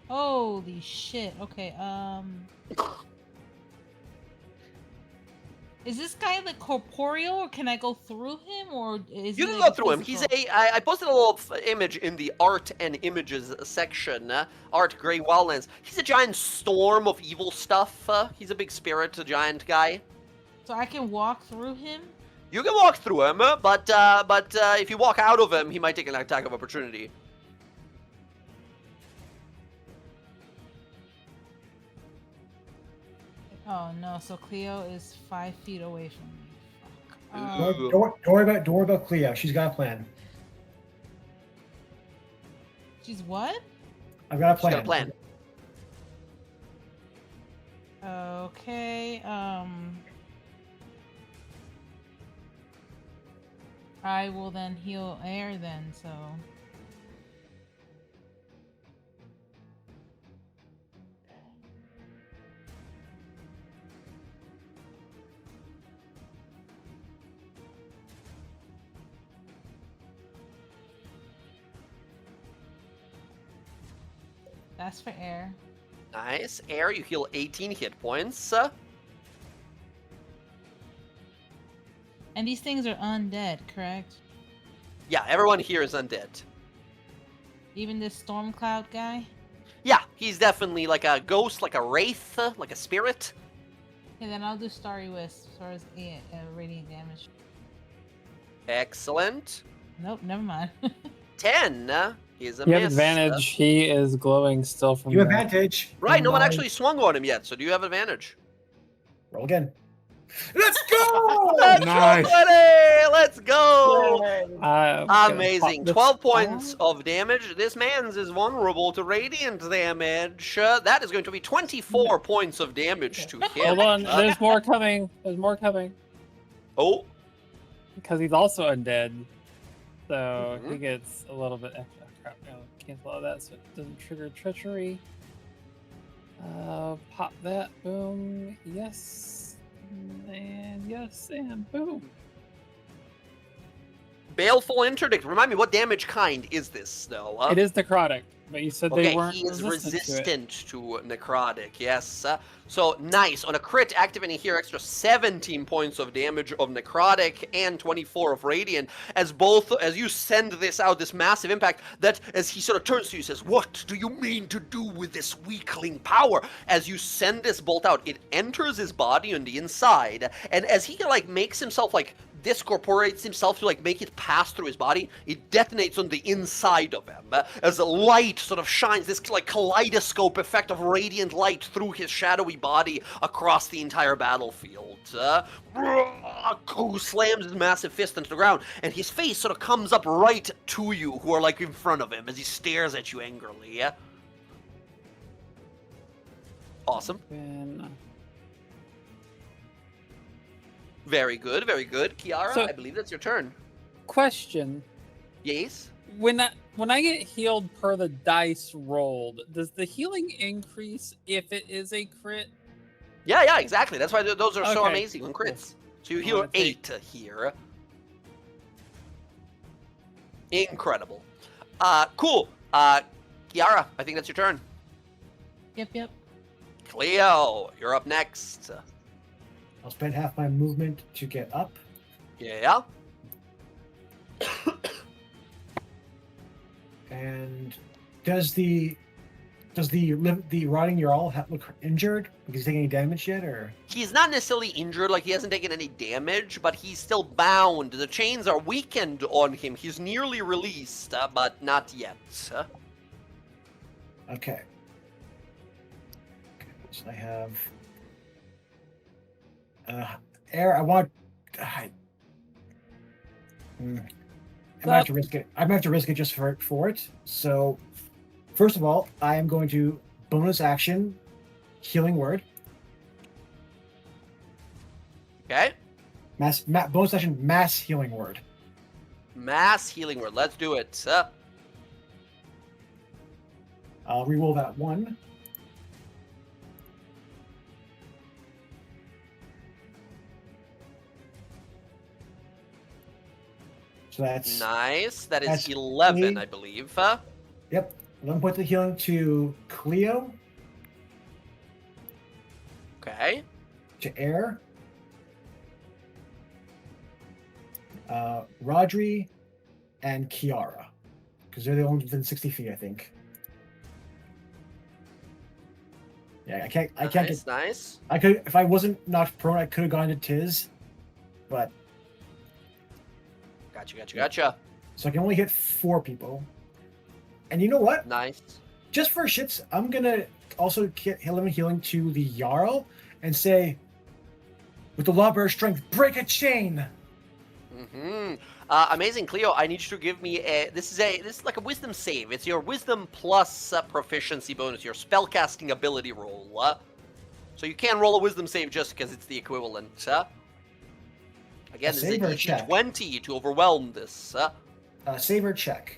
holy shit. Okay, is this guy corporeal, or can I go through him, or is You he can like, go through him. He's physical? I posted a little image in the art and images section. Art Grey WildLands. He's a giant storm of evil stuff. He's a big spirit, a giant guy. So I can walk through him? You can walk through him, but if you walk out of him, he might take an attack of opportunity. Oh no, so Cleo is 5 feet away from me. Fuck. Ooh. Don't worry about Cleo. She's got a plan. She's what? I've got a She's plan. got a plan. Okay, I will then heal air then, so... That's for air. Nice. Air, you heal 18 hit points. And these things are undead, correct? Yeah, everyone here is undead. Even this storm cloud guy? Yeah, he's definitely like a ghost, like a wraith, like a spirit. Okay, then I'll do Starry Wisp as far as radiant damage. Excellent. Nope, never mind. 10 is a You have miss. advantage. He is glowing still from You have the- advantage. Right, no one Combine- actually swung on him yet, so do you have advantage? Roll again. Let's go! Nice. Let's go! I'm gonna Amazing. pop this 12 points off. of damage. This man's is vulnerable to radiant damage. That is going to be 24 points of damage to him. Hold on, there's more coming. There's more coming. Oh, Because he's also undead. So he Mhm. gets a little bit extra. Crap, no, cancel all that so it doesn't trigger treachery. Pop that. Boom. Yes. And yes, and boom. Baleful Interdict. Remind me, what damage kind is this, though? It is necrotic, but you said Okay, they weren't he is resistant resistant to necrotic, yes. So, nice. On a crit, activating here extra 17 points of damage of necrotic and 24 of radiant, as you send this out, this massive impact, that as he sort of turns to you, says, "What do you mean to do with this weakling power?" As you send this bolt out, it enters his body on the inside, and as he like makes himself like discorporates himself to like make it pass through his body, it detonates on the inside of him as the light sort of shines, this like kaleidoscope effect of radiant light through his shadowy body across the entire battlefield. Who slams his massive fist into the ground, and his face sort of comes up right to you, who are like in front of him, as he stares at you angrily. Awesome. and Very good, very good. Kiara, So- I believe that's your turn. question: Yes? when I get healed per the dice rolled, does the healing increase if it is a crit? Yeah, exactly. That's why those are so Okay, amazing on cool. crits. So you I'm heal gonna take- 8 here. Incredible. Cool. Kiara, I think that's your turn. Yep. Cleo, you're up next. I'll spend half my movement to get up. Yeah. And does the rotting Jarl look injured? Is he taking any damage yet, or? He's not necessarily injured, like he hasn't taken any damage, but he's still bound. The chains are weakened on him. He's nearly released, but not yet. Okay. So I have air. I want. I'm gonna have to risk it. I'm gonna have to risk it just for it. So, first of all, I am going to bonus action, healing word. Okay. Bonus action, mass healing word. Mass healing word. Let's do it. I'll reroll that one. So that's Nice. That is that's 11, 20. I believe. Yep. 11 points of healing to Cleo, Okay. to Air, Rodri, and Kiara, because they're the only within 60 feet, I think. Yeah, I can't Nice, get. nice. I could, if I wasn't knocked prone, I could have gone to Tiz, but Gotcha. so I can only hit 4 people. And you know what? Nice. Just for shits, I'm gonna also get 11 healing to the Jarl and say, with the Lawbearer strength, break a chain. Mm-hmm. Amazing, Cleo. I need you to give me this is like a wisdom save. It's your wisdom plus proficiency bonus, your spellcasting ability roll. So you can roll a wisdom save just because it's the equivalent. Again, this is a save or DC check? 20 to overwhelm this. Save or check.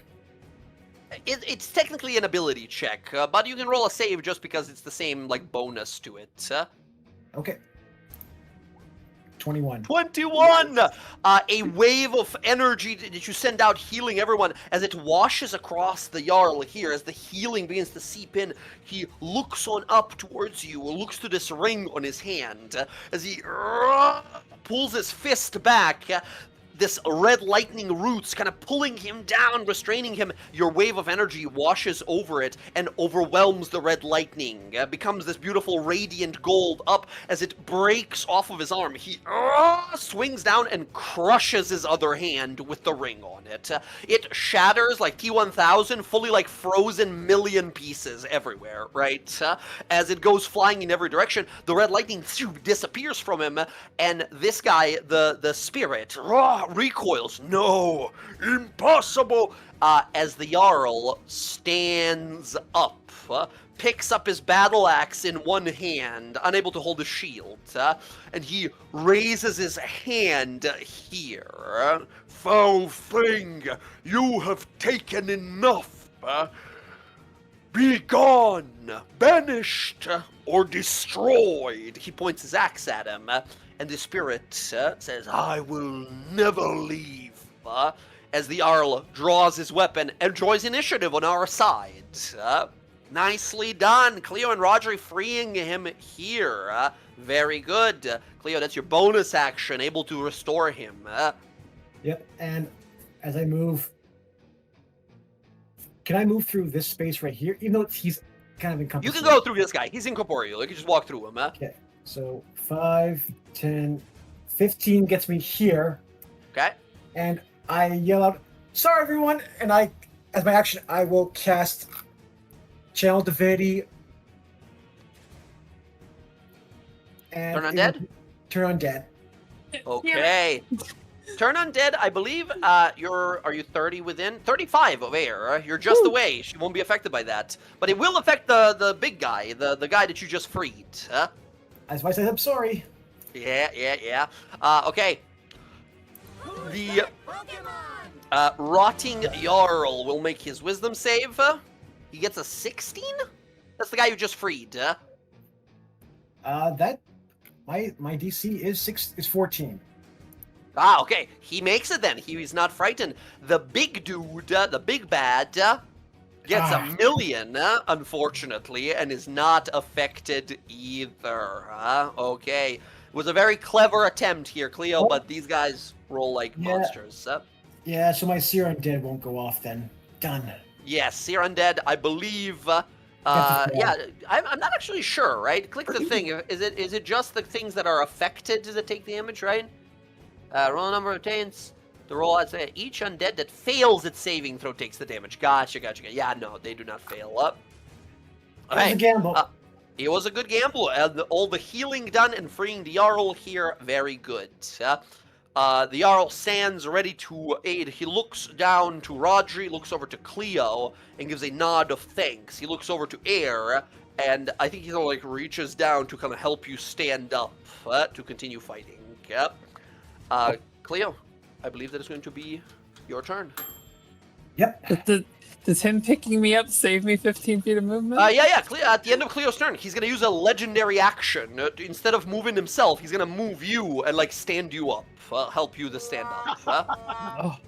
It's technically an ability check, but you can roll a save just because it's the same like bonus to it. Okay. 21. 21! A wave of energy that you send out healing everyone as it washes across the Jarl here. As the healing begins to seep in, he looks on up towards you, looks to this ring on his hand. As he pulls his fist back, this red lightning roots kind of pulling him down, restraining him. Your wave of energy washes over it and overwhelms the red lightning. Becomes this beautiful radiant gold up as it breaks off of his arm. He swings down and crushes his other hand with the ring on it. It shatters like T-1000, fully like frozen million pieces everywhere, right? As it goes flying in every direction, the red lightning disappears from him, and this guy, the spirit, recoils. No, impossible! As the Jarl stands up, picks up his battle axe in one hand, unable to hold a shield, and he raises his hand here. Foul thing, you have taken enough. Be gone, banished, or destroyed. He points his axe at him, and the spirit says, I will never leave. As the Jarl draws his weapon and draws initiative on our side. Nicely done. Cleo and Rodri freeing him here. Very good. Cleo, that's your bonus action, able to restore him. Yep, and as I move, can I move through this space right here? Even though he's kind of encompassed. You can go through this guy. He's incorporeal. You can just walk through him. Okay, so 5, 10, 15 gets me here. Okay. And I yell out, sorry everyone, and as my action, I will cast Channel Divinity. And Turn undead? Turn undead. Okay. Turn undead, I believe, are you 30 within? 35 of air. You're just away. She won't be affected by that. But it will affect the big guy, the guy that you just freed. That's why I said I'm sorry. Yeah. Okay. The Rotting Jarl will make his wisdom save. He gets a 16? That's the guy you just freed. That my DC is 14. Okay. He makes it then. He's not frightened. The big dude, the big bad, gets a million, unfortunately, and is not affected either. Okay. It was a very clever attempt here, Cleo, but these guys roll like monsters. Yeah, so my Seer Undead won't go off then. Done. Yes, Seer Undead, I believe. Yeah, I'm not actually sure, right? Click the thing. Is it just the things that are affected that take damage, right? Roll number obtains. The roll, I'd say, each undead that fails its saving throw takes the damage. Gotcha. Yeah, no, they do not fail up. It was a gamble. It was a good gamble. All the healing done and freeing the Jarl here, very good. The Jarl stands ready to aid. He looks down to Rodri, looks over to Cleo, and gives a nod of thanks. He looks over to Air, and I think he like reaches down to kind of help you stand up to continue fighting. Yep. Cleo, I believe that is going to be your turn. Yep. Does him picking me up save me 15 feet of movement? Yeah. Cleo, at the end of Cleo's turn, he's going to use a legendary action. Instead of moving himself, he's going to move you and, like, stand you up. Help you to stand up.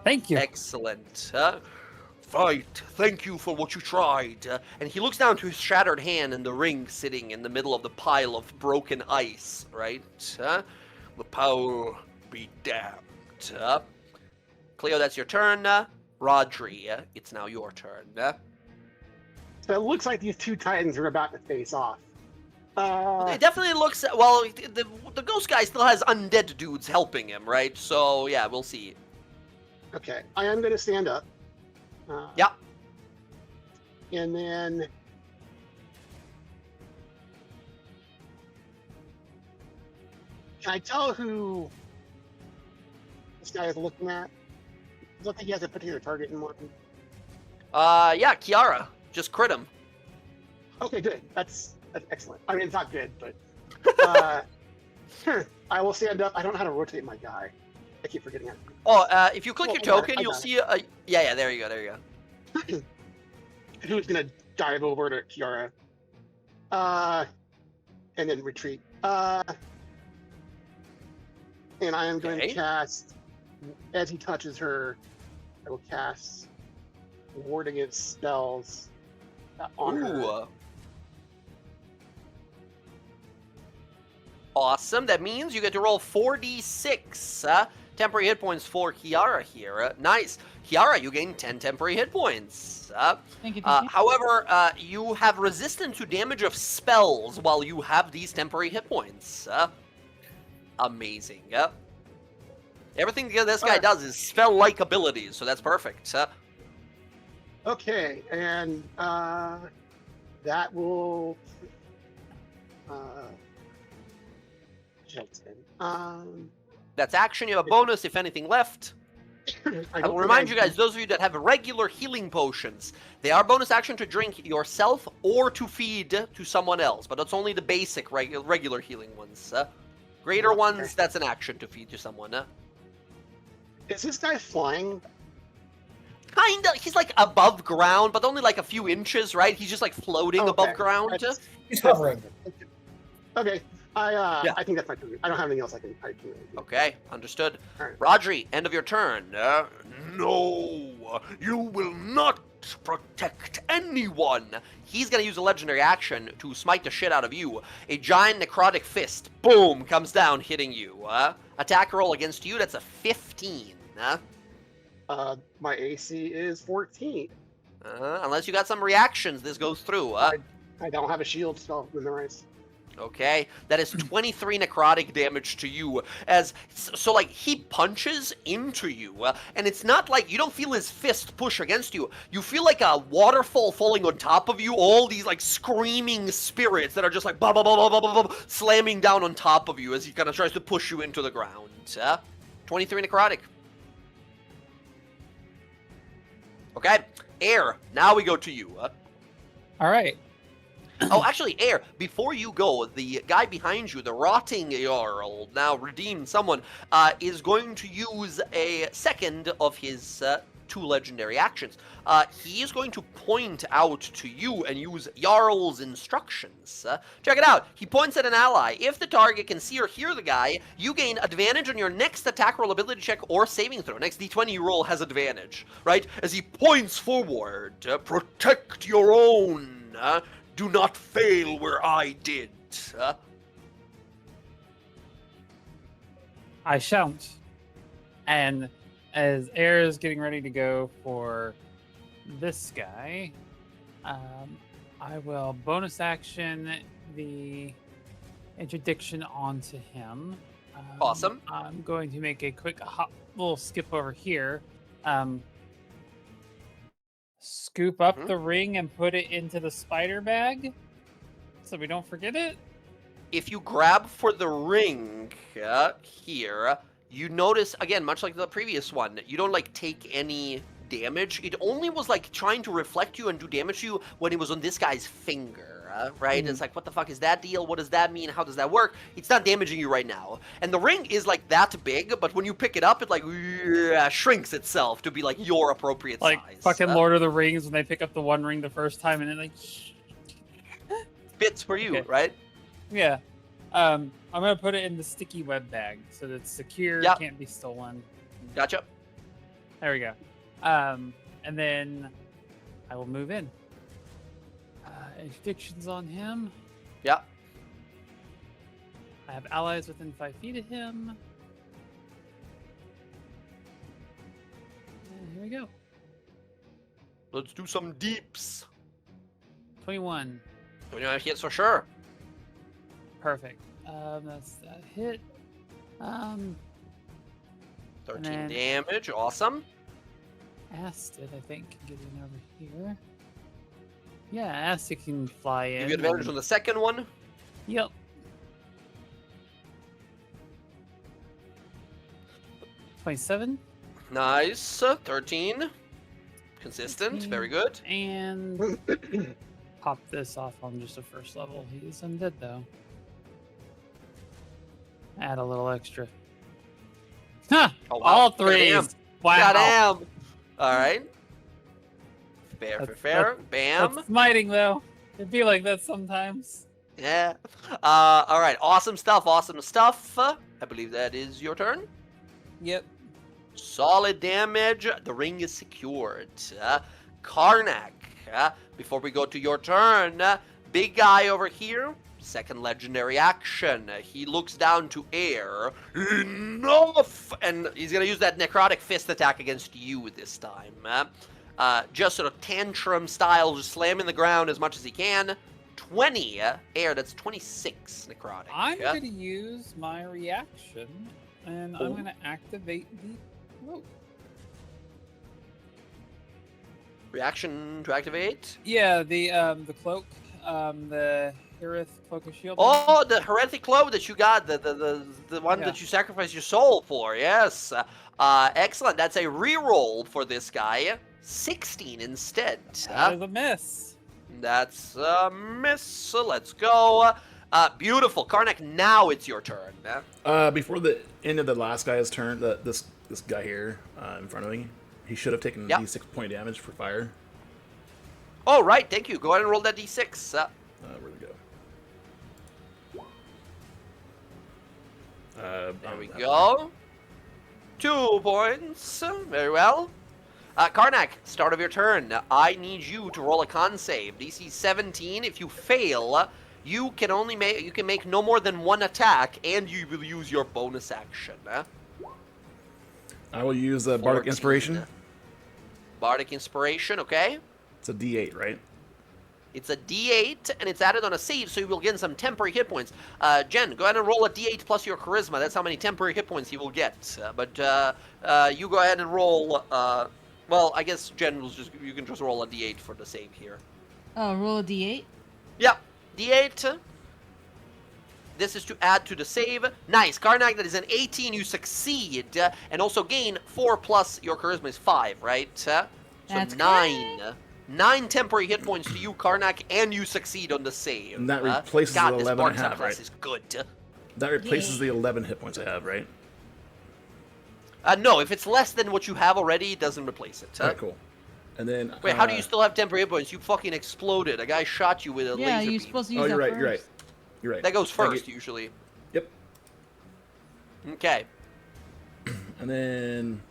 Thank you. Excellent. Fight. Thank you for what you tried. And he looks down to his shattered hand and the ring sitting in the middle of the pile of broken ice, right? The power be damned. Cleo, that's your turn. Rodri, it's now your turn. So it looks like these two titans are about to face off. It definitely looks... Well, the ghost guy still has undead dudes helping him, right? So, yeah, we'll see. Okay, I am going to stand up. Yeah. And then... Can I tell who this guy is looking at? I don't think he has a particular target in mind. Yeah, Kiara. Just crit him. Okay, good. That's excellent. I mean, it's not good, but... I will stand up. I don't know how to rotate my guy. I keep forgetting it. Oh, if you click your token, I you'll got see a... Yeah, there you go. Who's going to dive over to Kiara? And then retreat. And I am going to cast... As he touches her, I will cast ward against spells on her. Awesome. That means you get to roll 4d6 temporary hit points for Kiara here. Nice. Kiara, you gain 10 temporary hit points. Thank you. Thank you. However, you have resistance to damage of spells while you have these temporary hit points. Amazing. Everything this guy does is spell-like abilities, so that's perfect. Okay, and that will. That's action. You have a bonus if anything left. I will remind you guys, those of you that have regular healing potions, they are bonus action to drink yourself or to feed to someone else, but that's only the basic regular healing ones. Greater ones, that's an action to feed to someone. Is this guy flying? Kinda. He's like above ground, but only like a few inches, right? He's just like floating above ground. He's hovering. Okay. I think that's my turn. I don't have anything else I can really do. Okay, understood. All right. Rodri, end of your turn. No, you will not protect anyone. He's gonna use a legendary action to smite the shit out of you. A giant necrotic fist, boom, comes down, hitting you. Attack roll against you, that's a 15. My AC is 14. Unless you got some reactions, this goes through. I don't have a shield spell memorized. Okay, that is 23 necrotic damage to you. So like he punches into you, and it's not like you don't feel his fist push against you. You feel like a waterfall falling on top of you. All these like screaming spirits that are just like bah, bah, bah, bah, bah, bah, bah, slamming down on top of you as he kind of tries to push you into the ground. 23 necrotic. Okay, Air. Now we go to you. All right. Oh, actually, Air, before you go, the guy behind you, the rotting Jarl, now redeemed someone, is going to use a second of his 2 legendary actions. He is going to point out to you and use Jarl's instructions. Check it out. He points at an ally. If the target can see or hear the guy, you gain advantage on your next attack roll, ability check, or saving throw. Next d20 you roll has advantage, right? As he points forward, protect your own. Do not fail where I did. I shout. And as Air is getting ready to go for this guy, I will bonus action the interdiction onto him. Awesome. I'm going to make a quick little skip over here. Scoop up the ring and put it into the spider bag so we don't forget it. If you grab for the ring here, you notice, again, much like the previous one, you don't like take any damage. It only was like trying to reflect you and do damage to you when it was on this guy's finger. Right? It's like, what the fuck is that deal? What does that mean? How does that work? It's not damaging you right now. And the ring is like that big, but when you pick it up, it like shrinks itself to be like your appropriate size. Like fucking Lord of the Rings when they pick up the one ring the first time and it like fits for you, right? Yeah. I'm gonna put it in the sticky web bag so that it's secure, can't be stolen. Gotcha. There we go. And then I will move in. Interdictions on him. Yeah. I have allies within 5 feet of him. And here we go. Let's do some deeps. 21. 29 hits for sure. Perfect. That's a hit. 13 then- damage. Awesome. Asted, I think, can get in over here. Yeah, Asted can fly in. Give you advantage on the second one. Yep. $27. Nice. 13. Consistent. Very good. And pop this off on just a first level. He's undead though. Add a little extra. Huh! Oh, wow. All Goddamn. threes. Wow. Goddamn. All right. Fair. That's- Bam. That's smiting though. It'd be like that sometimes. Yeah. All right. Awesome stuff. I believe that is your turn. Yep. Solid damage. The ring is secured. Karnak, before we go to your turn, big guy over here, Second legendary action. He looks down to air. Enough! And he's going to use that necrotic fist attack against you this time. Just sort of tantrum style, just slamming the ground as much as he can. 20 air, that's 26 necrotic. I'm going to use my reaction, and I'm going to activate the cloak. Reaction to activate? Yeah, the cloak, the Hereth Cloak of Shield. Oh, the heretic cloak that you got, the one that you sacrificed your soul for, yes. Excellent, that's a reroll for this guy. 16 instead. That is a miss. That's a miss, so let's go. Beautiful. Karnak, now it's your turn. Before the end of the last guy's turn, this guy here in front of me, he should have taken D6 point damage for fire. Oh, right, thank you. Go ahead and roll that D6. Where'd it go? There we go. 2 points. Very well. Karnak, start of your turn. I need you to roll a con save. DC 17. If you fail, you can make no more than 1 attack, and you will use your bonus action. I will use Bardic Inspiration. Bardic Inspiration, okay. It's a D8, right? It's a D8, and it's added on a save, so you will gain some temporary hit points. Jen, go ahead and roll a D8 plus your Charisma. That's how many temporary hit points you will get. But you go ahead and roll... well, I guess Jen will you can just roll a D8 for the save here. Oh, roll a d8? Yeah, D8. This is to add to the save. Nice. Karnak, that is an 18. You succeed. And also gain 4 plus your charisma is 5, right? So That's 9. 9 temporary hit points to you, Karnak, and you succeed on the save. And that replaces God, the this 11 Bard and a half, Sacrifice right? is good. That replaces the 11 hit points I have, right? No, if it's less than what you have already, it doesn't replace it. Alright, cool. And then... Wait, how do you still have temporary hit points? You fucking exploded. A guy shot you with a Yeah, laser you're beam. supposed to use Oh, that you're right, first. you're right. You're right. That goes Thank first, you. usually. Yep. Okay. And then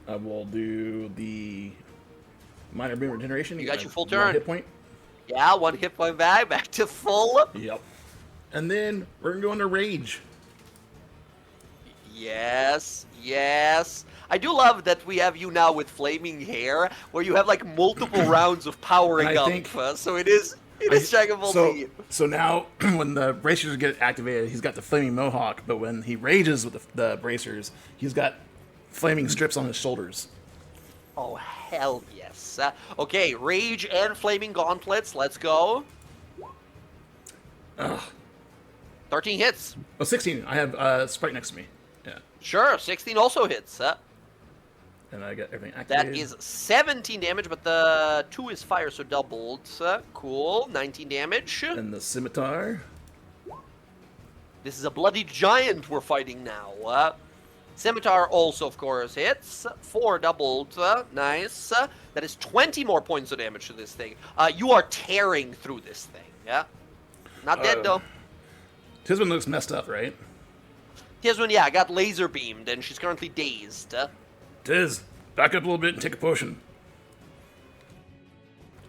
I will do the minor beam regeneration. You got your full 1 turn. hit point. Yeah, 1 hit point back to full. Yep. And then we're going to go into rage. Yes, yes. I do love that we have you now with flaming hair, where you have like multiple rounds of powering I up. think- So it is checkable to you. So now, when the bracers get activated, he's got the flaming mohawk, but when he rages with the bracers, he's got flaming strips on his shoulders. Oh, hell yes. Okay, rage and flaming gauntlets. Let's go. Ugh. 13 hits. Oh, 16. I have Sprite next to me. Yeah. Sure, 16 also hits. And I got everything That activated. is 17 damage, but the 2 is fire, so doubled. Cool, 19 damage. And the scimitar. This is a bloody giant we're fighting now. Scimitar also, of course, hits. 4 doubled. Nice. That is 20 more points of damage to this thing. You are tearing through this thing. Yeah. Not dead, though. Tisman looks messed up, right? Here's yeah, got laser beamed, and she's currently dazed. Tiz, back up a little bit and take a potion.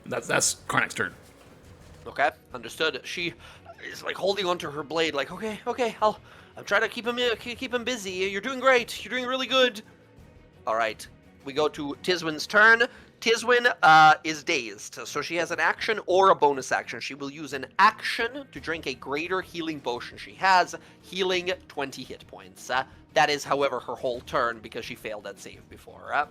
That's Karnak's turn. Okay, understood. She is like holding onto her blade, like, okay, I'm trying to keep him busy. You're doing great. You're doing really good. All right, we go to Tiswin's turn. Tiswin is dazed, so she has an action or a bonus action. She will use an action to drink a greater healing potion. She has healing 20 hit points. That is, however, her whole turn because she failed that save before.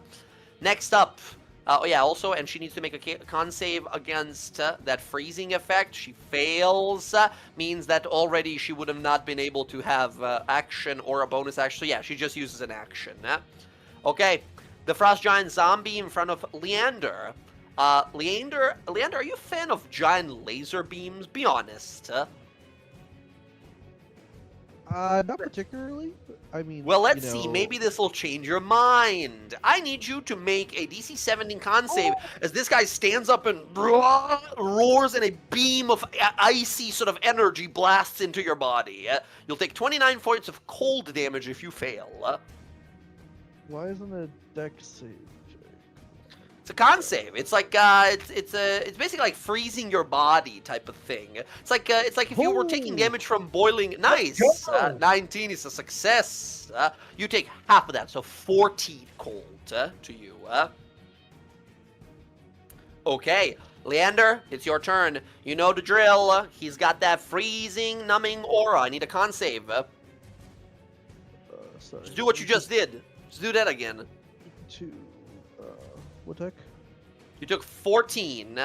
Next up, also, and she needs to make a con save against that freezing effect. She fails, means that already she would have not been able to have action or a bonus action. So yeah, she just uses an action. Okay. The Frost Giant zombie in front of Leander. Leander, are you a fan of giant laser beams? Be honest. Not particularly. I mean, Well, let's see. Maybe this will change your mind. I need you to make a DC 17 con save as this guy stands up and roars and a beam of icy sort of energy blasts into your body. You'll take 29 points of cold damage if you fail. Why isn't a dex save? It's a con save. It's like it's basically like freezing your body type of thing. It's like if you were taking Ooh. damage from boiling. Nice. go. 19 is a success. You take half of that, so 14 cold to you. Okay, Leander, it's your turn. You know the drill. He's got that freezing, numbing aura. I need a con save. Sorry. Just do what you just did. Just do that again. 2. What heck? You took 14,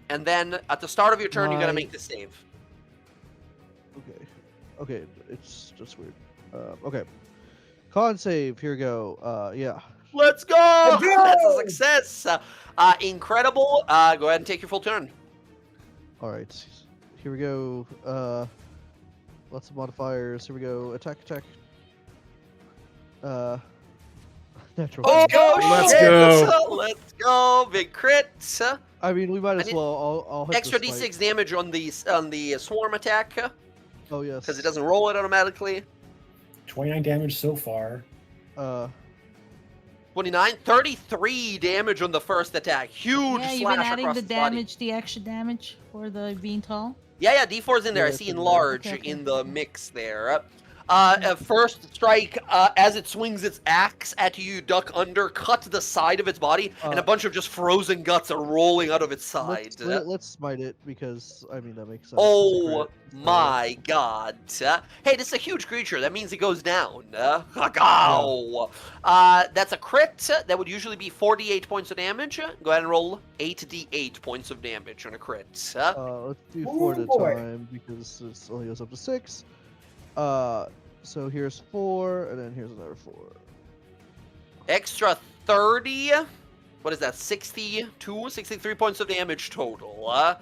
and then at the start of your turn, you gotta My- make the save. Okay. Okay, it's just weird. Okay. Con save. Here we go. Yeah. Let's go! Let's go! That's a success. Incredible. Go ahead and take your full turn. All right. Here we go. Lots of modifiers. Here we go. Attack. Natural. Oh, one. Let's shit. go. Let's go. Big crit. I mean, we might as need well. I'll hit Extra this d6 damage on the swarm attack Oh yes. because it doesn't roll it automatically. 29 damage so far. 29, 33 damage on the first attack. Huge Yeah, you've slash been adding across the his body. damage, the extra damage for the being tall. Yeah, D4's in there. Yeah, I it's see in there. enlarge Okay. in the mix there. First strike, as it swings its axe at you, duck under, cut the side of its body, and a bunch of just frozen guts are rolling out of its side. Let's smite it because I mean that makes sense. It's a Oh crit, so- my god. Hey, this is a huge creature. That means it goes down. Ow. That's a crit. That would usually be 48 points of damage. Go ahead and roll 8d8 points of damage on a crit. Let's do 4 at a boy. time because it only goes up to 6. So here's 4, and then here's another 4. Extra 30. What is that? 63 points of damage total.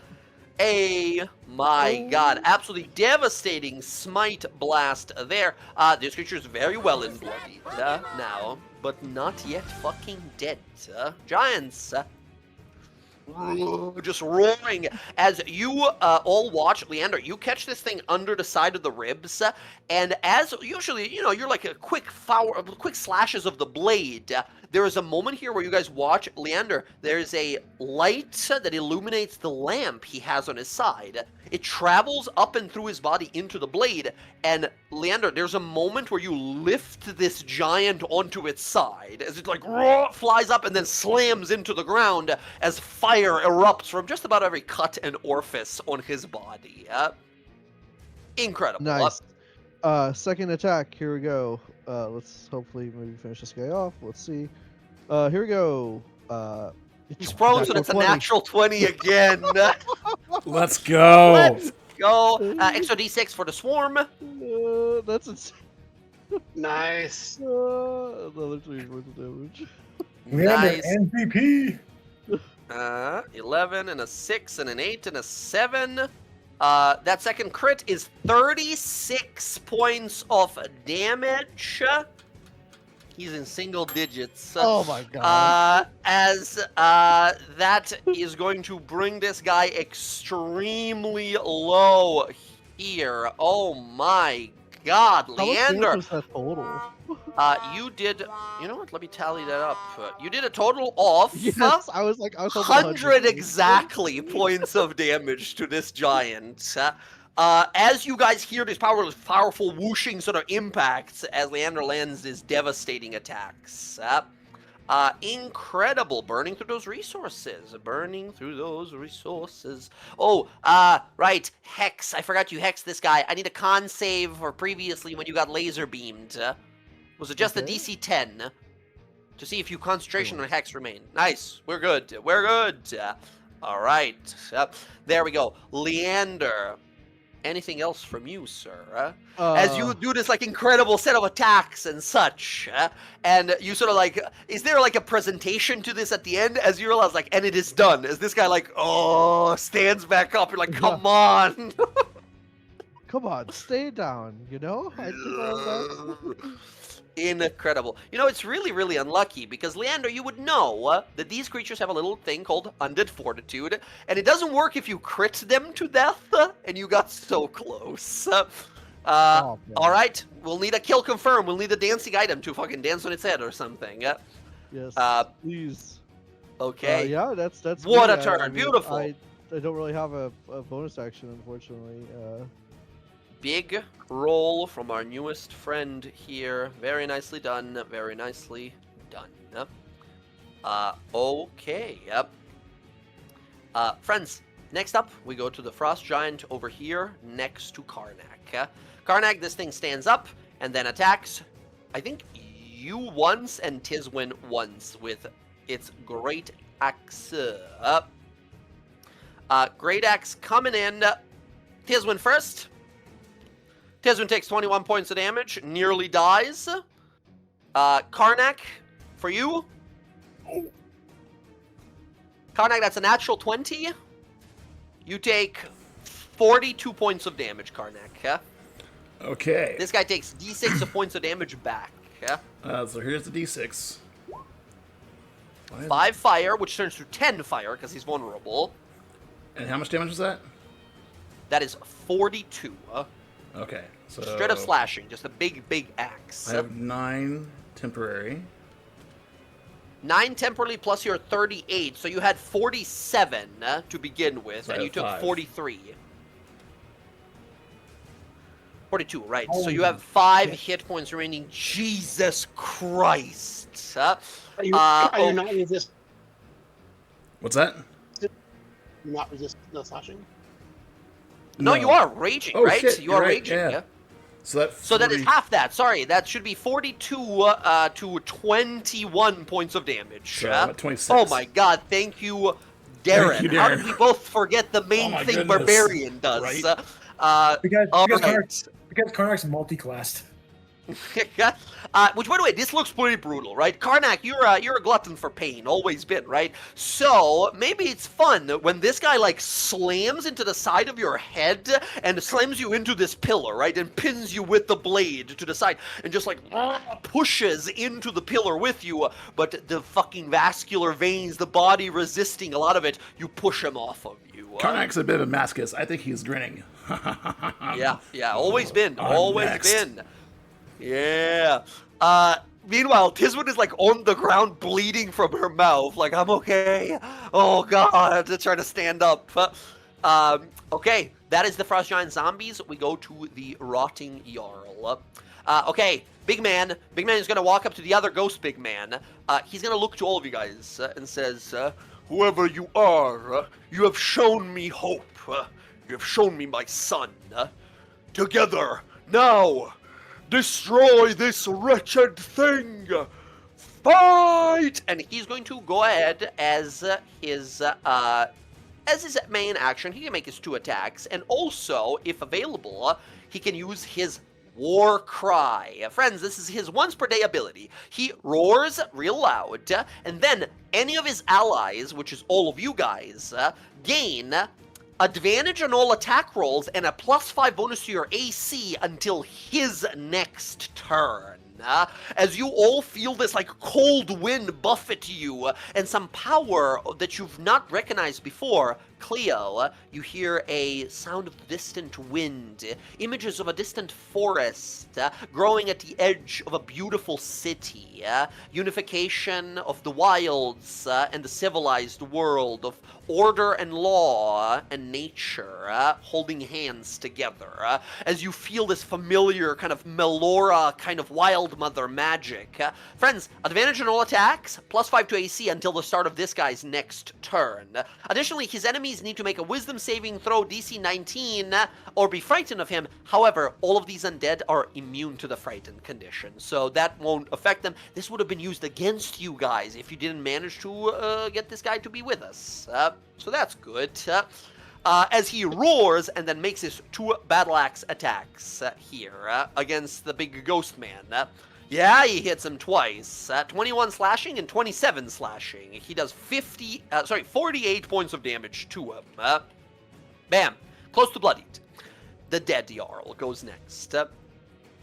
My god. Absolutely devastating smite blast there. This creature is very well in bloodied now, but not yet fucking dead. Giants. Just roaring as you all watch. Leander, you catch this thing under the side of the ribs, and as usually, you're like a quick slashes of the blade. There is a moment here where you guys watch Leander. There's a light that illuminates the lamp he has on his side. It travels up and through his body into the blade, and Leander, there's a moment where you lift this giant onto its side as it like flies up and then slams into the ground as fire erupts from just about every cut and orifice on his body. Incredible. Nice. Second attack. Here we go. Let's hopefully maybe finish this guy off. Let's see. Here we go. He's prone, so that's a natural 20 again. Let's go. Let's go. Extra d6 for the swarm. That's insane. Nice. Another 3 points of damage. Leander, Nice. MVP. 11 and a 6 and an 8 and a 7. That second crit is 36 points of damage. He's in single digits. Oh my god. As that is going to bring this guy extremely low here. Oh my god, How much damage Leander. was that total? You did, you know what, let me tally that up. You did a total of Yes, I was hoping 100 exactly points of damage to this giant. As you guys hear these powerful whooshing sort of impacts as Leander lands his devastating attacks. Incredible. Burning through those resources. Oh, right. Hex. I forgot you hexed this guy. I need a con save for previously when you got laser beamed. Was it just a Okay. DC 10? To see if you concentration on Hex remain. Nice. We're good. We're good. All right. There we go. Leander. Anything else from you, sir? As you do this like incredible set of attacks and such, and you sort of like, is there like a presentation to this at the end? As you realize, like, and it is done. As this guy like, stands back up. You're like, come on. Come on, stay down, I did all that. Incredible. It's really, really unlucky because, Leander, you would know that these creatures have a little thing called Undead Fortitude, and it doesn't work if you crit them to death, and you got so close. Oh, man. All right, we'll need a kill confirm. We'll need a dancing item to fucking dance on its head or something. Yes, Uh, please. Okay. Yeah, that's What me. a turn. I mean, Beautiful. I don't really have a bonus action, unfortunately. Big roll from our newest friend here. Very nicely done. Very nicely done. Okay. Yep. Friends, next up, we go to the Frost Giant over here next to Karnak. Karnak, this thing stands up and then attacks, I think, you once and Tizwin once with its Great Axe. Great Axe coming in. Tizwin first. Tizwin takes 21 points of damage, nearly dies. Karnak, for you. Karnak, that's a natural 20. You take 42 points of damage, Karnak. Okay. This guy takes d6 of points of damage back. So here's the d6. 5 fire, which turns to 10 fire because he's vulnerable. And how much damage was that? That is 42. Okay. So Straight up slashing, just a big, big axe. I have 9 temporary. 9 temporarily plus your 38, so you had 47 to begin with, So I and you have took 5. 43. 42, right. So Holy you have 5 shit. hit points remaining. Jesus Christ. Are you Oh, not resist? What's that? Not resist the slashing? no, you are raging, Oh, right? shit, You you're are right, raging, yeah. yeah. So that. So that is 40 half that. Sorry, that should be 42 to 21 points of damage. So I'm at 26. Oh my god, thank you, Darren. Thank you, How Darren. did we both forget the main my thing goodness. Barbarian does? Right? Because all because, right. because Karnak's multi-classed. Which, by the way, this looks pretty brutal, right? Karnak, you're a glutton for pain, always been, right? So maybe it's fun when this guy like slams into the side of your head and slams you into this pillar, right, and pins you with the blade to the side and just like pushes into the pillar with you. But the fucking vascular veins, the body resisting a lot of it, you push him off of you. Karnak's a bit of a masochist. I think he's grinning. Yeah, always been, I'm always next. been. Yeah. Meanwhile, Tizwin is like on the ground bleeding from her mouth. Like, I'm okay. Oh god, to try to stand up. Okay, that is the Frost Giant zombies. We go to the Rotting Jarl. Okay, Big Man. Big Man is going to walk up to the other ghost Big Man. He's going to look to all of you guys and says, whoever you are, you have shown me hope. You have shown me my son. Together, now, destroy this wretched thing! Fight! And he's going to go ahead as his main action. He can make his 2 attacks, and also, if available, he can use his War Cry. Friends, this is his once per day ability. He roars real loud, and then any of his allies, which is all of you guys, gain advantage on all attack rolls and a +5 bonus to your AC until his next turn. As you all feel this like cold wind buffet you and some power that you've not recognized before, Cleo, you hear a sound of distant wind, images of a distant forest growing at the edge of a beautiful city, unification of the wilds and the civilized world, of order and law and nature holding hands together. As you feel this familiar kind of Melora kind of wild mother magic. Friends, advantage on all attacks, +5 to AC until the start of this guy's next turn. Additionally, his enemies need to make a wisdom saving throw DC 19 or be frightened of him. However, all of these undead are immune to the frightened condition, so that won't affect them. This would have been used against you guys if you didn't manage to get this guy to be with us. So that's good. As he roars and then makes his 2 battle axe attacks here against the big ghost man. Yeah, he hits him twice. 21 slashing and 27 slashing. He does 48 points of damage to him. Bam. Close to bloodied. The dead Jarl goes next.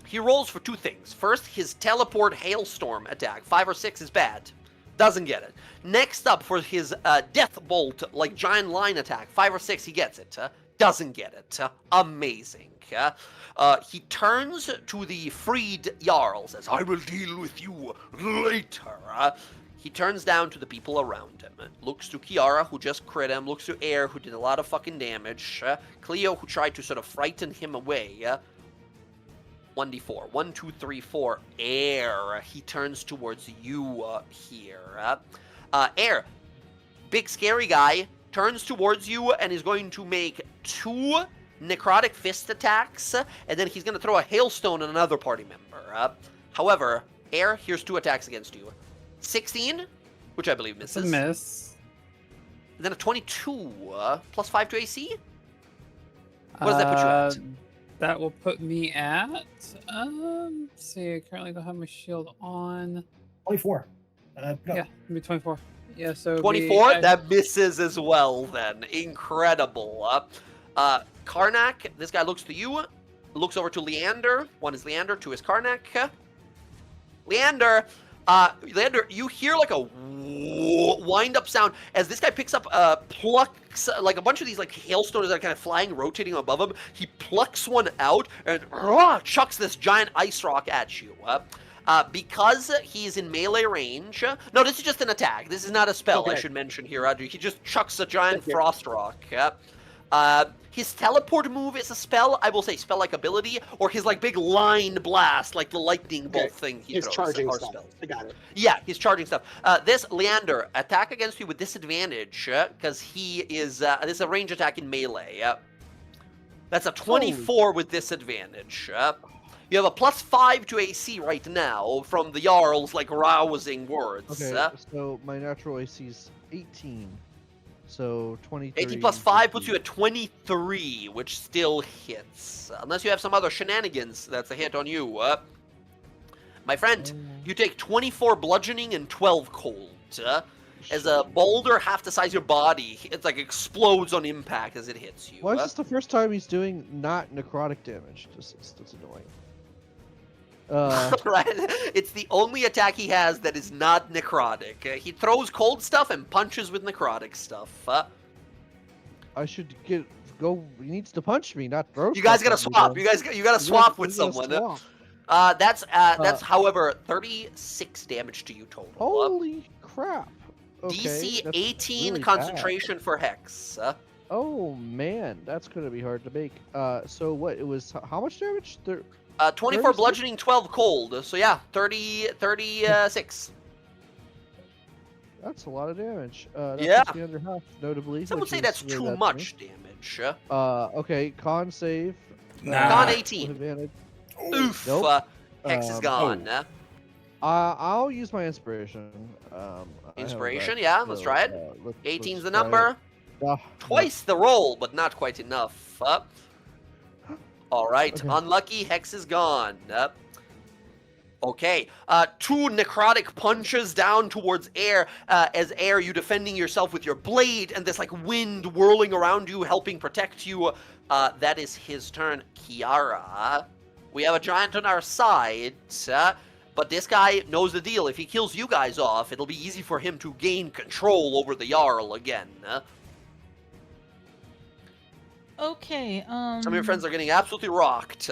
He rolls for 2 things. First, his teleport hailstorm attack. 5 or 6 is bad. Doesn't get it. Next up for his death bolt, like giant line attack. 5 or 6, he gets it. Doesn't get it. Amazing. He turns to the freed Jarl, says, I will deal with you later. He turns down to the people around him. Looks to Kiara, who just crit him. Looks to Air, who did a lot of fucking damage. Cleo, who tried to sort of frighten him away. 1d4. 1, 2, 3, 4. Air. He turns towards you here. Air, big scary guy, turns towards you and is going to make 2 necrotic fist attacks, and then he's going to throw a hailstone at another party member. However, Air, here's 2 attacks against you. 16, which I believe It's a misses. miss. And then a 22, plus 5 to AC? What does that put you at? That will put me at. Let's see, I currently don't have my shield on. 24. No. Yeah, maybe 24. Yeah, so. it'd be- 24? That misses as well, then. Incredible. Karnak, this guy looks to you, looks over to Leander. 1 is Leander, 2 is Karnak. Leander, you hear like a wind-up sound as this guy picks up, plucks, like a bunch of these like hailstones that are kind of flying, rotating above him. He plucks one out and chucks this giant ice rock at you. Because he's in melee range. No, this is just an attack. This is not a spell, I Okay. should mention here. He just chucks a giant Okay. frost rock. His teleport move is a spell. I will say spell-like ability, or his like big line blast, like the lightning bolt Okay. thing he He's throws. charging are stuff. spells. I got it. Yeah, he's charging stuff. This Leander, attack against you with disadvantage because he is. This is a range attack in melee. That's a 24 with disadvantage. You have a plus 5 to AC right now from the Jarl's like rousing words. Okay, so my natural AC is 18. So 23. 18 plus 5 puts you at 23, which still hits. Unless you have some other shenanigans, that's a hit on you. My friend, you take 24 bludgeoning and 12 cold. As a boulder half the size of your body, it's like explodes on impact as it hits you. Why is this the first time he's doing not necrotic damage? That's annoying. Right? It's the only attack he has that is not necrotic. He throws cold stuff and punches with necrotic stuff. I should go. He needs to punch me, not throw. You guys stuff gotta at me, swap. then. You gotta swap with We gotta someone. swap. That's however 36 damage to you total. Holy crap! Okay, DC that's 18 really concentration for Hex. Oh man, that's gonna be hard to make. So what? It was how much damage? 24 36? bludgeoning, 12 cold. So yeah, 36. That's a lot of damage. That Yeah. puts me under half, notably. Some would which say is that's really too bad for much me. damage. Okay, con save. Nah. Con with 18. advantage. Oof. Nope. Hex is Um, gone. I'll use my inspiration. I have Inspiration, that, yeah, let's so, try it. let's 18's the try it. number. Twice the roll, but not quite enough. All right, Okay. unlucky. Hex is gone. Okay, 2 necrotic punches down towards Air. As Air, you defending yourself with your blade, and this like wind whirling around you, helping protect you. That is his turn. Kiara, we have a giant on our side, but this guy knows the deal. If he kills you guys off, it'll be easy for him to gain control over the Jarl again. Okay. Some of your friends are getting absolutely rocked.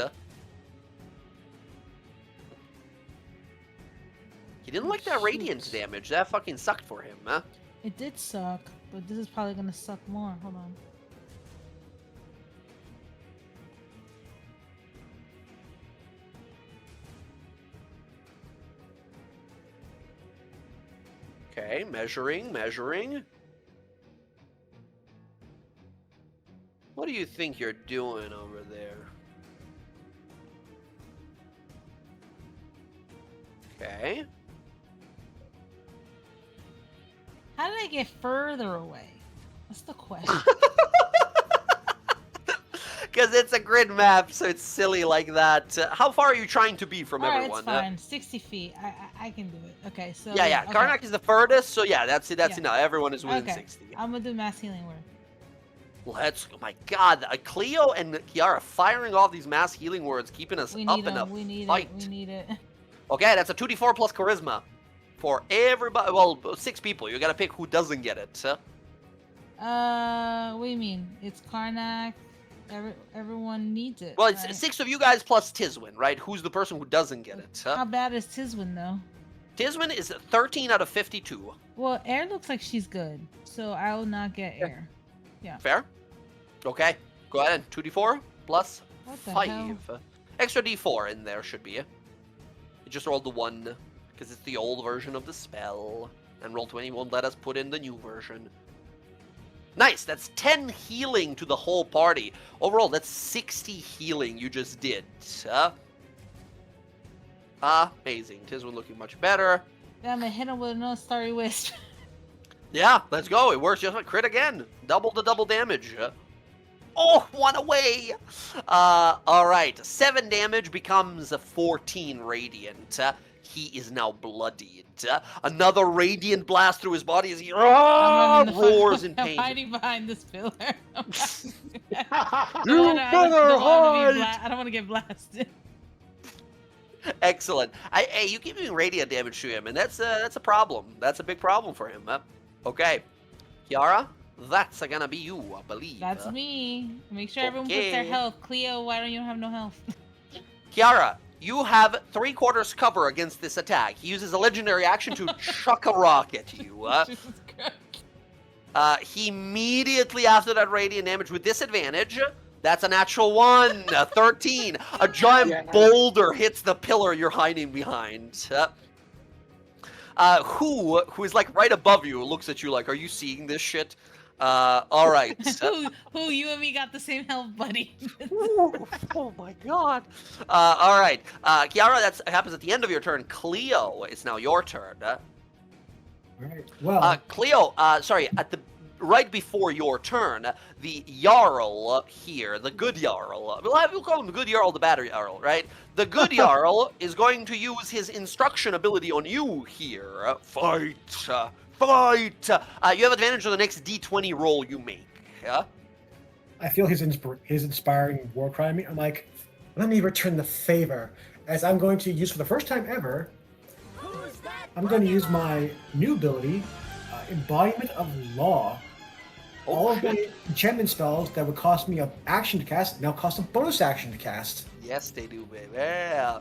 He didn't like that radiant Shoot. damage. That fucking sucked for him, huh? It did suck, but this is probably gonna suck more. Hold on. Okay, measuring. What do you think you're doing over there? Okay. How did I get further away? That's the question. Because it's a grid map, so it's silly like that. How far are you trying to be from All right, everyone? it's fine. 60 feet. I can do it. Okay, so Yeah. okay. Karnak is the furthest, so yeah, that's Yeah. enough. Everyone is within Okay. 60. I'm gonna do mass healing word. Oh my god, Cleo and Kiara firing off these mass healing words, keeping us We up need in a it. We need fight. it. We need it. Okay, that's a 2d4 plus charisma. For everybody, well, 6 people. You gotta pick who doesn't get it. What do you mean? It's Karnak. Everyone needs it. Well, it's right? 6 of you guys plus Tizwin, right? Who's the person who doesn't get it? How bad is Tizwin though? Tisman is 13 out of 52. Well, air looks like she's good, so I will not get air. Fair? Okay. Go ahead. 2d4 plus What the 5. hell? Extra d4 in there should be. You just rolled the 1 because it's the old version of the spell. And Roll20 won't let us put in the new version. Nice. That's 10 healing to the whole party. Overall, that's 60 healing you just did. Amazing. Tisman looking much better. Yeah, I'm gonna hit him with another Starry Wisp. Yeah, let's go. It works just like crit again. Double the double damage. Oh, 1 away. All right. 7 damage becomes 14 radiant. He is now bloodied. Another radiant blast through his body as he roars in I'm pain. hiding behind this pillar. I don't want to get blasted. Excellent. Hey, you keep doing radiant damage to him, and that's a problem. That's a big problem for him. Okay, Kiara, that's gonna be you, I believe. That's me. Make sure everyone puts their Okay. health. Cleo, why don't you have no health? Kiara, you have 3/4 cover against this attack. He uses a legendary action to chuck a rock at you. Jesus Christ. He immediately after that radiant damage with disadvantage. That's a natural 1, 13. A giant Yeah. boulder hits the pillar you're hiding behind. Who is like right above you looks at you like, are you seeing this shit? All right. Who? You and me got the same health, buddy. Oh my god. All right. Kiara, that happens at the end of your turn. Cleo, it's now your turn. All right. Well, Cleo, sorry, right before your turn, the Jarl here, the good Jarl, we'll call him the good Jarl, the bad Jarl, right? The good Jarl is going to use his instruction ability on you here. Fight! Fight! You have advantage on the next d20 roll you make. Yeah? I feel his inspiring war cry. I'm like, let me return the favor, as I'm going to use for the first time ever. I'm going to use my new ability, Embodiment of Law. All of my enchantment spells that would cost me an action to cast now cost a bonus action to cast. Yes, they do, baby. Yeah.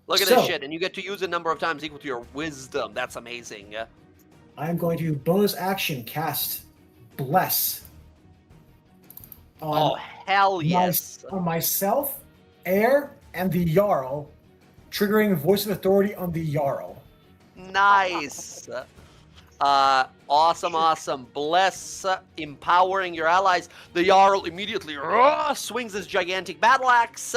Look at So- this shit, and you get to use a number of times equal to your wisdom. That's amazing. I am going to bonus action cast Bless Oh, on, hell yes. on myself, Air, and the Jarl, triggering Voice of Authority on the Jarl. Nice. Awesome. Bless, empowering your allies. The Jarl immediately swings his gigantic battle axe.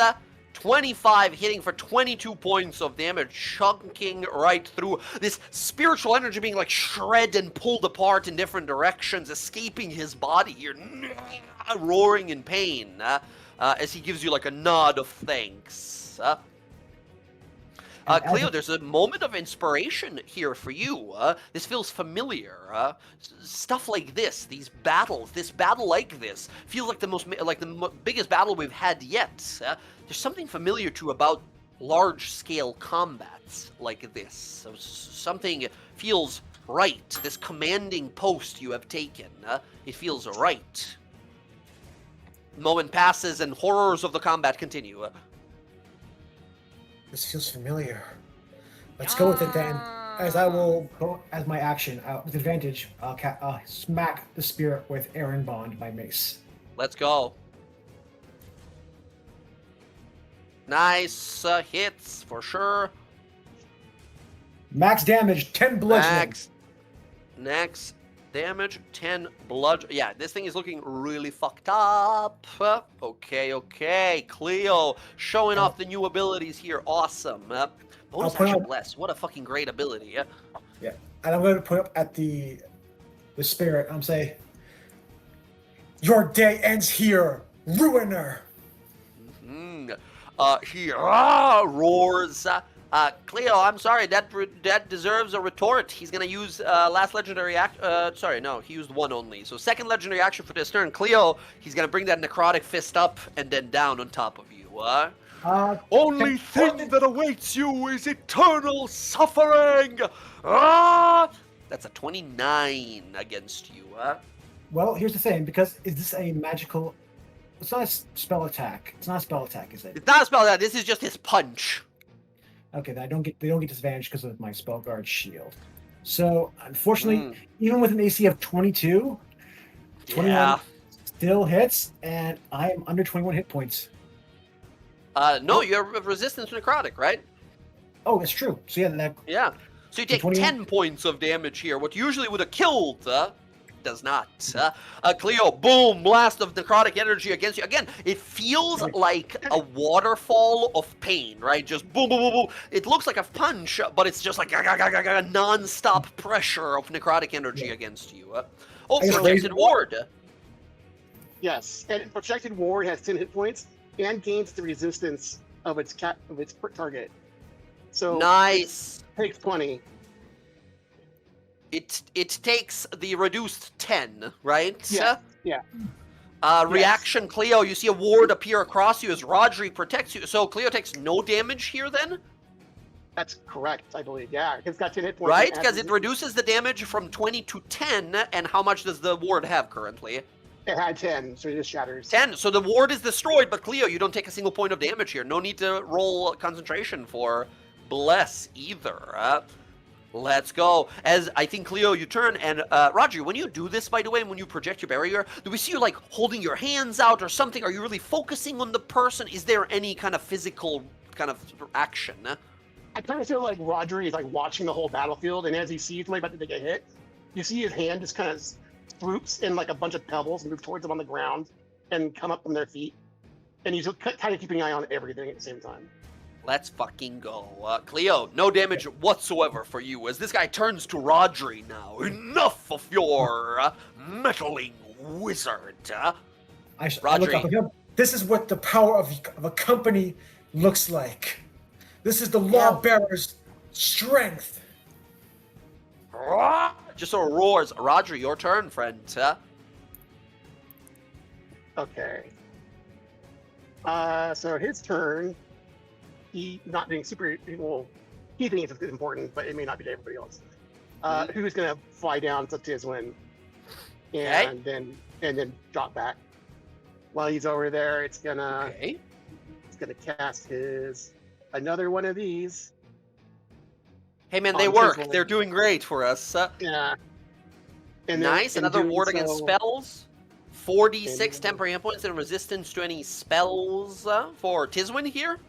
25 hitting for 22 points of damage, chunking right through this spiritual energy being like shredded and pulled apart in different directions, escaping his body here, roaring in pain as he gives you like a nod of thanks. Cleo, there's a moment of inspiration here for you. This feels familiar. Stuff like this, these battles, this battle like this, feels like the biggest battle we've had yet. There's something familiar to about large-scale combats like this. So something feels right. This commanding post you have taken, it feels right. Moment passes and horrors of the combat continue. This feels familiar. Let's go with it then. As I will go as my action with advantage, I'll smack the spirit with Aaron Bond, my mace. Let's go. Nice hits for sure. Max damage, 10 bludgeoning. Next damage, 10 blood. Yeah, this thing is looking really fucked up. Okay. Cleo showing off the new abilities here. Awesome. Bonus put action up- bless. What a fucking great ability. Yeah, and I'm going to put up at the spirit. I'm saying, your day ends here, ruiner. He roars. Cleo, I'm sorry. That deserves a retort. He's gonna use last legendary sorry, no, he used 1 only. So second legendary action for this turn. Cleo, he's gonna bring that necrotic fist up and then down on top of you. Only thing that awaits you is eternal suffering. That's a 29 against you. Well, here's the thing, because is this a magical... It's not a spell attack. It's not a spell attack, is it? It's not a spell attack. This is just his punch. Okay, they don't get disadvantage because of my spell guard shield. So unfortunately, even with an AC of 22, 21 Yeah. still hits, and I am under 21 hit points. No, you have resistance to necrotic, right? Oh, it's true. So yeah, Yeah. So you take 21? 10 points of damage here. What usually would have killed, does not. Cleo, boom, blast of necrotic energy against you. Again, it feels like a waterfall of pain, right? Just boom, boom, boom, boom. It looks like a punch, but it's just like non-stop pressure of necrotic energy against you. Oh, I just protected raised- ward. Yes, and Projected Ward has 10 hit points and gains the resistance of its target. So Nice. it takes 20. It takes the reduced 10, right? Yes, yeah. Reaction, Cleo, you see a ward appear across you as Rodri protects you. So Cleo takes no damage here then? That's correct, I believe. Yeah, it's got 10 hit points. Right? and Because it resistance. reduces the damage from 20 to 10, and how much does the ward have currently? It had 10, so it just shatters. 10. So the ward is destroyed, but Cleo, you don't take a single point of damage here. No need to roll concentration for Bless either. Let's go. As I think, Cleo, you turn, and Roger, when you do this, by the way, when you project your barrier, do we see you like holding your hands out or something? Are you really focusing on the person? Is there any kind of physical kind of action? I kind of feel like Rodri is like watching the whole battlefield, and as he sees somebody about to take a hit, you see his hand just kind of swoops in like a bunch of pebbles and move towards them on the ground and come up from their feet. And he's kind of keeping an eye on everything at the same time. Let's fucking go. Cleo, no damage whatsoever for you, as this guy turns to Rodri now. Enough of your meddling wizard. I look up at him. This is what the power of a company looks like. This is the lawbearer's strength. Just sort of roars. Rodri, your turn, friend. Okay. So his turn. He not being super well. He thinks it's important, but it may not be to everybody else. Who's gonna fly down to Tiswin, and then drop back. While he's over there, it's gonna cast another one of these. Hey man, they On work. Tiswin. They're doing great for us. Yeah. And Nice. in Another doing ward against so- spells. 4d6 And- temporary hit points and resistance to any spells for Tiswin here.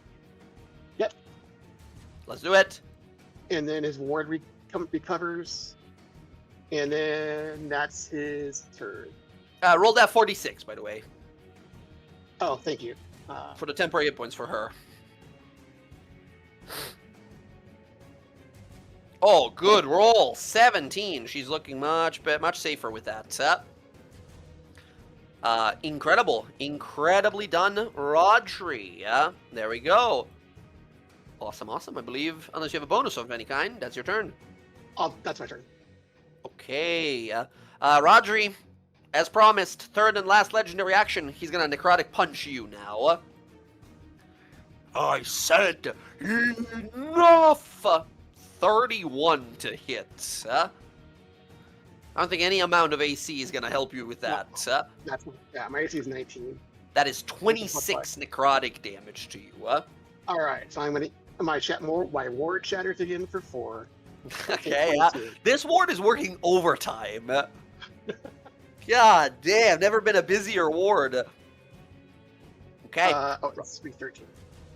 Yep. Let's do it. And then his ward recovers, and then that's his turn. Roll that 4d6, by the way, Oh, thank you. for the temporary hit points for her. Oh, good roll. 17. She's looking much safer with that. Incredible. Incredibly done, Rodri. There we go. Awesome, awesome. I believe, unless you have a bonus of any kind, that's your turn. Oh, that's my turn. Okay. Rodri, as promised, third and last legendary action. He's gonna necrotic punch you now. I said enough! 31 to hit. I don't think any amount of AC is gonna help you with that. That's my AC is 19. That is 26 necrotic damage to you. All right, so I'm gonna my ward shatters again for 4. Okay, 22. this ward is working overtime. God damn, never been a busier ward. Okay, It's 313.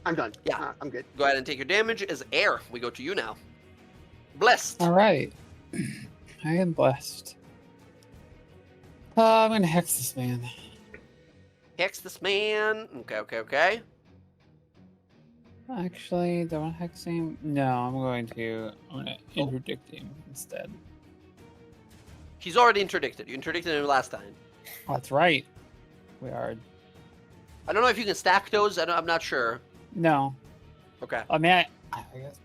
I'm done. Yeah. I'm good. go ahead and take your damage as air. We go to you now. Blessed. All right. I am blessed. I'm gonna hex this man. Hex this man. Okay. Actually, do I want to hex him? No, I'm gonna interdict him instead. He's already interdicted. You interdicted him last time. Oh, that's right. We are. I don't know if you can stack those. I'm not sure. No. Okay. I mean, I guess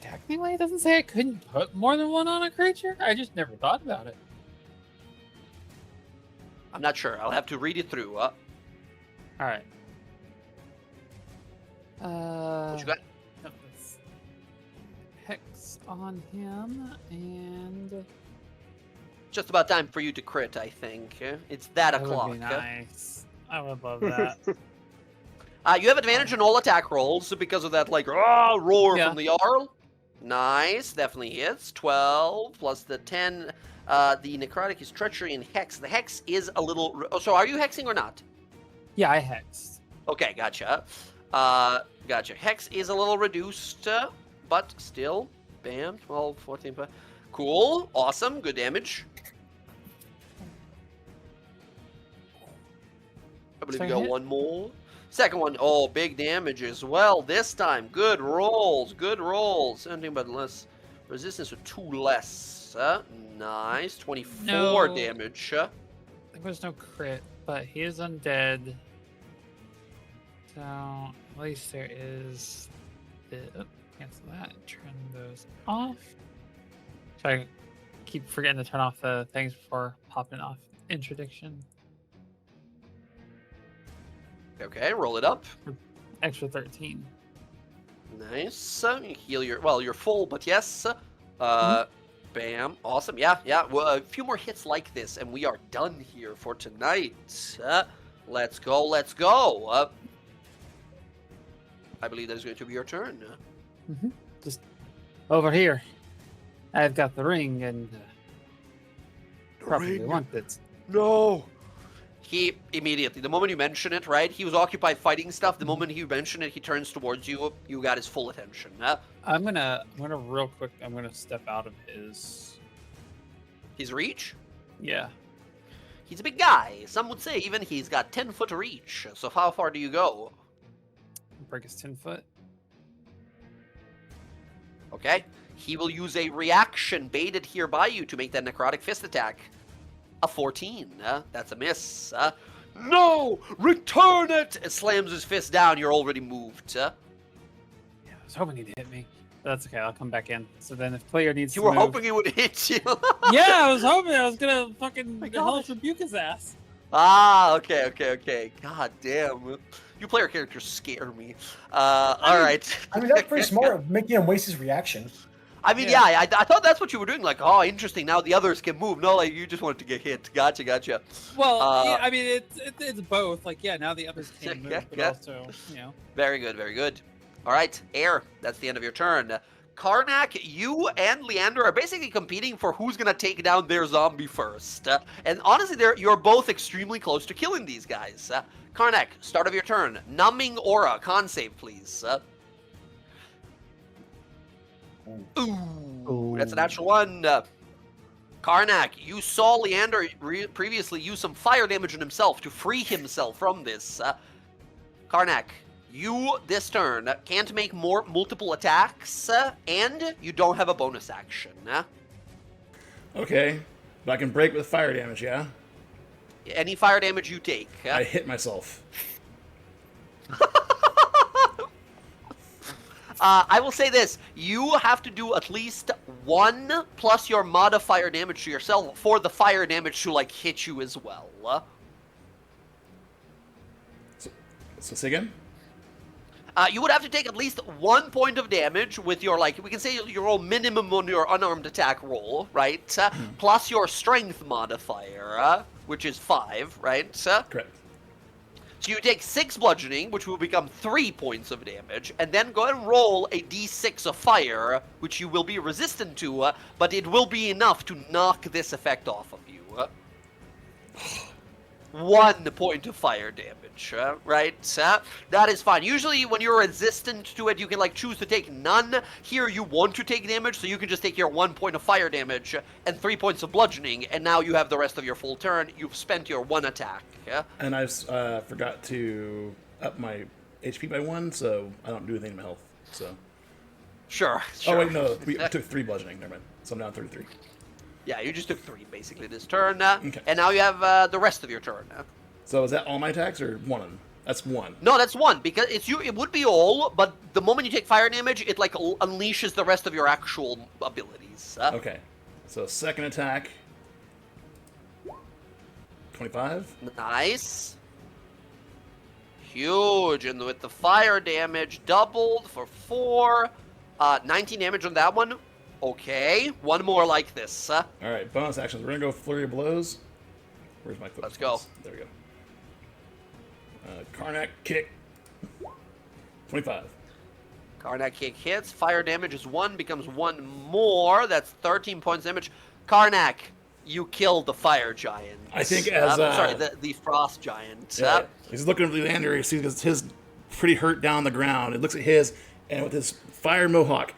technically it doesn't say I couldn't put more than one on a creature. I just never thought about it. I'm not sure. I'll have to read it through. All right. What you got? let's hex on him and Just about time for you to crit, I think. It's that that o'clock. would be nice. I would love that. You have advantage in all attack rolls because of that, like, roar Yeah. from the Jarl. Nice, definitely hits. 12 plus the 10. The necrotic is treachery and hex. The hex is a little. Oh, so are you hexing or not? Yeah, I hexed. Okay, gotcha. Gotcha. Hex is a little reduced, but still. Bam. 12, 14. Cool. Awesome. Good damage. I believe you Second got hit? one more. Second one. Oh, big damage as well this time. Good rolls. Good rolls. Anything but less resistance with 2 less. Nice. 24 No. damage. There was no crit, but he is undead. So at least there is the cancel that. Turn those off. So I keep forgetting to turn off the things before popping off interdiction. Okay, roll it up. Extra 13. Nice. You heal your. Well, you're full, but yes. Mm-hmm. Bam. Awesome. Yeah, yeah. Well, a few more hits like this, and we are done here for tonight. Let's go. Let's go. I believe that is going to be your turn. Just over here. I've got the ring and probably want it. No. He immediately, the moment you mention it, right? He was occupied fighting stuff. The moment you mention it, he turns towards you. You got his full attention. I'm gonna real quick. I'm gonna step out of his. His reach? Yeah. He's a big guy. Some would say even he's got 10-foot reach. So how far do you go? Break his 10 foot. Okay. He will use a reaction baited here by you to make that necrotic fist attack. A 14. That's a miss. No! Return it! It slams his fist down. You're already moved. Yeah, I was hoping he'd hit me. But that's okay. I'll come back in. So then, if player needs You to were move... hoping he would hit you. Yeah, I was hoping I was gonna fucking my hellish gosh. rebuke his ass. Okay, okay, okay. God damn. You player characters scare me. Alright. I mean, that's pretty smart, making him waste his reaction. I mean, Yeah. yeah, I thought that's what you were doing. Like, oh, interesting. Now the others can move. No, like, you just wanted to get hit. Gotcha, gotcha. Well, yeah, I mean, it's both. Like, yeah, now the others can move, but Yeah. also, you know. Very good, very good. All right, Air, that's the end of your turn. Karnak, you and Leander are basically competing for who's going to take down their zombie first. And honestly, you're both extremely close to killing these guys. Karnak, start of your turn. Numbing Aura, con save, please. Ooh, that's a natural one. Karnak, you saw Leander previously use some fire damage on himself to free himself from this. Karnak, you, this turn, can't make multiple attacks, and you don't have a bonus action. Okay, but I can break with fire damage, yeah? Any fire damage you take. I hit myself. I will say this. You have to do at least 1 plus your modifier damage to yourself for the fire damage to, like, hit you as well. So say again? You would have to take at least 1 point of damage with your, like, we can say your roll minimum on your unarmed attack roll, right? Plus your strength modifier, which is 5, right? Correct. So you take 6 bludgeoning, which will become 3 points of damage, and then go ahead and roll a d6 of fire, which you will be resistant to, but it will be enough to knock this effect off of you. 1 point of fire damage, right? That is fine. Usually when you're resistant to it, you can, like, choose to take none. Here you want to take damage, so you can just take your 1 point of fire damage and 3 points of bludgeoning, and now you have the rest of your full turn. You've spent your 1 attack. And I forgot to up my HP by 1, so I don't do anything to my health. So. Sure. Oh wait, no, I took 3 bludgeoning. Never mind. So I'm down 33. Yeah, you just took 3 basically this turn, Okay. and now you have the rest of your turn. So is that all my attacks or one of them? That's 1. No, that's 1 because it would be all, but the moment you take fire damage, it like unleashes the rest of your actual abilities. Okay. So second attack. 25. Nice. Huge, and with the fire damage doubled for 4, 19 damage on that one. Okay, 1 more like this. All right, bonus actions. We're gonna go flurry of blows. Where's my foot? Let's go. There we go. Karnak kick. 25. Karnak kick hits. Fire damage is 1, becomes 1 more. That's 13 points damage. Karnak, you killed the fire giant. I think as sorry, the frost giant. Yeah, he's looking at Leander. He sees his pretty hurt down on the ground. He looks at his, and with his fire mohawk,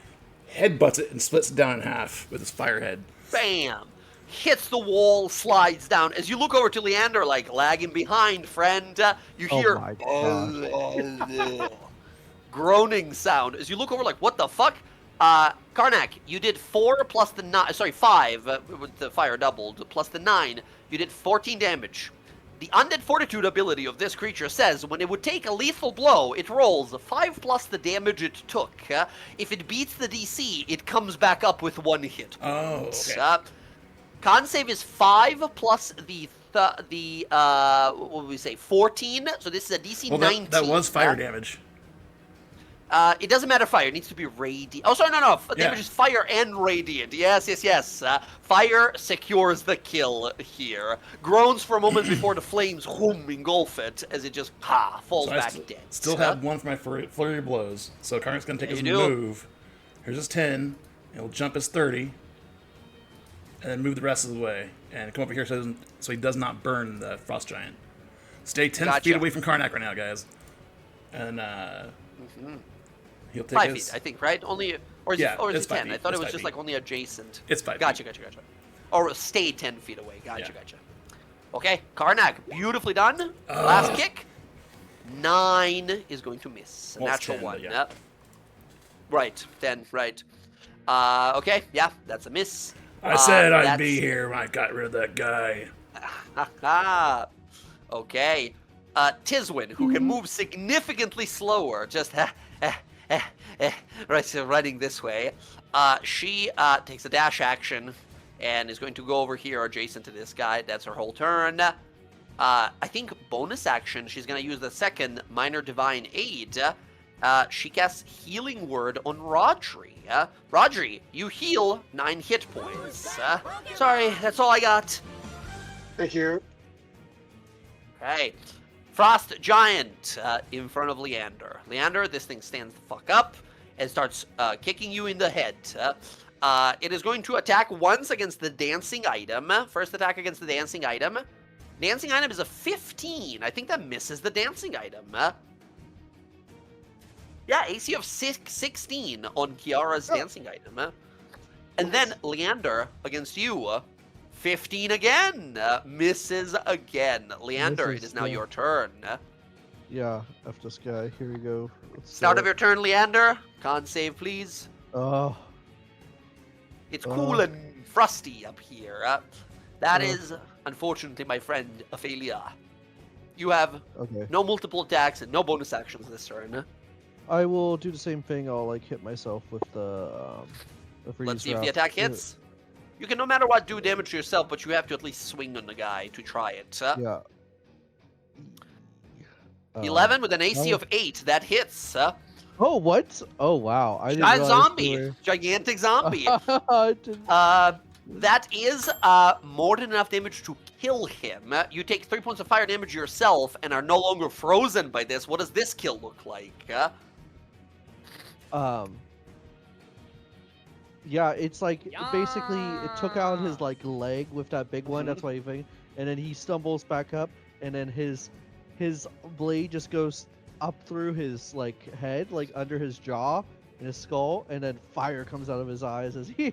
headbutts it and splits it down in half with his fire head. Bam! Hits the wall, slides down. As you look over to Leander, like lagging behind, friend, you Oh hear my gosh. groaning sound. As you look over, like, what the fuck? Karnak, you did 4 plus the 9. Sorry, 5 with the fire doubled plus the 9. You did 14 damage. The Undead Fortitude ability of this creature says when it would take a lethal blow, it rolls 5 plus the damage it took. If it beats the DC, it comes back up with 1 hit. Oh, okay. Con save is 5 plus what would we say, 14? So this is a DC 19. That was fire damage. It doesn't matter fire. It needs to be radiant. Oh, sorry, no. Damage is fire and radiant. Yes. Fire secures the kill here. Groans for a moment before the flames engulf it as it just falls back dead. Still have 1 for my flurry of blows. So Karnak's going to take his move. Here's his 10. He'll jump his 30. And then move the rest of the way. And come over here so he does not burn the frost giant. Stay 10 feet away from Karnak right now, guys. And he'll take 5 his... feet, I think, right? Only, or is it 10? I thought it was just like only adjacent. It's 5 Gotcha. Or stay 10 feet away. Gotcha. Okay, Karnak, beautifully done. Last kick. 9 is going to miss. Well, Natural 10, 1. yeah. Yep. Right, 10, right. Okay, yeah, that's a miss. I said I'd be here when I got rid of that guy. Okay. Tiswin, who can move significantly slower, just right, so running this way. She takes a dash action and is going to go over here adjacent to this guy. That's her whole turn. I think bonus action, she's going to use the second Minor Divine Aid. She casts Healing Word on Rodri. Rodri, you heal 9 hit points. Sorry, that's all I got. Thank you. Okay. Frost Giant in front of Leander. Leander, this thing stands the fuck up and starts kicking you in the head. It is going to attack once against the dancing item. First attack against the dancing item. Dancing item is a 15. I think that misses the dancing item. Yeah, AC of 16 on Kiara's dancing item. And then Leander against you. 15 again. Misses again. Leander, it is now your turn. Yeah, F this guy. Here we go. Start of your turn, Leander. Con save, please. Oh. It's cool and frosty up here. That is, unfortunately, my friend, a failure. You have no multiple attacks and no bonus actions this turn. I will do the same thing. I'll hit myself with the freeze. Let's see if the attack hits. You can no matter what do damage to yourself, but you have to at least swing on the guy to try it. Yeah. 11 with an AC of 8. That hits. Oh, what? Oh, wow. I didn't realize zombie. Gigantic zombie. That is more than enough damage to kill him. You take 3 points of fire damage yourself and are no longer frozen by this. What does this kill look like? Yeah, it's like basically it took out his leg with that big one. That's why you think, and then he stumbles back up, and then his blade just goes up through his head, under his jaw and his skull, and then fire comes out of his eyes as he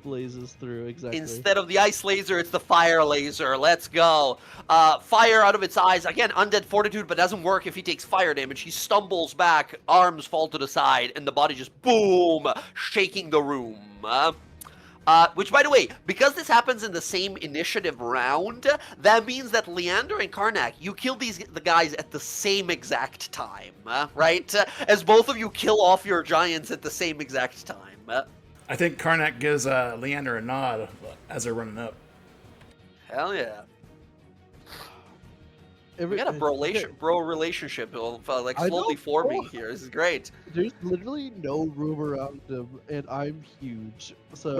blazes through. Exactly. Instead of the ice laser, it's the fire laser. Let's go. Fire out of its eyes. Again, undead fortitude, but doesn't work if he takes fire damage. He stumbles back, arms fall to the side, and the body just boom, shaking the room. Which, by the way, because this happens in the same initiative round, that means that Leander and Karnak, you kill the guys at the same exact time, right? As both of you kill off your giants at the same exact time. I think Karnak gives Leander a nod as they're running up. Hell yeah. We got a bro relationship slowly forming here. This is great. There's literally no room around him, and I'm huge. So,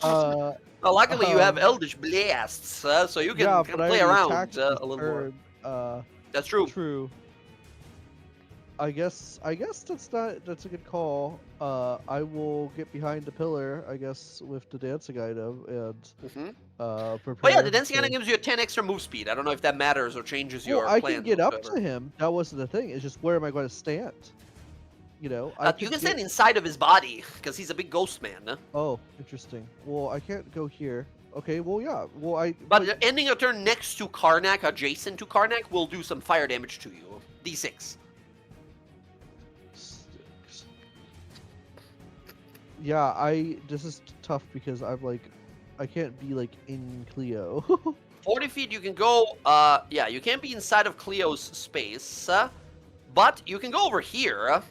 well, luckily you have Eldritch Blasts, so you can play around a little more. That's true. True. I guess that's a good call. I will get behind the pillar, I guess, with the dancing item and Mm-hmm. prepare. Oh yeah, the dancing to- item gives you a 10 extra move speed. I don't know if that matters or changes Well, your I can plans get up whatsoever. to him. That wasn't the thing. It's just where am I going to stand? You know, You can stand inside of his body because he's a big ghost man. Huh? Oh, interesting. Well, I can't go here. Okay. Well, yeah. Well, But ending your turn next to Karnak, adjacent to Karnak, will do some fire damage to you. D6. Yeah, this is tough because I'm like, I can't be like in Cleo. 40 feet, you can go, yeah, you can't be inside of Cleo's space, but you can go over here.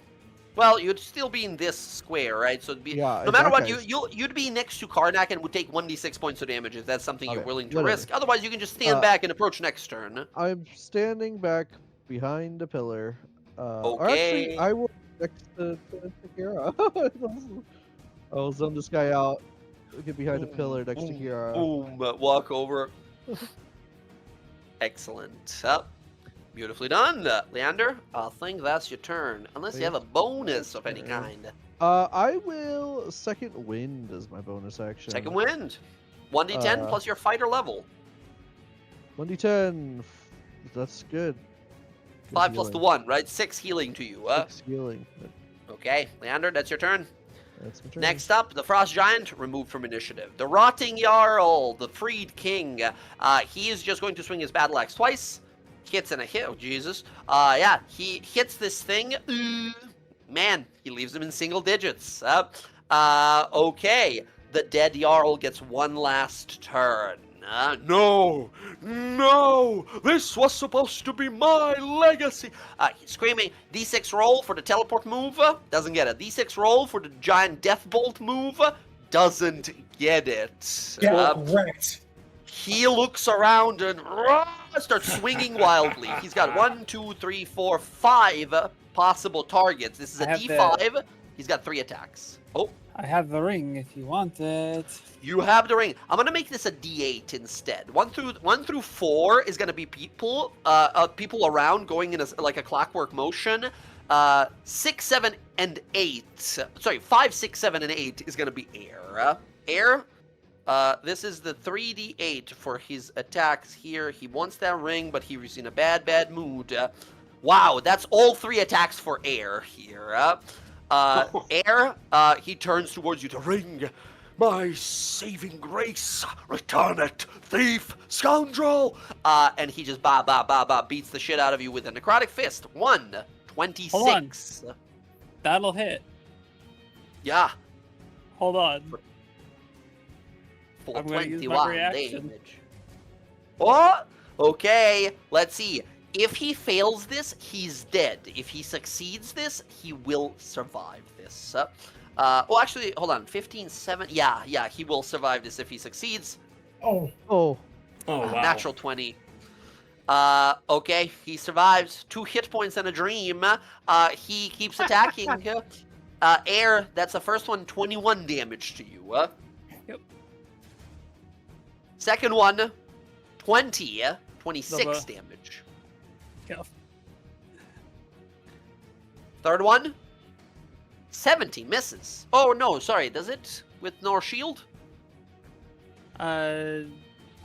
Well, you'd still be in this square, right? So it'd be, Yeah, no matter what, exactly. you'd be next to Karnak and would take 1d6 points of damage if that's something you're Okay, willing to whatever. risk. Otherwise, you can just stand back and approach next turn. I'm standing back behind the pillar. Or Okay. actually, I will next to Kira. I'll zone this guy out. Get behind the pillar next to Kira. Boom, walk over. Excellent. Beautifully done, Leander. I think that's your turn. Unless you have a bonus of any turn. kind. I will second wind as my bonus action. Second wind. 1d10 plus your fighter level. 1d10. That's good. 5 plus the 1, right? 6 healing to you. 6 healing. Okay, Leander, that's your turn. That's my turn. Next up, the Frost Giant, removed from initiative. The Rotting Jarl, the Freed King. He is just going to swing his battle axe twice. Hits and a hit. Oh, Jesus. Yeah, he hits this thing. Man, he leaves him in single digits. Okay, the dead Jarl gets one last turn. No! This was supposed to be my legacy! He's screaming, D6 roll for the teleport move, doesn't get it. D6 roll for the giant death bolt move, doesn't get it. Get wrecked. He looks around and starts swinging wildly. He's got 1, 2, 3, 4, 5 possible targets. This is a I have D5. He's got 3 attacks. Oh. I have the ring if you want it. You have the ring. I'm gonna make this a D8 instead. 1 through 4 is gonna be people, people around going in like a clockwork motion. 6, 7, and 8. Sorry, 5, 6, 7, and 8 is gonna be air. Air. This is the 3d8 for his attacks here. He wants that ring, but he's in a bad mood. Wow, that's all 3 attacks for air here. Air, he turns towards you. The ring, my saving grace, return it, thief, scoundrel! And he just beats the shit out of you with a necrotic fist. 126. That'll hit. Yeah. Hold on. For I'm gonna use my 21 reaction. damage. Oh, okay. Let's see. If he fails this, he's dead. If he succeeds this, he will survive this. Well, actually, hold on. 15, 7. Yeah, he will survive this if he succeeds. Oh. Oh, wow. Natural 20. Okay, he survives. 2 hit points and a dream. He keeps attacking. Air, that's the first one, 21 damage to you. Yep. Second one, 26 damage. Go. Third one, 70 misses. Oh, no, sorry, does it? With no shield? I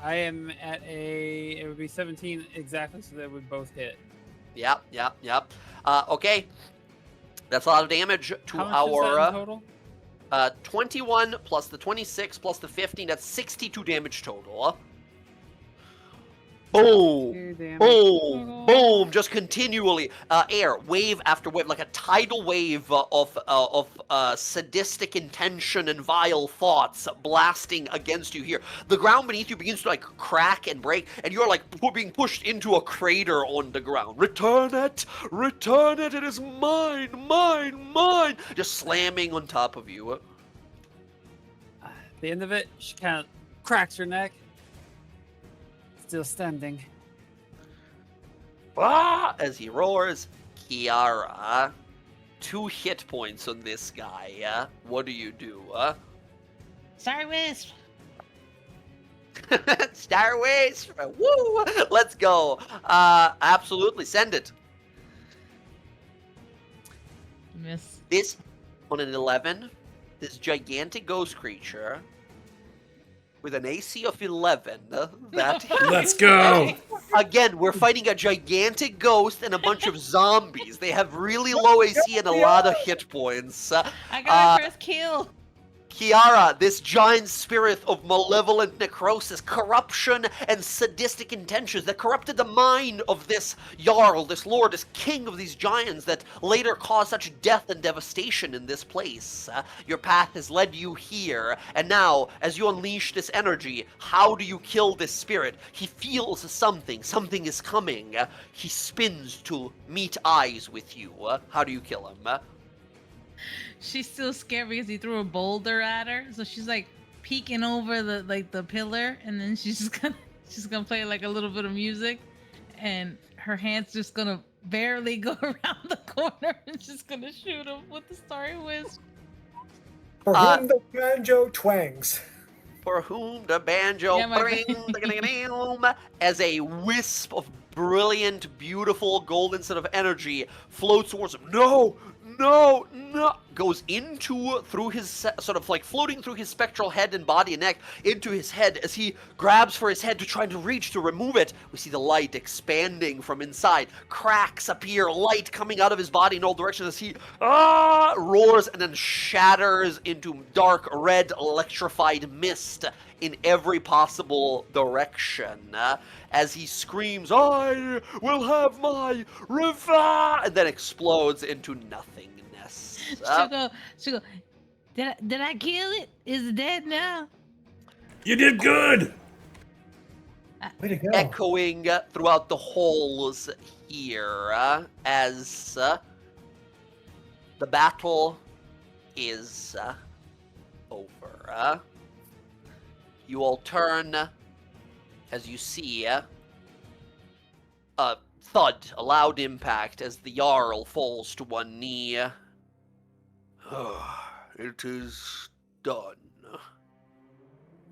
am at it would be 17 exactly, so they would both hit. Yep. Okay. That's a lot of damage to How much is that in our total? 21 plus the 26 plus the 15. That's 62 damage total. Boom! 2 damage. Boom! Just continually, air, wave after wave, like a tidal wave of sadistic intention and vile thoughts blasting against you here. The ground beneath you begins to like crack and break, and you're like being pushed into a crater on the ground. Return it! Return it! It is mine! Mine! Just slamming on top of you. At the end of it, she kind of cracks her neck. Still standing. As he roars, Kiara, 2 hit points on this guy. What do you do? Sorry, Wisp. Star Wisp! Woo! Let's go. Absolutely, send it. Miss. This, on an 11, this gigantic ghost creature with an AC of 11, that Let's go. again, we're fighting a gigantic ghost and a bunch of zombies. They have really low AC and a lot of hit points. I got my first kill. Kiara, this giant spirit of malevolent necrosis, corruption, and sadistic intentions that corrupted the mind of this Jarl, this lord, this king of these giants that later caused such death and devastation in this place. Your path has led you here, and now, as you unleash this energy, how do you kill this spirit? He feels something. Something is coming. He spins to meet eyes with you. How do you kill him? She's still scared because he threw a boulder at her, so she's like peeking over the pillar, and then she's gonna play like a little bit of music, and her hand's just gonna barely go around the corner and just gonna shoot him with the starry whiz. For whom the banjo twangs. For whom the banjo Yeah, my bring, as a wisp of brilliant, beautiful, golden set of energy floats towards him. No! Goes through his, sort of like floating through his spectral head and body and neck, into his head. As he grabs for his head to try to reach to remove it, we see the light expanding from inside. Cracks appear, light coming out of his body in all directions as he roars and then shatters into dark red electrified mist in every possible direction. As he screams, "I will have my revenge!" and then explodes into nothingness. She'll go, did I kill it? Is it dead now? You did good. Way to go. Echoing throughout the halls here as the battle is over. You all turn as you see a thud, a loud impact as the Jarl falls to one knee. It is done.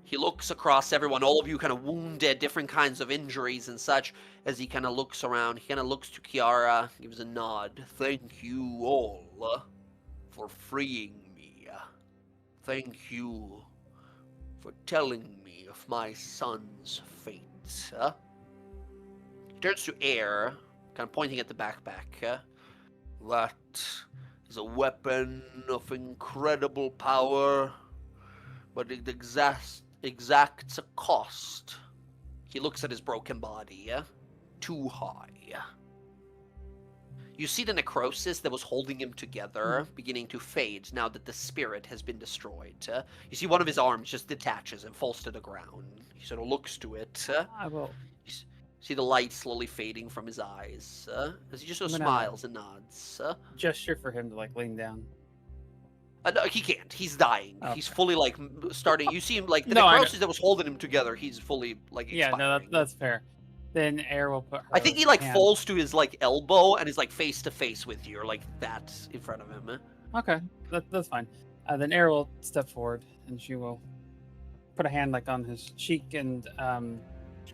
He looks across everyone, all of you kind of wounded, different kinds of injuries and such, as he kind of looks around. He kind of looks to Kiara, gives a nod. Thank you all for freeing me. Thank you for telling me of my son's fate. He turns to Air, kind of pointing at the backpack. That is a weapon of incredible power, but it exacts a cost. He looks at his broken body. Too high. You see the necrosis that was holding him together beginning to fade now that the spirit has been destroyed. You see one of his arms just detaches and falls to the ground. He sort of looks to it. I will. See the light slowly fading from his eyes as he just sort of I'm gonna- smiles and nods. Gesture for him to like lean down. No, he can't. He's dying. Okay. He's fully like starting. You see him like the No, I know. necrosis that was holding him together. He's fully like Yeah, no, expiring. that's fair. Then Air will put her I think he like hand- falls to his like elbow and is like face to face with you, or like that in front of him. Okay, that's fine. Then Air will step forward and she will put a hand like on his cheek and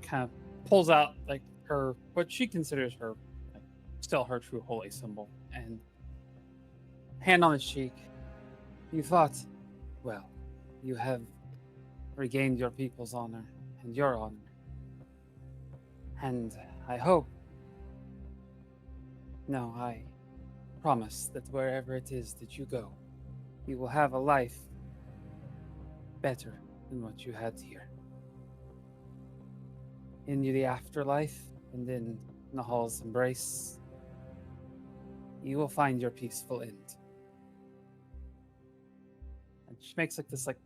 kind of pulls out like her what she considers her like, still her true holy symbol and hand on his cheek. You fought well. You have regained your people's honor and your honor. And I hope, no, I promise that wherever it is that you go, you will have a life better than what you had here. In the afterlife and in Nahal's embrace, you will find your peaceful end. And she makes like this like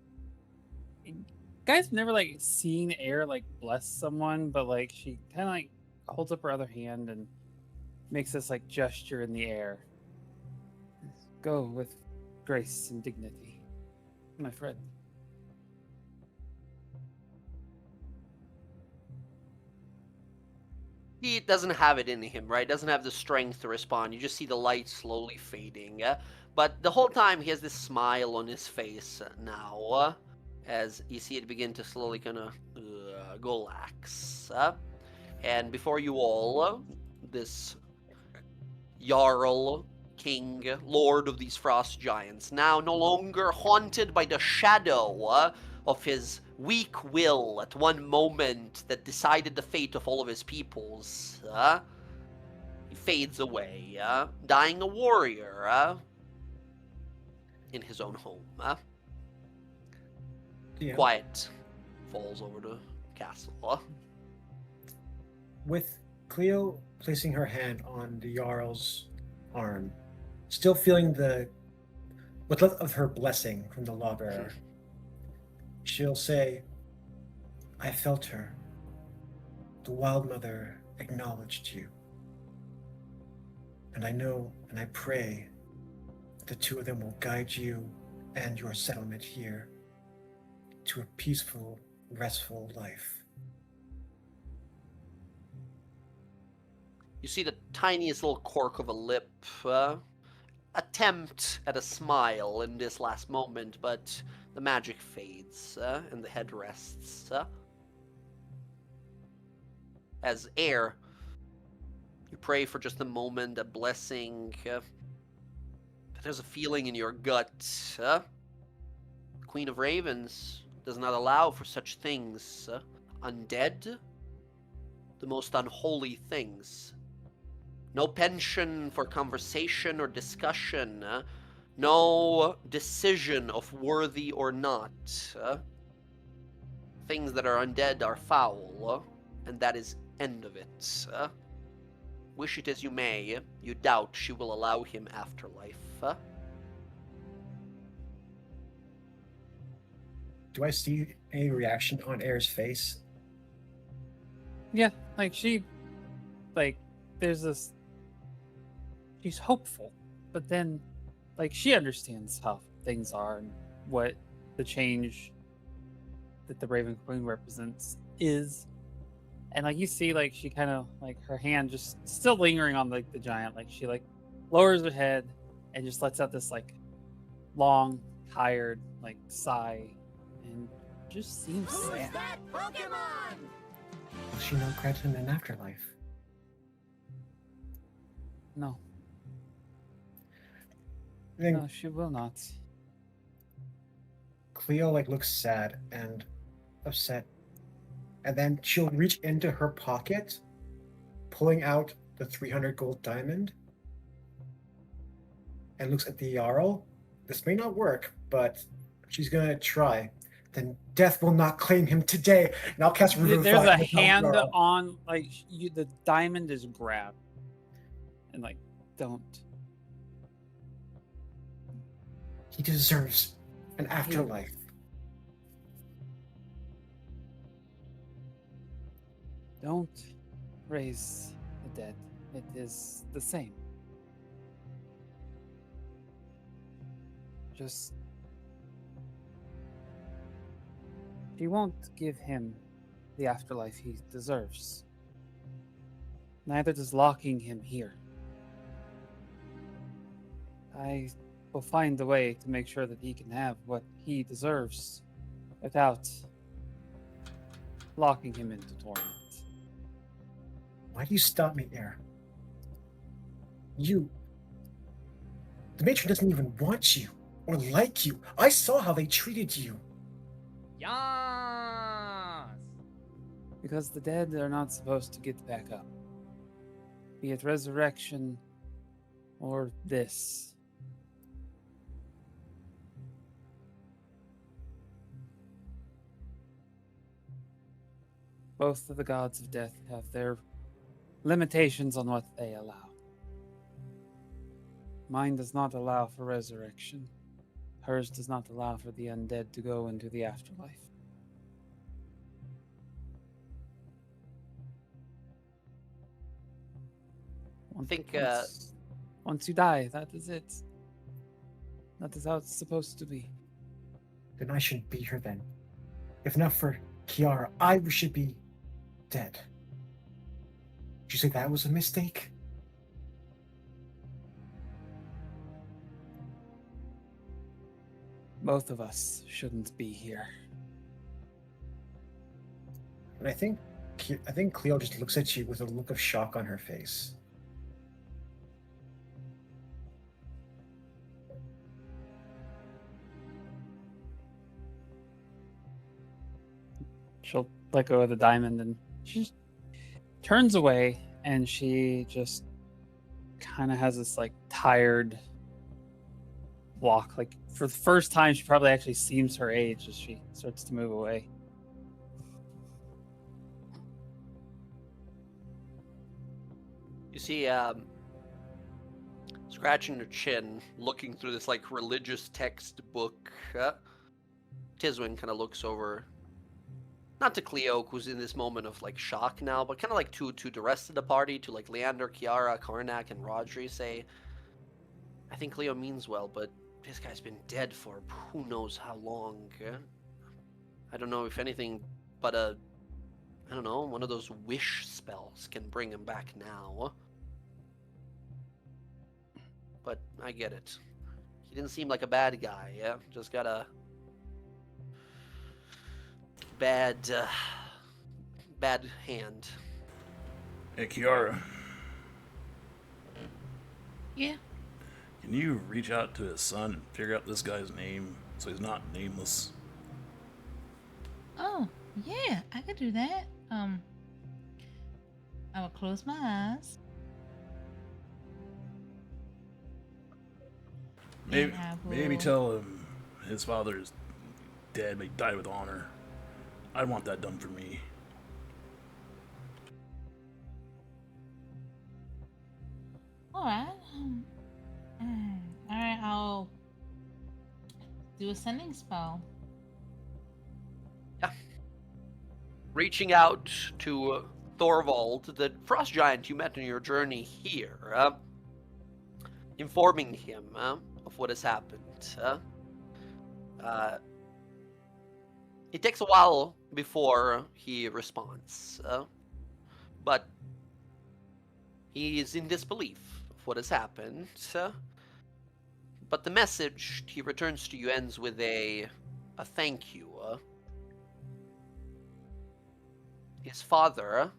guys have never like seen Air like bless someone, but like she kind of like holds up her other hand and makes this like gesture in the air. Go with grace and dignity, my friend. He doesn't have it in him, right? Doesn't have the strength to respond. You just see the light slowly fading. But the whole time he has this smile on his face now. As you see it begin to slowly kind of go lax. And before you all, this Jarl king, lord of these frost giants, now no longer haunted by the shadow of his weak will at one moment that decided the fate of all of his peoples. He fades away, dying a warrior in his own home. Yeah. Quiet falls over the castle. With Cleo placing her hand on the Jarl's arm, still feeling what's left of her blessing from the lawbearer, she'll say, I felt her. The Wild Mother acknowledged you. And I know and I pray the two of them will guide you and your settlement here to a peaceful, restful life. You see the tiniest little cork of a lip attempt at a smile in this last moment, but the magic fades and the head rests. As air, you pray for just a moment, a blessing. There's a feeling in your gut. Queen of Ravens does not allow for such things. Undead, the most unholy things. No pension for conversation or discussion. No decision of worthy or not. Things that are undead are foul, and that is end of it. Wish it as you may, you doubt she will allow him afterlife. Do I see any reaction on Air's face? Yeah, like there's this. She's hopeful, but then, like, she understands how things are and what the change that the Raven Queen represents is. And like you see, like she kind of like her hand just still lingering on like the giant, like she like lowers her head and just lets out this like long, tired like sigh, and just seems sad. Will she not grant him an afterlife? No, I think no, she will not. Cleo like looks sad and upset, and then she'll reach into her pocket, pulling out the 300 gold diamond, and looks at the Jarl. This may not work, but she's gonna try. Then death will not claim him today. And I'll cast Revivify. There's a on the hand Jarl. on like the diamond is grabbed, and like don't. He deserves an afterlife. Don't raise the dead. It is the same. Just. She won't give him the afterlife he deserves. Neither does locking him here. I will find a way to make sure that he can have what he deserves without locking him into torment. Why do you stop me, Air? The matron doesn't even want you or like you. I saw how they treated you. Yes! Because the dead are not supposed to get back up. Be it resurrection or this. Both of the gods of death have their limitations on what they allow. Mine does not allow for resurrection. Hers does not allow for the undead to go into the afterlife. Once you die, that is it. That is how it's supposed to be. Then I shouldn't be here then. If not for Kiara, I should be dead. Did you say that was a mistake? Both of us shouldn't be here. And I think Cleo just looks at you with a look of shock on her face. let go of the diamond, and she just turns away, and she just kind of has this like tired walk. Like for the first time, she probably actually seems her age as she starts to move away. You see, scratching her chin, looking through this like religious textbook, Tiswin kind of looks over, not to Cleo, who's in this moment of like shock now, but kind of like to the rest of the party, to like Leander, Kiara, Karnak, and Rodri. Say, I think Cleo means well, but this guy's been dead for who knows how long. I don't know if anything but I don't know, one of those wish spells can bring him back now. But I get it. He didn't seem like a bad guy, yeah? Just got a bad hand. Hey, Kiara, Yeah. can you reach out to his son and figure out this guy's name so he's not nameless? Oh, yeah, I could do that. I will close my eyes. Maybe, And I maybe will- tell him his father is dead, but he died with honor. I want that done for me. Alright. Alright, I'll do a sending spell. Reaching out to Thorvald, the frost giant you met on your journey here, informing him of what has happened. It takes a while before he responds, but he is in disbelief of what has happened. But the message he returns to you ends with a thank you. His father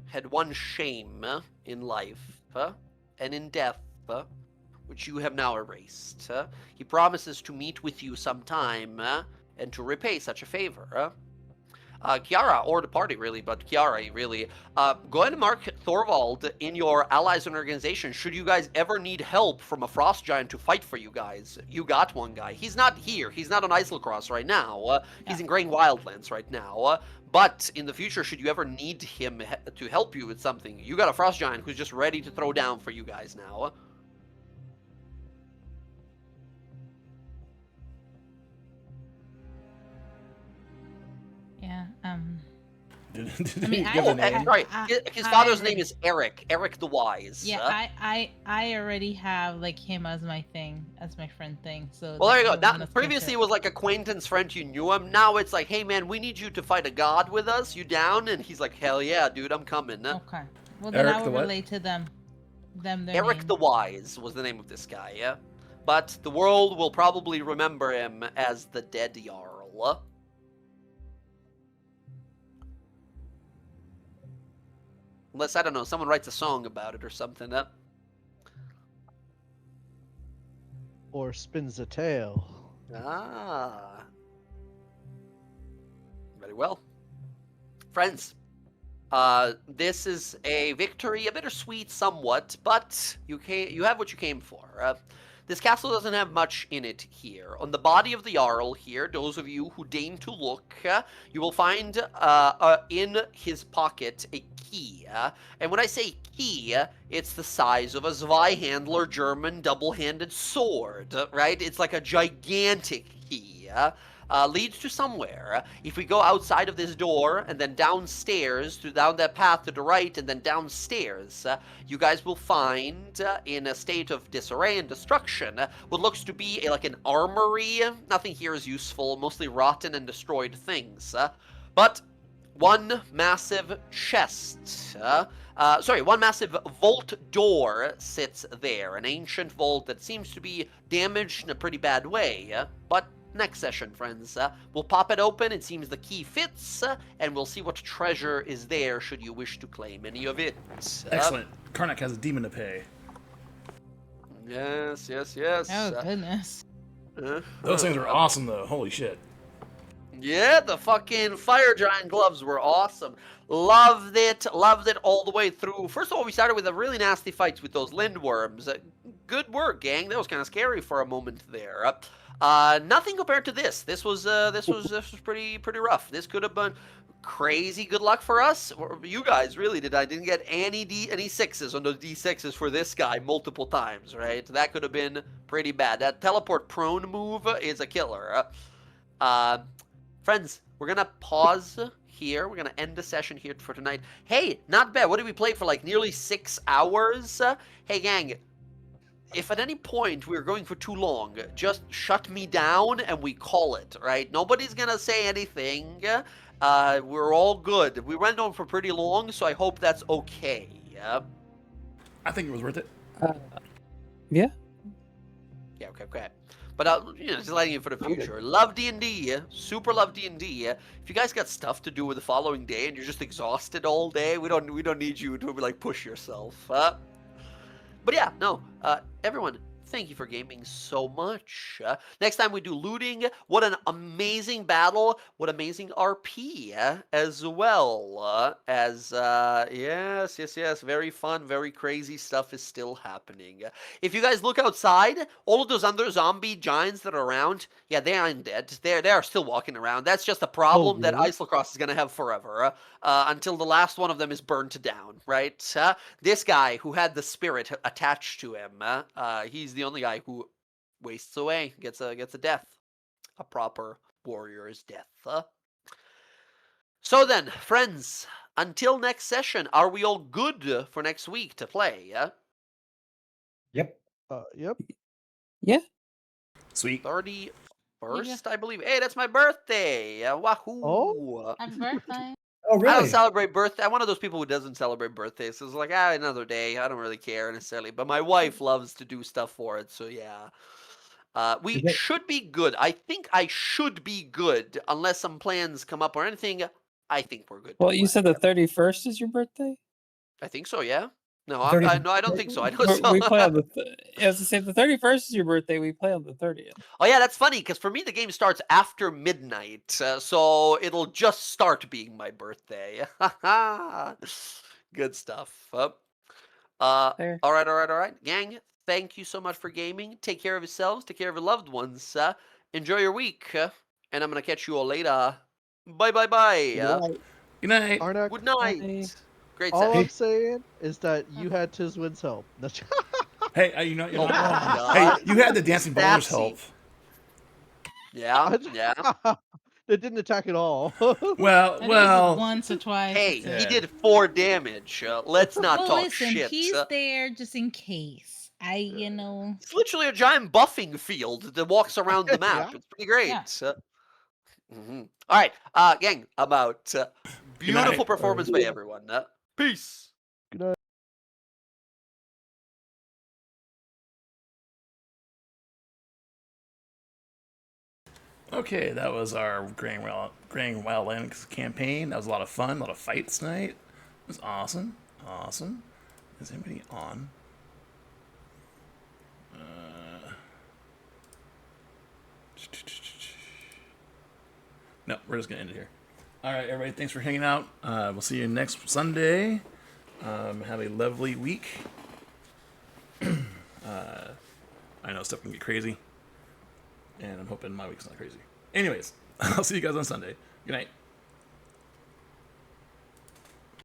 had one shame in life and in death, which you have now erased. He promises to meet with you sometime and to repay such a favor. Kiara, or the party really, but Kiara really, go ahead and mark Thorvald in your allies and organization should you guys ever need help from a frost giant to fight for you guys. You got one guy. He's not here. He's not on Islecross right now. He's in Grain Wildlands right now. But in the future, should you ever need him to help you with something, you got a frost giant who's just ready to throw down for you guys now. Yeah, Did I mean, he give I- a name? Sorry, his father's I- name is Eric the Wise. yeah, I already have like him as my thing, as my friend thing. So Well, there you I go. wasn't That gonna skip previously it. it was like acquaintance friend, you knew him. Now it's like, hey man, we need you to fight a god with us. You down? And he's like, hell yeah, dude, I'm coming. Okay. Well, then Eric I the will what? relate to them. Their Eric name. the Wise was the name of this guy, yeah. But the world will probably remember him as the Dead Jarl. Unless, I don't know, someone writes a song about it or something. Or spins a tail. Ah. Very well. Friends, this is a victory, a bittersweet somewhat, but you have what you came for. This castle doesn't have much in it here. On the body of the Jarl here, those of you who deign to look, you will find in his pocket a key. And when I say key, it's the size of a Zweihandler German double-handed sword, right? It's like a gigantic key. Leads to somewhere. If we go outside of this door and then downstairs, down that path to the right and then downstairs, you guys will find, in a state of disarray and destruction, what looks to be like an armory. Nothing here is useful, mostly rotten and destroyed things. But one massive chest, one massive vault door sits there. An ancient vault that seems to be damaged in a pretty bad way, but next session, friends. We'll pop it open. It seems the key fits, and we'll see what treasure is there should you wish to claim any of it. Excellent. Karnak has a demon to pay. Yes. Oh goodness. Those things are awesome, though. Holy shit. Yeah, the fucking fire giant gloves were awesome. Loved it all the way through. First of all, we started with a really nasty fights with those lindworms. Good work, gang. That was kind of scary for a moment there. Nothing compared to this. This was pretty rough. This could have been crazy good luck for us. Or you guys really did. I didn't get any sixes on those D6s for this guy multiple times, right? That could have been pretty bad. That teleport prone move is a killer. Friends, we're gonna pause here. We're gonna end the session here for tonight. Hey, not bad. What did we play for like nearly 6 hours? Hey, gang, if at any point we're going for too long, just shut me down and we call it, right? Nobody's gonna say anything. We're all good. We went on for pretty long, so I hope that's okay. I think it was worth it. Yeah. Yeah, okay. But just letting you for the future. Love D&D, super love D&D. If you guys got stuff to do with the following day and you're just exhausted all day, we don't need you to like push yourself. But yeah, no. Everyone, thank you for gaming so much. Next time we do looting. What an amazing battle. What amazing RP as well. Yes. Very fun, very crazy stuff is still happening. If you guys look outside, all of those other zombie giants that are around, yeah, they aren't dead. They are still walking around. That's just a problem that really? Isolcross is going to have forever. Until the last one of them is burned down, right? This guy who had the spirit attached to him, he's the only guy who wastes away, gets a death, a proper warrior's death. So then, friends, until next session, are we all good for next week to play? Yep. Yep. Yeah. Sweet. 31st, I believe. Hey, that's my birthday! Wahoo! Oh? Happy birthday. Oh, I don't really? celebrate birthday. I'm one of those people who doesn't celebrate birthdays. So it's like, another day. I don't really care necessarily. But my wife loves to do stuff for it. So yeah. We Is it- should be good. I think I should be good. Unless some plans come up or anything. I think we're good. to Well, you said the play. 31st is your birthday? I think so, yeah. No, The 30th. no, I don't think so. I know We so. play on the. As I say, the 31st is your birthday. We play on the 30th. Oh yeah, that's funny because for me the game starts after midnight, so it'll just start being my birthday. Good stuff. There. All right, gang. Thank you so much for gaming. Take care of yourselves. Take care of your loved ones. Enjoy your week, and I'm gonna catch you all later. Bye. Right. Good night. Arnak, Good night. Bye. Great all session. I'm saying is that you had Tizwin's help. Hey, you know, Oh my hey, God. you had the dancing bowlers Sassy. help. Yeah. They didn't attack at all. Well, I think it was well. once or twice. Hey, that's he it. Yeah. did 4 damage. Let's not Well, talk listen, shit. he's there just in case. It's literally a giant buffing field that walks around the map. Yeah. It's pretty great. Yeah. All right, gang, about beautiful night. performance by everyone. Peace. Good night. Okay, that was our Graying WildLands campaign. That was a lot of fun, a lot of fights tonight. It was awesome. Is anybody on? No, we're just gonna end it here. All right, everybody, thanks for hanging out. We'll see you next Sunday. Have a lovely week. I know stuff can get crazy, and I'm hoping my week's not crazy. Anyways, I'll see you guys on Sunday. Good night.